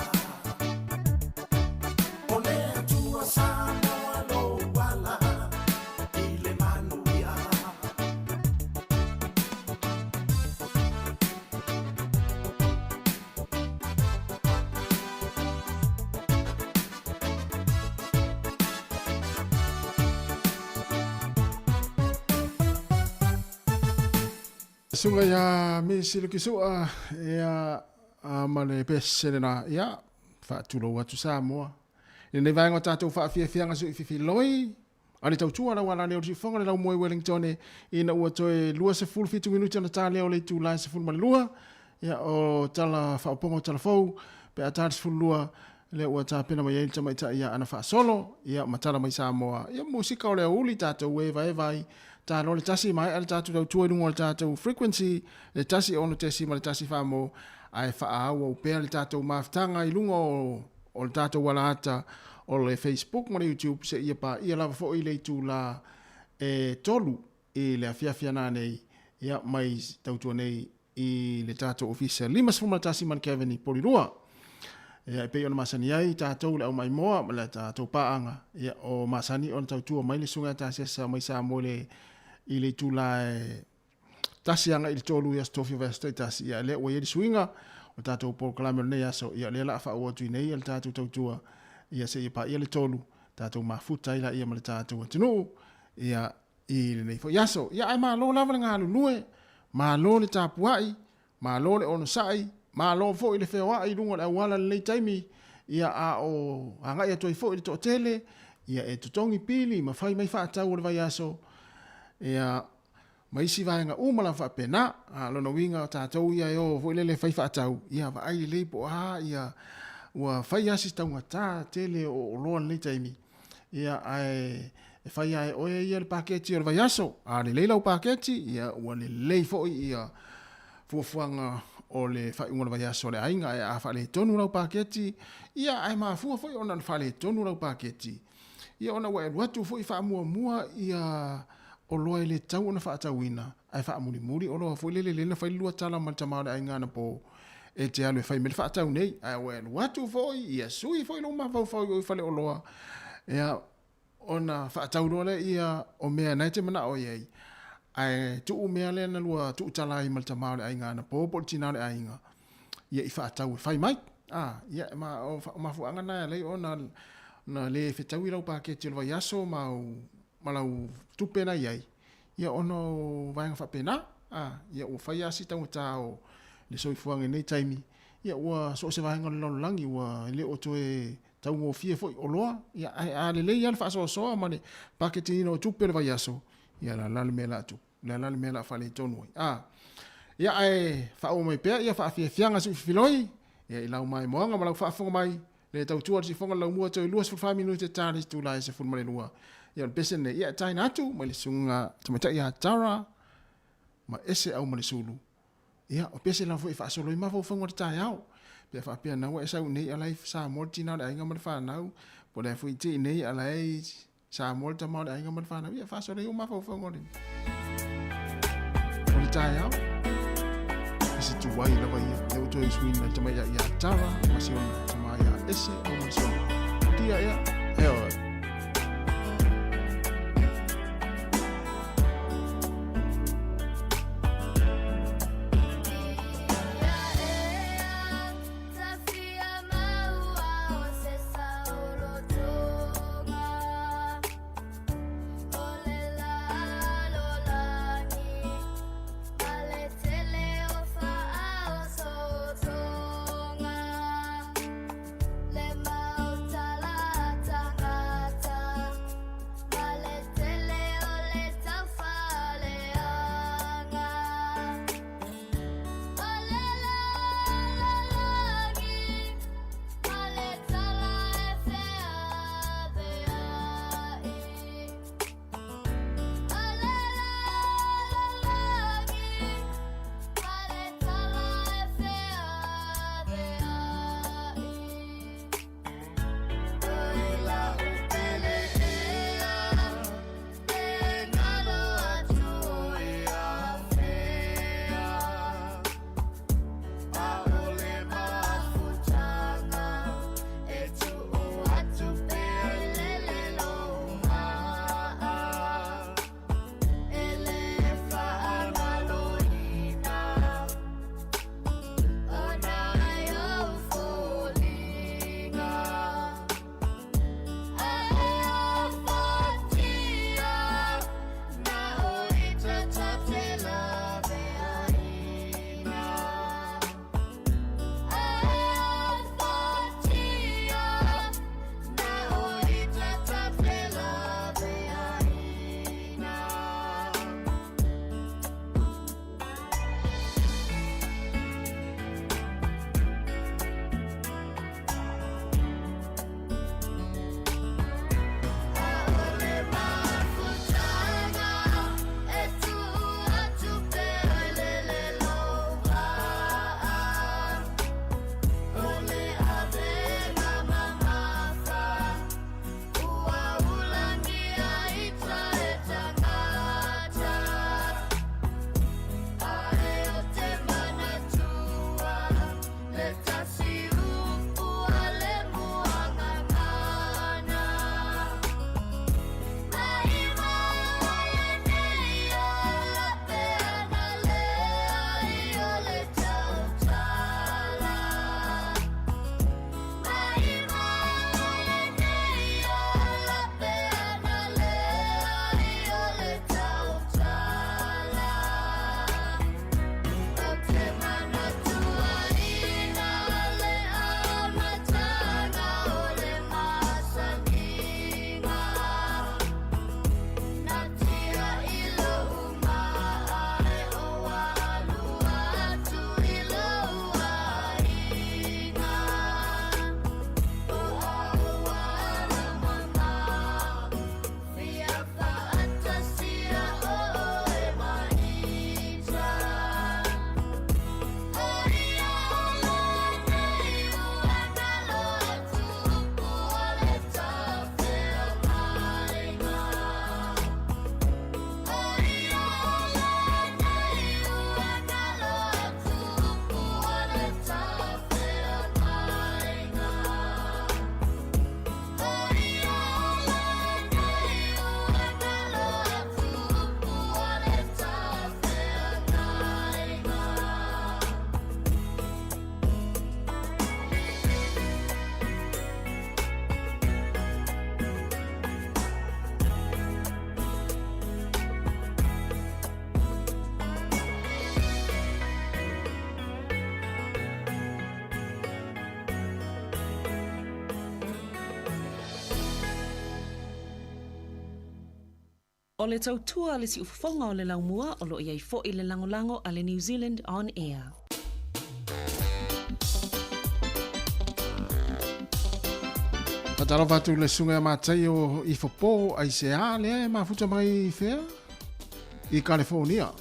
Ole, Atua, Samoa, lo wala, i le manuia. Sunga ya me silo ki sua ya male pesele na ya fa tulo watu Samoa. Ni vai ngo tatu fa fia nga su fi loi. Ali tau tua na wala le o fonga le lau moe Wellington ina ua toe lua se full fitu minuti na tale o le tu lai se full malua. Ya o tala fa opongo tala fou pe atari se full lua le ua ta pena mai elta mai ta ya ana fa solo ya matala mai Samoa. Ya musika o le uli tatu weva vai ta no le tasi mai ala tatu tau tua lungo le tatu frequency le tasi ono tesi ma le tasi famo ai fa awa o pea le tatu maftanga i lungo o le tatu wala ata o le Facebook ma le YouTube se ia pa ia lava fo i le tu la tolu i le afia na nei ia mai tau tua nei i le tatu official lima sfuma le tasi man Kevin i polirua ia pe ona masani ai tatu le au mai moa ma le tatu paanga ia o masani ona tau tua mai le sunga tasi sa mai sa mo le i le tula tasi anga i le tolu ia stofi vesta tasi ia le o ia di swinga o tatou proclame nei aso ia le la fa o tu nei ia tatou tautua ia se ia pa ia le tolu tatou mafuta ila ia ma le tatou tunu ia i le nei fo yaso ia ai ma lo lava nga lue ma lo le tapuai ma lo le ono sai ma lo fo i le fewa i lunga le wala le taimi ia a o anga ia toi fo i le totele ia e tutongi pili ma fai mai fa tau le vai yaso ia mai si vai nga umala fa pena a lo no winga o tatou ia yo vo le fai fa tau ia va ai le po ia wa fai asi tau ta tele o lo le taimi ia ai fai ai o ia le paketi o vai aso a le lo paketi ia wa le fo ia fuanga o le fai un vai aso le ainga a fa le tonu lo paketi ia ai ma fu fo ona fa le tonu lo paketi ia ona wa watu fo fa mua ia o loa le tau na wha atawina, ai wha amuri muri, o loa fwile le na whai lua tala ma ta maare ai ngana po e te alu e whai mele wha atau nei, ai oe watu fwoi, ia sui fwoi lo ma whau whau i whale o loa, ia ona wha atau loa le ia o mea nei te mana o iei, ai tu u mea le na lua tu tala i ma ta maare ai ngana po po tina le ai nga, ia i wha atau e whai mai, ia ma fuanga na le o na le whetau i rau pa ke te lwa yaso malau tupena iai ia ono vaenga whapena ia o whai asi tau tau le soifuanga nei taimi ia ua so se vaenga le langi ua le o toe tau ngo fie foi o loa ia a le ia le fa so ma le paketino tupe le vai aso ia la mela tu la mela fa le tonu ia ai fa o mai pe ia fa fie fianga su filoi ia i lau mai moanga ma lau fa fonga mai le tau tua si fonga lau mua tau luas fa minuto tari tu lai se fun mai lua ia pesen ne ia tai natu ma le sunga tamata ia tara ma ese au ma le sulu ia o pesen la foi fa so lo ma fo fonga tai au pe fa pe na wa sa nei ala sa morti na da inga ma fa na po le foi ti nei ala sa morta ma da inga ma fa na ia fa so le ma fo fonga ni o tai au ese tu wai la vai eu to swing na tama ya tara ma si ona tama ya ese au ma so dia ya Le mau tala tanga O le tautua le si ufafonga o le laumua o lo iai fo i le langolango a le New Zealand On Air. Patalo fatu le sunga matai o i fopo ai se a le mafuta mai fea i California.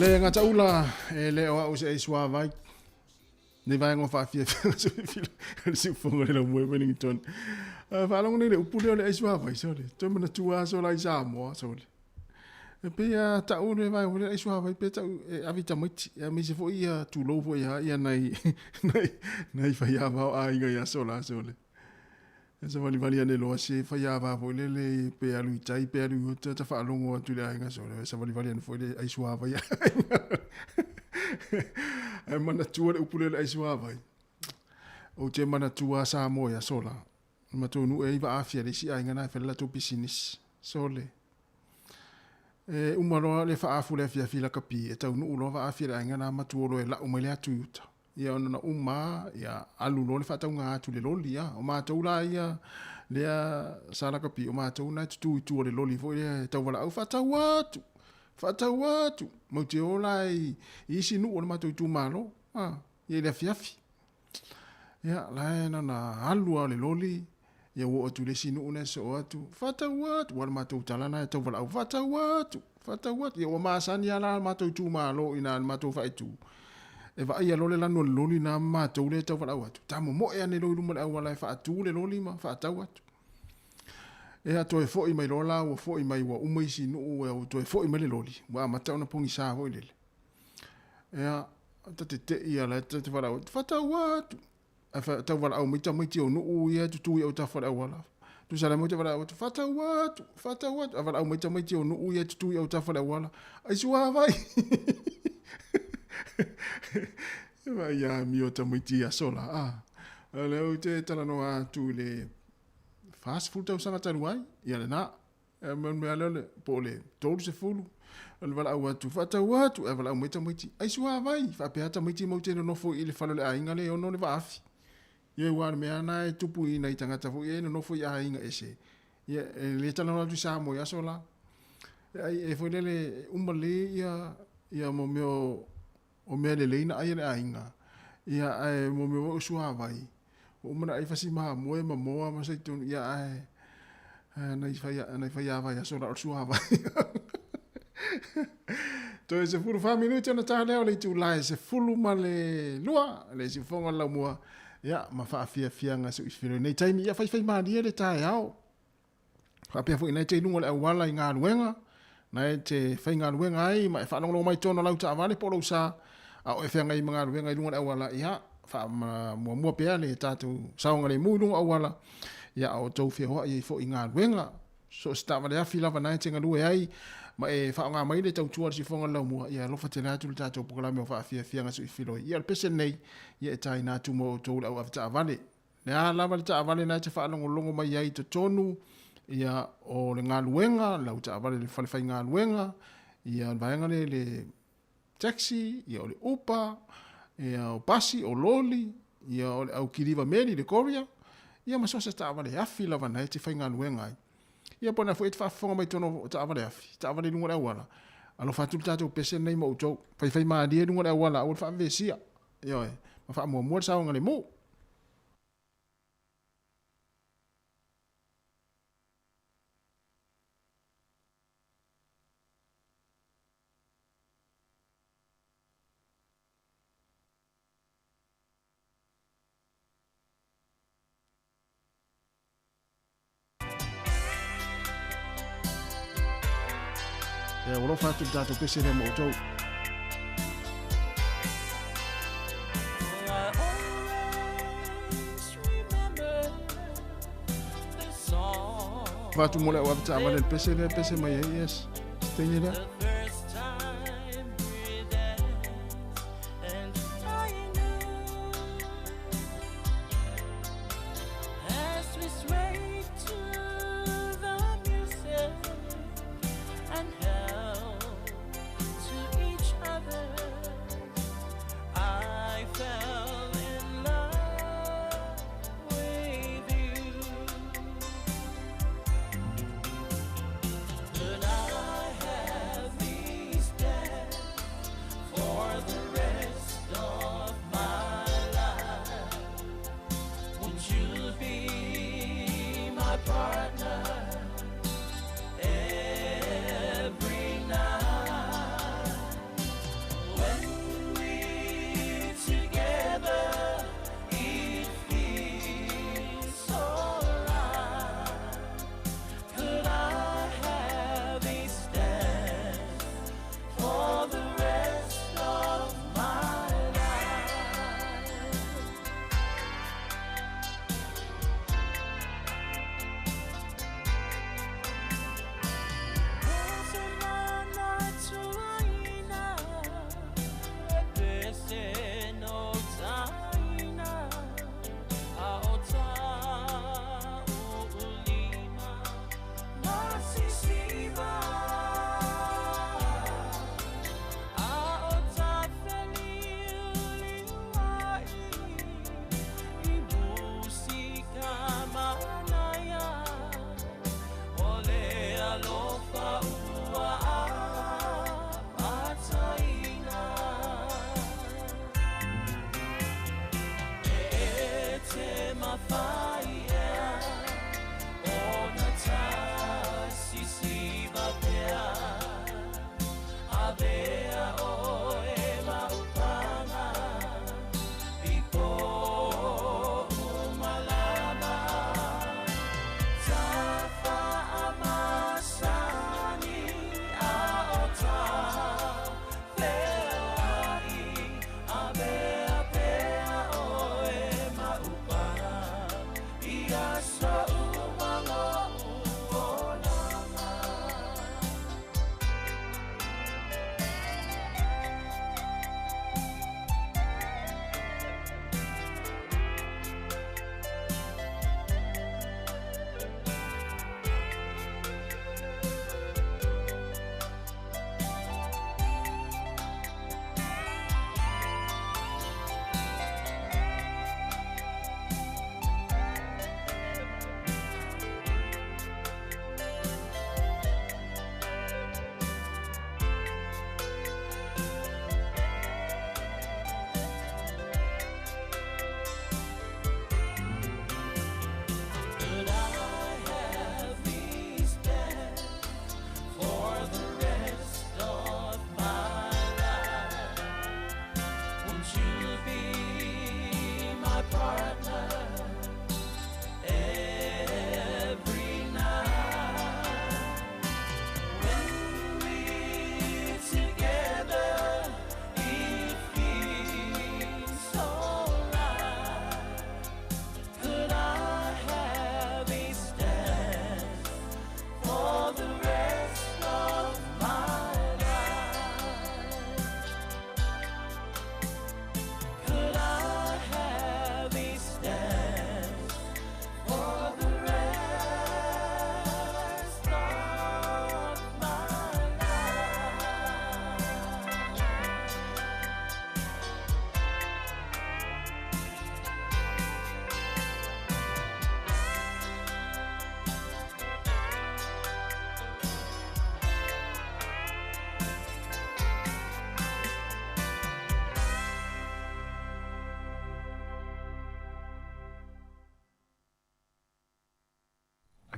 Le ngata ula le o au se iswa vai. Ne vai ngo fa fia so fila. Si fongo le mo Wellington. Fa long le upule le iswa vai so le. To mana tua so lai Samoa so le. E pe ya ta u le vai le iswa vai pe ta avita miti. Ya mi se fo ia tu lo fo ia nai nai fa ya va ai ga ya so la so le. Esa vali ane loa se fa ya va fo le pe alu tai pe alu ta fa longo tu le nga so esa vali ane fo le ai sua va ya ai mana tua le upule le ai sua vai o te mana tua Samoa ya sola ma to nu e va afia le si ai nga na fa la to business so le umaro le fa afu le fia fila kapi e tau nu lo va afia ai nga na ma tu lo e la o le atu yuta ia ona uma ia alu lo le fa tau nga tu le loli ya o ma to la ia le sala kapi o ma to na tu le loli fo le tau wala au fa tau atu mo te ola i si nu o ma to tu malo ia le fiafi ia la na alu le loli ia wo tu le si nu ne so atu fa tau atu wala ma to tala na tau wala au fa tau atu ia o ma sani ala ma to tu malo ina ma to fa tu e va ia lole lano loli na ma to le tau wala atu tamo mo e ane loli mo wala fa tu le loli ma fa tau atu e a to e fo i mai lola o fo i mai wa umai si no o to e fo i mai le loli wa ma tau na pongi sa ho le e a te ia la te wala fa tau atu a fa tau wala au mai o no o ia tu ia o ta wala wala tu sala mo te wala o fa tau atu a wala au mai o no o ia tu ia o ta wala wala ai sua vai va ya mi o tamiti a sola le o te tala no a tu le fast food tau sanga taruai ia le na me ale le po le tolu se fulu le wala au atu whatau atu e wala au moita moiti ai sua vai whapeata moiti moiti no nofo i le whalo le ainga le ono le waafi ia wana mea na e tupu i nei tangata fu e no nofo i ainga ese ia le tala na tu Samoa aso la ai e foi le umale ia mo meo o mea le leina ai le ainga ia ai mo meo sua vai o mana ai fasi ma moe ma moa ma sai tu ia ai nei fai vai aso la sua vai to se fulu family tena tale o le tu lai se fulu male lua le si fonga la mua ya ma fa fia nga su ifiro nei time ya fai ma dia le tai ao fa pe fu nei te lunga le wala nga luenga na te fai nga luenga ai ma fa no mai tono lau ta vale polo sa a o fenga i nga luenga lunga le wala ya fa mo pe le tatu saunga le mu lunga wala ya o to fia ho i fo nga luenga so sta ma le fila va nei te nga lue ai ma e fa nga mai le tau tua si fonga la mo ia lo fa tena tu ta to programa o fa fia nga su ifilo ia le pese nei ia tai na tu mo to la o ta vale na la vale ta vale na te fa longo mai ai to tonu ia o le ngaluenga la ta vale le fa ngaluenga ia vaenga le taxi ia o le upa ia o pasi o loli ia o au kiliva meli le korea ia ma so se ta vale afi la vana te fa ngaluenga ai ia pona foi fa fonga mai tono ta vale lunga wala alo fa tulta to pese nei mo to fai ma dia lunga wala o fa vesia yo ma fa mo sa ngale mo e o lo fa tu dato pese le mo to va tu mo le wa ta vale pese mai yes tenye da But I have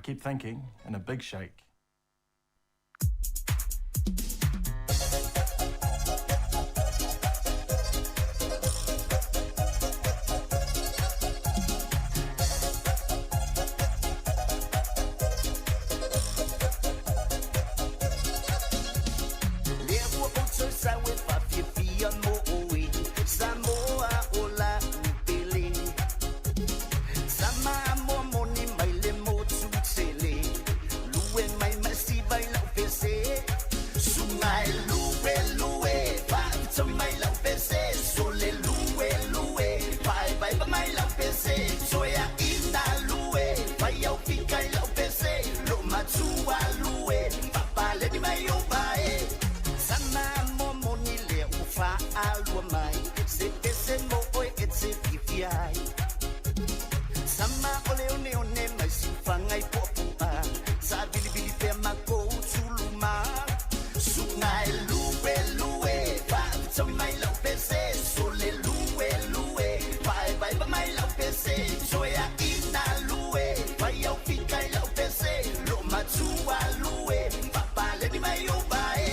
keep thinking, in a big shake. Samoa ola upele Sama mo moni maile mo tutsele Lue mai masiva ila upese Sungai lue lue Pa to mai la upese Sole lue lue Pai pai pa mai la upese Soya ina lue Pai au fika ila upese Lo matua lue Papa le di mai upae Sama mo moni le ufa alua mai Se mo oi etse pipiai Sama ole one mai sifangai popua Sa bili pe mako tuluma Sungai lue lue Pa to mai la pese Sole lue lue Pai pai pa mai la pese Soya ina lue Pai au fika la pese Lo matua lue Papa le di mai obae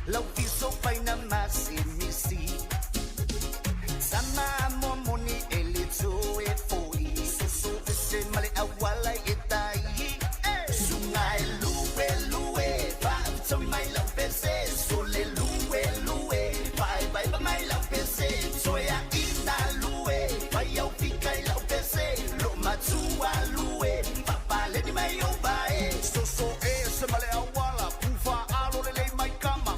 Lau piso pai na masimisi Sama mo moni elito e foi Susu ese male awala etai Sungai lue lue Pa to mai lau pese Sole lue lue Pai pai pa mai lau pese Soya ina lue Pai au fika lau pese Lo matua lue Papa le di mai obae Susu ese male awala Pufa alo le mai kama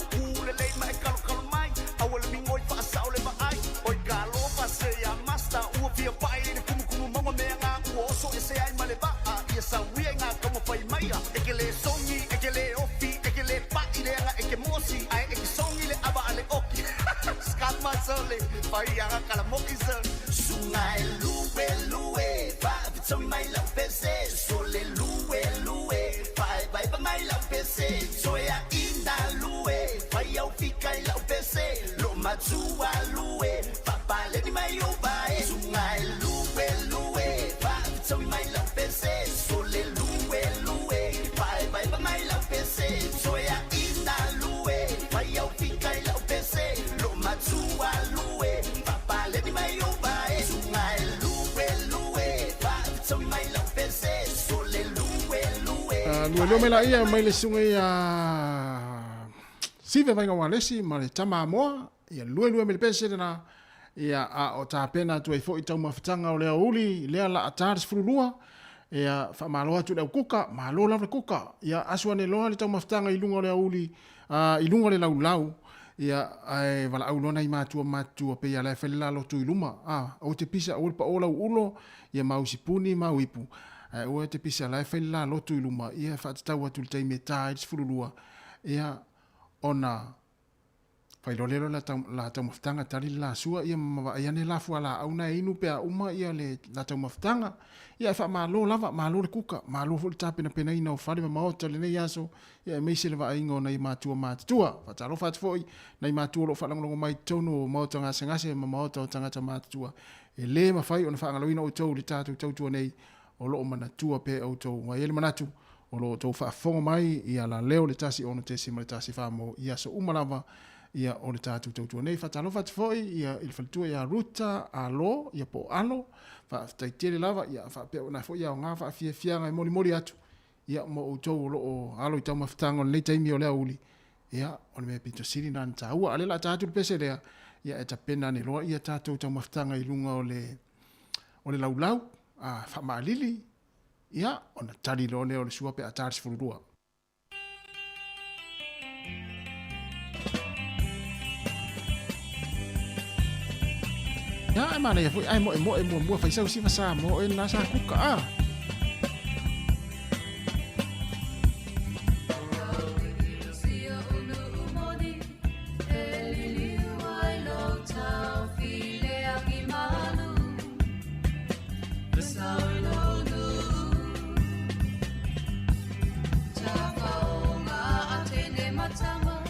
Via pai ni kumu mama menga uoso ese ai maleba ia sawia nga como pai mai ekele songi ekele ofi ekele pa ile nga ekemosi ai ekesongi le aba ale oki skat masole pai nga kala mokisel sungai lue lue pa so mai la pese sole lue lue pai pai pa mai la pese soya inda lue pai au fika la pese lo matua lue papa le di mai obae sungai lue lue pa so mai la pese sole lue lue pai pai pa mai la pese soya inda lue pai au fika la pese lo matua lue papa le di mai obae sungai lue lue pa so mai la pese sole lue lue lue me la ia mai le sunga ia sive vai ngwa lesi ma le tama moa ia lue me le pese na ia a o ta pena tu e fo i tau mafutanga o lea uli lea la ataris furulua ia fa maloa tu le kuka malo la kuka ia aswane loa le tau mafutanga i lunga o lea uli i lunga le lau ia ai wala au lona i matua pe ia le fela lo tu i luma o te pisa o pa ola ulo ia mausipuni mauipu o te pisa le fela lo tu i luma ia fa tau atu le taime taris furulua ia ona fai lolelo la tau maftanga tali la sua ia ia ne la fuala au na inu pe uma ia le la tau maftanga ia fa malo lava malo le kuka malo fu ta pena ina o fale ma o tele ne yaso ia me se leva ingo na i matua fa talo fa foi na i matua lo fa longo mai tono mo tanga sengase ma o tanga ta matua e le ma fai ona fa ngaloina o tau le tatu nei o lo mana tua pe o tau wa ele manatu o lo tau fa fongo mai ia la leo le tasi ona te si ma tasi fa mo ia so umalava ia o le tātou tautua nei whatalo whatfoi ia il whaltua ia ruta alo ia po alo whaitele lava ia whapea na fo ia o ngā whawhia ngai mori atu ia mo o tau o alo i tau mawhitanga o nei taimi o lea uli ia o le mea pito siri nāna tāua ale la tātou pese rea ia e tapena ne loa ia tātou tau mawhitanga i lunga o le laulau a whamalili ia o na tari lo leo le sua pe a tāris fururua ya mana ya foi ai mo fai sau si masa mo en la sa kuka Matama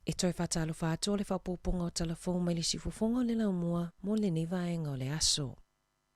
E toi whatalo whātua le whapoponga o telefon mai le sifufonga o le laumua mo le nivaenga o le aso.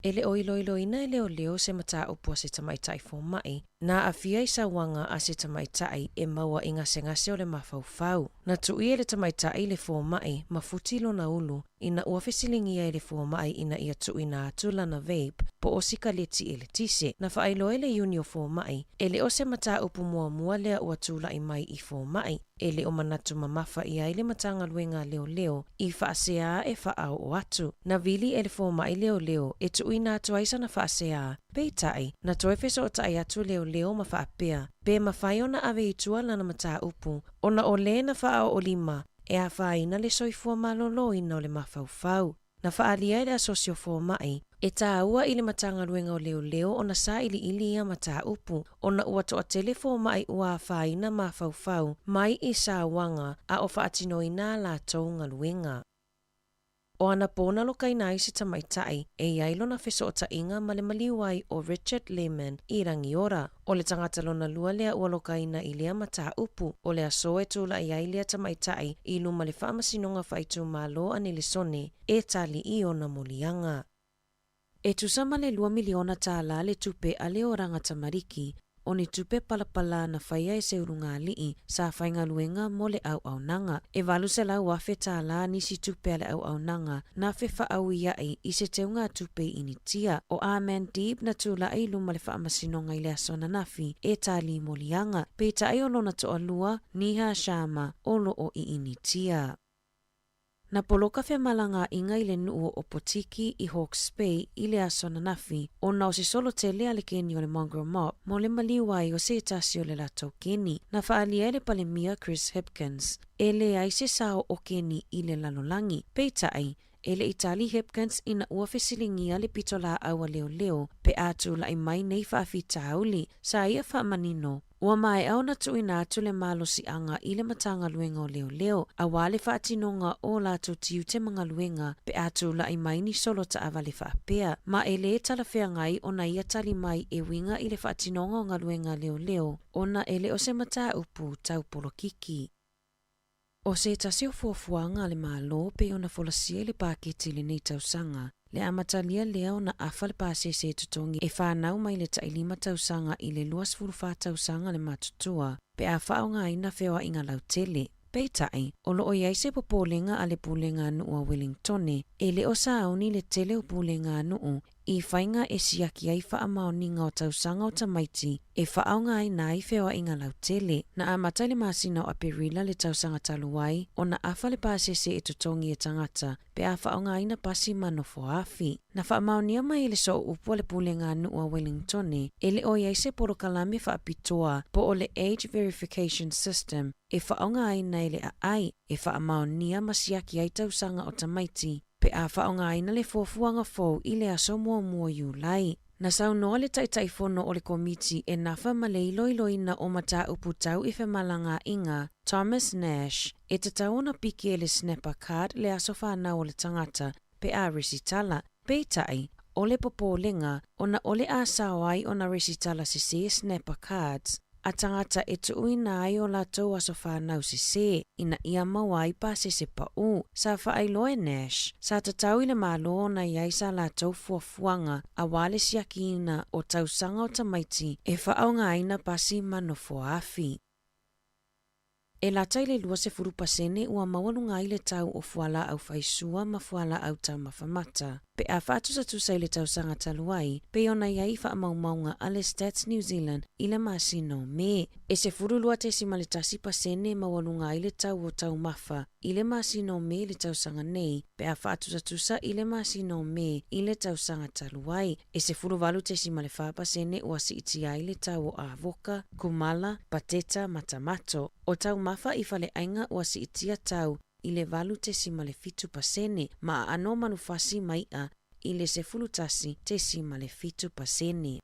E le oiloiloina e leo leo se mata upua se tamaitai fo mai, na afia i sawanga a se tamaitai e maua inga sengase o le mafaufau. Na tui e le tamaitai le fo mai, mafuti lo na ulu, ina uafesilingia e le fo mai ina ia tui na atula na vape, po o sika leti e le tise. Na whaelo e le unio fo mai, e le o se mata upu mua lea uatula i mai i fo mai, e le o manatu mamafa i aile matanga luenga leo i whaasea e whaau o atu. Na vili e le fo mai leo e tui na tuaisa na whaasea, peitai, na toefeso o tai atu leo ma whaapea, pe mawhai ona ave itua lana mata upu, ona o le na whaao o lima, e a whaina le soifua malolo ina o le mafaufau. Na whaalia le asosio fo mai, e tā ua i le matanga luenga o leo ona sa ili ia mata upu, ona ua toa telefo mai ua whaina mafaufau, mai i sa wanga a o whaatino ina la taunga luenga. O ana pōna loka ina isi tamaitai, e iailo na wheso o tainga male maliwai o Richard Lehman i rangi ora. O le tangata lona lua lea ua loka ina i lea mata upu, o le aso e tula i ailea tamaitai i luma le whaamasinonga whaitu malo anile sone, e tali i ona molianga. E tusama le 2 miliona tāla le tupe a leo rangata mariki, o ni tupe palapala na whaia e se urunga lii sa whainga luenga mo le au nanga. E walu se lau wafe tāla nisi tupe ale au nanga na whewha au iai i se teunga tupe initia. O Amen Deep na tula ai luma le whaamasinonga i le asona nafi e tali molianga. Peita ai olo na toa lua niha shama olo o i initia. Na poloka whea malanga inga i le nuu o potiki i Hawke's Bay i le asona nafi, o na o se solo te lea le keni o le Mongrel Mop, mo le maliwai o se tasi o le lato keni. Na whaalia le palemia Chris Hipkins, e le ai se sao o keni i le lalolangi. Peitai, e le Itali Hipkins ina ua fesilingia le pitola aua leo, pe atu la i mai nei whaafi tauli, sa ia whaamanino. Ua mai au na tui na atu le malo si anga i le matanga luenga o leo, a wale whaatinonga o lato tiu te mga luenga, pe atu la i mai ni solo ta avale whaapea. Ma e le tala whea ngai o na ia tali mai e winga i le whaatinonga o nga luenga leo, o na ele o se mata upu tau polo kiki. O se tasi o fuafuanga le malo pe o na folasia le paketi le nei tausanga, le amatalia leo na afa le pase se tutongi e whanau mai le tailima tausanga i le 2 tausanga le matutua, pe a whao ngā ina whewa inga lautele. Peitai, o loo iai se popolenga a le pulenga nuu a Wellingtone, e le o sauni le tele o pulenga nuu, i whainga e siaki ai wha amaoninga o tausanga o tamaiti, e whaau ngā ina i whewa inga lautele. Na amata le masina o aperila le tausanga taluai, o na afa le pasese e tutongi e tangata, pe a whaau ngā ina pasi manofo afi. Na wha amaonia mai le so upua le pulenga nuu a Wellingtone, e le o iai se porokalame wha apitoa, po o le Age Verification System, e whaau ngā ina i le ai, e wha amaonia masiaki ai tausanga o tamaiti, pe a whao ngā ina le fōfuanga fōu i le aso mua Iulai. Na sau noa le taitaifono o le komiti e nafa ma le iloiloina o mata upu tau i whemalanga inga, Thomas Nash, e te tauna piki e le snapper card le aso whanau o le tangata, pe a resitala. Peitai, o le popolenga, o na ole a sawai o na resitala se snapper cards, a tangata e tuuina ai o latou aso whanau se, ina ia mawai pa se pau, sa whaailoe Nash, sa tatau i le malo na iai sa latou fuafuanga, a wale siakina o tausanga o tamaiti, e whaau ngā ina pasi manofo afi. E lata i le 2% ua mawalunga i le tau o fuala au whaisua ma fuala au tau mawhamata. Pe a whaatusa i le tausanga taluai, pe ona iai whaamaumaunga a le Stats New Zealand i le masino me. E se furulua te sima le tasi pasene mawalunga i le tau o tau mafa i le masino me le tausanga nei, pe a whaatusa i le masino me i le tausanga taluai. E se furuvalu te sima le whaapasene ua si iti ai le tau o avoka, kumala, pateta, matamato. O tau mafa i fale ainga ua si itia tau i le valu te sima le 7%, ma ano manufasi maia i le se fulutasi te sima le 7%.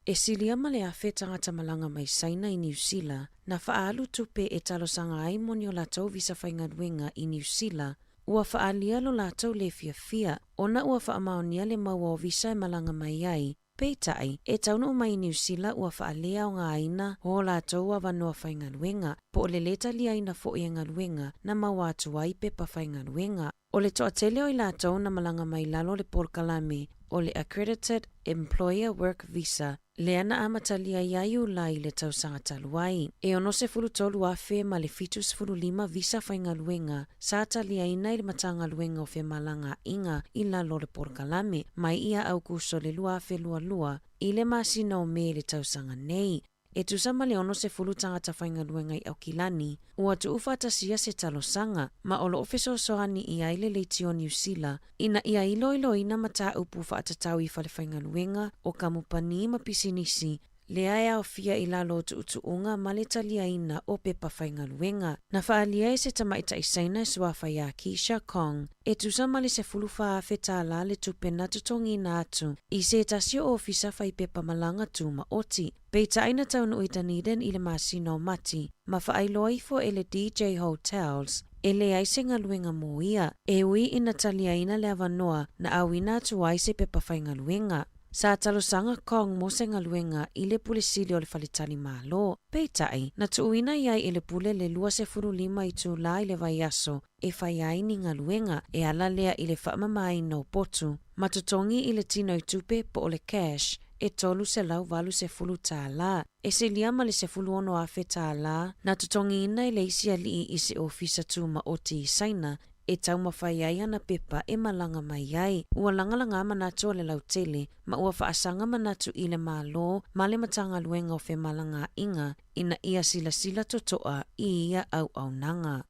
E silia ma le afe tangata malanga mai saina i New Zealand, na whaalu tupe e talosanga ai moni o latou visa whaingaruenga i New Zealand, ua whaalia lo latou le fia, ona ua whaamaonia le maua o visa e malanga mai ai, Peitai, e taunu mai New Zealand ua whaalea o ngā aina ho la toua wanoa whaingaluenga, po o le leta li aina fo i ngaluenga na mawatu ai pe pa whaingaluenga. O le toa tele o i la tau na malanga mai lalo le porkalame o le Accredited Employer Work Visa, le ana amatalia iaiu la i le tausanga taluai. E ono se fulu tolu afe ma le fitus fulu lima visa whaingaluenga, sa talia ina i le matanga luenga o fe malanga inga i la lo le porkalame, mai ia au kuso le lua afe lua i le masina o me le tausanga nei. E tusama le ono se fulu tangata whaingaluenga i au kilani, ua tu ufatasia se talosanga, ma olo ofeso soani i aile leitio New Zealand, ina ia ilo ina mata upu whaatatau i whale whaingaluenga o kamupani ma pisinisi, le aia o fia i lalo tu unga ma le talia ina o pepa whaingaluenga. Na whaalia e se tamaita isaina e suafa ia Keisha Kong, e tusama le se fulu whaafe la le tupena tutongi na atu, i se tasio ofisa whai pepa malanga tu ma oti. Peita aina taunu i Dunedin i le masino mati, ma whaailoi fo ele DJ Hotels, e le aise ngaluenga mo ia, e ui ina talia ina le avanoa na awina atu aise pepa whaingaluenga. Sa talosanga Kong mo se ngaluenga i le pulisili o le whalitani malo. Peitai, na tuuina iai i le pule le lua se furu lima i tu la i le vaiaso, e whaiai ni ngaluenga, e ala lea i le whaamamai no potu. Matutongi i le tino i tupe po o le cash, e tolu se lau valu se fulu tā la. E se liama le se fulu ono afe tā la, na tutongi ina i le isi ali i se ofisa tu ma oti i saina, e tau mawhaiai ana pepa e malanga mai ai. Ua langalanga manatu o le lautele, ma ua whaasanga manatu i le malo, ma le matanga luenga o fe malanga inga, ina ia sila totoa i ia au nanga.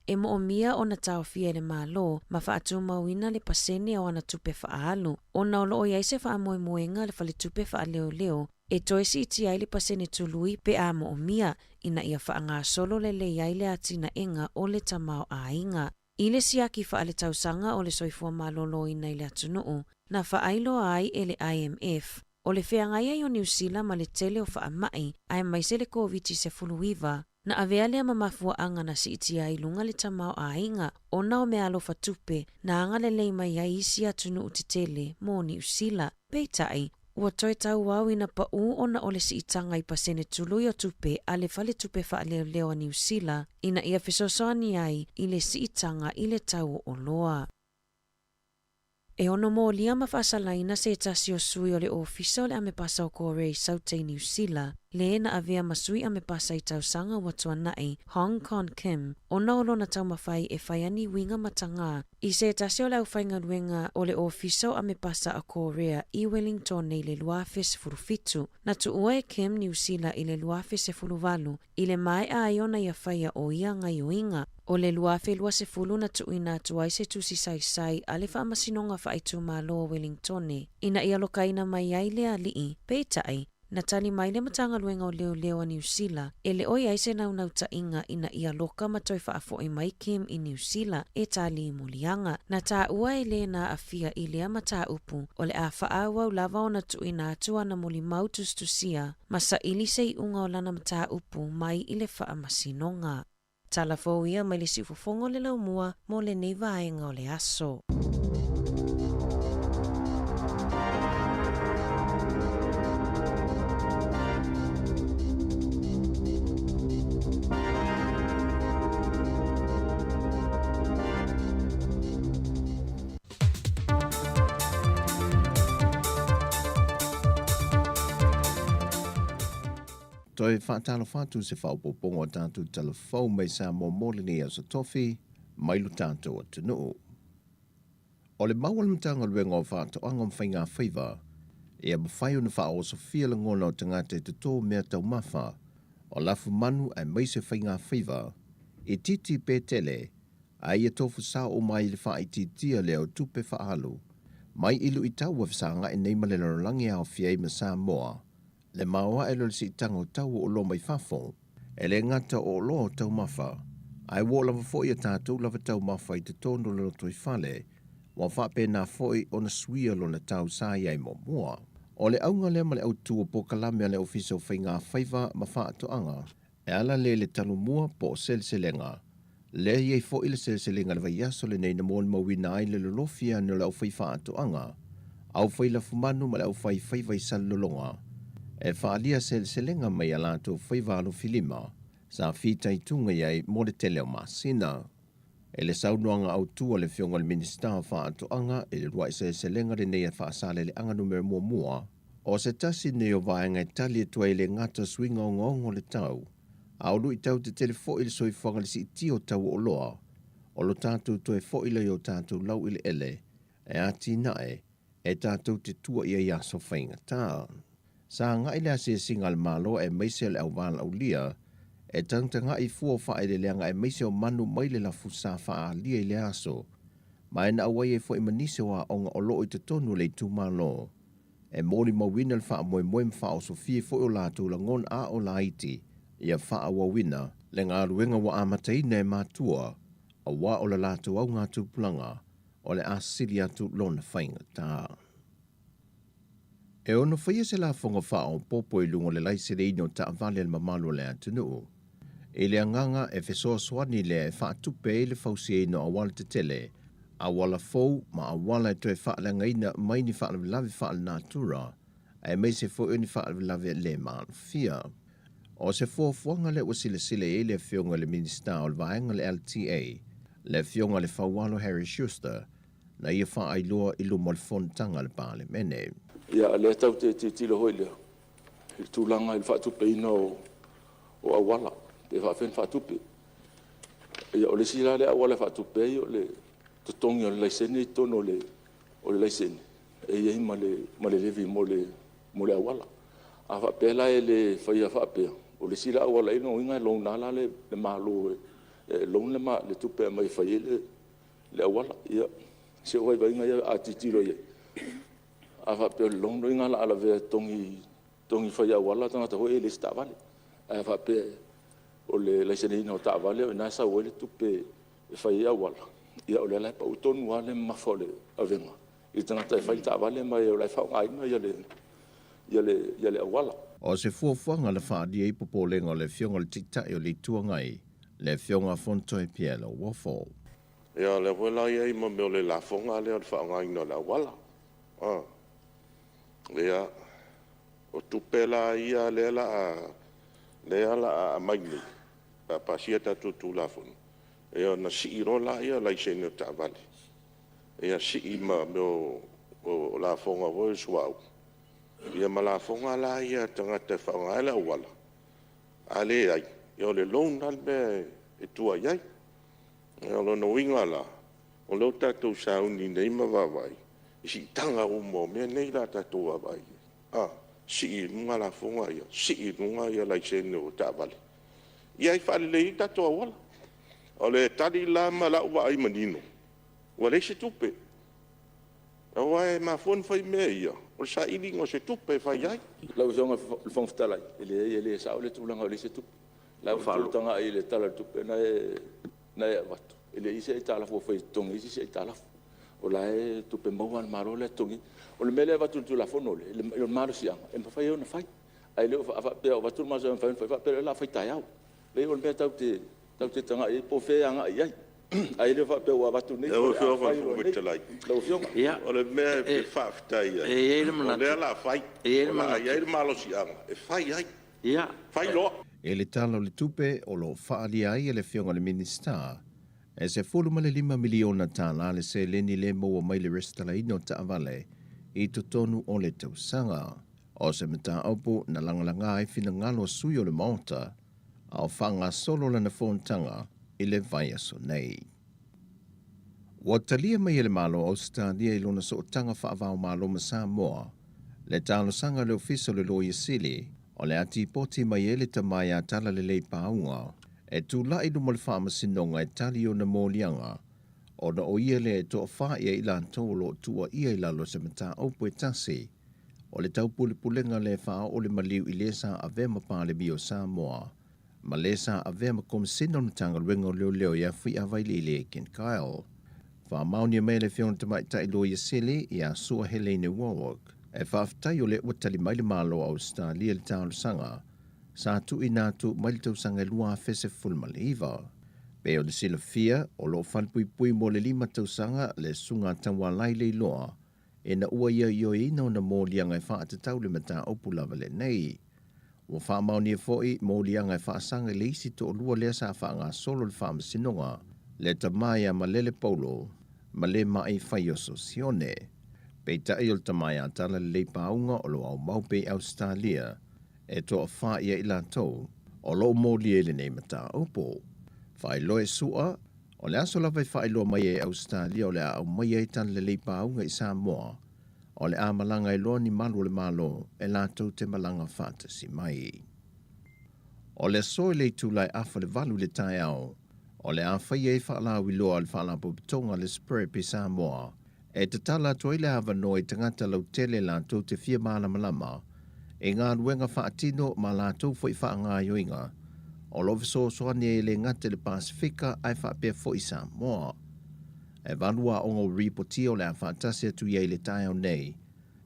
E mo o mia o na tau fia le malo, ma whaatu mauina le pasene o ana tupe whaalu. O na olo o iaise wha moenga le whale tupe wha leo, e toesi iti ai le pasene tului pe a mo o mia, ina ia whaanga solo le iai le atina enga o le tamao a inga. I le siaki wha le tausanga o le soifua malolo ina i le atunuu, na whaailo ai e le IMF. O le wheangai o New Zealand ma le tele o wha mai, ai mai se le COVID se fuluiva, na avea lea mamafua anga na si iti ai lunga le tamao a inga, o nao me alo fatupe, na anga le leima ia isi atunu utitele mo New Zealand. Peitai, ua toi tau au ina pa o na ole si itanga i pasene tului o tupe a le fale tupe wha leo a New Zealand, ina ia fisosoani ai i le si itanga i le tau o loa. E ono mo lia mawhasalaina se tasio sui o le ofisa o le ame pasa o kore i Sautei New Zealand, le na avea masui ame pasa i tausanga watua nai Hong Kong Kim, o na olo na tau mawhai e whaiani winga matanga i se tasio lau whaingaruenga o le ofisa o ame pasa a Korea i Wellington nei le luafe se furufitu, na tu ua e Kim New Zealand i le luafe se furuvalu, i le mai a iona ia whaia o ia ngai o inga. O le luafe lua se fulu na tuuina tuai se tusi sai a le whaamasinonga whaitu malo o Wellington, ina ia lokaina mai ai le alii, peitai, na tali mai le matanga luenga o leo a New Zealand, e le oi aise nau ta inga ina ia loka matoi whaafo i mai Kim i New Zealand, e tali i mulianga, na ta ua e le na afia i lea mata upu, o le a whaawau lava o na tuuina atua na muli mautus tusia, masa ili se i unga o lana mata upu mai i le whaamasinonga. Talafo ia mai le sifofongo le laumua mo le nei vaenga o le aso. Toi whaatalo whātu se whaupopongo tātou talafau mai sa mō mōlini a sa tofi, mai lu tātou atunuu. O le maualamtanga luenga o whātoanga mwhainga whiwa, e a mawhai o na whao sa whiala ngona o tangate te tō mea tau mawha, o lafu manu ai mai se whainga whiwa, e titi pē tele, ai e tofu sa o mai le wha i titia leo tupe whaalu, mai ilu i tau wa whisanga e neima le larangi au whiei ma Samoa, le maua e lor si tango tau o lo mai whafo, e le ngata o lo tau mawha, ai wo lava foi a tātou lava tau mawha i te tono lo toi whale, wa whape nā foi o na suia lo na tau sa iai mo mua. O le aunga le ma le au tua po kalame le ofiso whainga whaiva ma whaatoanga, e ala le talu mua po selselenga, le iei fo i le selselenga le vai aso le nei na mōn mawina ai le lolofia no le au whai whaatoanga, Au whaila fumanu ma le au whai whai salolonga. E whaalia selenga mai ala tō whaivalo filima, sa whitai tunga iai mo le tele o masina. E le saunuanga au tua le fionga le minister whaatoanga e le ruai selenga le nei whaasale le anga numero mua, o se tasi ne o vaenga tali e tua le ngata swinga o ngongo le tau. Aulu I tau te telefo ili soi whanga le si tio tau o loa, o lo tātou toe fo ila yo tātou lau ili ele, e ati nae, e tātou te tua ia yaso whainga tā. Sa ngai lea se singal malo e meise le au vala au lia, e tangta ngai fua whae le leanga e meise o manu mai le la fusa wha lia I le aso, ma e na awai e fo I manise wa onga o loo I te tonu le tu malo. E mori mawina le wha moe moe mwha o Sofie fo o lātou la ngon a o la iti, ia wha wawina, le ngā ruenga wa amataina e mātua, a wa o la lātou au ngā tūpulanga, o le asiri atu lona whainga tā. E ono whaia se la whonga wha o popo I lungo le laise le ino ta avale le mamalo le atunu. E le anganga e whesoa swani le e wha tupe e le whausi ino a wala te tele, a wala fau ma a wala e toe wha le ngaina mai ni wha le lawe wha le natura, e mei se fo uni wha le lawe le maan fia. O se fuanga le sile e le fionga le minister o le vaenga le LTA, le fionga le whawalo Harry Schuster, na ia wha ailoa I lumo le fontanga le pāle mene. Ia le tau te tilo hoi lea. I tūlanga I whaatupe ina o awala, te whawhen whaatupe. Ia o le sira le awala whaatupe I o le tutongi o le laisene I tono o le laisene. E ia I ma le levi mo le awala. A whapela e le whaia whapea. O le sira awala ino inga long nala le malo long le tupe mai whaia le awala. Ia se wai inga ia a titiro ia. A whapea long inga la ala vea tongi whaia awala tangata hoi le sta vale. A whapea o le laisene ina o ta vale o nasa o le tupe whaia awala. Ia o le lai pa utonu wale mafole avenga. I tangata e whaia ta vale mai o lai whaunga ina ia le awala. O se fuafuanga le whaadia I popo lenga le fionga le tiktai o le tuangai, le fionga fonto e pielo wafo. Ia le wela ia I ma meo le la fonga le o whaonga ino le awala. Ia o tupela ia le ala a maini, a pasia tatu tu la fon. Ia na si irola ia la ise no ta vale. Ia si ima meo o la fonga vo suau. Ia malafonga la ia tangata whaonga ele awala. Ale ai, ia le lona me e tua iai. Ia lo no inga la, o leo tatou sauni nei mawawai. Isi tanga umo mea nei la tatou wawai. Si nunga la fonga ia, si nunga ia la isene o ta vale. Ia I whaale lei tatou awala. O le tari la mala ua ai manino. Ua le se tupe. Awa e ma fon fai mea ia. O sa ili ngo se tupe fai ai. Lau zonga le fong ftalai. Ele sa o le tūlanga o le se tupe. Lau tūtanga I le tala tupe na e watu. Ele ise I tala fo fai tongi, ise I tala fo. O la e tupe maua na maro le tongi. O le mele watu tu la fono le. Ele maro sianga. E mpa fai o na fai. Ai leo whapea o watu maso fai whapea la fai tai au. Le o le mea tau te tanga I po fe anga I ai. Ai le whapea o watu nei. Eo fio fo witalai. Lau fionga. O le mea e whaftai ai. O le ala fai. O la ai le malo sianga. E fai ai. Fai loa. E le talo le tupe o lo whaalia ai e le fionga le minister, e se 45 miliona tāna le se leni le moa mai le restala ino ta avale I totonu o le tausanga. O se mata aupu na langalanga ai fina ngalo sui o le maota, au whanga solo lana fontanga I le vai aso nei. Wa talia mai le malo o Australia I lona so o tanga whaavao malo ma Samoa, le talo sanga le ofiso le loia sili, o le ati poti mai ele ta mai a tala le lei paunga, e tu lai do mo le whaama sinonga e tali o na mōlianga, o na o ia le e toa wha ia I lan tōlo tua ia I lalo se mata aupu e tasi, o le taupule pulenga le wha o le maliu I lesa a vema pā le bio Samoa, ma lesa a vema kom sinon tanga luenga leo leo ia fui a vaili le Ken Kyle. Wha maunia mele whiona tamai tai loia sili ia sua Helene Warwick, e whaftai o le watali mai le malo Australia le tālo sanga, sa tu I nātu mai le tausanga lua fese fulma le iwa. Pe o le sila fia o lo whanpui pui mo le 5 tausanga le sunga tangwa lai le loa, e na ua ia ino na mōlianga e wha atatau le mata opu lava le nei. Ua wha mauni e foi mōlianga e wha asanga le isi to olua lea sa wha ngā solo le wha masinonga, le tamaya ma lele paulo, ma le mai whai o sosione. Pei tai o le tamaya atala le paunga o lo au maupe Australia, e to a wha ia ila tau, o lo mōlia le nei mata opo. Whai loe sua, o le aso lawai whai loa mai e Australia o le au mai e tan le paunga i Samoa, o le a malanga e loa ni malu le malo e lātou te malanga whata si mai. O le soe le tūlai awha le valu le tai au, o le a whai e whaalawi loa le whaalapo pitonga le spray pi Samoa, e te tala toi le hawa noi tangata lau tele lātou te fia malama, e ngā ruenga whaatino ma lātou fwoi wha ngā yoinga, o lofi so soani e le ngate le Pasifika ai whaapea fwoi Samoa. E vanua ongo ripoti o le a whaatasi atu iei le tai au nei,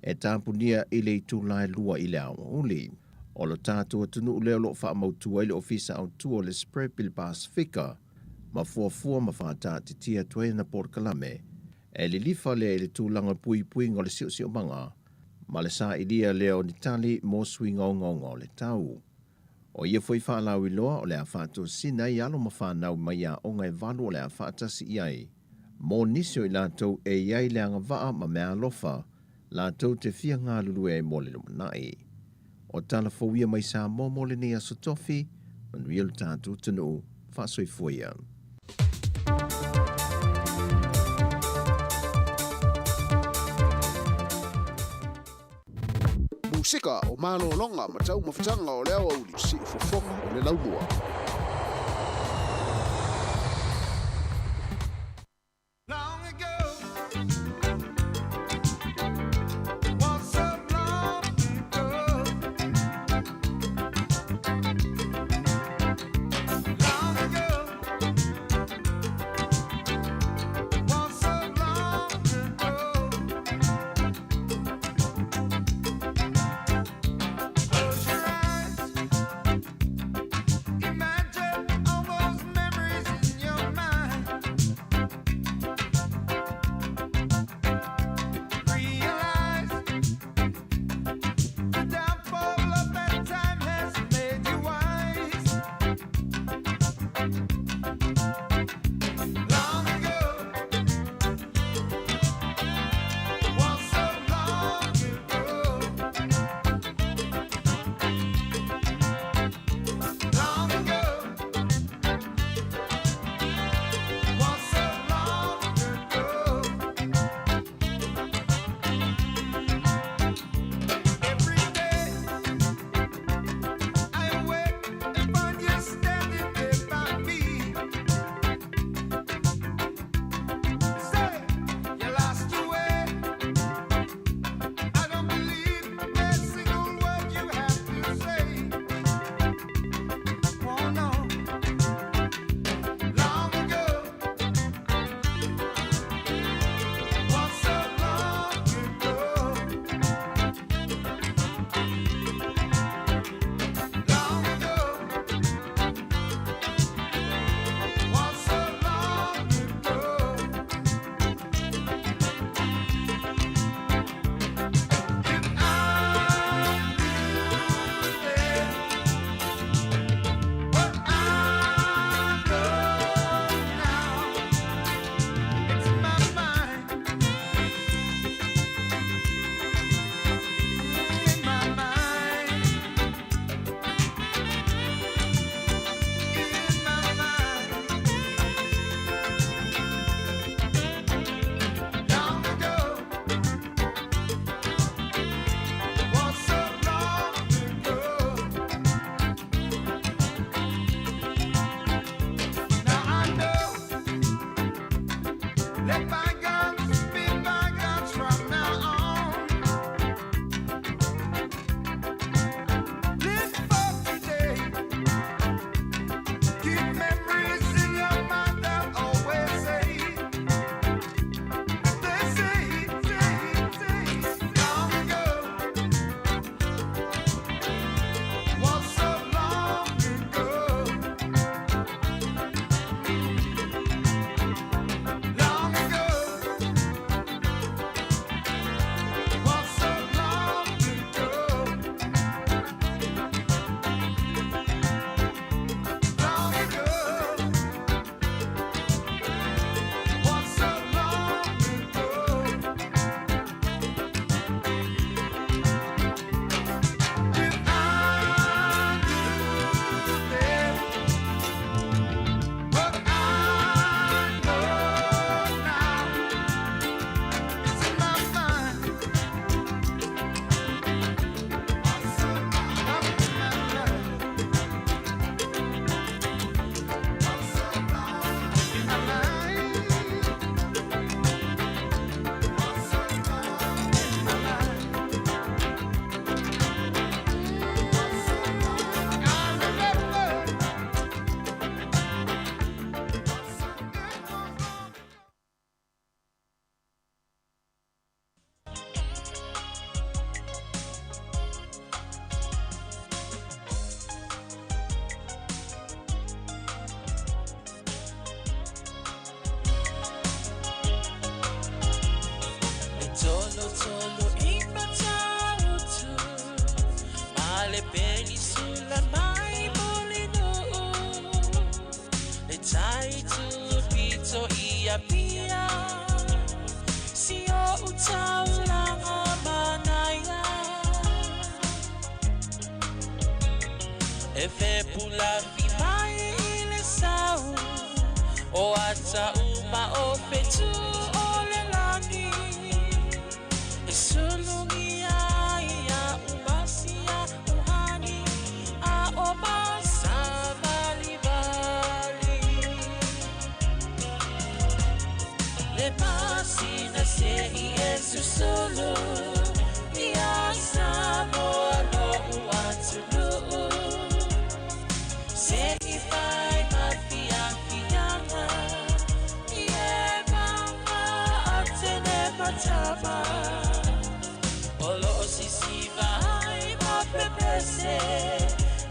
e tāpunia i le tūlai lua i le au uli. O lo tātua tunu leo lo wha mautua i le ofisa au tua le spray pil Pasifika, ma fuafua ma whaatati tia tuai na Port Kalame, e li lifa le tūlanga pui ngō le sio manga, ma le sa ilia leo ni tali mō sui ngō le tau. O ia foi whaalau i loa o le a whātua sina i alo ma whanau mai a o ngai valu o le a whaatasi iai. Mō nisio i lātou e iai le anga waa ma mea lofa, lātou te fia ngā lulu e mō le lumanai. O tala fawia mai sa mō le ni aso tofi, manuia le tātou tanu, whaasoi fuia. Musika o malo longa ma tau mawhitanga o leo au li si ufofonga o le laumua. Imagine solo imatautu male peninsula mai molino le taitu pito ia pia sio utaulanga manaya efe pula fi mai ile sau o ata uma o fetu o le lani e sulungia ia umasia uhani a o masa bali bali le pasina se i esu solo ia Samoa no uatu se i fai mafia fianga ie mama atene matama olo sisi vai ma pepese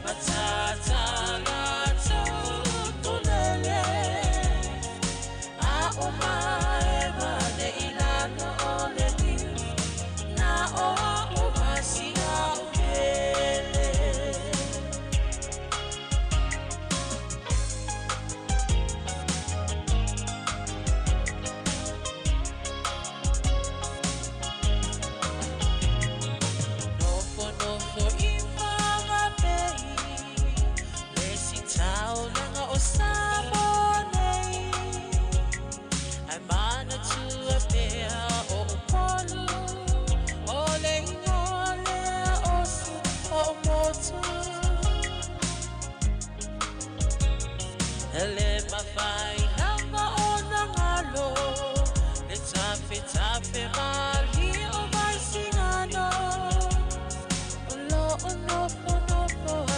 matata lato tunele a oma ema de ilano ole ni na o oma sia ukele ele mafai nanga ona ngalo le tafe mali o mai singano lo ono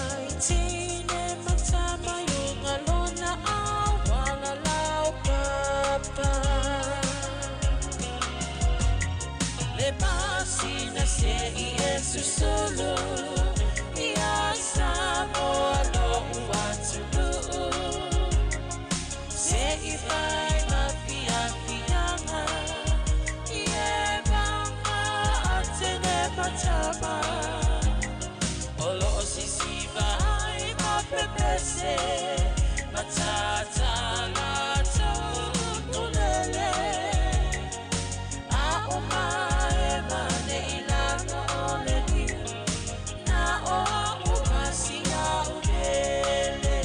ai tine matama yo ngalona awala lau papa le pasina se i esu solo ia Samoa no uatu se i fai mafia fianga ie mama atene matama olo sisi vai ma pepese matata lato tunele a oma ema ne ilano ole ni na o umasia ubele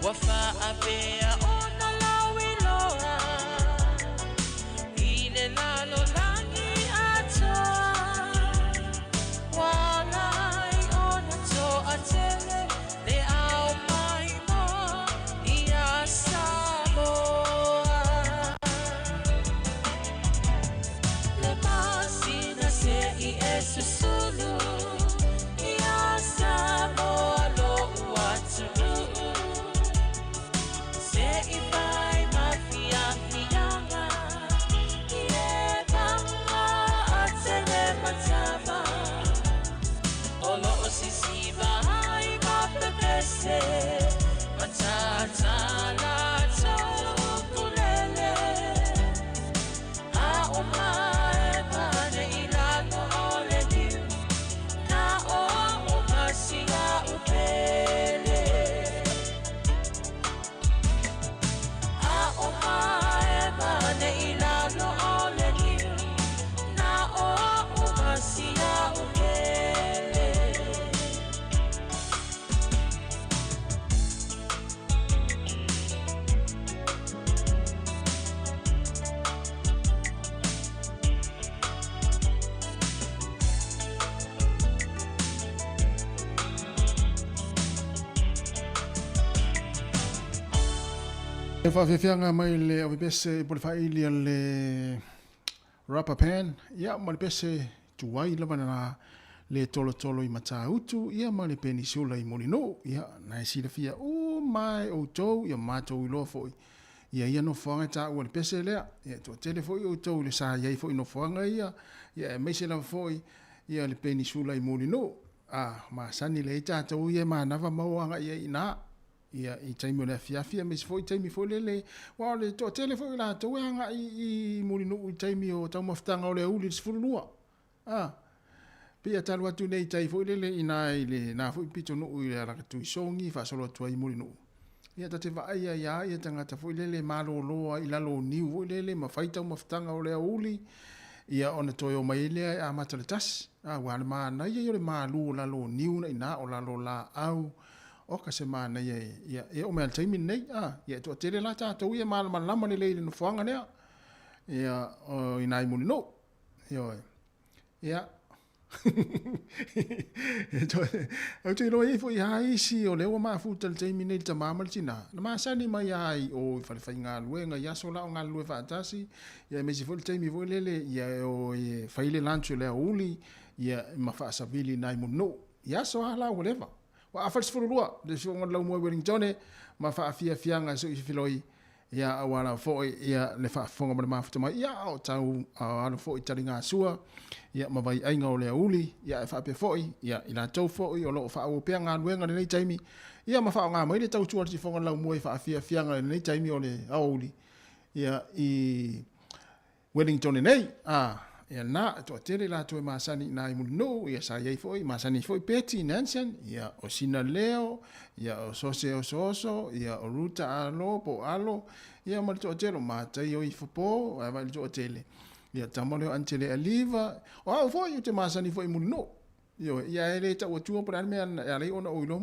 wafa apea ona lawiloa ile lalo langi atoa walai ona to atele le au mai mo ia Samoa le masina se i esu sulu ia Samoa lo uatu matata lato kulele a oma ema ne ilano ole ni na o umasia upele E whawhiwhianga mai le o pese po le whailia le rubber pan. Ia ma le pese tuai lava na le tolo tolo I mata utu. Ia ma le penisula I molino. Ia na e sila fia o mai o tau. Ia matou I loa foi. Ia no whanga ta ua le pese lea. Ia to tele foi o tau le sa iai foi no whanga ia. Ia e meise lava foi. Ia le penisula I molino. Ma sani le ita tau ia ma nava mauanga ia ina. Ia I taimi o le afiafia me se foi taimi foi lele wa le to tele foi la to anga I molino I taimi o tau maftanga o le uli se fulua pia talu atu nei tai foi lele ina ile na foi pito no I la tu songi fa solo tu I molino ia tate va ia tangata foi lele malo loa I lalo niu foi lele ma faita maftanga o le uli ia ona toyo mai le a matale tas wa le ma na ia le malu lalo niu na ina o lalo la au o ka se mana ia o me taimi nei ia to tele la ta to ia mal mal lama le no fanga ne ia o inai muni no ia o te lo ifo ia isi o le o ma fu tel taimi nei ta mama tina na ma sani mai ai o fa fa nga luenga ia so la nga lue fa tasi ia me si fu taimi vo lele ia o fa ile lancho le uli ia ma fa sabili nai muni no ia so ala whatever wa afal sfurua de so ngon lau mo Wellington ma fa afia fianga so ifiloi ia awala fo ia le fa fonga ma mafuta mai ia o tau ana fo taringa sua ia ma vai ainga o le uli ia fa pe fo ia ila tau fo o lo fa o pe nga luenga nei taimi ia ma fa nga mai le tau tuar si fonga lau mo fa afia fianga nei taimi o le uli ia I Wellington nei ia na to tele la to masani na I no ia sa ia foi masani foi peti nansen ia o sina leo ia o sose o soso ia o ruta alo po alo ia ma to tele mata io I fopo va to tele ia tamole antele aliva o foi te masani foi no io ia ele ta o tuo por me ia le ona o lo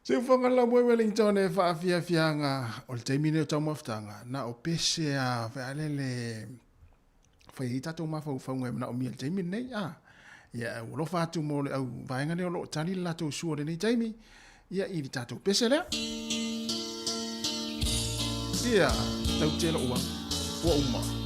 se fonga la mo Wellington e fa fianga o te mine tau maftanga na o pese a vale le fa ita to ma fa na o mi te mine ia o lo fa tu mo au vainga le lo tali la to su de ni taimi ia I tato pese le ia tau te lo wa uma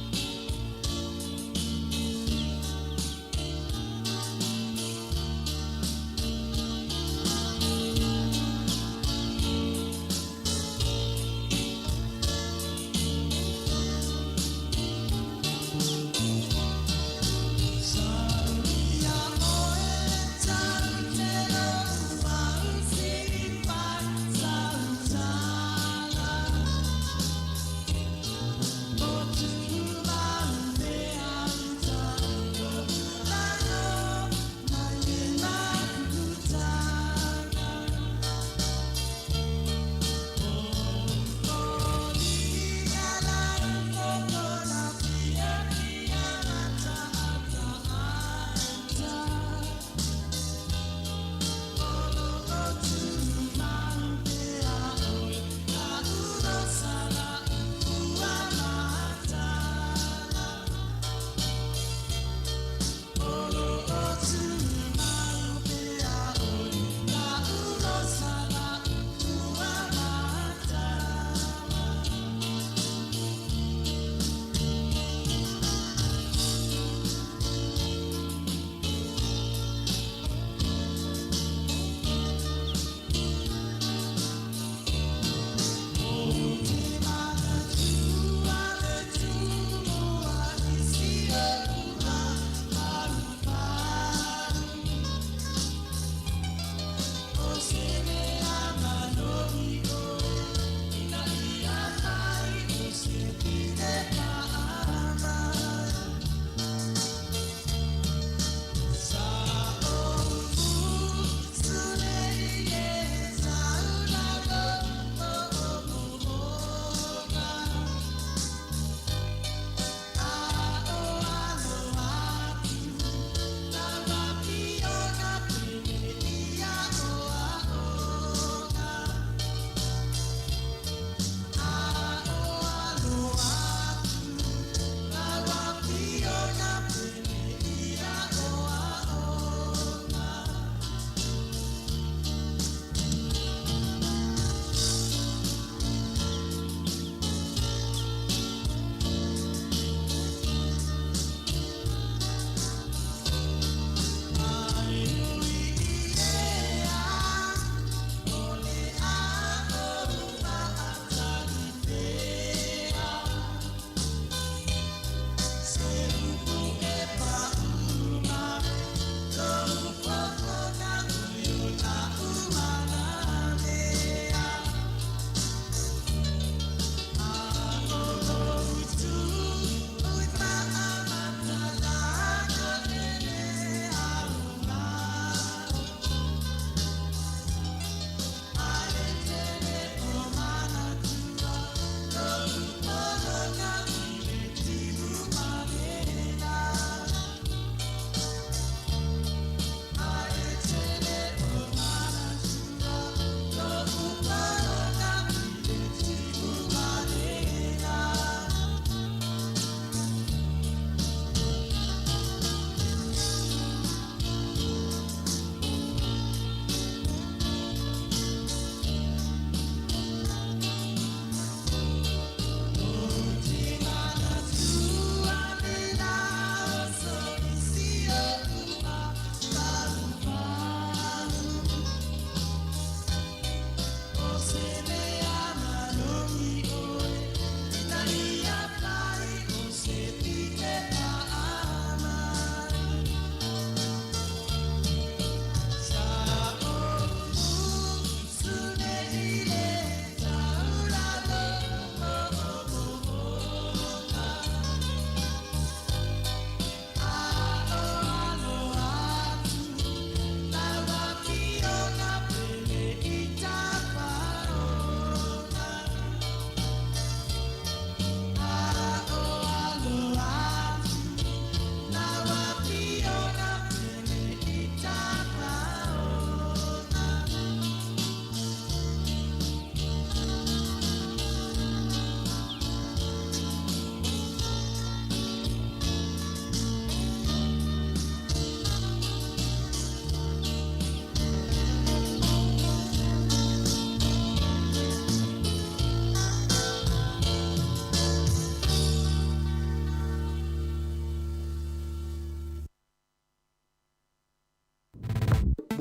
Oh,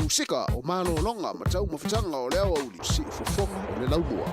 musika o malo longa ma tau mawhitanga o leo au li si fofonga o le laumua.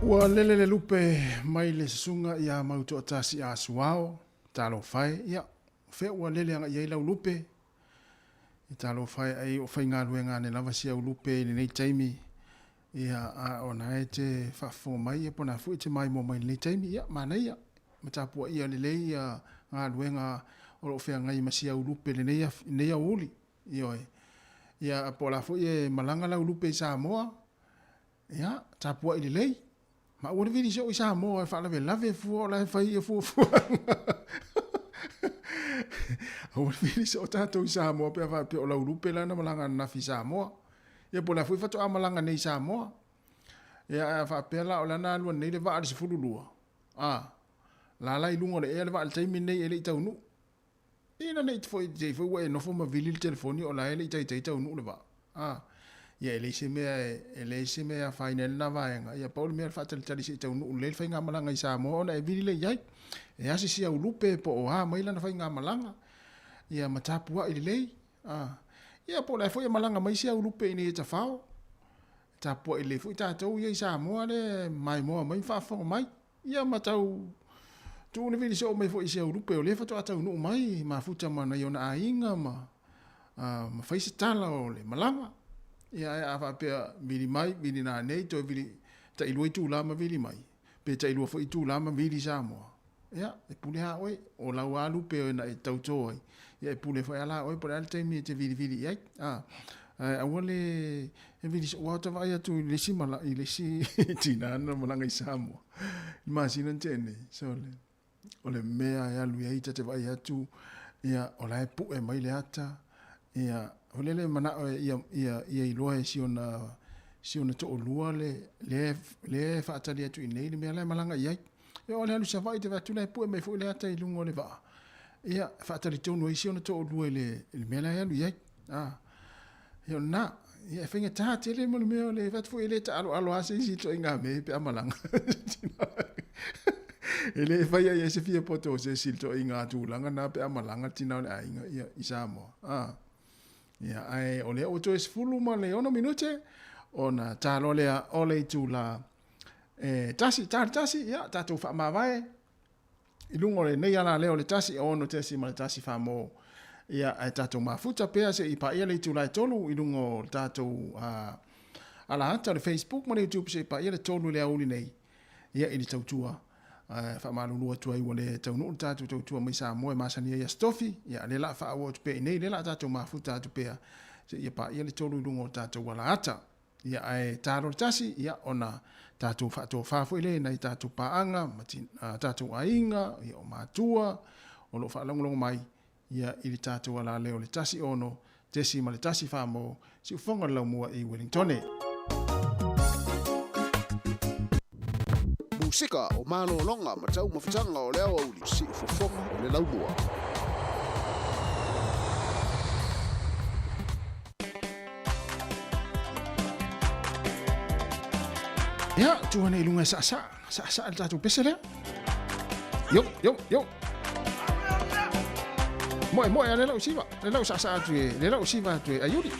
Ua lele lupe mai le sunga ia mautu atasi a suao, talo fai, ia, fe ua lele anga ia ilau lupe, i talo fai ai o fai ngā luenga ne lava sia u lupe ni nei taimi, ia a ona e te whafo mai e pona fu i te mai mo mai nei taimi, ia, mana ia, matapua ia lele ia ngā luenga o lo fea ngai masia u lupe le nei a uli, ioi, ia pola fu i malanga lau lupe i Samoa, ia, tapua i lelei, ma ua vidi so i Samoa e whaalave lave fua la e whai e fua. Ua vidi so o tātou i Samoa pia wha pia o lau rupe lana malanga nafi Samoa. Ia pola fui whatu a malanga nei Samoa. Ia wha pia la o lana alua nei le wha alisi furulua. La lai lungo le ea le wha alitaimi nei ele i taunu. Ina nei te fwoi te fwoi e nofo ma vili le telefoni o la ele i tai taunu le wha. Ia ele se mea whainel na vaenga. Ia pauli mea whaatali tali se tau nuu le whainga malanga i Samoa. Ona e viri le iai. E asi si au lupe po o maila na whainga malanga. Ia matapua ili lei. Ia po lai fwoi malanga mai si au lupe ini e ta whao. Tapua ili fwoi tātou ia i Samoa le mai moa mai whaafonga mai. Ia matau tu ne viri se o mai fwoi si au lupe o le whatu atau nuu mai. Ma futa mana i ona a inga ma whaise tala o le malanga. Ia a fa pe vili mai vili na nei to vili ta iloi tu lama vili mai pe ta iloi fo tu lama vili Samoa ia e pule ha oi o la walu pe na e tau toi ia e pule fo ala oi por al time te vili ia a wole e vili so wata vai tu le si mala ile si tina na malanga i Samoa imagine tene so le ole mea ya lu ia te vai tu ia ola e pu e mai le ata ia olele mana ia iloa si ona to lua le faatali atu nei le mela malanga ia e ole alu sa vai te vatu le pu me fu le ata ilungo le va ia faatali to no si ona to lua le mela ia lu ia ia na ia finga ta te le mo le vatu fu le ta alo ase si to inga me pe malanga ele vai ia se fia poto se si to inga tu langa na pe malanga tina le inga ia isamo ia ai ole o to es fulu ma le ono minute ona talo le ole tu la tasi ia tatu fa ma vai ilungo le nei ala le ole tasi ono tasi ma tasi fa mo ia ai tatu ma futa pe se ipa ia le tu la tolu ilungo tatu ala hata le Facebook ma le YouTube se ipa ia le tolu le auli nei ia ili tautua fa malulu atu ai wale tau no tatu tau mai Samoa masani ia stofi ia le la fa o pe nei le la tatu mafuta atu pe se ia pa ia le tolu lungo tatu wala ata ia ai taro tasi ia ona tatu fa to fa fo ile nei tatu paanga mati tatu ainga ia o matua o lo fa longo mai ia ili tatu wala le o le tasi ono tesi ma le tasi fa mo si ufonga la mua i Wellington. Musika o malo longa matau mafutanga o leo uli si fofonga o le laumua. Ya, tuan e lunga sa al tatu pesele. Yo. Moe le lau siva. Le lau sa atu e, le lau siva atu e ayuri.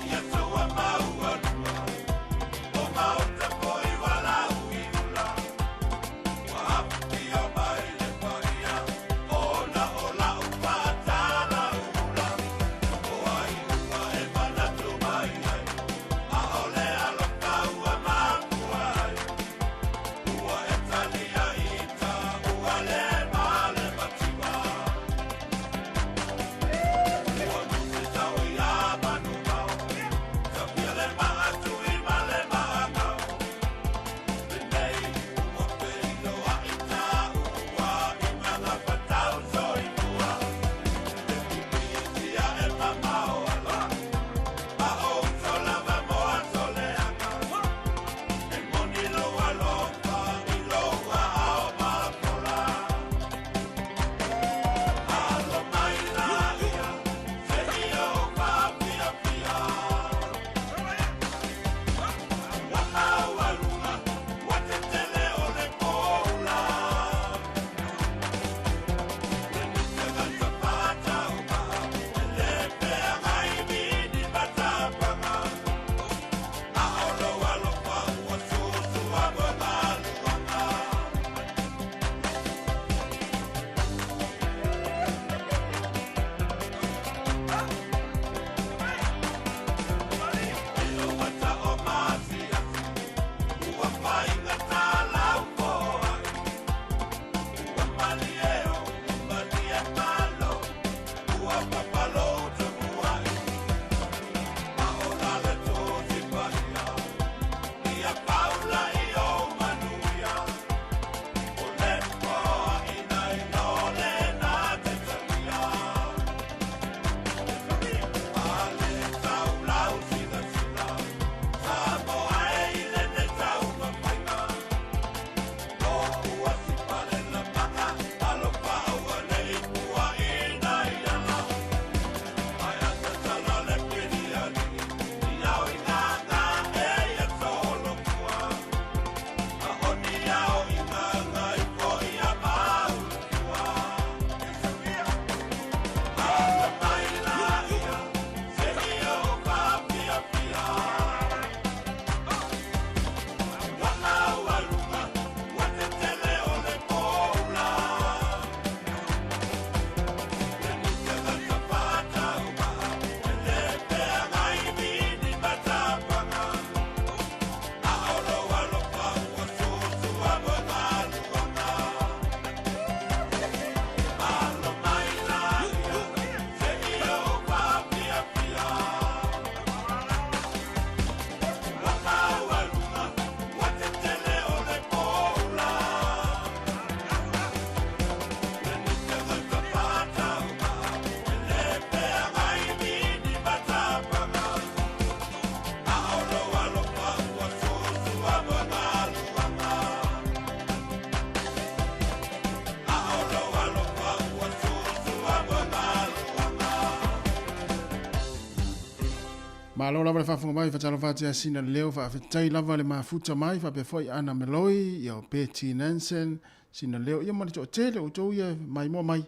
Malo lava le whafunga mai, whatalo whatia sina leo, whawhetai lava le mafuta mai, whapefoi Anna Meloi, ia o Betty Nansen, sina leo, ia mani tō tele, o tō ia mai mua mai,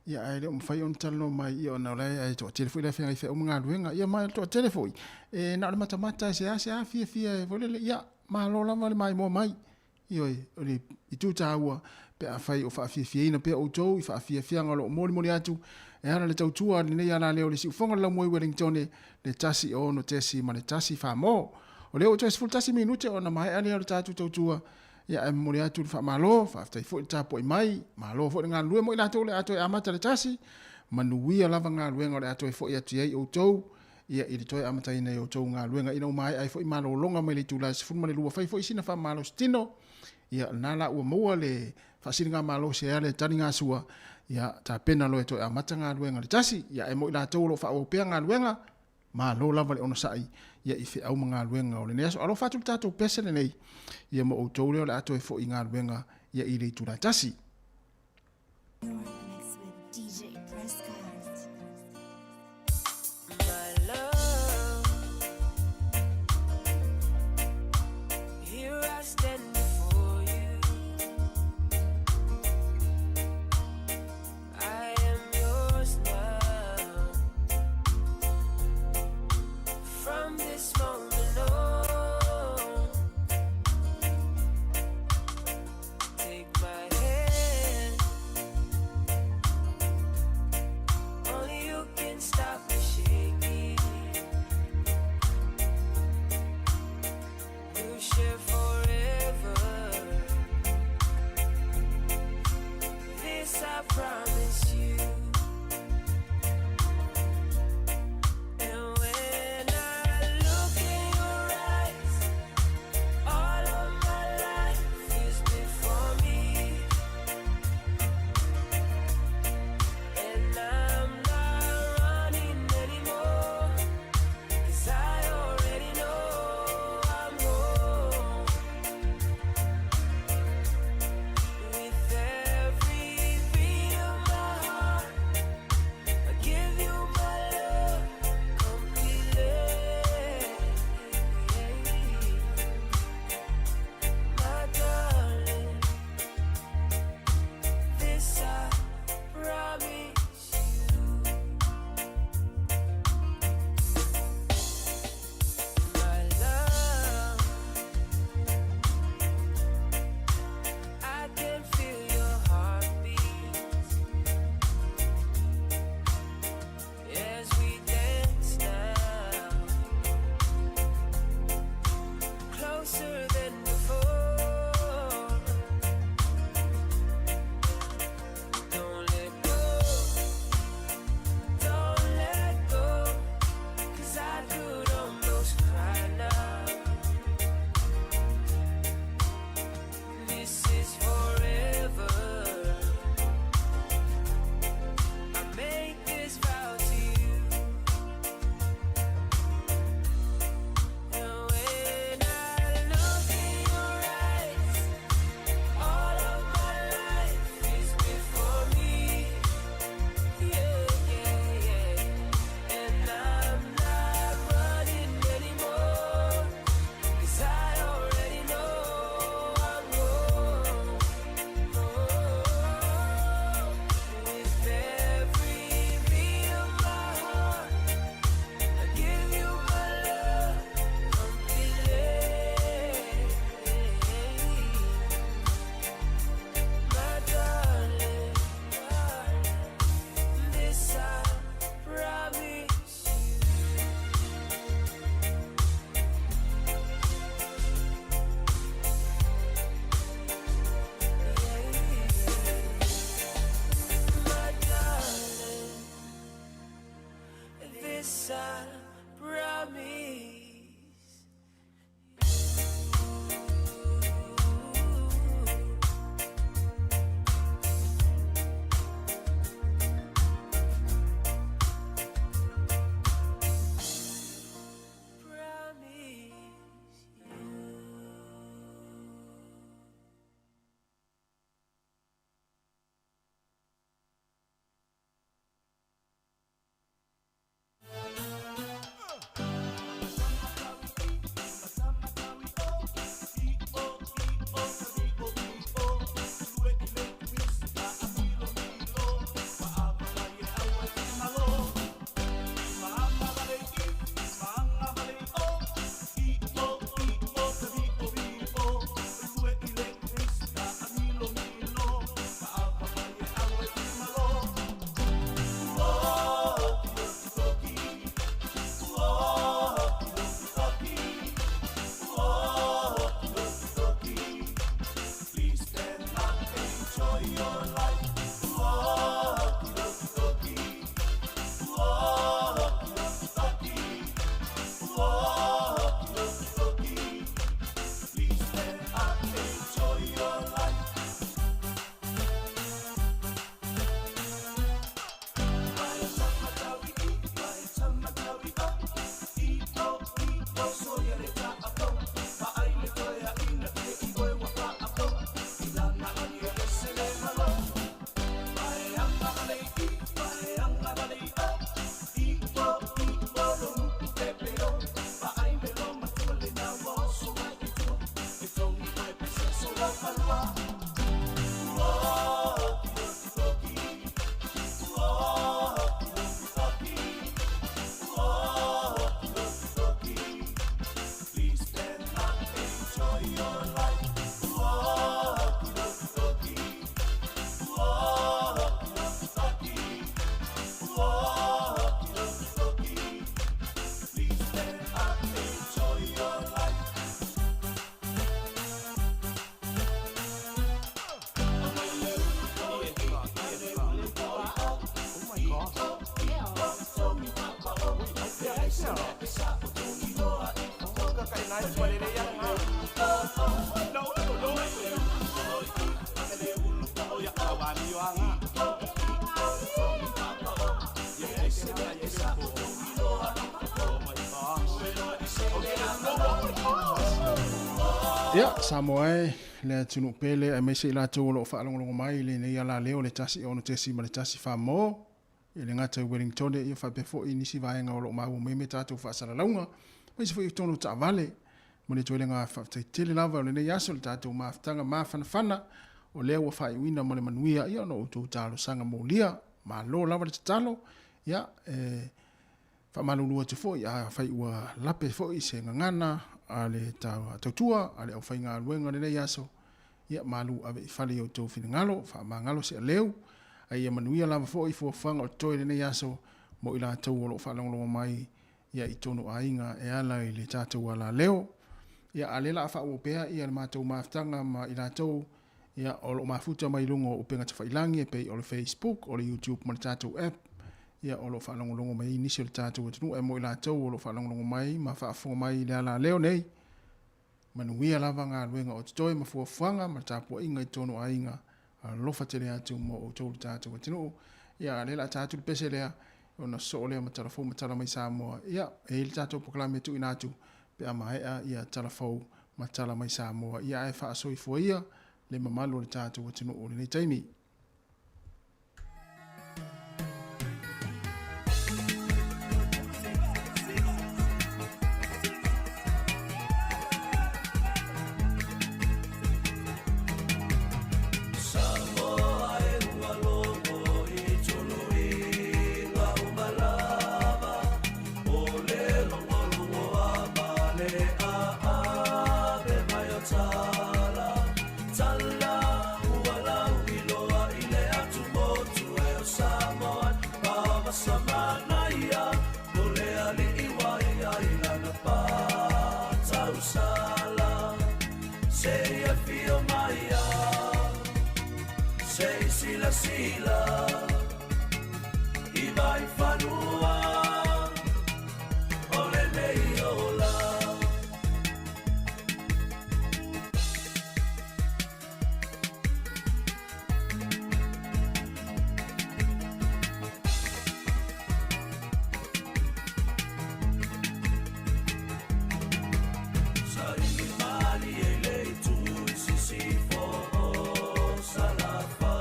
ia ai leo mwhai on talo mai, ia o naulai, ai tō tele fui le whenga i whea umunga luenga, ia mai tō tele fui, na le matamata se a fia, volele, ia, malo lava le mai mua mai, ia o le i tūta ua, pe a whai o whawhia ina, pe o tō, i whawhia ngalo, mori atu, e ana le tautua ni nei ana leo le si fonga la moi Wellington le tasi o no tesi ma le tasi fa mo o leo tesi full tasi minute ona mai ale o tatu tautua ya e mo atu fa malo fa tai fo tapo mai malo fo nga lue mo ila to le ato e amata le tasi manuia lava nga lue ngore ato e fo ya tie o to ia i to amata ina o to nga lue nga ina mai ai fo malo longa mai le tula se fu ma le lua fa fo isina fa malo stino ia nala o mo le fa singa malo se ale tani nga sua ia ta pena lo to amata nga luenga le tasi ia e mo ila to lo fa o pe nga luenga ma lo lava le ona sai ia i fe au nga luenga o le neso alo fatu tato pesele nei ia mo o to le ato e fo nga luenga ia i le tula tasi With every beat of my heart Ia, Samoa le tunu pele a mese la tau lo whaalongolongo mai le nei ala leo le tasi ono tesi ma le tasi whamo. I le ngata Wellington i whapefo i nisi vaenga o lo mau meme tātou whaasara launga. Mai se fo i tono ta vale. Mo le toile ngā whaftaitele lava o le nei aso le tātou maafutanga maafana o leo wa whai wina mo le manuia i ono utu tālo sanga mo lia. Ma lo lava le tatalo. Ia, whamalulua te fo i a whai ua lape fo i se ngangana a le tautua, a le au whai ngā luenga le nei aso. Ia malu ave i whale o tau whina ngalo, wha ma ngalo se a leo. A ia manuia lava fo i fuafanga o toi le nei aso, mo i la tau o lo whalongolongo mai, ia i tono a inga e ala i le tātou ala leo. Ia a lela a wha uopea, ia le mātou maaftanga ma i la tau, ia o lo maafuta mai lungo o penga ta whailangi e pei o le Facebook, o le YouTube, ma le tātou app. Ia o lo whalongolongo mai nisi o le tātou atunu, e mo i la tau o lo whalongolongo mai, ma whaafonga mai le ala leo nei. Manuia lava ngā luenga o toi ma fuafuanga, ma tāpua inga i tono a inga, a lofa tele atu mo o tōru tātou atunu. Ia lela tātou le pese lea, o na so lea ma talafou ma tala mai Samoa. Ia, e ili tātou poklame tu inatu, pe a mahea ia talafou ma tala mai Samoa. Ia e whaasoi fua ia, le mamalo le tātou atunu o le nei taimi. Sila i vai whanua o le nei ola. Sa i mali e lei tu si fo salafa.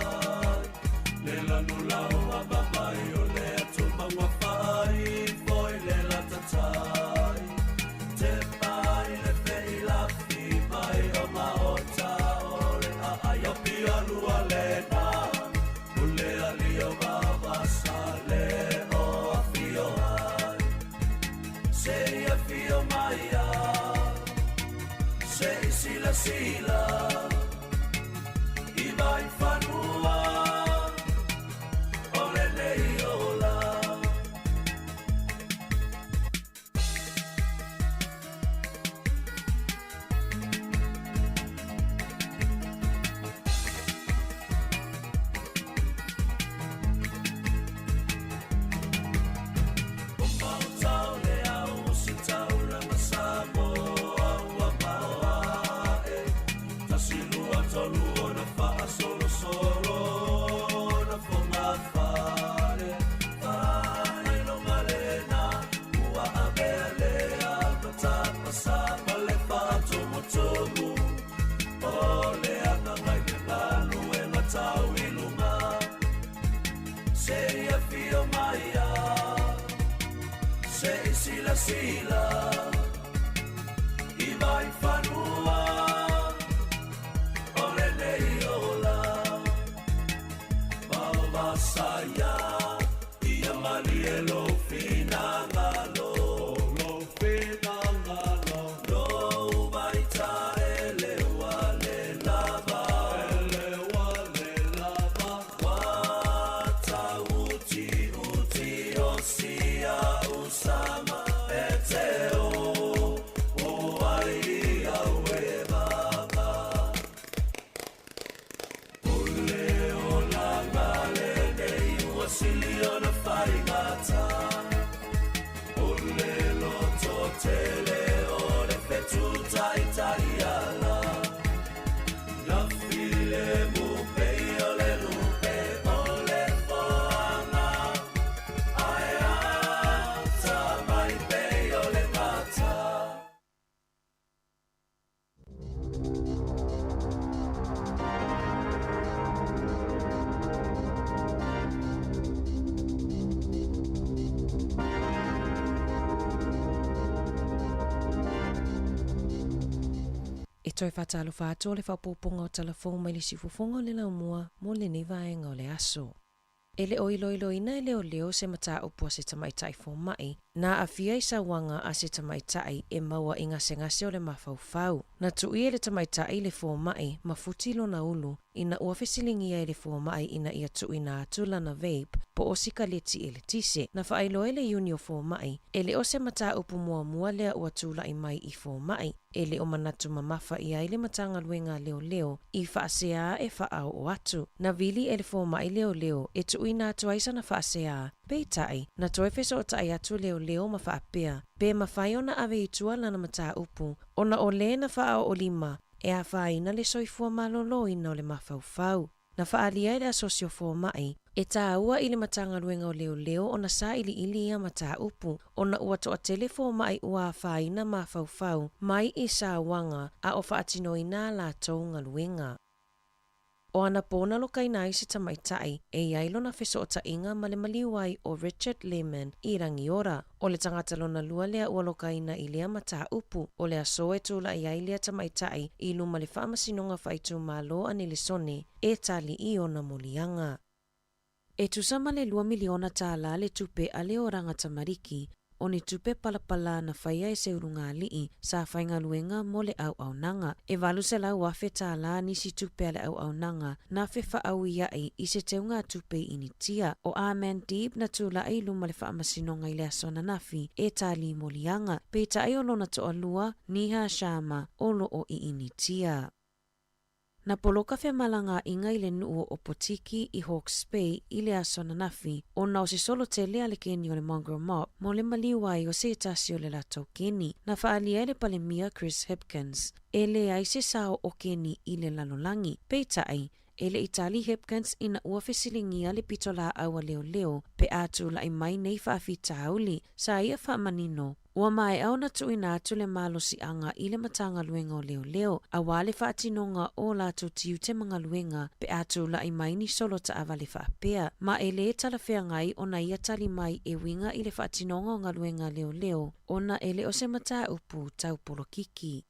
Lela nulau a babai o le atu maua whai Foi le latatai Te pai le whei lafi mai o maota O le a aiopi alua le na Ule ali o mawasa le o a fio ai Se ia fio mai a Se sila sila I vai whanua Sila I vai whanua O le nei ola Mau masaya Ia mali e lo fina ngalo Lo fina ngalo Lo vai ta e le wale lava E le wale lava Wata uti o sia usama Eteo, o ai au e toi whatalo whato le whapoponga o telefon mai le sifufonga le laumua mo le nevaenga o le aso. E le oiloiloina e leo leo se mata upua se tamaitai fo mai, na afia i sa wanga a se tamaitai e maua inga se ngase o le mafaufau. Na tui e le tamaitai le fo mai, mafuti lo na ulu, ina uafesilingia e le fo mai ina ia tui na atula na vape, po o sika leti e le tise. Na whailo e le unio fo mai, e le o se mata upu mua lea uatula i mai i fo mai, e le o manatu mamafa i aile matanga luenga leo leo, i whaasea e whaau o atu. Na vili e le fo mai leo leo, e tui na tuaisa na whaasea, peitai, na toefeso o tai atu leo ma whaapea, pe mawhai ona ave i tua lana mata upu, ona o le na whaao o lima, e a whaina le soifua malolo ina o le mafaufau. Na whaalia le asosio fo mai, e tā ua ili matanga luenga o leo ona sa ili ia mata upu, ona ua toa telefo mai ua whaina mafaufau, mai i sa wanga a o whaatino ina la tounga luenga. O ana pōna lo kainai se tamaitai, e iailo na wheso o tainga ma le maliwai o Richard Lehman i rangi ora. O le tangata lona lua lea ua lo kaina i lea mata upu, o le aso e tula i ailea tamaitai i luma le whaamasinonga whaitu malo anile sone, e tali i ona molianga. E tusama le 2 miliona tāla le tupe a le oranga tamariki, o ni tupe palapala na whaia e se urunga lii sa whainga luenga mo le au nanga. E walu se lau wafe tāla nisi tupe ale au nanga na whewha au iai i se teunga tupe initia. O Amen Deep na tula ai luma le whaamasinonga i le asona nafi e tali molianga. Peita ai olona toa lua niha shama olo o i initia. Na poloka fe malanga inga i le nuu o potiki i Hawke's Bay i le asona nafi, o na o se solo te lea le keni o le Mongrel Mop, mo le maliwai o se tasi o le lato keni. Na whaalia e le palemia Chris Hipkins, e le ai se sao o keni i le lalolangi. Peitai, e le Itali Hipkins ina uafesilingia le pitola aua leo, pe atu la i mai nei whaafita auli, sa ia whaamanino. Ua mai au na tui nā tu le malo si anga i le matanga luenga o leo, a wale whaatinonga o lato tiu te mga luenga, pe atu la i mai ni solo ta awale whaapea, ma e le tala whea ngai o na ia tali mai e winga i le whaatinonga o ngā luenga leo, o na ele o se mata upu tau polokiki.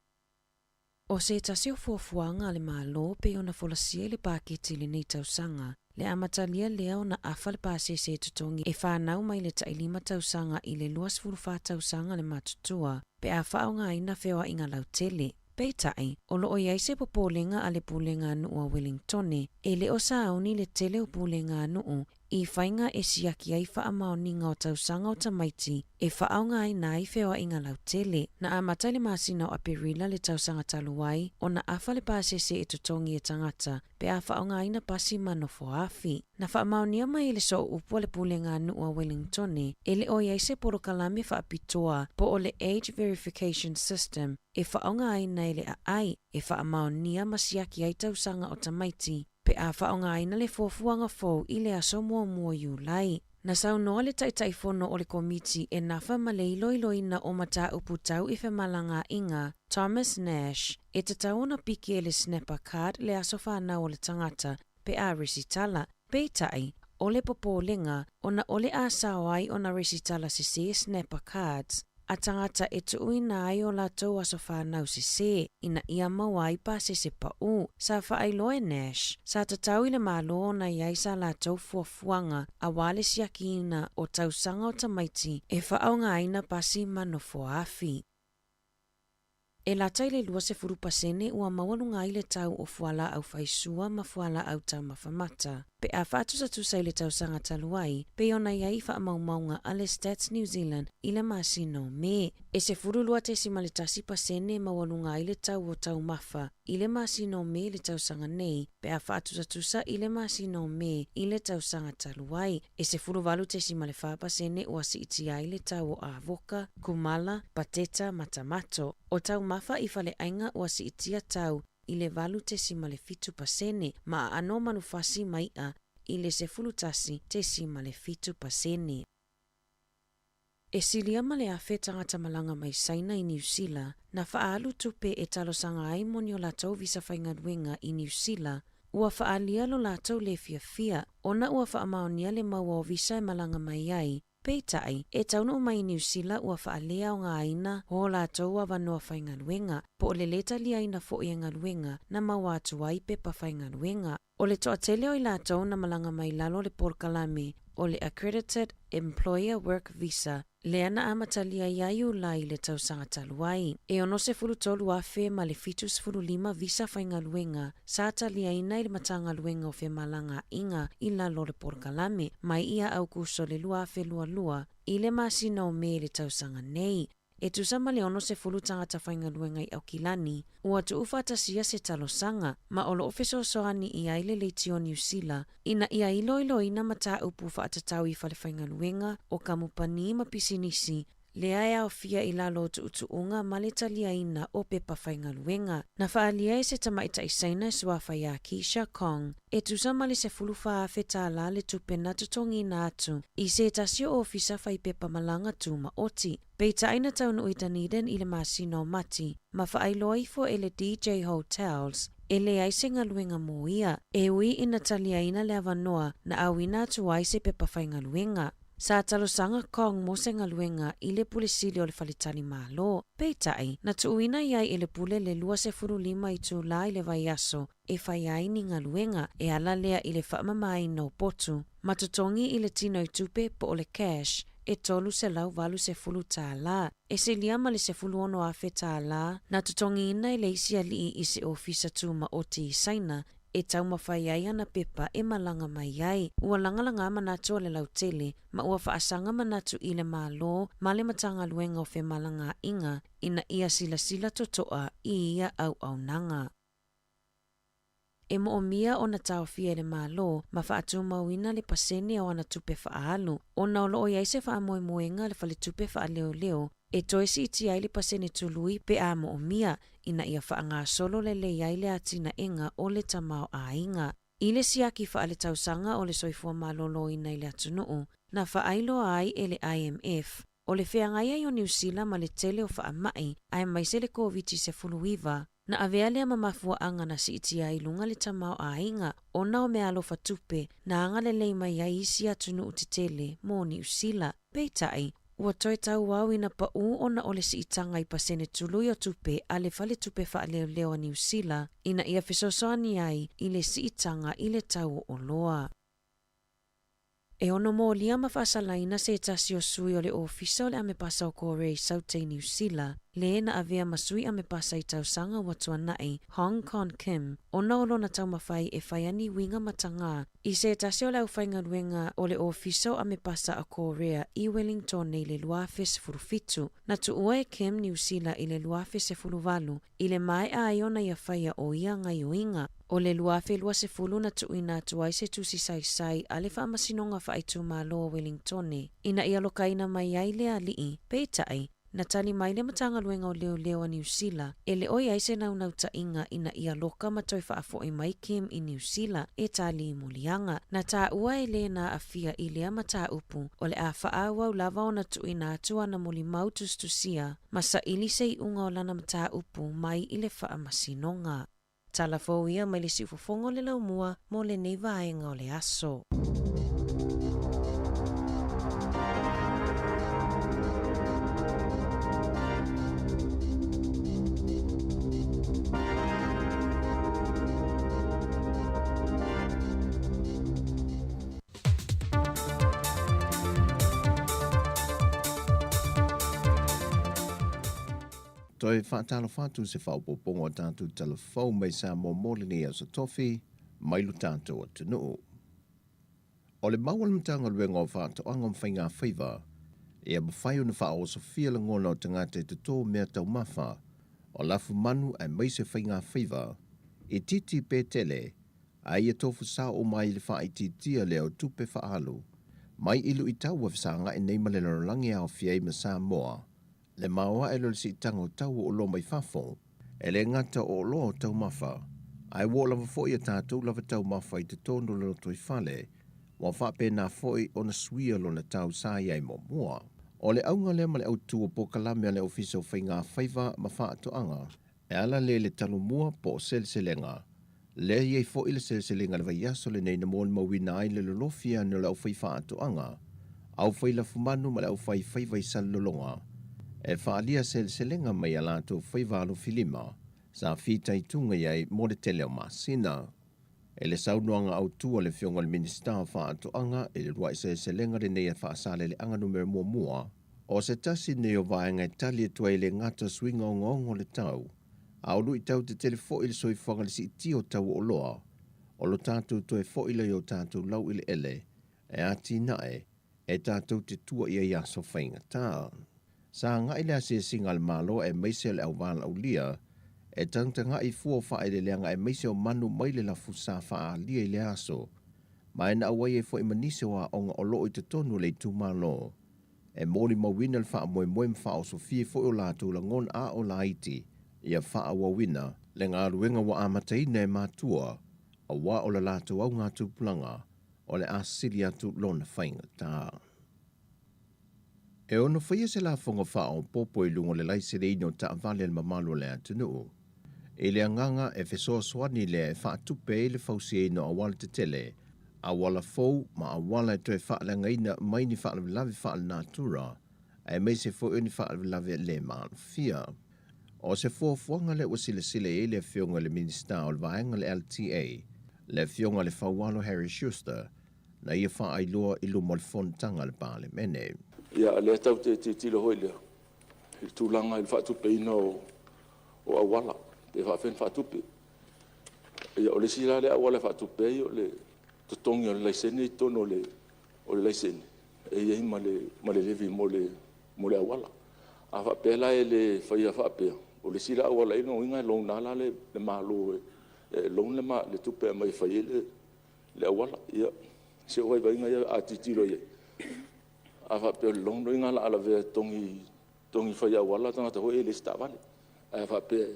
O se tasio fuafuanga le malo pe ona folasia le paketi le nei tausanga, le amatalia leo na afa le pasese tutongi e whanau mai le tailima tausanga i le 24 tausanga le matutua, pe a whaonga ina whewa inga lautele. Peitai, o loo iai se popolenga a le pulenga nuu a Wellingtone, e le o sauni le tele o pulenga nuu, i whainga e siaki ai whaamaoninga o tausanga o tamaiti, e whaonga ai nai whewa inga lautele. Na amata le masina o aperila le tausanga taluai, o na afa le pasese e tutongi e tangata, pe a whaonga ai na pasi manofo afi. Na whaamaonia mai le so upua le pulenga nuu a Wellingtone, e le o iai se porokalame whaapitoa, po o le Age Verification System, e whaonga ai nei le ai, e whaamaonia masiaki ai tausanga o tamaiti, pe a whaonga ai na le fofuanga fau i le aso mua iulai. Na sau noa le taitaifono o le komiti e nafa ma le iloiloina o mata uputau i whemalanga inga, Thomas Nash, e te tauna piki e le snapper card le aso whanau o le tangata, pe a resitala. Peitai, o le popolenga, o na ole a sawai o na resitala se snapper cards, a tangata e tuuina ai o la tau aso whanau se, ina ia mawai pa se pau, sa whaailoe Nash, sa tatau i le malo na iai sa la tau fuafuanga, a wale siakina o tausanga o tamaiti, e whaaunga aina pasi manofo afi. E la taile lua se furupasene ua mawalunga i le tau o fuala au faisua ma fuala au tau mawhamata. Pe a whaatusa i le tausanga taluai, pe ona iai whaamaumaunga a le Stats New Zealand i le masino me. E se furulua te si malitasi pasene mawalunga i le tau o tau mafa i le masino me le tausanga nei, pe a whaatusa i le masino me i le tausanga taluai. E se furuvalu te si malefa pasene ua si iti ai le tau o avoka, kumala, pateta, matamato. O tau mafa i fale ainga ua si itia tau i le valu te si malefitu pasene, ma ano manufasi maia i le se fulutasi te si malefitu pasene. E silia male a whetangata malanga mai saina i New Zealand, na whaalu tupe e talosanga ai moni o la tau visa whainga ruenga i New Zealand, ua whaalia lo lātou le fia, ona ua whaamaonia le maua o visa e malanga mai ai. Peitai, e tauna o mai New Zealand ua whaalea o ngā aina ho lātou a wanoa whaingaluenga, po o le leta li aina fo i ngaluenga na maua atu ai pe pa whaingaluenga. O le toa tele o i lātou na malanga mai lalo le porkalame o le Accredited Employer Work Visa, le ana amatalia iai ulai le tausanga taluai. E ono se fulu tolu afe ma le fitus fulu lima visa whaingaluenga, sa atalia ina i le matangaluenga o fe malanga inga i lalo le porkalame, mai ia au kuso le lua afe lua i le masina o me le tausanga nei. E tusama le ono se fulu tangata whaingaluenga i au kilani, ua tu ufatasia se talosanga, ma olo ofeso soani i aile leiti o New Zealand, ina ia ilo ina mata upu whaatatau i whale whaingaluenga o kamupani ma pisinisi, le aia o fia i lalo tu utuunga ma le talia ina o pepa whaingaluenga. Na whaalia e se tamaita i saina e suafa ia Keisha Kong, e tusama le se fulu whaafeta la le tupena tutongi na atu, i se tasio ofisa whai pepa malanga tu ma oti. Peita aina taunu Dunedin i le masina o mati, ma whaailoa fo e le DJ Hotels, e le aise ngaluenga mo ia, e ui ina talia ina le avanoa na awina atu aise pepa whaingaluenga. Sa talosanga Kong mo se ngaluenga i le pulisili o le whalitani malo. Peitai, na tuuina iai i le pule le lua se furu lima i tu la i le vaiaso, e whaiai ni ngaluenga, e ala lea i le whaamamai no potu. Matutongi i le tino i tupe po o le cash, e tolu se lau valu se fulu tā la. E se liama le se fulu ono afe tā la, na tutongi ina i le isi ali i se ofisa tu ma oti i saina, e tau mawhaiai ana pepa e malanga mai ai. Ua langalanga manatu o le lautele, ma ua whaasanga manatu i le malo, ma le matanga luenga o fe malanga inga, ina ia sila totoa i ia au nanga. E mo o mia o na tau fia le malo, ma whaatu mauina le pasene o ana tupe whaalu. O na olo o iaise wha amoe moenga le whale tupe wha leo, e toesi iti ai le pasene tului pe a mo o mia, ina ia wha ngā solo le iai le atina enga o le tamao a inga. I le siaki wha le tausanga o le soifua malolo ina i le atunuu, na wha ailo ai e le IMF. O le wheangai o New Zealand ma le tele o wha amai, ai mai se le COVID se fuluiva, na avea lea mamafua anga na si iti ai lunga le tamao a inga, o nao me alo fatupe, na anga le leima ia isi atunu utitele mo New Zealand. Peitai, ua toi tau wau ina pa o na ole si itanga i pasene tului o tupe a le fale tupe wha leo a New Zealand, ina ia fisosoani ai i le si itanga i le tau o loa. E ono mo lia mawhasalaina se tasio sui o le ofisa o le ame pasa o kore i Sautei New Zealand, le na avea masui ame pasa i tausanga watua nai Hong Kong Kim, ona olo na tau mawhai e whaiani winga matanga i se tasio lau whaingaruenga o le ofisa o ame pasa o Korea i Wellington nei le luafe se furufitu, na tu ua e Kim New Zealand i le luafe se furuvalu, i le mai a iona ia whaia o ia ngai uinga. O le luafe lua se fulu na tuina tuai se tusi sai a le whaamasinonga whaaitu malo o Wellingtone. Ina ia lokaina mai ai le alii, peitai, na tali mai le matanga luenga o leo a New Zealand, e le oi aise nau ta inga ina ia loka matoi whaafo i mai Kim i New Zealand e tali i mulianga. Na ta ua e le na afia i lea mata upu, o le a whaawau lava o na tuina atua na muli mautus tusia, masa ili se i unga o lana mata upu mai i le whaamasinonga. Tala ia mai le siufofongo le laumua mo le nei vaenga o le aso. Toi whaatalo whātu se whaupopongo tātou telefau mai Samoa mōlini a sa tofi, mai lu tātou a tunuu. O le maualamtanga luenga o whātoanga mwhainga whiwa, e a mawhai o na whao sa whiala ngona o tangata te tō mea tau mawha, o lafu manu ai mai se whainga whiwa, e titi pētele, a ia tofu sa o mai le wha ititia leo tupe whaalu, mai ilu i tau wa whisanga e neima le larangi au whiai ma Samoa, le maua e lo si tango tau o lo mai fafo, e le ngata o lo tau mawha, ai wo lava foi a tātou lava tau mawha i te tono lo toi whale, wa whape nā foi o na suia lo na tau sa iai mo mua. O le aunga le ma le autu o pokalame le ofiso whai ngā whaiva ma wha atoanga, e ala le talu mua po selselenga, Le iei fo ile seleselenga le vaiaso le nei na mo le mawina ai le lolofia no le au fai whaatoanga, au fai la fumanu ma le au fai fai vai salolonga, e whaalia seleselenga mai alato fai valo filima, sa fita i tunga iai mo le tele o masina. E le saunoanga au tua le fionga le minister o whaatoanga e le rua i seleselenga le nei a whaasale le anga numero mua, o se tasi nei o vaenga e tali e tua i le ngata swinga o ngongo le tau, au lui tau te telefo ili soi whanga le si iti o tau o loa, o lo tātou toe fo ili o tātou lau ili ele, e ati nae, e tātou te tua ia ia so whainga tā. Sa nga ile a se singa le malo e meise le au vala au lia, e tangtanga i fua wha ele leanga e meise o manu maile la fusa wha a lia i le aso, ma ena awai e fo i manise wa onga o loo i te tonu le tu malo, e mori mawina le wha moe moe mwha o sofie fo o lātou la ngon a o la iti, ia wha a wawina, le ngā ruenga wa amataina e mātua, a wa o la lātou au ngā tūpulanga, o le asiri atu lona whainga tā. E ono whaia se la whonga wha o popo i lungo le laisere ino ta avale le mamalo le atunu. E le anganga e fesoa swani le e wha tupe e le fausi ino a wala te tele, a wala fau ma a wala e toe wha le ngaina mai ni wha le lawe wha le natura, e mei se fo ni wha le lawe le maan fia. O se fuafuanga le wasile sile e le fionga le minister o le vaenga le LTA, le fionga le fawalo Harry Schuster, na ia wha ailoa ilu mo le fontanga le pāle mene. Ia le tau te tilo hoi lea. I tūlanga i whaatupe ina o awala. Te whawhen whaatupe. Ia o le sila le awala whaatupe i o le totongi o le laisene i tono o le laisene. E iei ma le levi mo le awala. A whapela e le whaia whapea. O le sila awala ina o inga long nala le malo long le tupe mai whaia le awala. Ia se oai wa inga ia a titilo iei. A whapea long inga la ala vea tongi whaia awala tanga te hoi e le sta vale. A whapea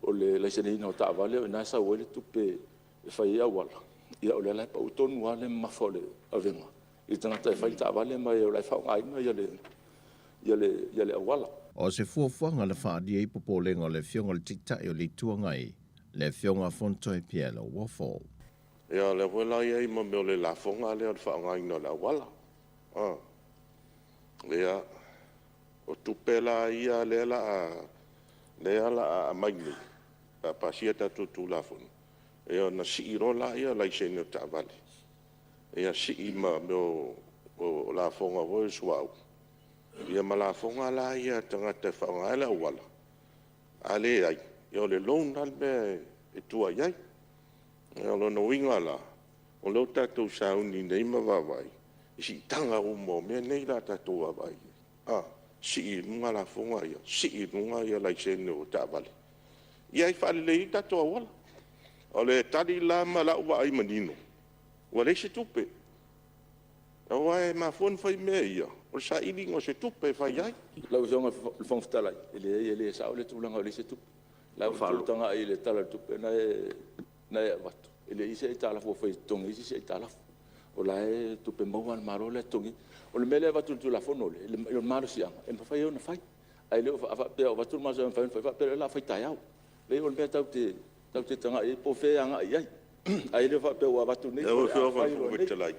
o le laisene ina o ta vale o nasa o le tupe e whaia awala. Ia o le lai pa utonu wale mafo le avenga. I tanga te whai ta vale mai o lai whaunga inga ia le awala. O se fuafuanga le whaadia i popolenga o le fionga le titai o le tuangai, le fionga fonto e pia le wafo. Ia le wela ia i mo le la fonga le o whaunga inga le awala. Lea o tupela ia le la a maini a pasia tatu tu la fon e ona si rola ia la ise no tavale e a si ma o la fonga vo suau ia ma la fonga la ia tanga te fonga la wala ale ai yo le long dal be e tu ai e lo no winga la o lo tatu sauni nei ma va vai si tanga o mo me nei la tatu va vai si nunga la fonga ia si nunga ia la ise no tavale ia fa le tatu wala o le tali la ma la wa ai manino wa le se tupe o ai ma fon fai me ia o sa ili ngo se tupe fai ai la usonga fon ftala ele sa o le tulanga le se tupe la tanga ai le tala tupe na watu ele ise tala fo fai tongi ise tala o la tupe mo wan maro le tongi o le mele watu tu la fono le maro sia e fai ona fai ai le fa pe o watu ma so fai pe la fai taiau le o le tau te tanga e po fe anga ai ai le fa pe o watu nei o fio fa te lai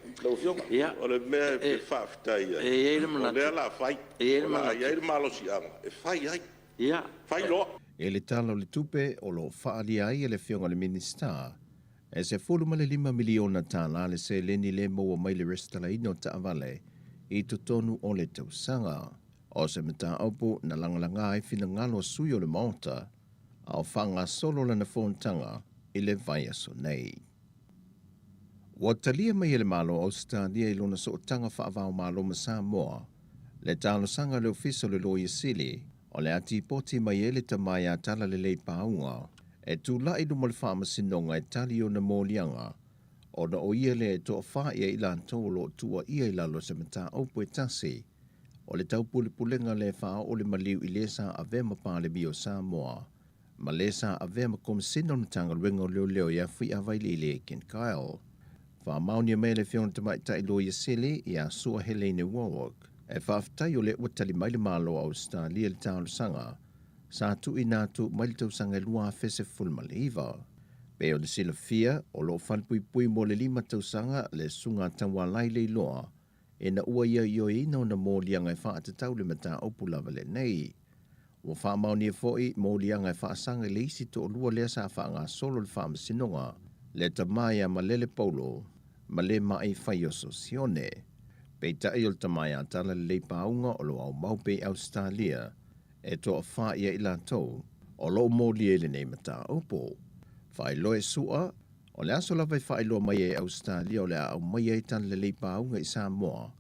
o le me pe fa tai e le mana le la fai e le mana ai le malo si anga e fai ai fai lo e le talo le tupe o lo faalia ai le fionga le minister e se fulu ma le 5 miliona tala le se leni le mo mai le restala ino ta avale i tonu o le tausanga o se mata aupu na langalanga ai fina ngalo sui o le maota au whanga solo lana fontanga i le vai aso nei. Wa talia mai ele malo o Australia i lona so tanga whaavao malo ma Samoa, le talo sanga le ofiso le loia sili, o le ati poti mai ele tamai a tala le lei paunga, e tu la idu mo le whaama sinonga e tali o na mōlianga, o na o ia le e toa wha ia i lan tolo tua ia i lalo se mata aupu e tasi, o le tau pulenga le wha o le maliu i lesa a vema pa le bio Samoa, ma lesa a vema kom sino mtanga rengo leo ia fui a vaili le ken Kyle. Fa maunia mele fiona tamai tai loia sili ia sua Helene Warwick. E whaftai o le watali maile malo Australia le tau sanga, sa tu inatu maile tau sanga lua fese fulmaliva. Pe o le sila fia o lo whanpui mo le 5 tausanga le sunga tangwalai le loa e na ua ia ina o na mōlianga e whaatatau le mata opu lava le nei. Ua whaamauni e foi mōlianga e whaasanga le isi to o lua lea sa whaanga solo le whaamasinonga le tamaya ma lele paulo ma le mai whai o sosione. Pei tai o le tamaya tala le leipaunga o lo au maupe Australia e to a wha ia i lātou o lo mōlia le nei mata opu. Whai loe sua, o le aso lawai whai loa mai e Australia o le au mai e tan le leipaunga i Samoa,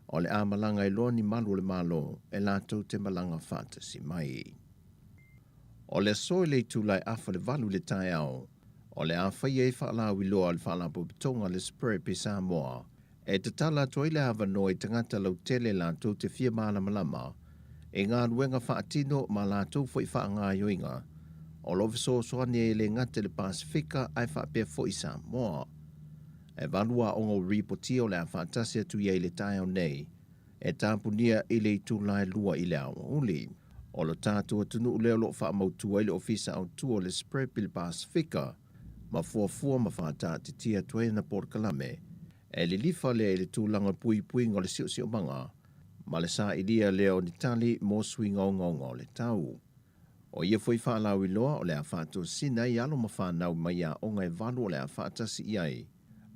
o le a malanga i loa ni malu le malo e lātou te malanga whātasi mai. O le soe le tūlai awha le valu le tai au, o le a whai e whaalau i loa le whaalau pitonga le Spirit pi Samoa, e te tala toi le hawa noi tangata lau tele lātou te fia malama, e ngā ruenga whaatino ma lātou fwoi wha ngā yoinga, o lofi soani e le ngate le Pasifika ai whaapea fo i Samoa. E valua ongo ripoti o le a whaatasi atu iei le tai au nei, e tāpunia i le tūlai lua i le au uli. O lo tātua tunu leo lo wha mautua i le ofisa au tua le Spirit Bill Pasifika, ma fuafua ma whaatati tia tuena Port Kalame, e le lifa le tūlanga pui ngole sio manga, ma le sa idia leo ni tali mo swinga o le tau. O ia foi whaalau i loa o le a whātua sina i alo ma whanau mai a o ngai valu o le a whātasi iai.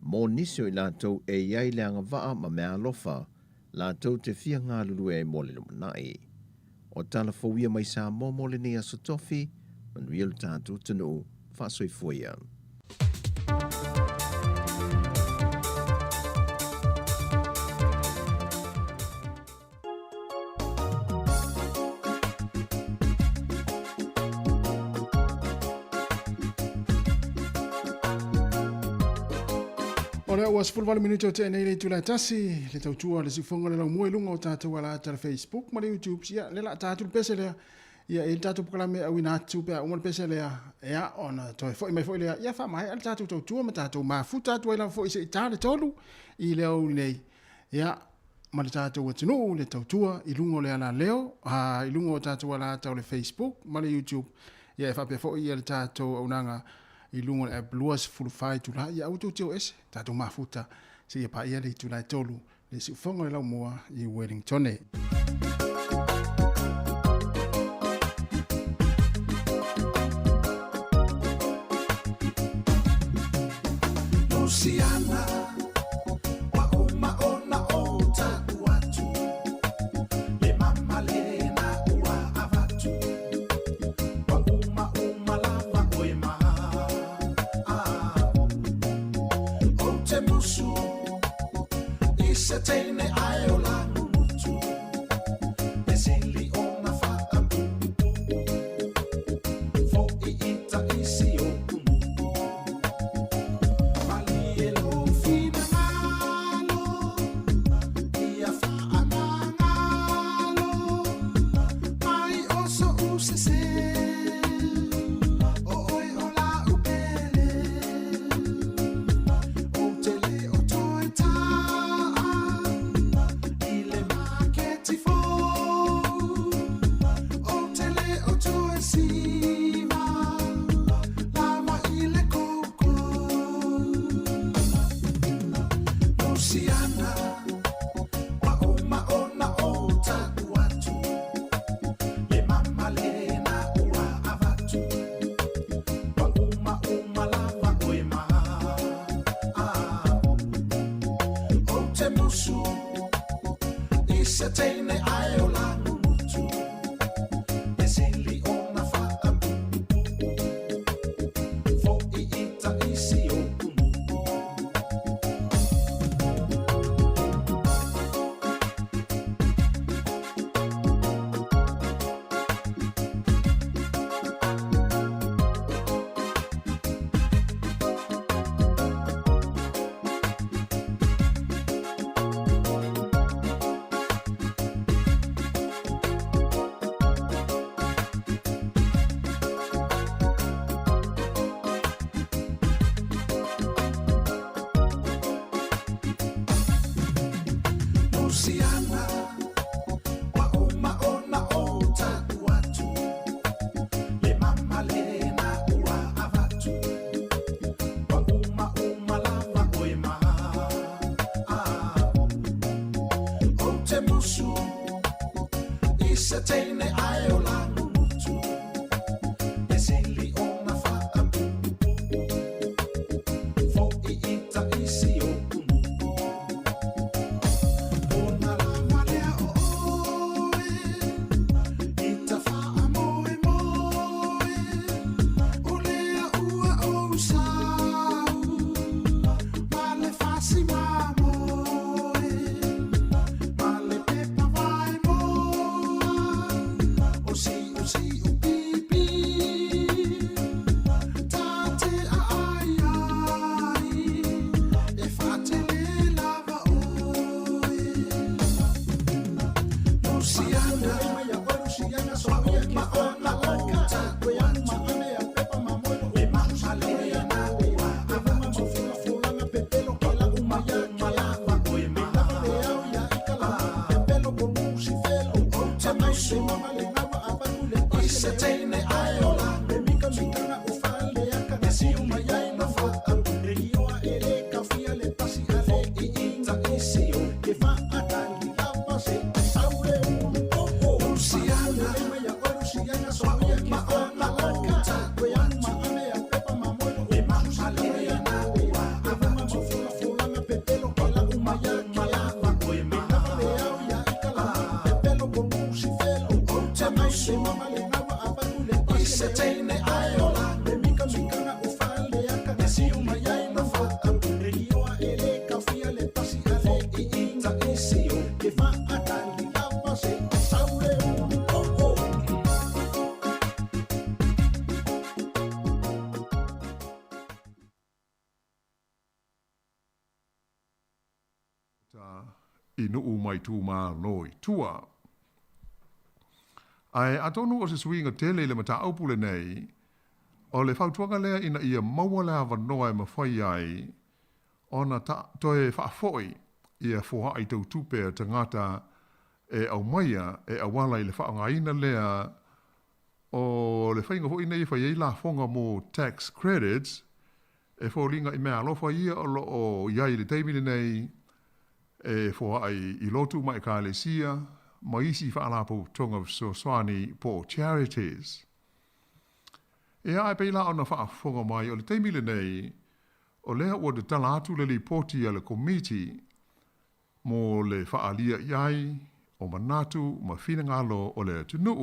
Mō nisio i lātou e iai le anga waa ma mea lofa, lātou te fia ngā lulu e mo le lumanai. O tala fawia mai sa mo le ni aso tofi, manuia lu tātou tanu, whaasoi fuia. Ora was full minuto te nei le tula tasi le tautua le sifonga le mo lunga o tatu wala ta Facebook ma le YouTube sia le la tatu pese le ia e tatu proklame au ina tu pe o pese le ia ona to foi mai foi le ia fa mai al tatu tautua ma tatu ma futa tu ila foi se tale tolu i le o nei ia ma le tatu o tunu le tautua i lunga le ala leo i lunga o tatu wala ta le Facebook ma le YouTube ia fa pe foi ia tatu o nanga i lunga e bluas fulfai tu la ia auto teo ese tato mafuta se ia pa ia le tu la tolu le si fonga le lau moa i Wellington e. Luciana wa uma ona o taku atu le mama le na ua avatu wa uma lava oi maha te musu i se teine ai o langu mutu e sili ona whakampu fo i ita isi o kumu mali e lo fina ngalo ia whaana ngalo mai oso usese o oi o la upele te musu I se teine ai o langu mutu E sili o na wha Fo I ita isi o kumu O na lama lea o oe Ita wha moe moe O lea ua o sau Ma le fasi ma moe Ma le pepa vai moa O si o pipi Tate a ai ai E fate le lava oe Luciana Luciana soia ma ona oka Koe anu ma ane a pepa ma moe E ma salea na ua Ava ma mo fila fulanga pepelo Ke la umaya ma lava Oe me lava le au ia ika lava Pepelo ko musi felo Te mai se mama le nawa a bakule I se teine ai ola Me mika mikana o fale aka Ne si umaya i na fa E ioa e le kawhia le pasi a le I ita isi o Ke fa a tali lava se Saure Luciana Luciana soia ma ona oka Koe anu ma ane a pepa ma moe E ma salea na ua Ava ma mo fila fulanga pepelo Ke la umaya ma lava Oe me lava le au ia ika lava Pepelo ko musi felo Te mai se mama le nawa a bakule I se teine ai ola Me mika mikana o fale aka Ne si umaya i na fa E ioa e le kawhia le pasi a le I ita isi o Ke fa a tali lava se Saure I nuu mai tū mā loi tua. Ai atonu o se suinga tele le mata aupule nei, o le whautuanga lea ina ia maua lea wanoa e mawhai ai, o na toe whaafoi ia whoha i tau tupe a tangata e au maia e awala i le whaangaina lea o le whainga hoi nei whai la whonga mo tax credits e wholinga i mea alofa ia o lo o iai le teimile nei e fo ai I lotu mai ka le sia ma isi fa ala po tonga so swani po charities e ai pe la ona fa fonga mai o le teimile nei o le o de tala atu le lipoti a le committee mo le fa alia iai o manatu ma fina ngalo o le tunu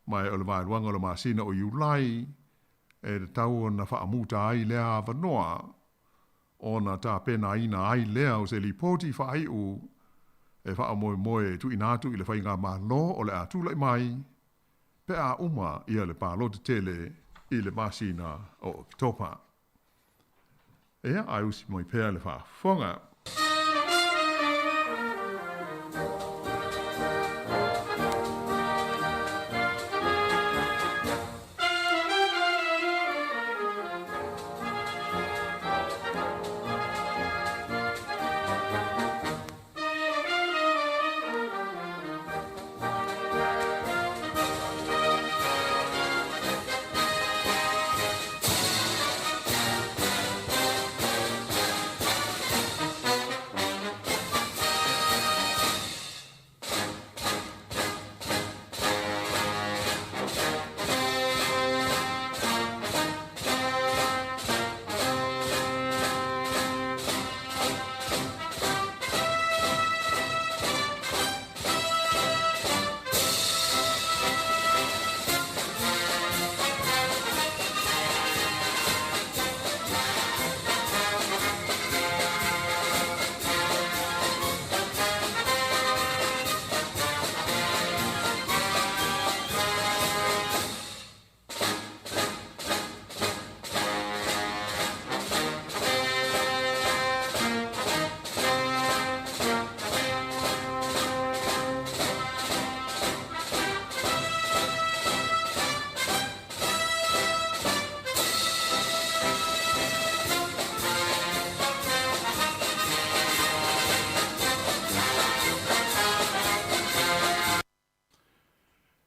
mai o le vai wanga o le masina o Julai e le tau na fa amuta ai le ava noa ona ta pena ina ai lea o se lipoti fa ai u e fa moe moe tu inatu I le fa inga malo o le atu lai mai pe a uma ia le palo te tele I le masina o topa ea ai usi moi pea le fa fonga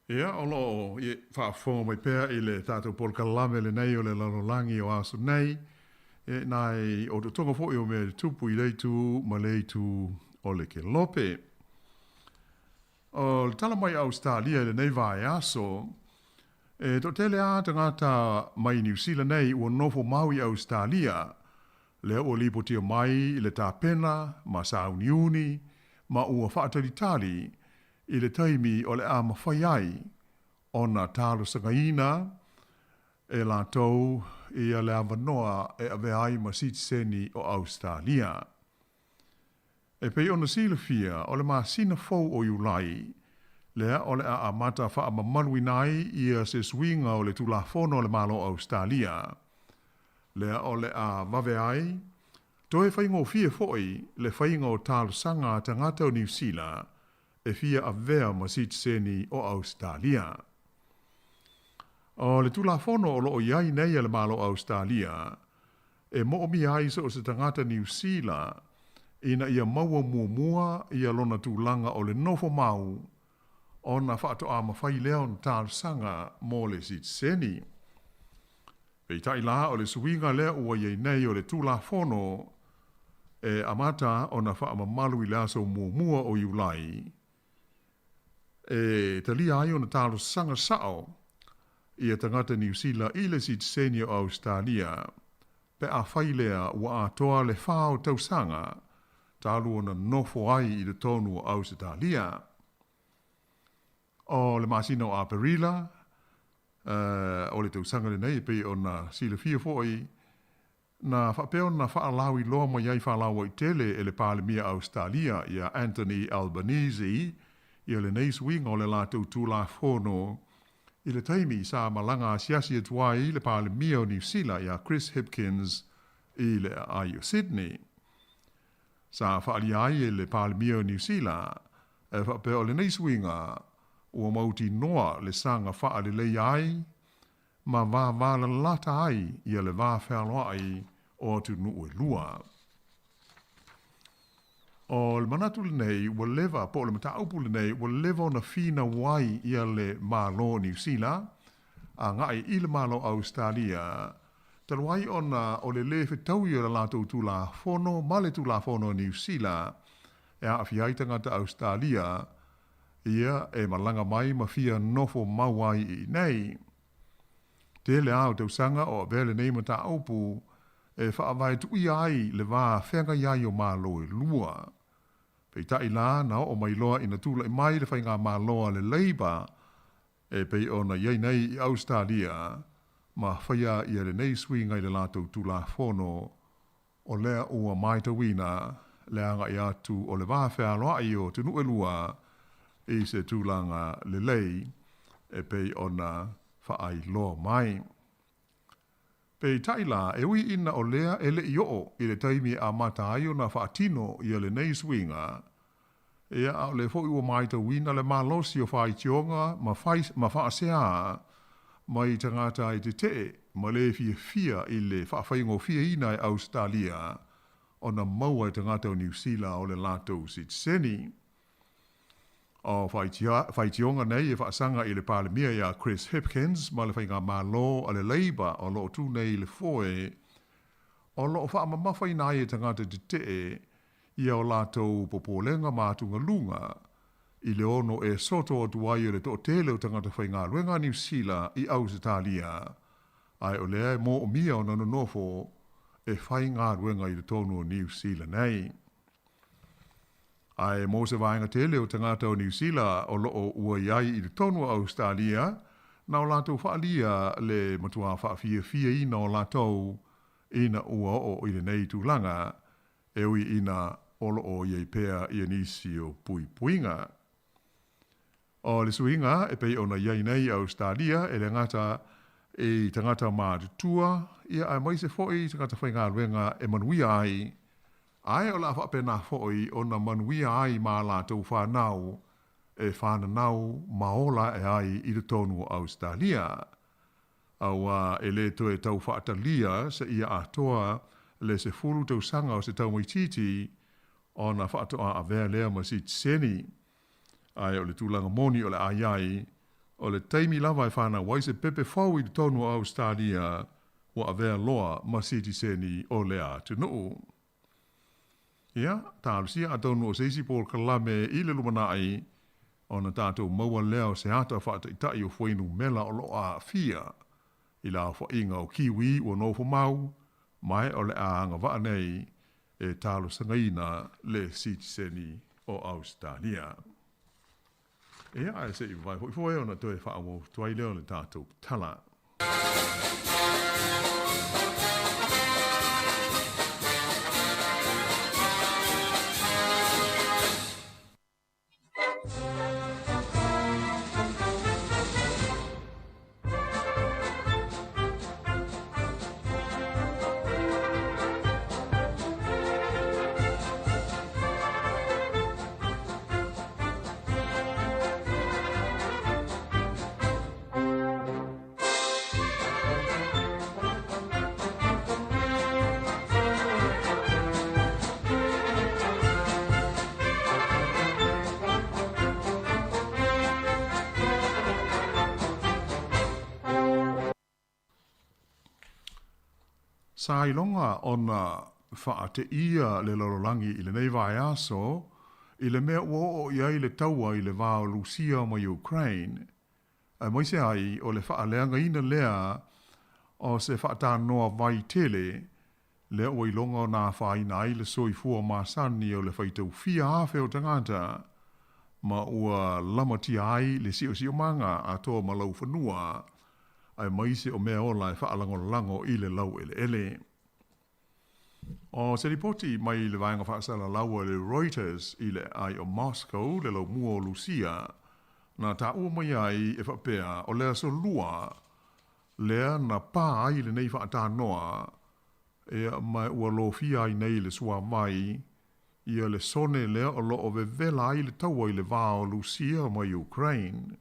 Ia, olo, i whaafo mai pēr I le tātou polkalame le nei o le lalolangi o aso nei. E nai, o te tonga fo I o me tupu I leitu, ma leitu o le ke lope. O tala mai Australia le nei vai aso. To tele a tangata mai New Zealand nei ua nofo Maui Australia. Le o lipo tia mai le tā pena, ma Sauniuni, ma ua whaatalitali i le taimi o le a mawhaiai o na tālo sangaina e la tau i a le awanoa e a veai ma sitseni o Australia. E pei ona silafia o le masina fau o Iulai, lea o le a amata wha amamanwinai i a se swinga o le tulafono o le malo Australia. Lea o le a waweai, toe whaingo fia foi le whaingo o tālo sanga tangata o New Zealand e fia a vea ma sitseni o Australia. O le tulafono o loo iai nei le malo Australia, e mo mi ai so o se tangata New Zealand, ina ia maua mua ia lona tūlanga o le nofo mau, o na whaato a mawhai leo na tālu sanga mō le sitseni. Pei tai la o le suinga lea ua iei nei o le tulafono, e amata o na whaamamalu i lea so mua o Iulai. E talia ai o na tālu sanga sao, ia tangata New Zealand i le sitseni o Australia, pe a whailea ua atoa le whao tausanga, talu o na nofo ai i le tonu o Australia. O le masina o Aperila, o le tausanga le nei, pe o na sila fia foi, na whapeo na whaalau i loa mo iai whaalau i tele e le Palemia Australia, ia Anthony Albanese, ia le nei swinga o le lātou tūlafono, i le taimi sa malanga siasi atuai le Palemia o New Zealand, ia Chris Hipkins, i le ai o Sydney. Sa whaali ai e le Palemia o New Zealand, e whapeo le nei swinga, ua mauti noa le sanga whaali lei ai, ma wā la lata ai ia le wā whāloa ai o tu nuu e lua. O le manatu le nei, ua lewa, po le mata upu le nei, ua lewa na whina wai ia le malo New Zealand, a ngai i le malo Australia, taluai ona o le whetau i o le lātou tūla whono, ma le tūla whono New Zealand, e a whiai tangata Australia, ia e malanga mai ma fia nofo mawai i nei. Te le au tau sanga o vele nei mata upu, e whaawai tui ai le wā whenga iai o malo e lua. Pei tai la na o mai loa ina tūla i mai le whainga maloa le leiba, e pei ona iei nei i Australia, ma whaia i le nei sui ngai le lātou tūla whono, o lea ua mai tawina, lea nga i atu o le wā whealoa i o tunu e lua, i se tūlanga le lei, e pei ona whaai loa mai. Pei taila e ui ina o lea ele i o i le taimi a mata ai o na whaatino i le nei swinga. Ea au le fo ua mai ta wina le malosi o whai tionga ma whaasea mai tangata i te te ma le fia i le whaawhaingo fia ina i Australia o na maua i tangata o New Zealand o le lātou sitseni. O whai tionga nei e whaasanga i le Palemia ia Chris Hipkins ma le whainga malo a le Labour o loo tū nei le foe o loo whaamamawhai nai e tangata te te ia o lātou popolenga mātunga lunga i le ono e soto o tuai o le to tele o tangata whainga luenga New Zealand i Australia ai o lea mo o mia o nano nofo e whainga luenga i le tonu o New Zealand nei. Ai mo se vaenga tele o tangata o New Zealand o loo ua iai i le tonu o Australia, na o lātou whaalia le matua whaafia ina o lātou ina ua o i le nei tūlanga, e ui ina o loo iei pēa i anisi o puinga. O le suinga e pei ona iai nei Australia e le ngata e tangata mātutua, ia ai mai se foi tangata whainga luenga e manuia ai, ai o la whapena foi o na manuia ai mā lātou whanau e whananau maola e ai i le tonu o Australia. Aua e le to e tau whaatalia se ia atoa le se fulu tau sanga o se tau maititi o na whaatoa a vea lea ma si tseni. Ai o le tūlanga moni o le aiai o le taimi lava e whana waise pepe fau i le tonu o Australia o a vea loa ma si tseni o le a tunu. Ia, tālusia a tonu o seisi por kalame i le lumanai O na tātou maua leo se ata whaata i tai o whainu mela o lo a fia. I la wha inga o kiwi o no mau, mai o le a anga waa nei e talo sangaina le sitiseni o Australia. E a se i vai hoi o na toe wha amo tuai leo le tātou tala. Sailonga ona whaate ia le lorolangi i le nei vai aso, i le mea o iai le taua i le vao Lucia ma Ukraine. A moise ai o le whaaleanga ina lea o se whaata noa vai tele, le o ilonga o nā whaina ai le soifua masani o le whaitau fia hafe o tangata, ma ua lamati ai le sio manga a toa malau whanua, ai maise o mea ola e whaalango i le lau ele. O se ripoti mai le vaenga whaasala laua le Reuters i le ai o Moscow le lau mua o Lucia, na ta ua mai ai e whapea o lea so lua, lea na pā ai le nei whaata noa, e mai ua lo fia ai nei le sua mai, ia le sone lea o lo o vevela ai le taua i le vao Lucia ma Ukraine.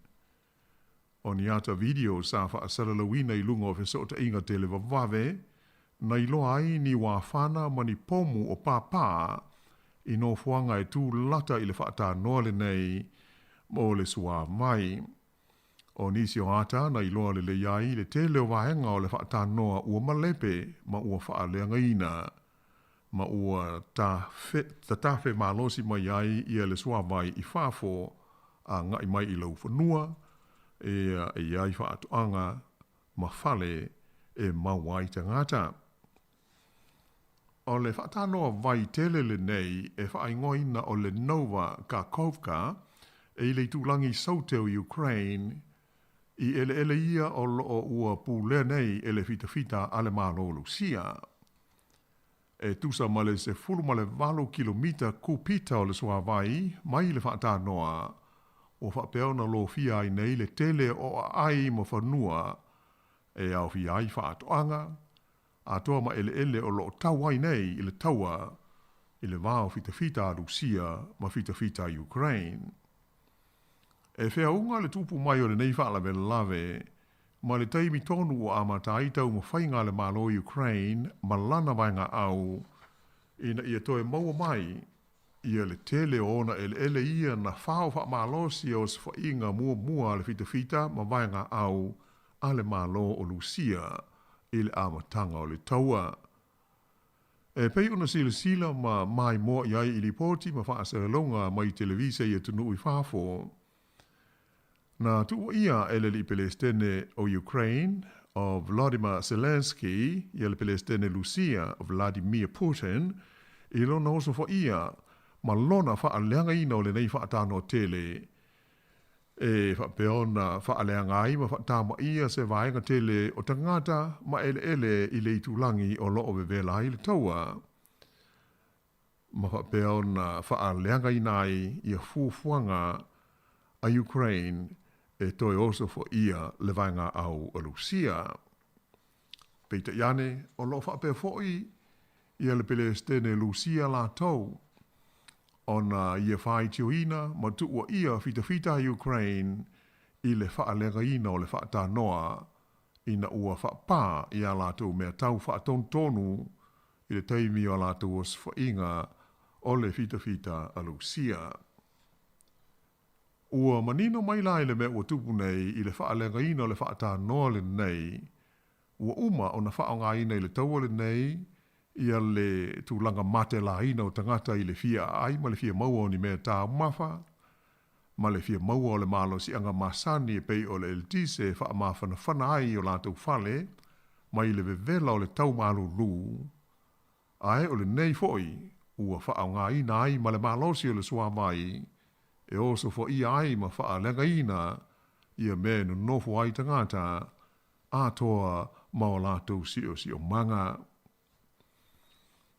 O ni ata video sa whaasala lawina i lunga o fesota inga tele vavave, na ilo ai ni wafana mani pomu o pāpā, i no fuanga e tū lata i le whaata noa le nei, mo le sua mai. O nisi o ata na iloa le iai le tele o vahenga o le whaata noa ua malepe ma ua whaaleanga ina, ma ua tafe malosi mai ai ia le sua mai i whafo a ngai mai i lau whanua, e iai whaatoanga ma whale e mawai tangata. O le whaatanoa vai tele le nei e whaingoina o le Nova Kakovka e le tūlangi sauteo Ukraine i ele ia o loo ua pūlea nei ele fita ale malo Lucia. E tusa male se fulu male 8 kilomita kupita o le sua vai mai le whaatanoa o whapeona lo fia ai nei le tele o ai mo whanua e au fi ai whaatoanga a toa ma ele o lo tau ai nei i le taua i le vao fita Lucia ma fita Ukraine. E whea unga le tupu mai o le nei whaalawe lave, ma le taimi tonu o amatai tau ma whainga le malo Ukraine ma lana vainga au, ina ia toe maua mai, ia le tele o ona ele ia na whao wha malosi o se whainga mua le fita ma vainga au a le malo o Lucia i le amatanga o le taua. E pei una sila ma mai moa iai i ripoti ma whaasarelonga mai televisa i atunu i whafo. Na tu ia ele li pelestene o Ukraine o Vladimir Zelensky i le pelestene Lucia o Vladimir Putin i lona oso fo ia ma lona whaaleanga ina o le nei whaatano tele e whapeona whaaleanga ai ma whaatama ia se vaenga tele o tangata ma ele i le itulangi o loo vevela i le taua ma whapeona whaaleanga ina ai i a fuafuanga a Ukraine e toi oso fo ia le vaenga au o Lucia. Peita iane o lo whapea foi ia le pelestene Lucia la tau ona ia whai tioina ma tuua ia fita Ukraine i le whaalega ina o le whaata noa ina ua whapā ia la tau mea tau whaatontonu i le taimi o la tau os whainga o le fita a Lucia. Ua manino mai lai le mea ua tupu nei i le whaalega ina o le whaata noa le nei, ua uma o na whaonga ina i le taua le nei, ia le tūlanga mate la ina o tangata i le fia ai ma le fia maua o ni mea tā mafa, ma le fia maua o le malo si anga masani e pei o le eltise wha ma whana ai o lātou whale, mai le vevela o le tau malo lu. Ae o le nei foi, ua wha au ngā ina ai ma le malosi o le sua mai, e oso fo i ai ma wha lenga ina, ia me no nofo ai tangata, atoa ma o lātou si o manga.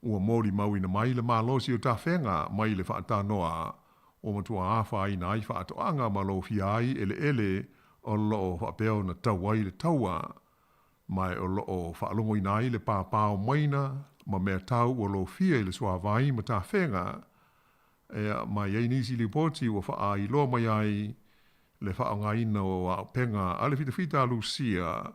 Ua mori mauina mai le malosi o ta whenga mai le wha noa, o matua awha ai nai wha atoanga ma lo fi ai ele o loo wha peo na tauai le taua, mai o loo wha alongo i nai le pāpāo maina, ma mea tau o lo fia i le sua vai ma ta whenga, mai ei nisi li poti o wha ai loa mai ai, le wha o ngaina o a penga ale fita Lucia,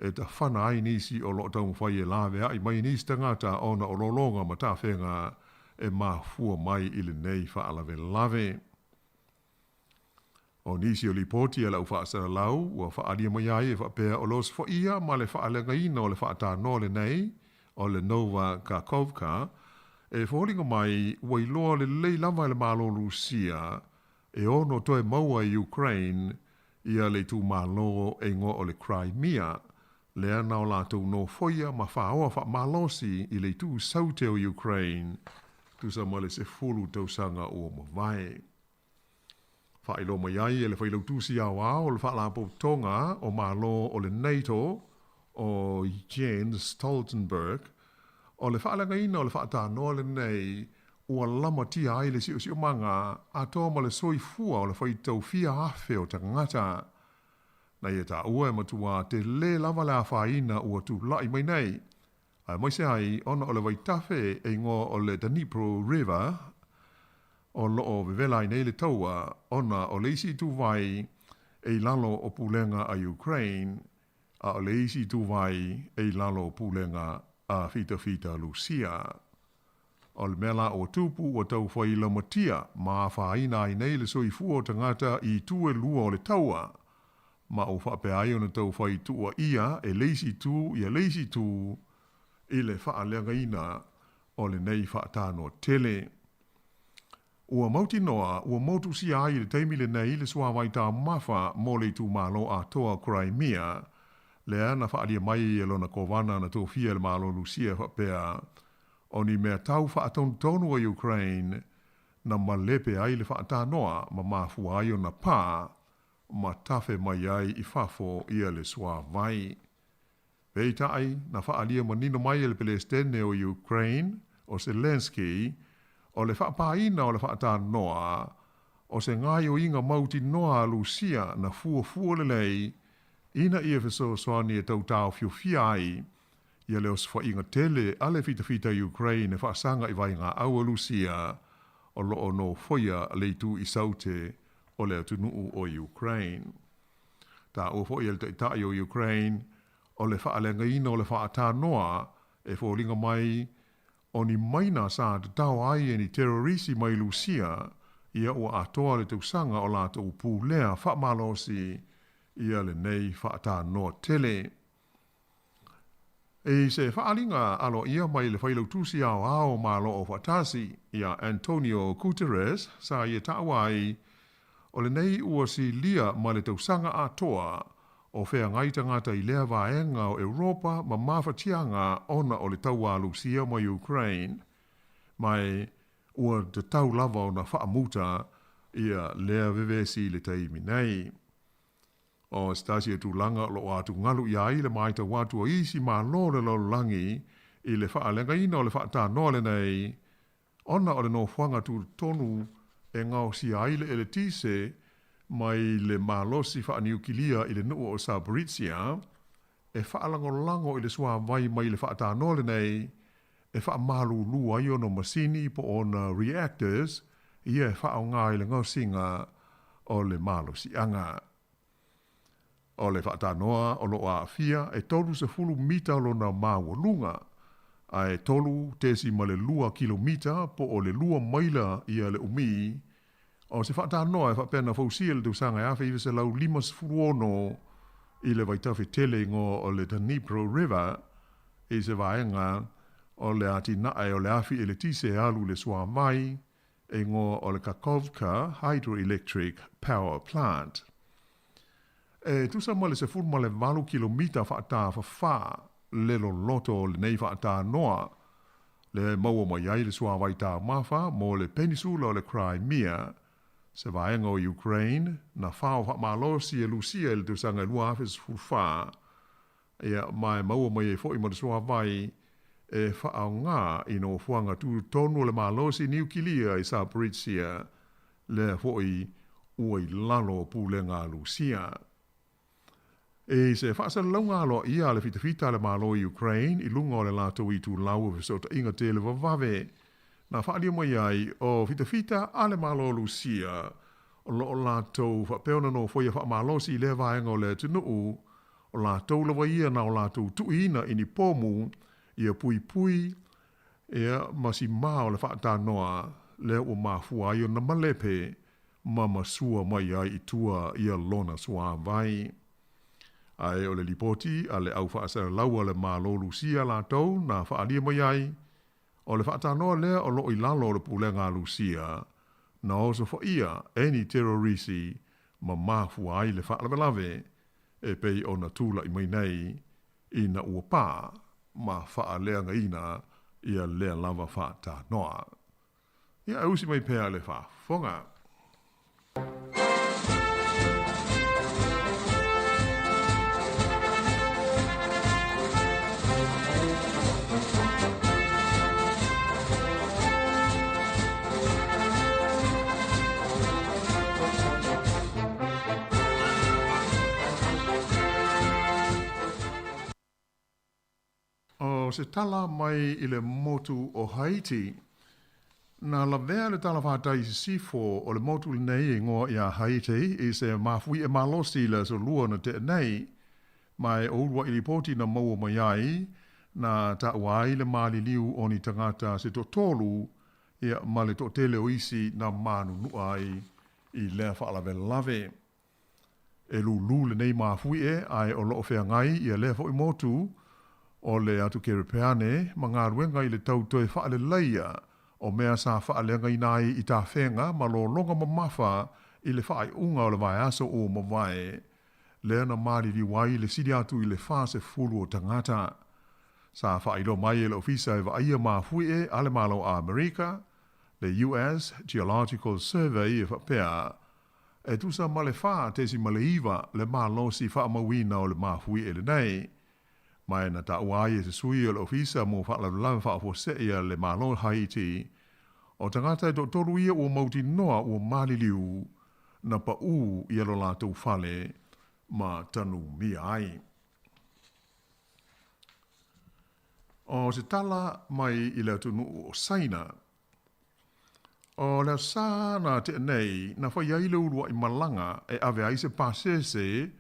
e ta whana ai nisi o lo tau mwhai e lawe ai mai nisi tangata ona o lolonga ma ta whenga, e ma fua mai i le nei wha alawe lave. O nisi o li poti e lau wha asara lau, ua wha adia mai ai e wha pēr o los fo ia ma le wha alenga ina o le wha ata no le nei, o le Nova Kakovka, e whoringa mai wai loa le lei lama le malo Lucia, e ono toe maua i Ukraine, ia le tu malo e ngo o le Crimea, le ana o lātou no foia ma whaoa wha malosi i le tu saute o Ukraine, tu sa male se fulu tau sanga o mawai. Whailo mai ai e le whailau tusi a wā o le whaalapo tonga o malo o le NATO, o Jens Stoltenberg, o le whaalanga ina o le whaata noa le nei, ua lama tia ai le si o manga, a toa ma le soi fua o le whaitau fia afe o tangata. Nei e ta ua e matua te le lava le a whaina ua tu lai mai nei. Ai mai se ai, ona o le waitafe e ngō o le Dnipro River, o loo vevela i nei le taua, ona o le isi tu vai e lalo o pulenga a Ukraine, a o le isi tu vai e lalo o pulenga a fita Lucia. O le mela o tupu o tau whai lamatia, ma whaina i nei le soi fua o tangata i tue lua o le taua, ma o whape ai o na tau whai tua ia e leisi tu, i le whaalenga ina o le nei whaatano tele. Ua mauti noa, ua mautu si ai le teimi le nei le sua vai tā mawha mo le tu malo a toa Crimea, le ana whaalia mai e lona kovana na tō fia le malo Lucia whapea, o ni mea tau whaatonu a Ukraine, na malepe ai le whaatanoa ma mafu ai o na pā, ma tafe mai ai i whafo ia le sua vai. Peita ai, na whaalia manino mai e le Palestine o Ukraine, o Zelensky, o le whaapaina o le whaatanoa, o se ngai o inga mauti noa a Lucia na fua le lei, ina ia feso soani e tau tau fia ai, ia leo sfa inga tele ale fita Ukraine e whaasanga i vai ngā aua Lucia, o loo no foia leitu i saute o leo tunuu o Ukraine. Ta o foia le taitai o Ukraine, o le whaalenga ina o le whaatanoa, e fōlinga mai, o ni maina sa te tau ai e ni terrorisi mai Lucia, ia ua atoa le tausanga o la tau pūlea whaamalosi, ia le nei whaata noa tele. E se whaalinga alo ia mai le whailau tusi ao ao malo o whatasi, ia Antonio Guterres, sa ia tawai, o le nei ua si lia ma le tausanga atoa, o whea ngaita ngata i lea vaenga o Europa ma mawhatianga ona o le taua Lucia ma Ukraine, mai ua te tau lava o na whaamuta ia lea vevesi le taimi nei. O stasia tūlanga lo atu ngalu ia i le maita watu o isi ma lo le lo langi i le whaalenga ina o le whaata noa le nei, ona o le no whanga tu tonu e ngau si aile ele tise mai le malosi whaaniukilia i le nuu o Sabrizia, e whaalango i le sua vai mai le whaata noa le nei, e whaamalu lua i ono masini po ona reactors, ia e whaao ngā i le ngau singa o le malosi anga. O le whaatanoa o lo a fia e tolu se fulu mita lo na maua lunga, a e tolu tesi ma le lua kilomita po o le lua maila ia le umi, o se whaatanoa e whapena fausia le tausanga e awhi i se lau 5 i le waitawhi tele ngo o le Dnipro River, i se vaenga o le ati nae o le awhi e le tise alu le sua mai, e ngō o le Kakovka Hydroelectric Power Plant. E tusa ma le se furu ma le 8 kilomita whaata whawha le lo loto le nei whaata noa le maua mai ai le sua vai tā mawha mo le peninsula o le Crimea se vaenga o Ukraine na whao wha malosi e Lucia le tusanga lua awhis furu ia mai maua mai e fo i ma le sua vai e whaao ngā ino fuanga tu tonu le malosi niukilia i Zaporizhia le fo i ua i lalo pule ngā Lucia. E se whaasa launga alo ia le fitafita le malo i Ukraine i lunga o le lato i tu lau e sota inga te le vavave. Na whaalia mai ai o fitafita a le malo Lucia o lo o lato whapeona no foia wha malo si le vaenga o le tunuu o lato la waia na o lato tuina ini pomu ia pui pui ia masi maa o le whaata noa le o mafua i o na malepe ma masua mai ai i tua ia lona sua vai. Ai o le lipoti a le au whaasa laua le malo Lucia la tau na whaalia mai ai. O le whaatanoa lea o lo i lalo o le pulenga Lucia na oso fo ia eni terrorisi ma mafu ai le whaalawelave e pei o na tula i mai nei i na ua pā ma whaaleanga ina ia lea lava whaatanoa. Ia ausi mai pēa le whaafonga. O se tala mai i le motu o Haiti, na la vea le tala whātai si sifo o le motu le nei e ngoa i a Haiti i se mafui e malosi le so lua na te nei, mai o urua i ripoti na maua mai ai, na ta wai le mali liu o ni tangata se to tolu, ia ma le to tele o isi na manu nuai i le whaalawe lave. E lu le nei mafui e ai o loo whea ngai i a le fo i motu, o le atu kerepeane, ma ngā ruenga i le tautoe whaale leia, o mea sa whaale ngai nai i tā whenga, ma lo longa ma mawha i le whaai unga o le vai aso o ma vai. Lea na mari li wai le sidi atu i le whaase fulu o tangata. Sa whaai lo mai e le ofisa e wa ia ma fui e ale malo a Amerika, le US Geological Survey e whapea, e tusa ma le wha te si ma le iwa le ma lo si wha mawina o le ma fui e le nei. Mai na ta uai e se sui o le ofisa mo whaalaulawe whaafose ia le malo Haiti, o tangata e toru ia o mauti noa o maliliu na pa u ia lo lātou whale ma tanu mi ai. O se tala mai i le tunu o Saina, o le sāna te nei na whai aile urua i malanga e ave aise pasese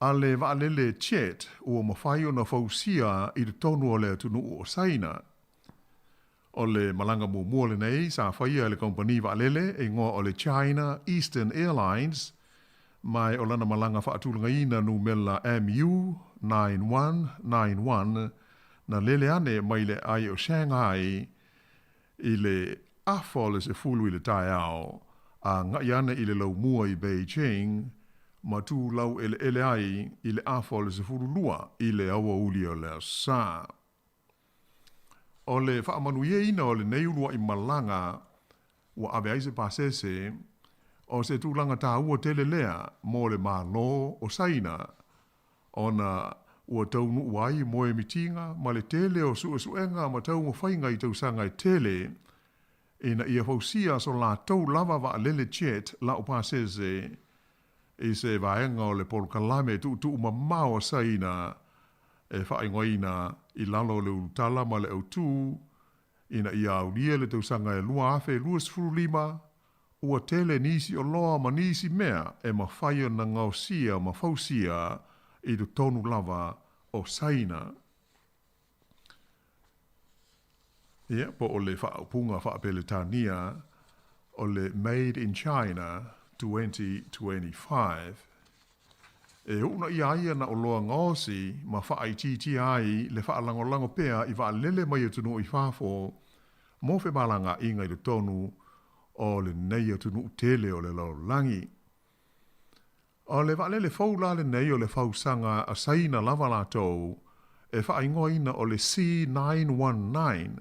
a le vaalele chet o mawhai o na fausia i le tonu o le tunu o Saina. O le malanga mua le nei sa whaia le kompani vaalele e ngoa o le China Eastern Airlines mai o lana malanga whaatulanga ina numela MU 9191 na lele ane mai le ai o Shanghai i le afo le se fulu i le tai ao a ngai ane i le lau mua i Beijing ma tu lau ele ai i le afo le se fulu lua i le awa uli o le sa. O le whaamanuia ina o le neulua i malanga ua ave aise pasese o se tūlanga tā ua tele lea mo le mālo o Saina o na ua taunu uai mo e mitinga ma le tele o suenga ma tau mo whainga i tausanga i tele ina ia fausia so la tau lava wa lele chet la o pasese i se vaenga o le polkalame tu mamao Saina e whaingoina i lalo le utala ma le autu ina ia aulia le tausanga e lua afe luas furulima ua tele nisi o loa ma nisi mea e ma whaia na ngausia ma fausia i tu tonu lava o Saina. Ia, po o le whaapunga whaapeletania o le Made in China 2025. E una ia na o loa ngosi ma whaai titi ai le whaalangolango pea i wha lele mai atunu i whafo mo whe malanga inga i le tonu o le nei o tunu tele o le laulangi. O le vale le fau la le nei o le fau sanga a saina lava lātou e whaingoina o le C919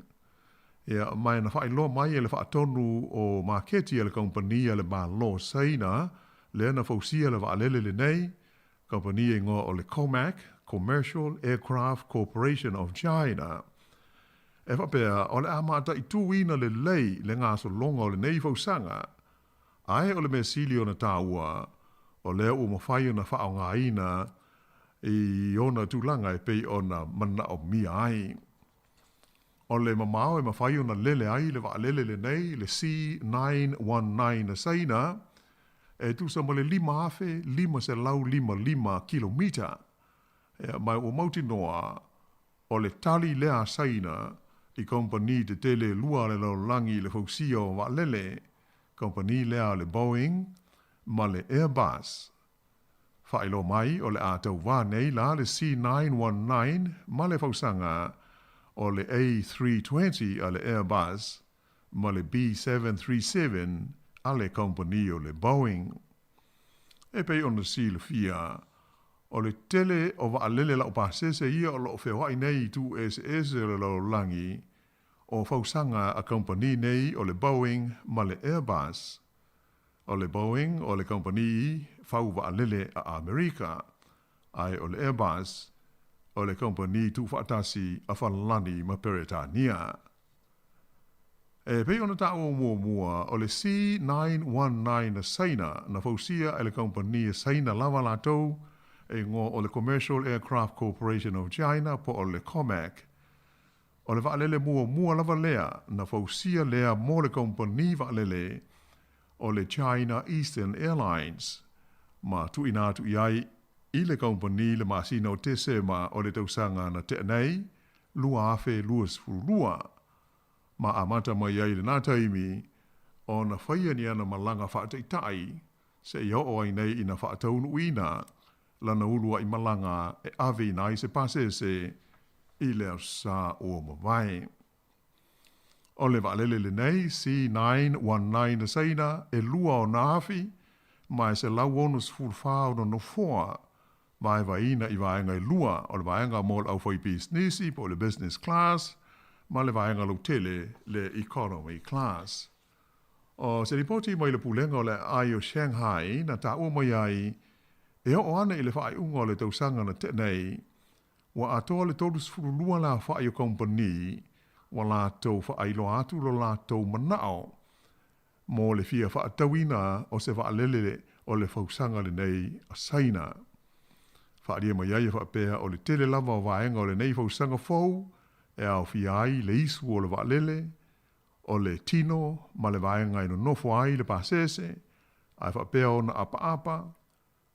ia mai na whailoa mai e le whaatonu o maketi e le kompania le malo saina le na fausia le vaalele le nei kompania ingo o le COMAC, Commercial Aircraft Corporation of China. E whapea o le amata i tuina le lei le ngā so longa o le nei fausanga ai o le mesili o na tāua o lea ua mawhai o na whao ngā ina i ona tūlanga e pei o na mana o mia ai. O le mamao e mawhai o na lele ai le waalele le nei le C919 na saina e tusa mo le 5 se lau 5 kilomita. E mai o mauti noa o le tali lea saina i kompani te tele lua le laulangi le fausia o waalele kompani lea le Boeing ma le Airbus. Whaelo mai o le ātau wānei la le C919 ma le fausanga o le A320 a le Airbus ma le B737 a le company o le Boeing. E pei ona si le fia o le tele o waalele la o pasese ia o lo whewai nei tu SS le laulangi o fausanga a company nei o le Boeing ma le Airbus. O le Boeing o le company fau waalele a Amerika, ai o le Airbus o le company tu whaatasi a whalani ma Peretania. E pei ona ta o mua o le C919 na saina na fausia e le company saina lava lātou e ngō o le Commercial Aircraft Corporation of China po o le COMAC. O le waalele mua lava lea na fausia lea mo le company waalele o le China Eastern Airlines ma tu inatu iai i le company le masina o tese ma o le tausanga na te nei lua afe luas furulua ma amata mai iai le nātaimi o na whaia ni ana malanga whaataitai se i o ai nei ina whaataunu uina lana ulua i malanga e ave nai se pasese i le sa o mawai. O le waalele le nei, C919 na saina, e lua o naafi, mai se lau onus fulfao no nofoa, vai vaina i vaenga i lua, o le vaenga mol au fai business po le business class, ma le vaenga lo tele le economy class. O se ripoti mai le pulenga o le ai o Shanghai, na ta ua mai ai, e o ana i le whaai unga o le tausanga na tenei, wa atoa le tolus furulua la whaai o company, wa lātou whaailo atu lo lātou manao. Mō le fia whaatawina o se waalele o le fausanga le nei a saina. Whaaria mai ai whaapea o le tele lava o vaenga o le nei fausanga fau, e au fiai le isu o le waalele, o le tino, ma le vaenga ino nofo ai le pasese, ai whaapea o na apa,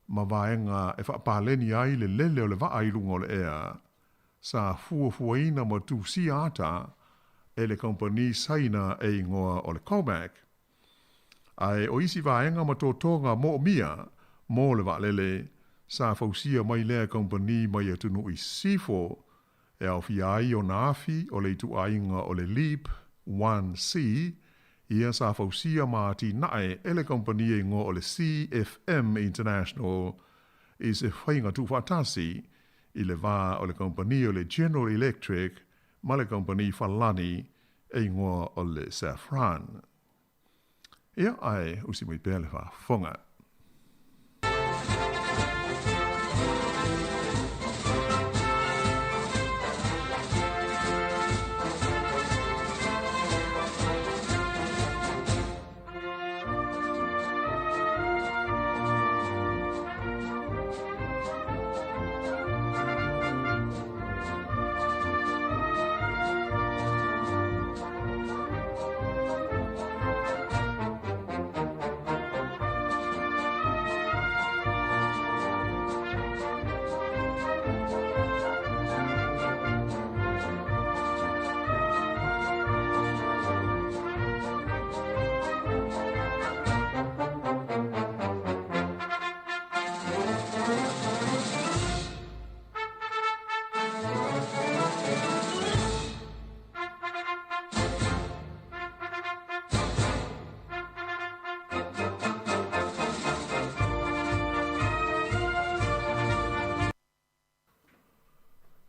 ma vaenga e whaapaleni ai le lele o le waailunga o le ea, sa fuafuaina ma tu si ata, e le company saina e ingoa o le COMAC. Ai o isi vaenga ma tō tonga mo mia, mo le waalele, sa fausia mai lea company mai atunu i sifo, e au fiai o naafi o le itu ainga o le LEAP 1C, ia sa fausia ma ti nae e le company e ingoa o le CFM International, i se whainga tu whatasi, i le vā o le company o le General Electric, ma le company Falani e ingoa o le Safran. Ia ai usi mai pēr le whafonga.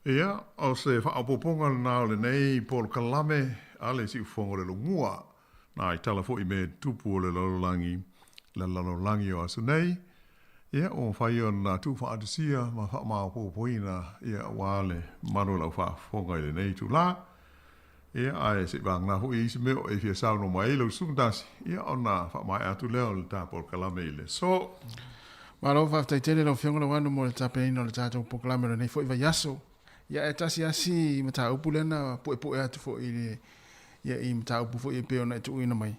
Ia, o se whaapoponga nā le nei Paul Kalame, ale si ufongo le lungua, nā I tala fo I me tupu o le lalolangi o asu nei. Ia, o whai o nā tu whaadisia, ma whaamapopoina, ia wale manu lau whaafonga I le nei tu la. Ia, ai se wang nā hui isi meo e fia sao no mai lau sungdasi. Ia, o nā whaamai atu leo le tā Paul Kalame I le. So, Malo whaftaitele lau whionga lau anu mo le tapeina o le tātou Paul Kalame nei fo I vai yaso. Ia e tasi asi mata upu lena poe atu fo I ia I mata upu fo I peo na tu ina mai.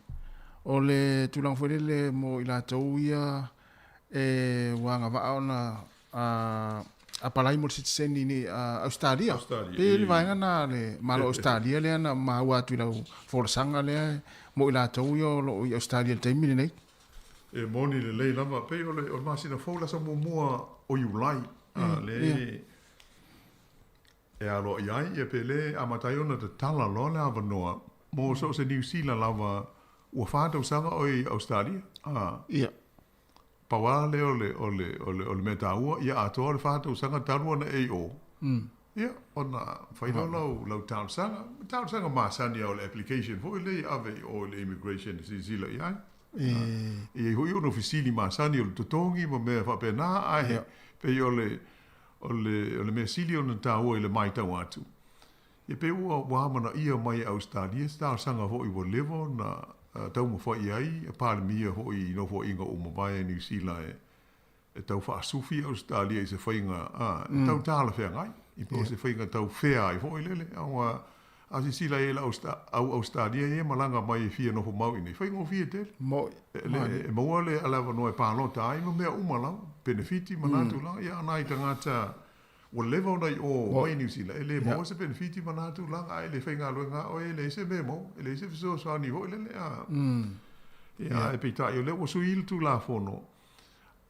O le tulang fo le mo I la tau ia e wanga va ona a palai mo sitseni ni Australia. Pe le vainga na le malo Australia le na maua atu lau forsanga le mo I la tau ia lo I Australia te mini nei. E moni le lei lama pe o le o masina fola sa mua o Julai le e alo iai e pele a matai ona te tala lo le avanoa mo so se New Zealand lava ua whātau sanga o I Australia. Ia. Pawa le o le meta ua ia atoa le whātau sanga tarua na AO. Ia, ona whaino lau town sanga masani o le application fo le ave o le immigration si zila iai. E hui ono fisili masani o le totongi ma mea whapena ai pe o le mea sili o na tāua I le mai tau atu. E pe ua wāmana ia mai Australia, stāo sanga ho I wa levo na tau ma whai ai, a pāle mia ho I no fo inga o mabaia New Zealand e tau wha sufi Australia I se whainga, tau tāla whea ngai, I po se whainga tau whea ai ho I lele, a si sila e la au Australia e malanga mai e fia no fo mau ine, whainga o fia tele. E maua le alawa no e pālota ai, ma mea umalau, benefiti manatu la, ia anai tangata, o level nei o mai New Zealand ele mo se benefiti mana tu langa ele fenga luenga o ele se memo ele se so so ni ho ele ya e pita yo le o suil tu la fono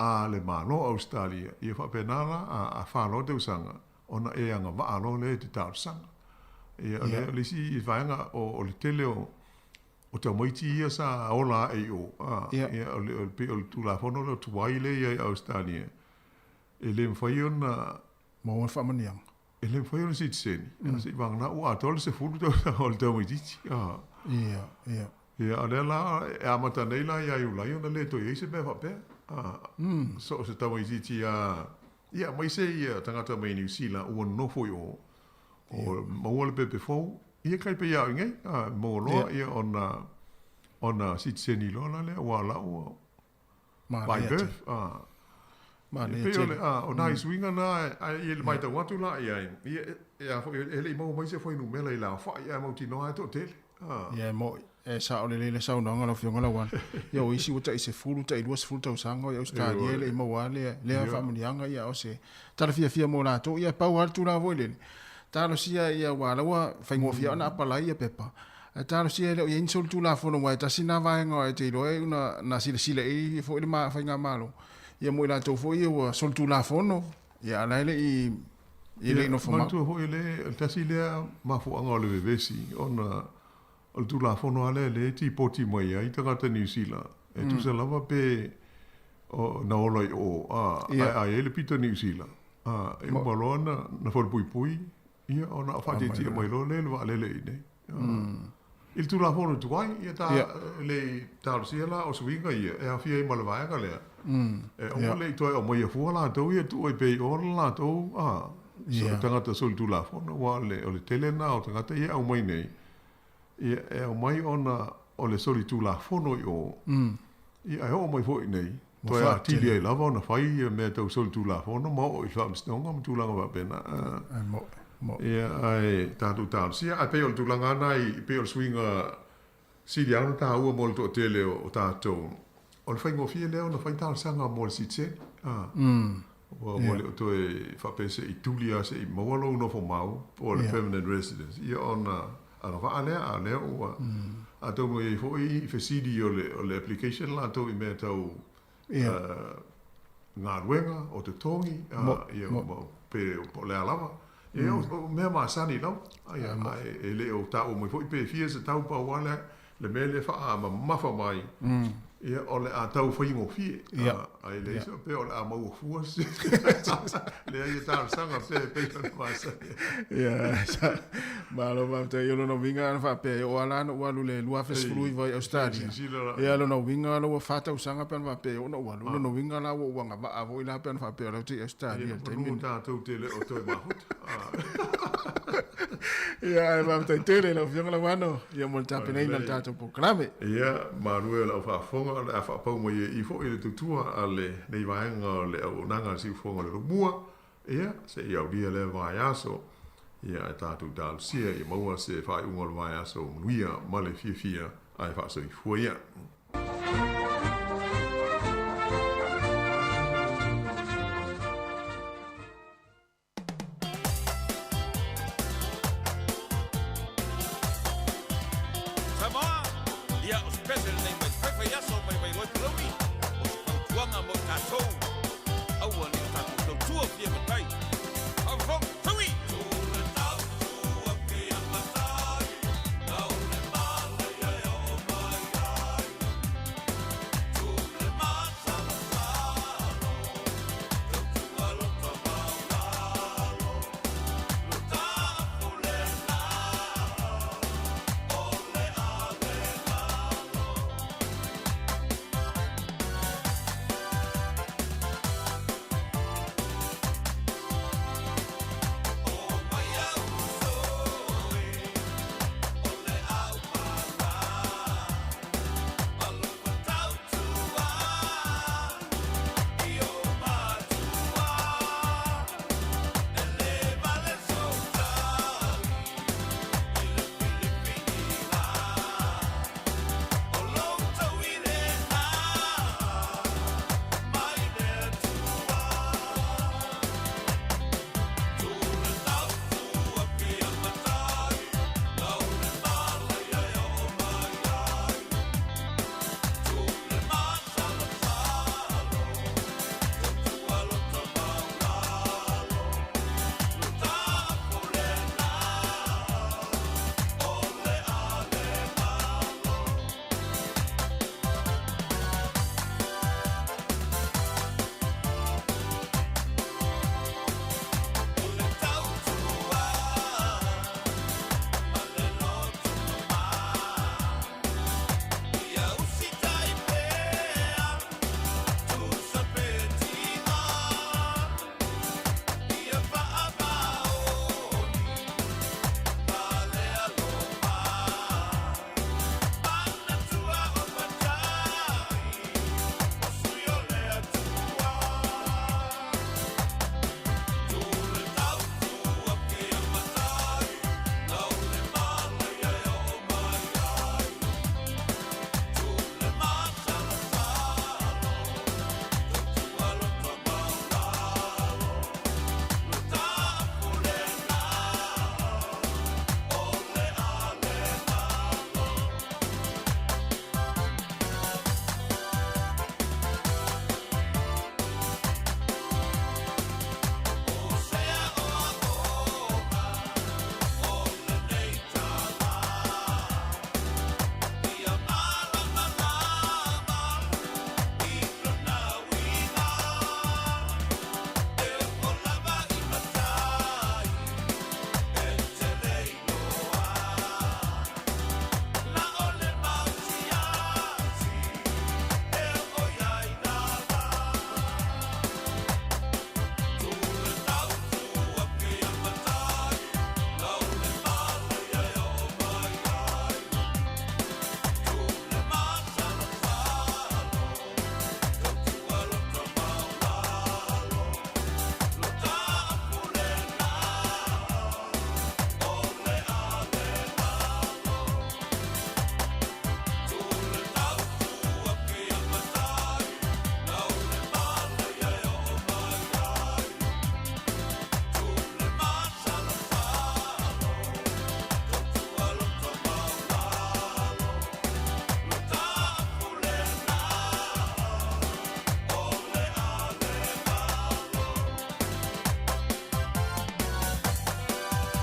a le malo Australia e fa penala a fa lo de usanga ona e anga va lo le te tar sanga e le si vanga o le tele o te moiti ia sa ola e o e o tu la fono lo tu waile e Australia ele mfaiona mo fa maniang ele foi o sitseni se vang na o atol se fulu to o to mo diti ia ala e amata nei la ia u la ia le to ia se be fa pe so se to mo diti ia mai se ia tangata mai New Zealand o no foi o mo le pe fo ia kai pe ia ngai mo lo ia ona sitseni lo la le o la o by birth Ma le tele o nai swinga na ai le mai tau atu la ia ia fo ele mo mai se foi no mela ila fa ia mo tino ai to tele ia mo e sa o le sa no ngala fionga la wan ia o isi uta ise fulu ta ilua fulu ta sanga ia Australia le mo wale le fa manianga ia o se tala fia mo la to ia pa wa tu la voile talo sia ia wala wa fa ngo fia na pala ia pepa talo sia le ia insol tu la fo no wa ta sina va ngo e te lo e na sile e fo le ma fa nga malo ia mo ila tau foi o soltu la fono ia ala I le no foma tu ho ile tasi le ma fo anga le vesi ona o tu la fono ale le ti poti mai ai tanga New Zealand e tu se lava pe o na ola o ai le pito New Zealand e o balona na fo pui ia ona fa ti mai lo le va le ine il tu la fono tu ai ia ta le ta sia o swinga ia e a fia mal vai ga le o le to o mo fu la to ia tu e pe o la to so tanga ta sol tu la fono wa le o le tele na o tanga ia o mai nei ia e o mai ona o le soli tu la fono o ia o mai fo nei to ia ti le la va na fai me to sol tu la fono mo o fa mstonga tu la va pena ia ai tatu tau sia a pe o tu langa nai pe o swinga si dia no ta o molto tele o tato o le faingo fie leo na fainta sanga mo si tse o mo le to e fa pese I tulia se I molo no fo mau o le permanent residence ia ona a va ale o a to mo e fo I facility o le application la to I me tau nga ruenga o te tongi ia mo pe o le alava e o me ma sani no ai e le o ta o mo foi pe fie se tau pa wala le mele fa ma fa mai Ia, o le a tau whai ngofie. Ia. Ai le isa pe o le a mau fuas. Le ai tāra sanga pe na masa. Ia, malo te yo no winga na fa pe o ala no walu le lua fesfulu i vai Australia. Ia lo no winga lo fata usanga pe na pe o no walu no winga la wo wanga va avo ila pe na fa pe lo te Australia te min. Ta tau te le o toi mahut. Ia, va te tele lo fianga la mano. Ia mo tape nei na tato programe. Ia, marue la fa fonga la fa pau mo i fo i le tutua ale nei vaenga le o nanga si fonga le mua. Ia, se ia dia le vai aso. Ia e tātou tālu sia i maua se whai unga le vai aso manuia ma le fia ai wha so i fuia. Samoa, ia o spesel nei mai whai aso mai loi pulaumi. O se pangtuanga mo tātou. Aua ni tātou tua fia matai. Au fong, tui!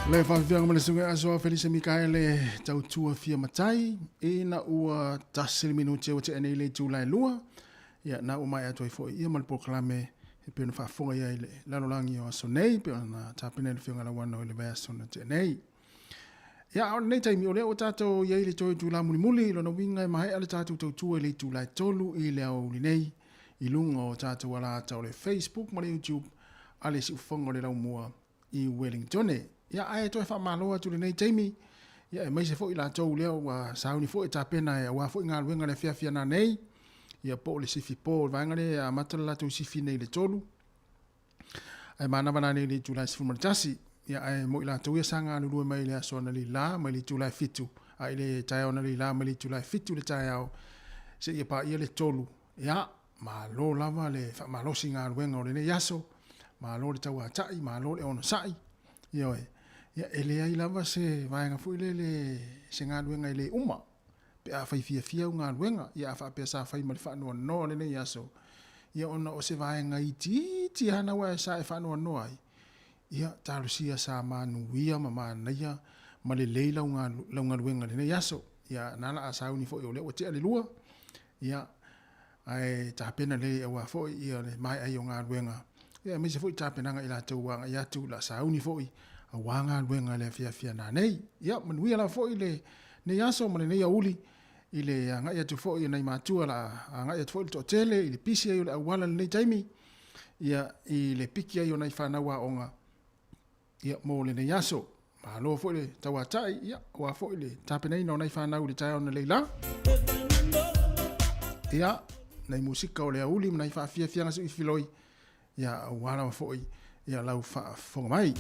Le whawhianga mana sunga asoa Felisa Mikaele tau tua fia matai e na ua tasili minuti o te ene le tūlai lua ia na umai atu i fo ia mal proklame e pēna whaafonga ia i le lalolangi o aso nei pēna tāpina le whianga la wana o le vai aso na te nei ia o nei taimi o lea o tātou ia i le toi tūla muli muli lona winga e mahe ale tātou tau tua i le tūlai tolu i le au li nei i lunga o tātou ala tau le Facebook ma le YouTube ale si ufonga o le lau mua i Wellingtone. Ia ai to fa malo tu nei taimi ia mai se fo ila to leo wa sauni fo eta pena e wa fo nga wenga le fia na nei ia po le sifi po va ngale a matala tu sifi nei le tolu ai mana bana nei le tula sifu martasi ia ai mo ila to ia sanga lu mai le so na li la mai le tula fitu ai le tai ona li la mai le tula fitu le tai au se ia pa ia le tolu ia ma lo lava le fa malo singa wenga o le yaso ma lo le tawa tai ma lo le ona sai ia ia ele ai lava se vaenga fu le se nga luenga ile uma pe a fai fia nga luenga ia fa pe sa fai mal fa no le ne yaso ia ona o se vaenga i ti hana wa sa fa no ai ia talusia sa manuia mama naia ma le leila nga luenga le ne yaso ia nana asa uni fo le o te ale lua ia ai ta pena le wa fo ia le mai ai nga luenga ia me se fo ta pena nga ila tu wa ia tu la sa uni fo a wanga luenga le fia na nei ia manuia la fo ile ne yaso ma ne ia uli ile nga ia tu fo ia nei matua la nga ia tu fo to tele ile pisi ia la wala nei taimi ia ile piki ia nei fa na wa onga ia mo le ne yaso ma lo fo ile tawatai ia wa fo ile tapena ino nei fa na uli tai ona leila ia nei musika o le uli nei fa fia nga se filoi ia wala fo ia lau fa fonga mai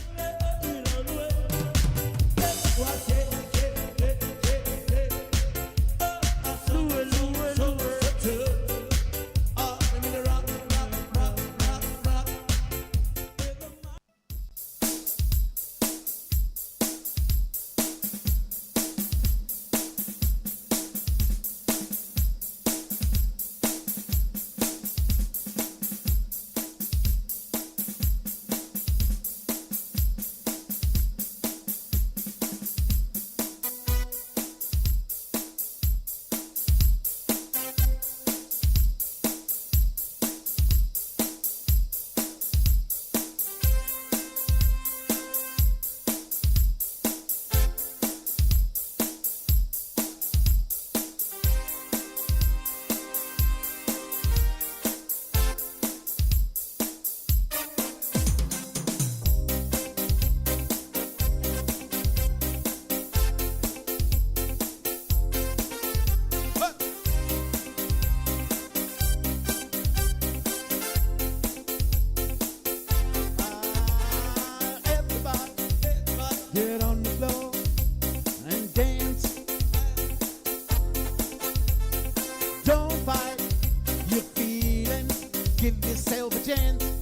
Your feeling, give yourself a chance.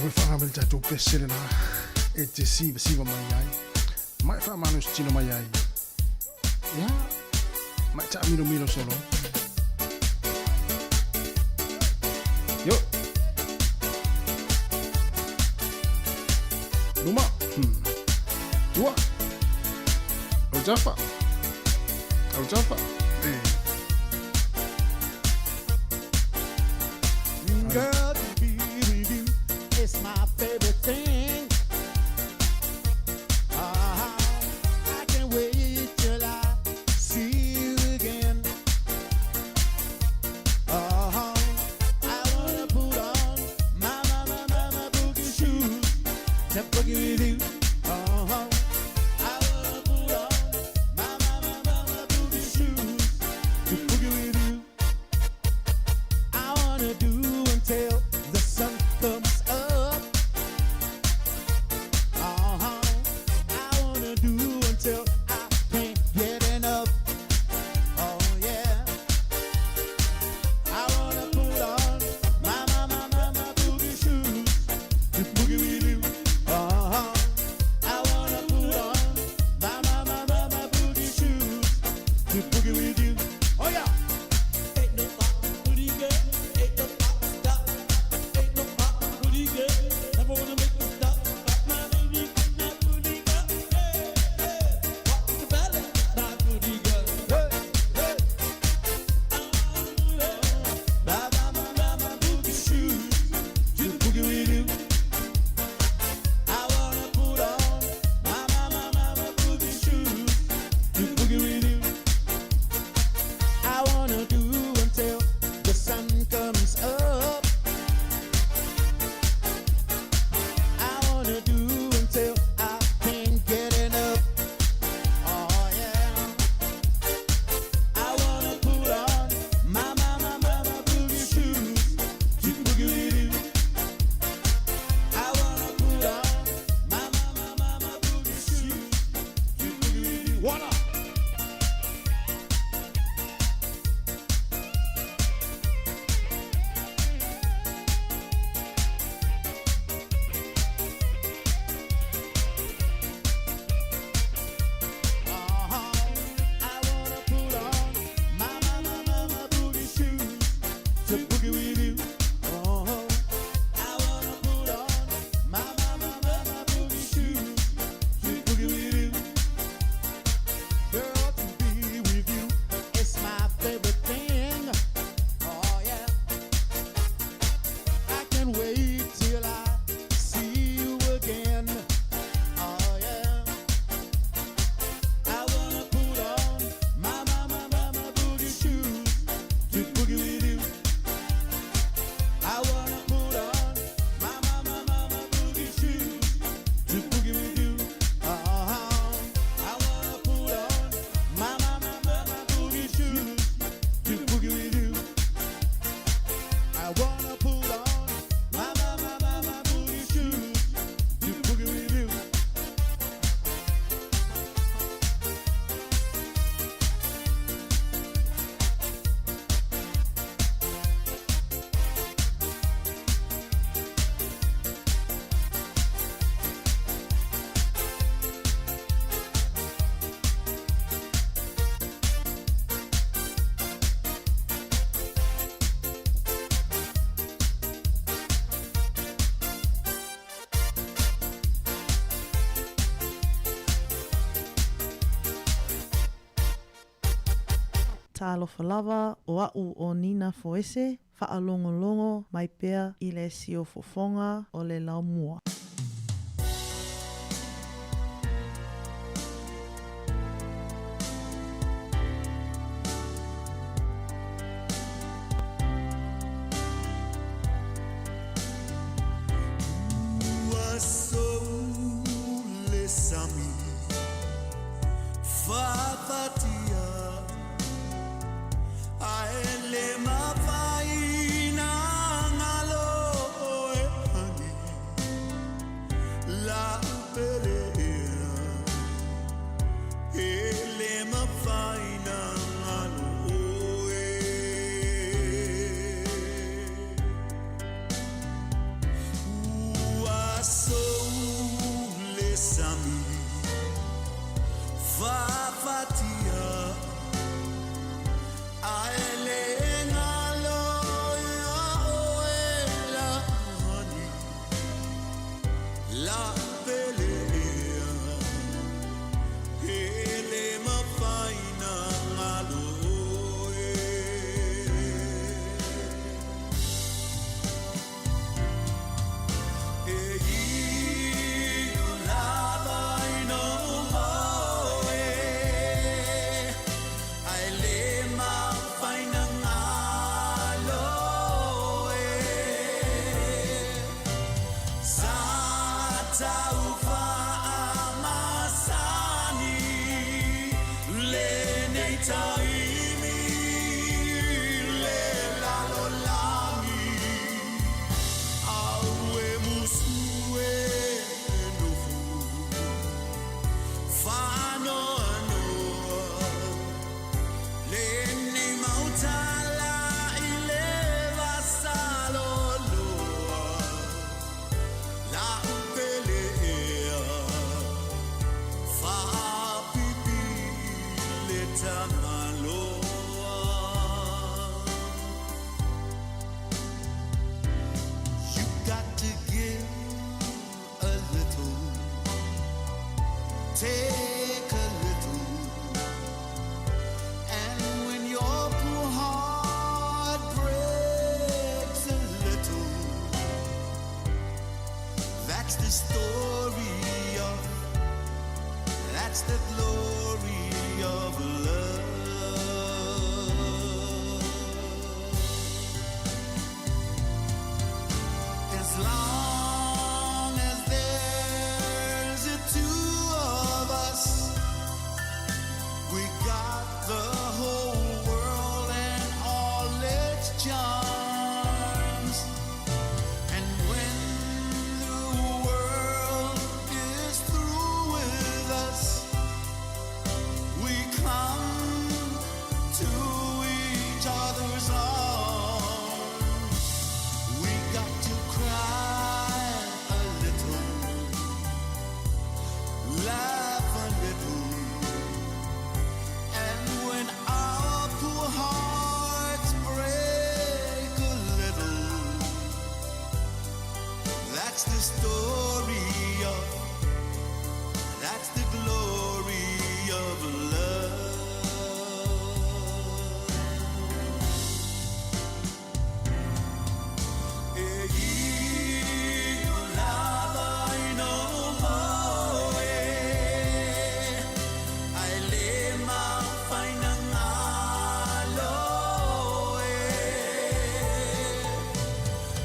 whakawhanga mele tātou pesere na e te siva mai ai. Mai whamano si tino mai ai. Ia, mai ta miro solo. Yo. Numa. Dua. Au japa. Girl, to be with you is my favorite thing. I can't wait till I see you again. I wanna put on my boogie shoes to boogie with you. I wanna put on my boogie shoes to boogie with you. I wanna do until the sun comes up. I wanna do until I can't get enough. Oh yeah. I wanna put on my boogie shoes to boogie with you. I wanna put on my boogie shoes to boogie with you. Oh yeah. Ain't no booty girl. Ain't no stop. Ain't no booty girl. Never wanna make me stop. My booty girl. Hey, walk the belly. My booty girl. Hey. My boogie shoes to boogie with you. I wanna put on my boogie shoes to boogie with you. I wanna Talofa lava o au o Nina Foese, whaalongolongo mai pea i le sio fofonga o le lau mua.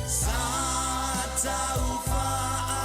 Sa taufa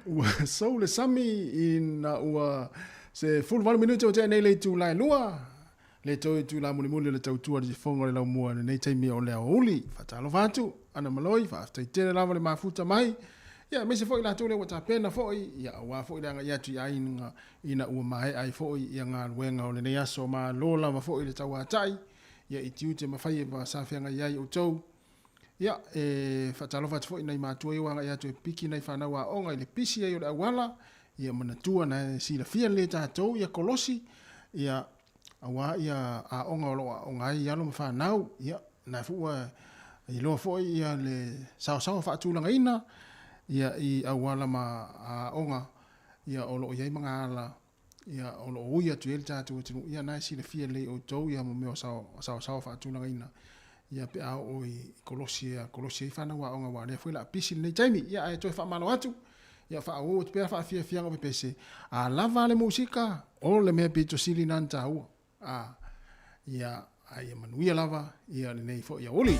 ua sau le sami ina ua se fulvalu minuta o te nei le tu lai lua le toi tu la muli le tautua le fonga le laumua le nei taimi o le auli fatalo fatu ana maloi fa aftai tele lava le mafuta mai ia me se foi la tu le wata pena foi ia wa foi le nga tu ia ina ua mai ai foi ia nga wenga o le nei aso ma lo lava foi le tawatai ia itiu te mafai ba safia nga ia o tou ia fatalo fatu foi nei matua ia ia tu piki nei fana wa onga le pisi ai o le awala ia manatua na sila fia le tatou ia kolosi ia awa ia a onga o ngai ia lo mawhanau ia na fua i loa foi ia le sao whaatulanga ina ia i awala ma a onga ia o lo iai mga ala ia o lo uia tu el tatu ia na sila fia le o tau ia mo meo sao whaatulanga ina ia pe a o i kolosi i whanau wa onga wa lea fuila pisi nei taimi ia ai toi whamalo atu ia fa o te pea fa fia ngo pese a lava le musika o le me pito sili nan tau ia ai manuia lava ia le nei fo ia oli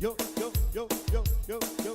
Yo, yo, yo, yo, yo, yo.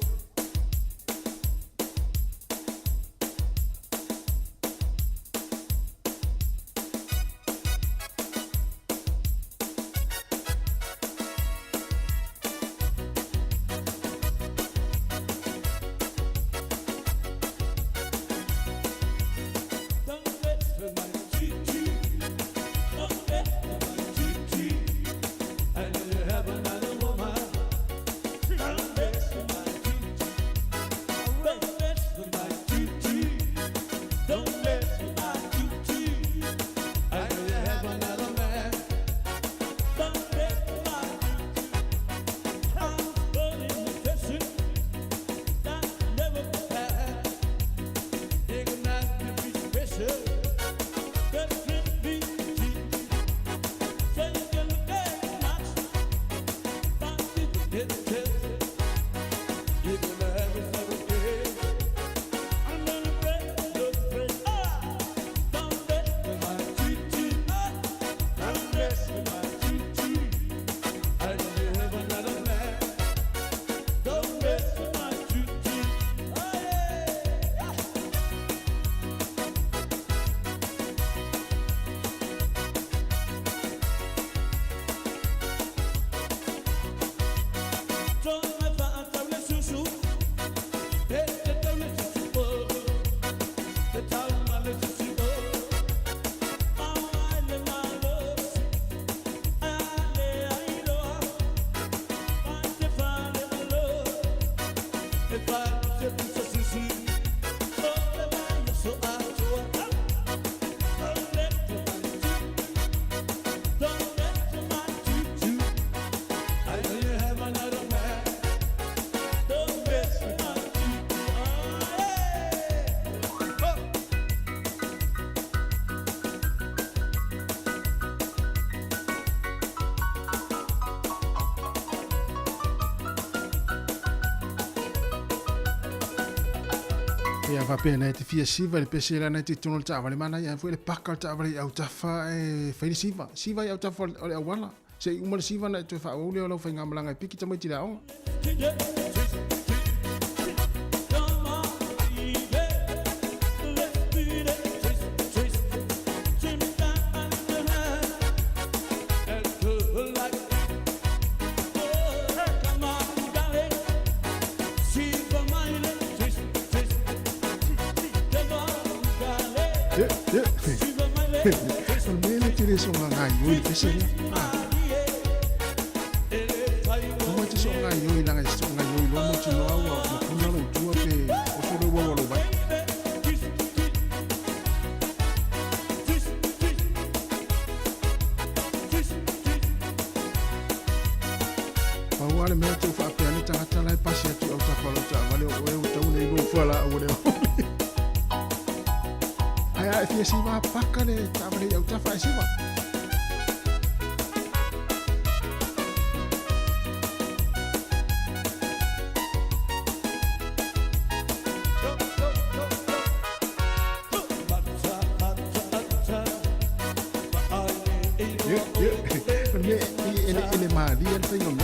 Ia va pena te fia siva le pese la na te tono ta vale mana ia foi le paka ta vale au tafa e fai siva siva ia tafa o le awala se uma le siva na te fa o le o fa ngamlanga e piki tamai tira o Almeno tiri so nga yoi pese ni. Mo ti so nga yoi na nga so nga yoi lo mo ti lo awa mo kuna lo tua pe o so lo wa lo vai. Pa wale me tu fa pe ani tanga tala e pasi atu au ta palo ta vale o e tau nei lo fala o le. Ai fia siva pakale ta vale au ta fa siva. Ele mali ele tem nome.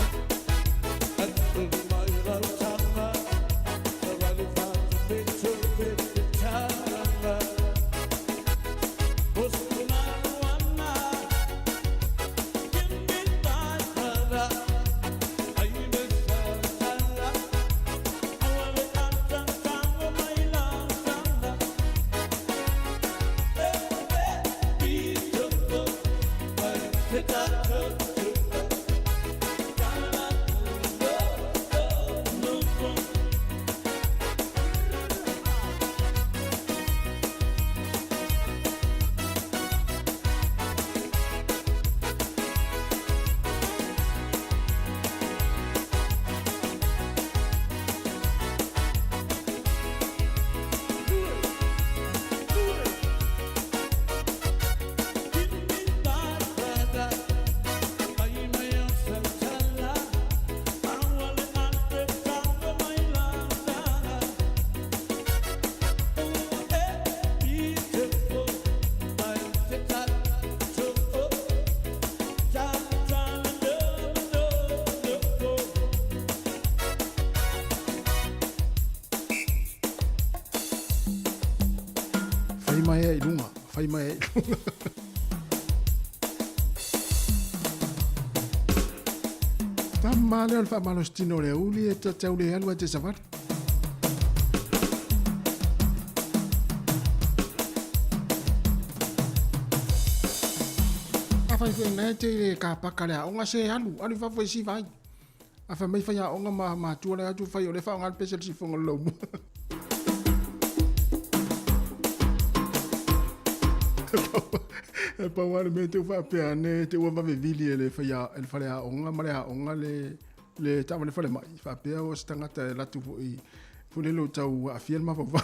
mai e lunga, fai mai e lunga. Tamma le fa malo stino le uli e tau le alu te savar. Fai fai nei te ka pakale a onga se alu fa fai si vai. A fa mai fai a onga ma tua le atu fai o le fa onga pesa si fonga lo mu. E pa wale me te fa pe ane te wa va vili ele fai a el fale a onga mare a onga le ta le fale mai fa pe o stanga te la tu fu le lo tau a fiel ma va.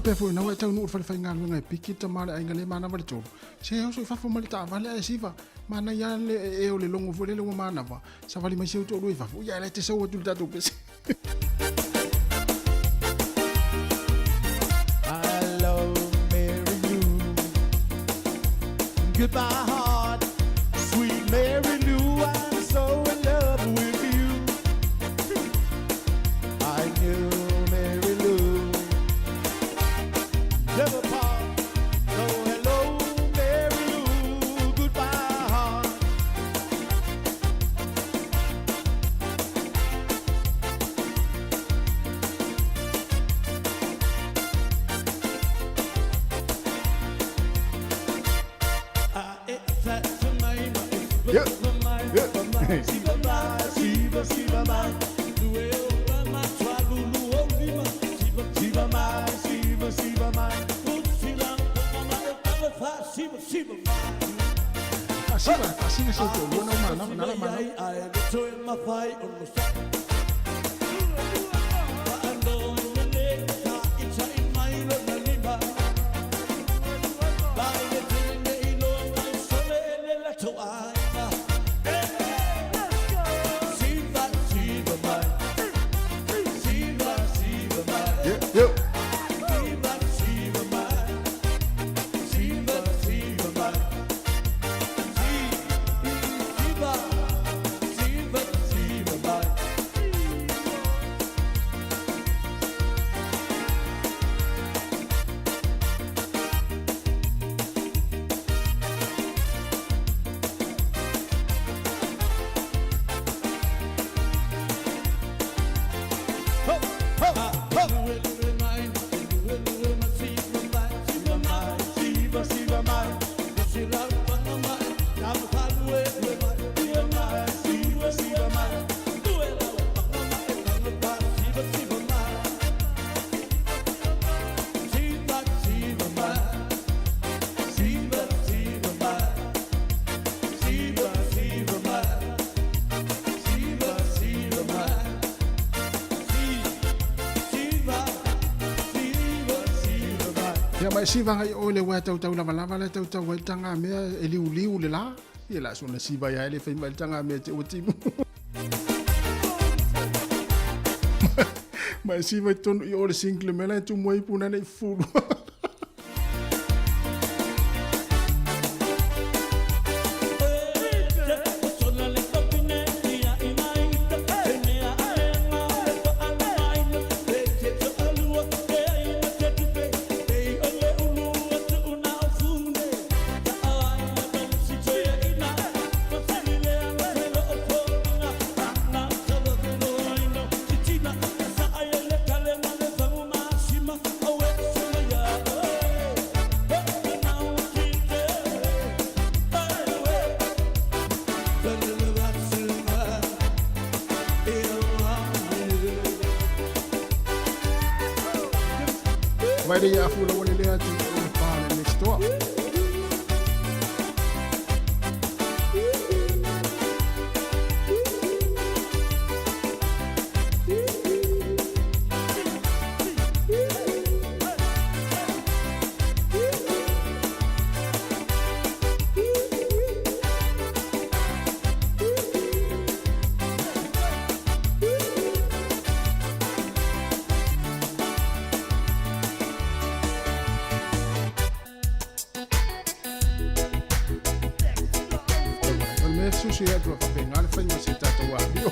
pe foi na tau no fai nga nga piki ta mala ai ngale mana vale tolo se o so fa fo mali ta vale ai siva mana ya le e o le longo vole le mana va sa vale mai se o tolo fa ya le te so o tu ta to pese I love Mary Lou. Goodbye heart, sweet Mary Lou, I'm so in love with you. I knew Mary Lou never part. So hello Mary Lou, goodbye heart. Así se te buena mano, nada malo. Ia mai siva ngai o le wa tau lava le tau wa tanga mea e liu le la. Ia la so na siva ia le fai mai tanga mea te o timu. Mai siva tonu i o le single mela tu mo i puna nei fulu. Vai de ia fula wale lea tu o pāle next door. Susi ya tua whapenga le whainga se tata wā bio.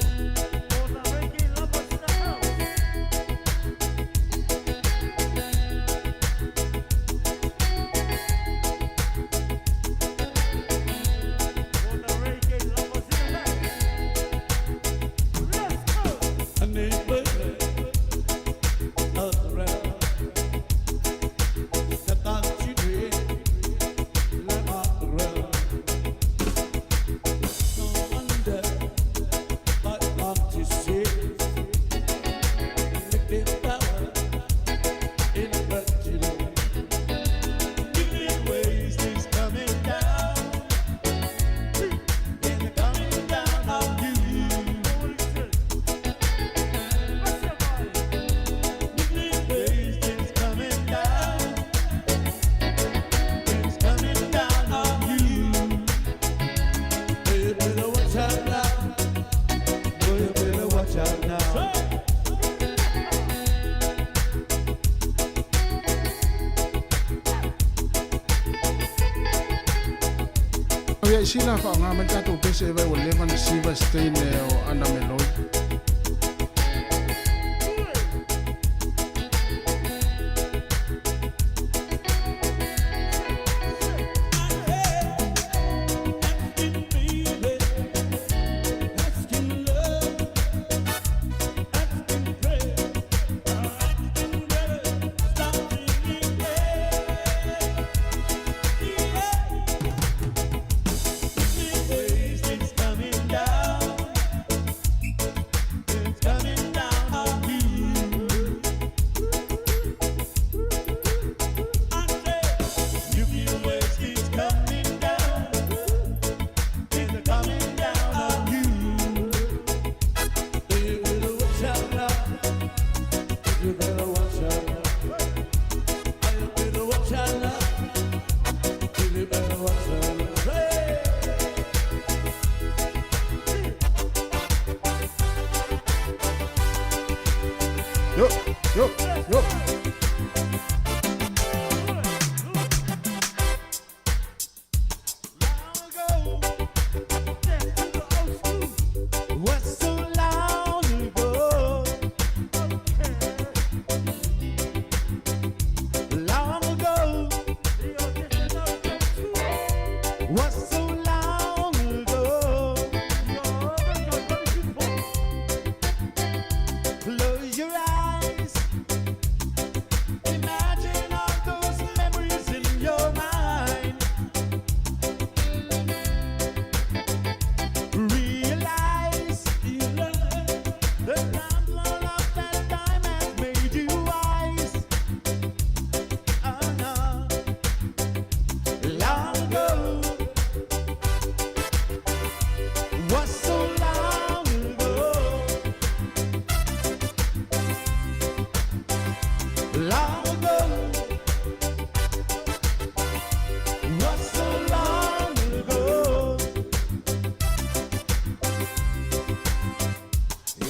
Ia sila fa nga man tato pese vai o levan siva stein o ana meloi.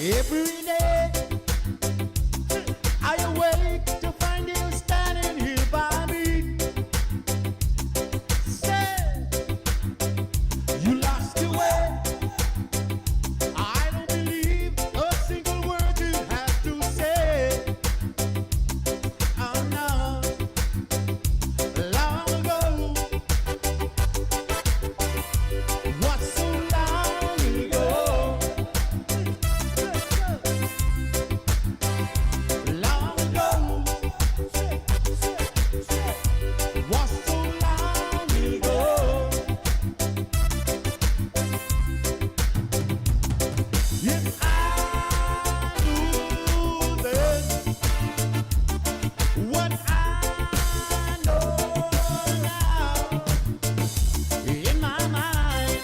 Every day I awake to find you standing here by me. Say you lost your way. I don't believe a single word you have to say. Oh no, long ago. What's so long ago? Long ago. What's so long ago? If I knew then what I know now in my mind,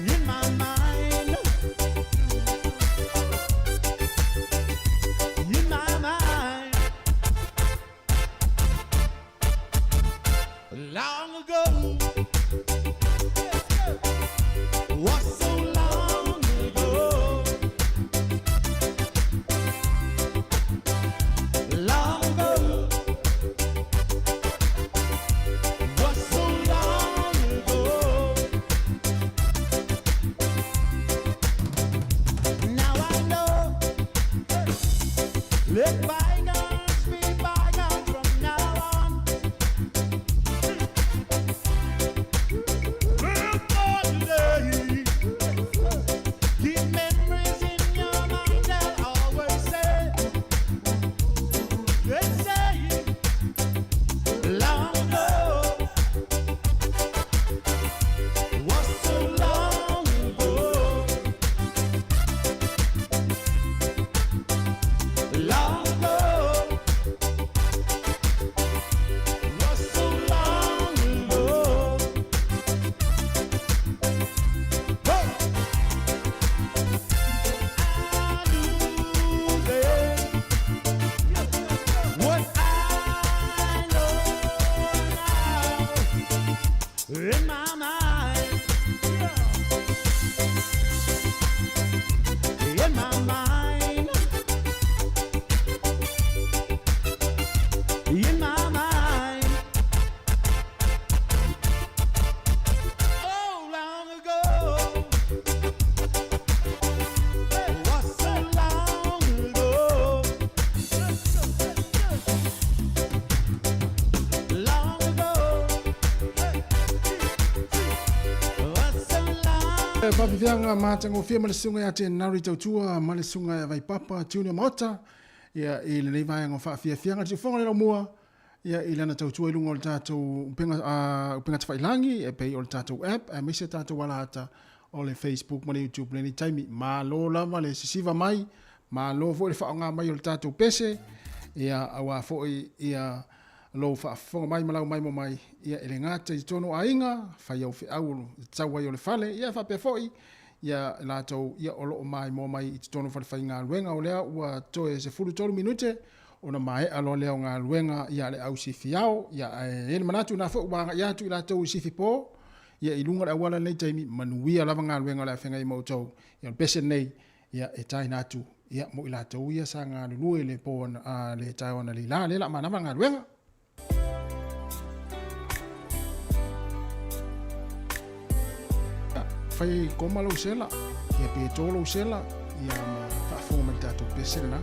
in my mind, in my mind, long ago. What's so long ago? Long ago. What's so long ago? Now I know. Let bygones be bygones from now on. Live for today. Keep memories in your mind. They'll always say. They say long ago. What's so long ago? Long ago. What's so long ago? Hey! I knew then what I know now in my mind, in my mind, in my mind. Oh, long ago. What's so long ago? Long ago. What's so long? Papivianga matango fia male sunga ya te nari tautua male sunga ya vai papa tune mota ya ile nei vai ngo fa fia fianga te fonga le mua ya ile na tautua ilunga le tatou upenga tafailangi e pe o le tatou app e mese tatou wala ata o le Facebook mo le YouTube le ni taimi ma lo lava le sisiva mai ma lo vo le fa nga mai o le tatou pese ya awa fo ia lo fa fonga mai malau mai mo mai ia ele ngata i tono ainga fa ia fi au tsawa yo le fale ia fa pe foi ia la to ia olo mai mo mai i tono fa fainga luenga o lea ua toe se fulu tolu minute ona mai alo lea nga luenga ia le au si fiao ia ele manatu na fo wanga ia tu la to si fipo ia ilunga la wala nei taimi manuia lava nga luenga la fenga i mo to ia pese nei ia e tai natu ia mo ila to ia sa nga lu le po le tai ona li la le la mana nga luenga. Fai koma lo sela ia pe tolo sela ia fa foma tato pesena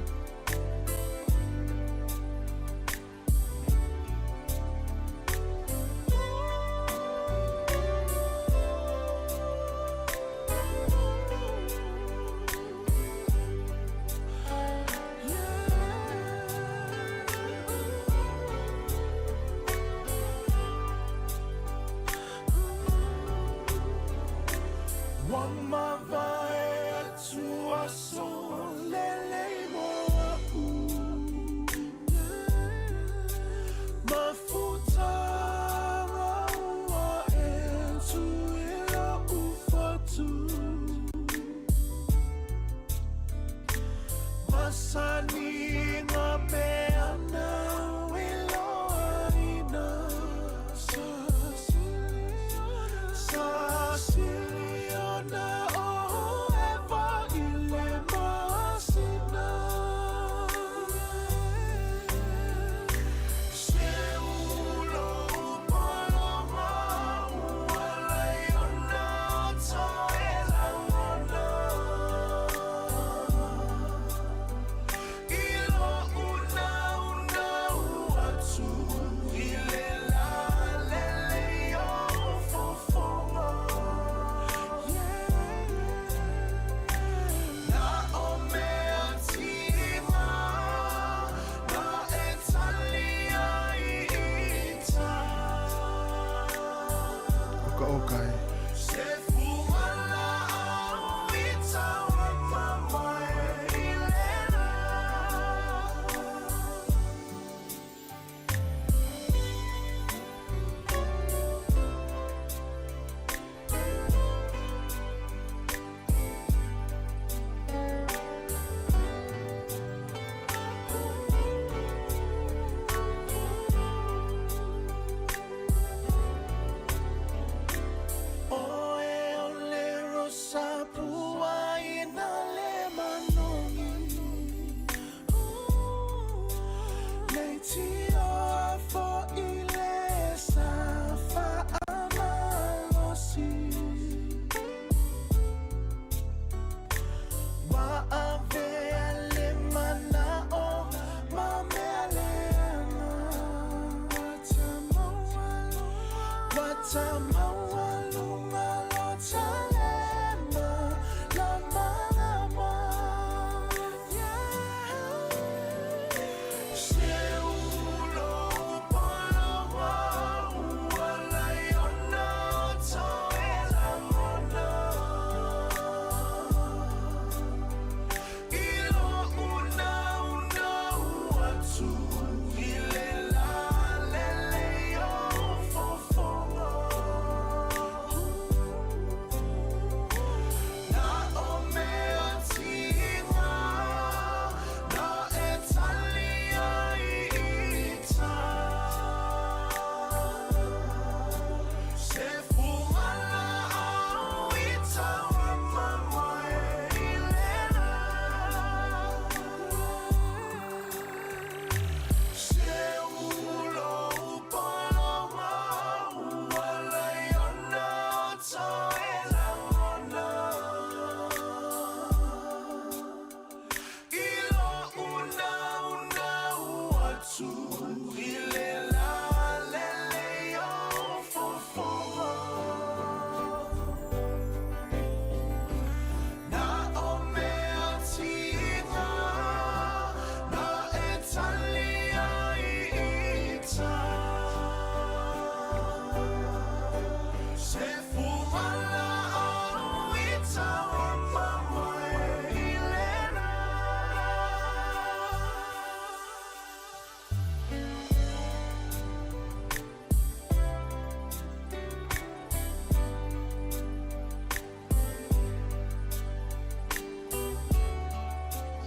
One my vai tua solele mo oka e.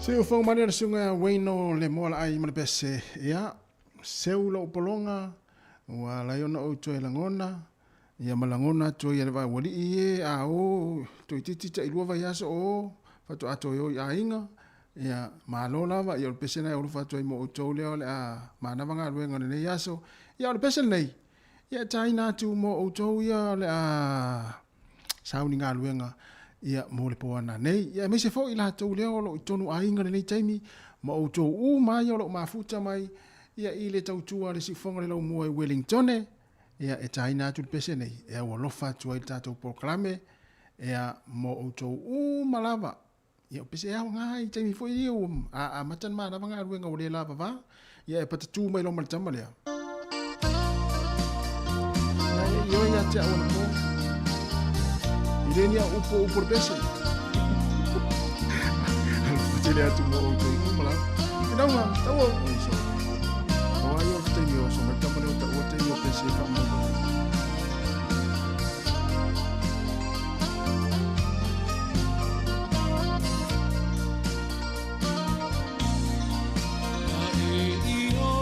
Se o whang mani sunga waino le moala ai mana pese ia seu lo polonga wa la yona o to langona ia malangona to ia va wali e a o to titi ta ilua vai aso o fa to ato yo ia inga ia malola va ia pese na o fa to mo to le a mana vanga luenga ne yaso ia o pese nei ia taina tu mo o to ia le a sauninga luenga ia mo le poana nei ia me se fo ila to le o tonu ainga nei taimi ma o to u mai o mafuta mai ia ile tau tua le sifonga le lo mo e Wellington ia e taina tu pese nei ia o lofa tu i tato proclame ia mo o to u malava ia pese ia ngai taimi fo ia a matan ma na vanga ruenga o le lava va ia e patatu mai lo maltama le ia ia te o mo Irenia upo pese. Ele atu mo o mala. Não, tá bom isso. O aí eu tenho o som, então eu tenho pese para mo. Oh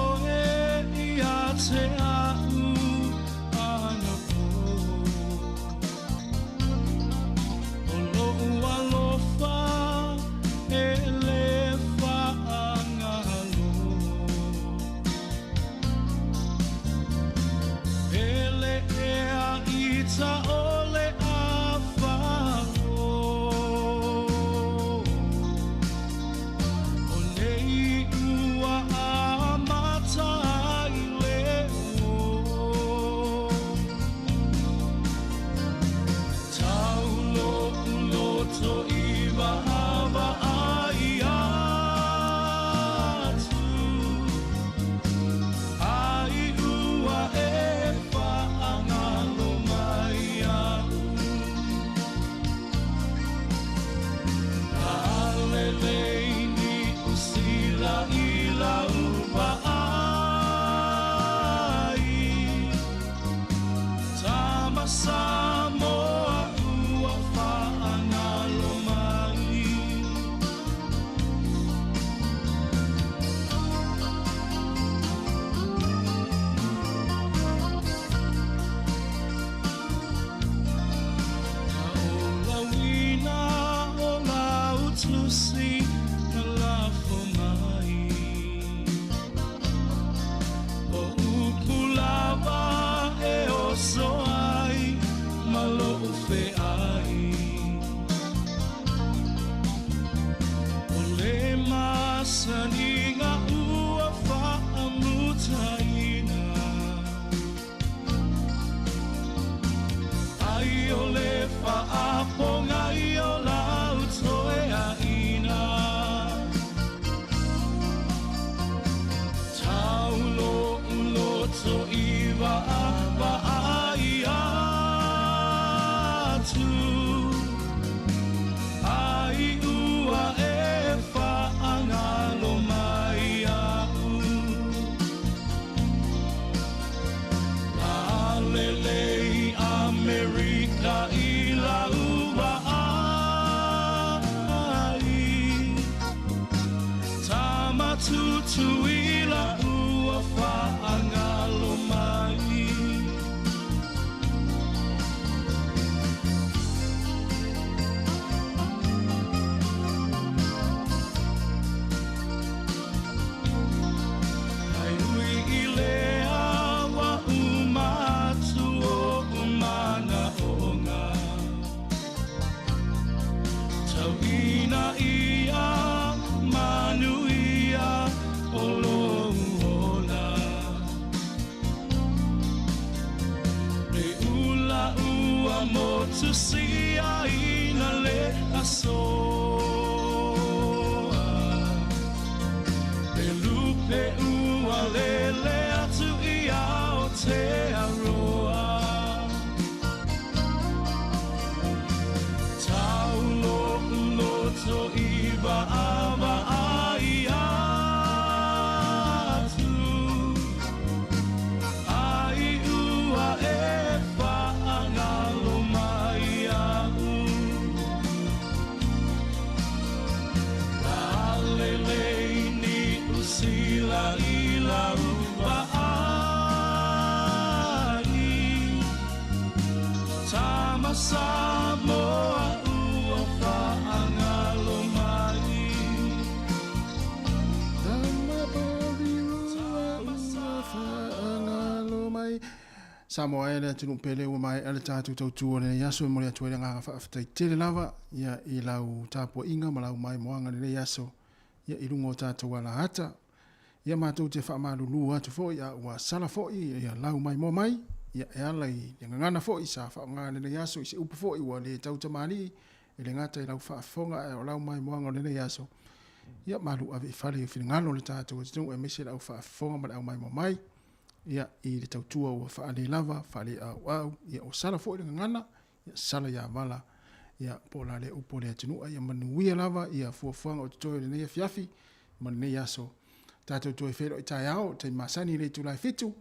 lele atu I ao te aroa Tau loto iwa awa ai atu Ai ua e whaangalo mai au Lalelei ni usila I lau ai Tama Samoa ua whaangalo mai Samoa ele tunu pele o mai ele tatu tau tua le yaso mo le tua le nganga whaafatai tele lava ia I lau tapo inga ma lau mai moanga le yaso ia I lungo tatu wala hata ia mātou te whaamalulu atu fo ia ua sala fo ia lau mai mo mai ia e ala I ngangana fo I sa whaangana le yaso I se upu fo I ua le tau tamani I le ngata I lau whaafonga e o lau mai moanga le yaso ia malu ave I whale I whingalo le tatu e mese lau whaafonga ma lau mai mo mai ia I le tautua ua whaale lava, whaale au, ia o sala fo I le ngana, ia sala ia wala, ia pola le upo le atunua, ia manuia lava, ia fuafuanga o tutoe le neia fiafi, man nei aso, tātou toe whero I tai ao, te masani le tulai fitu,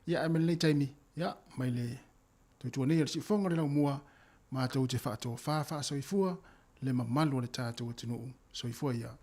ia e mele taimi, ia mai le tautua neia le si fonga le lau mua, mātou te whaato whaafa soifua, le mamalu le tātou atunuu, soifua ia.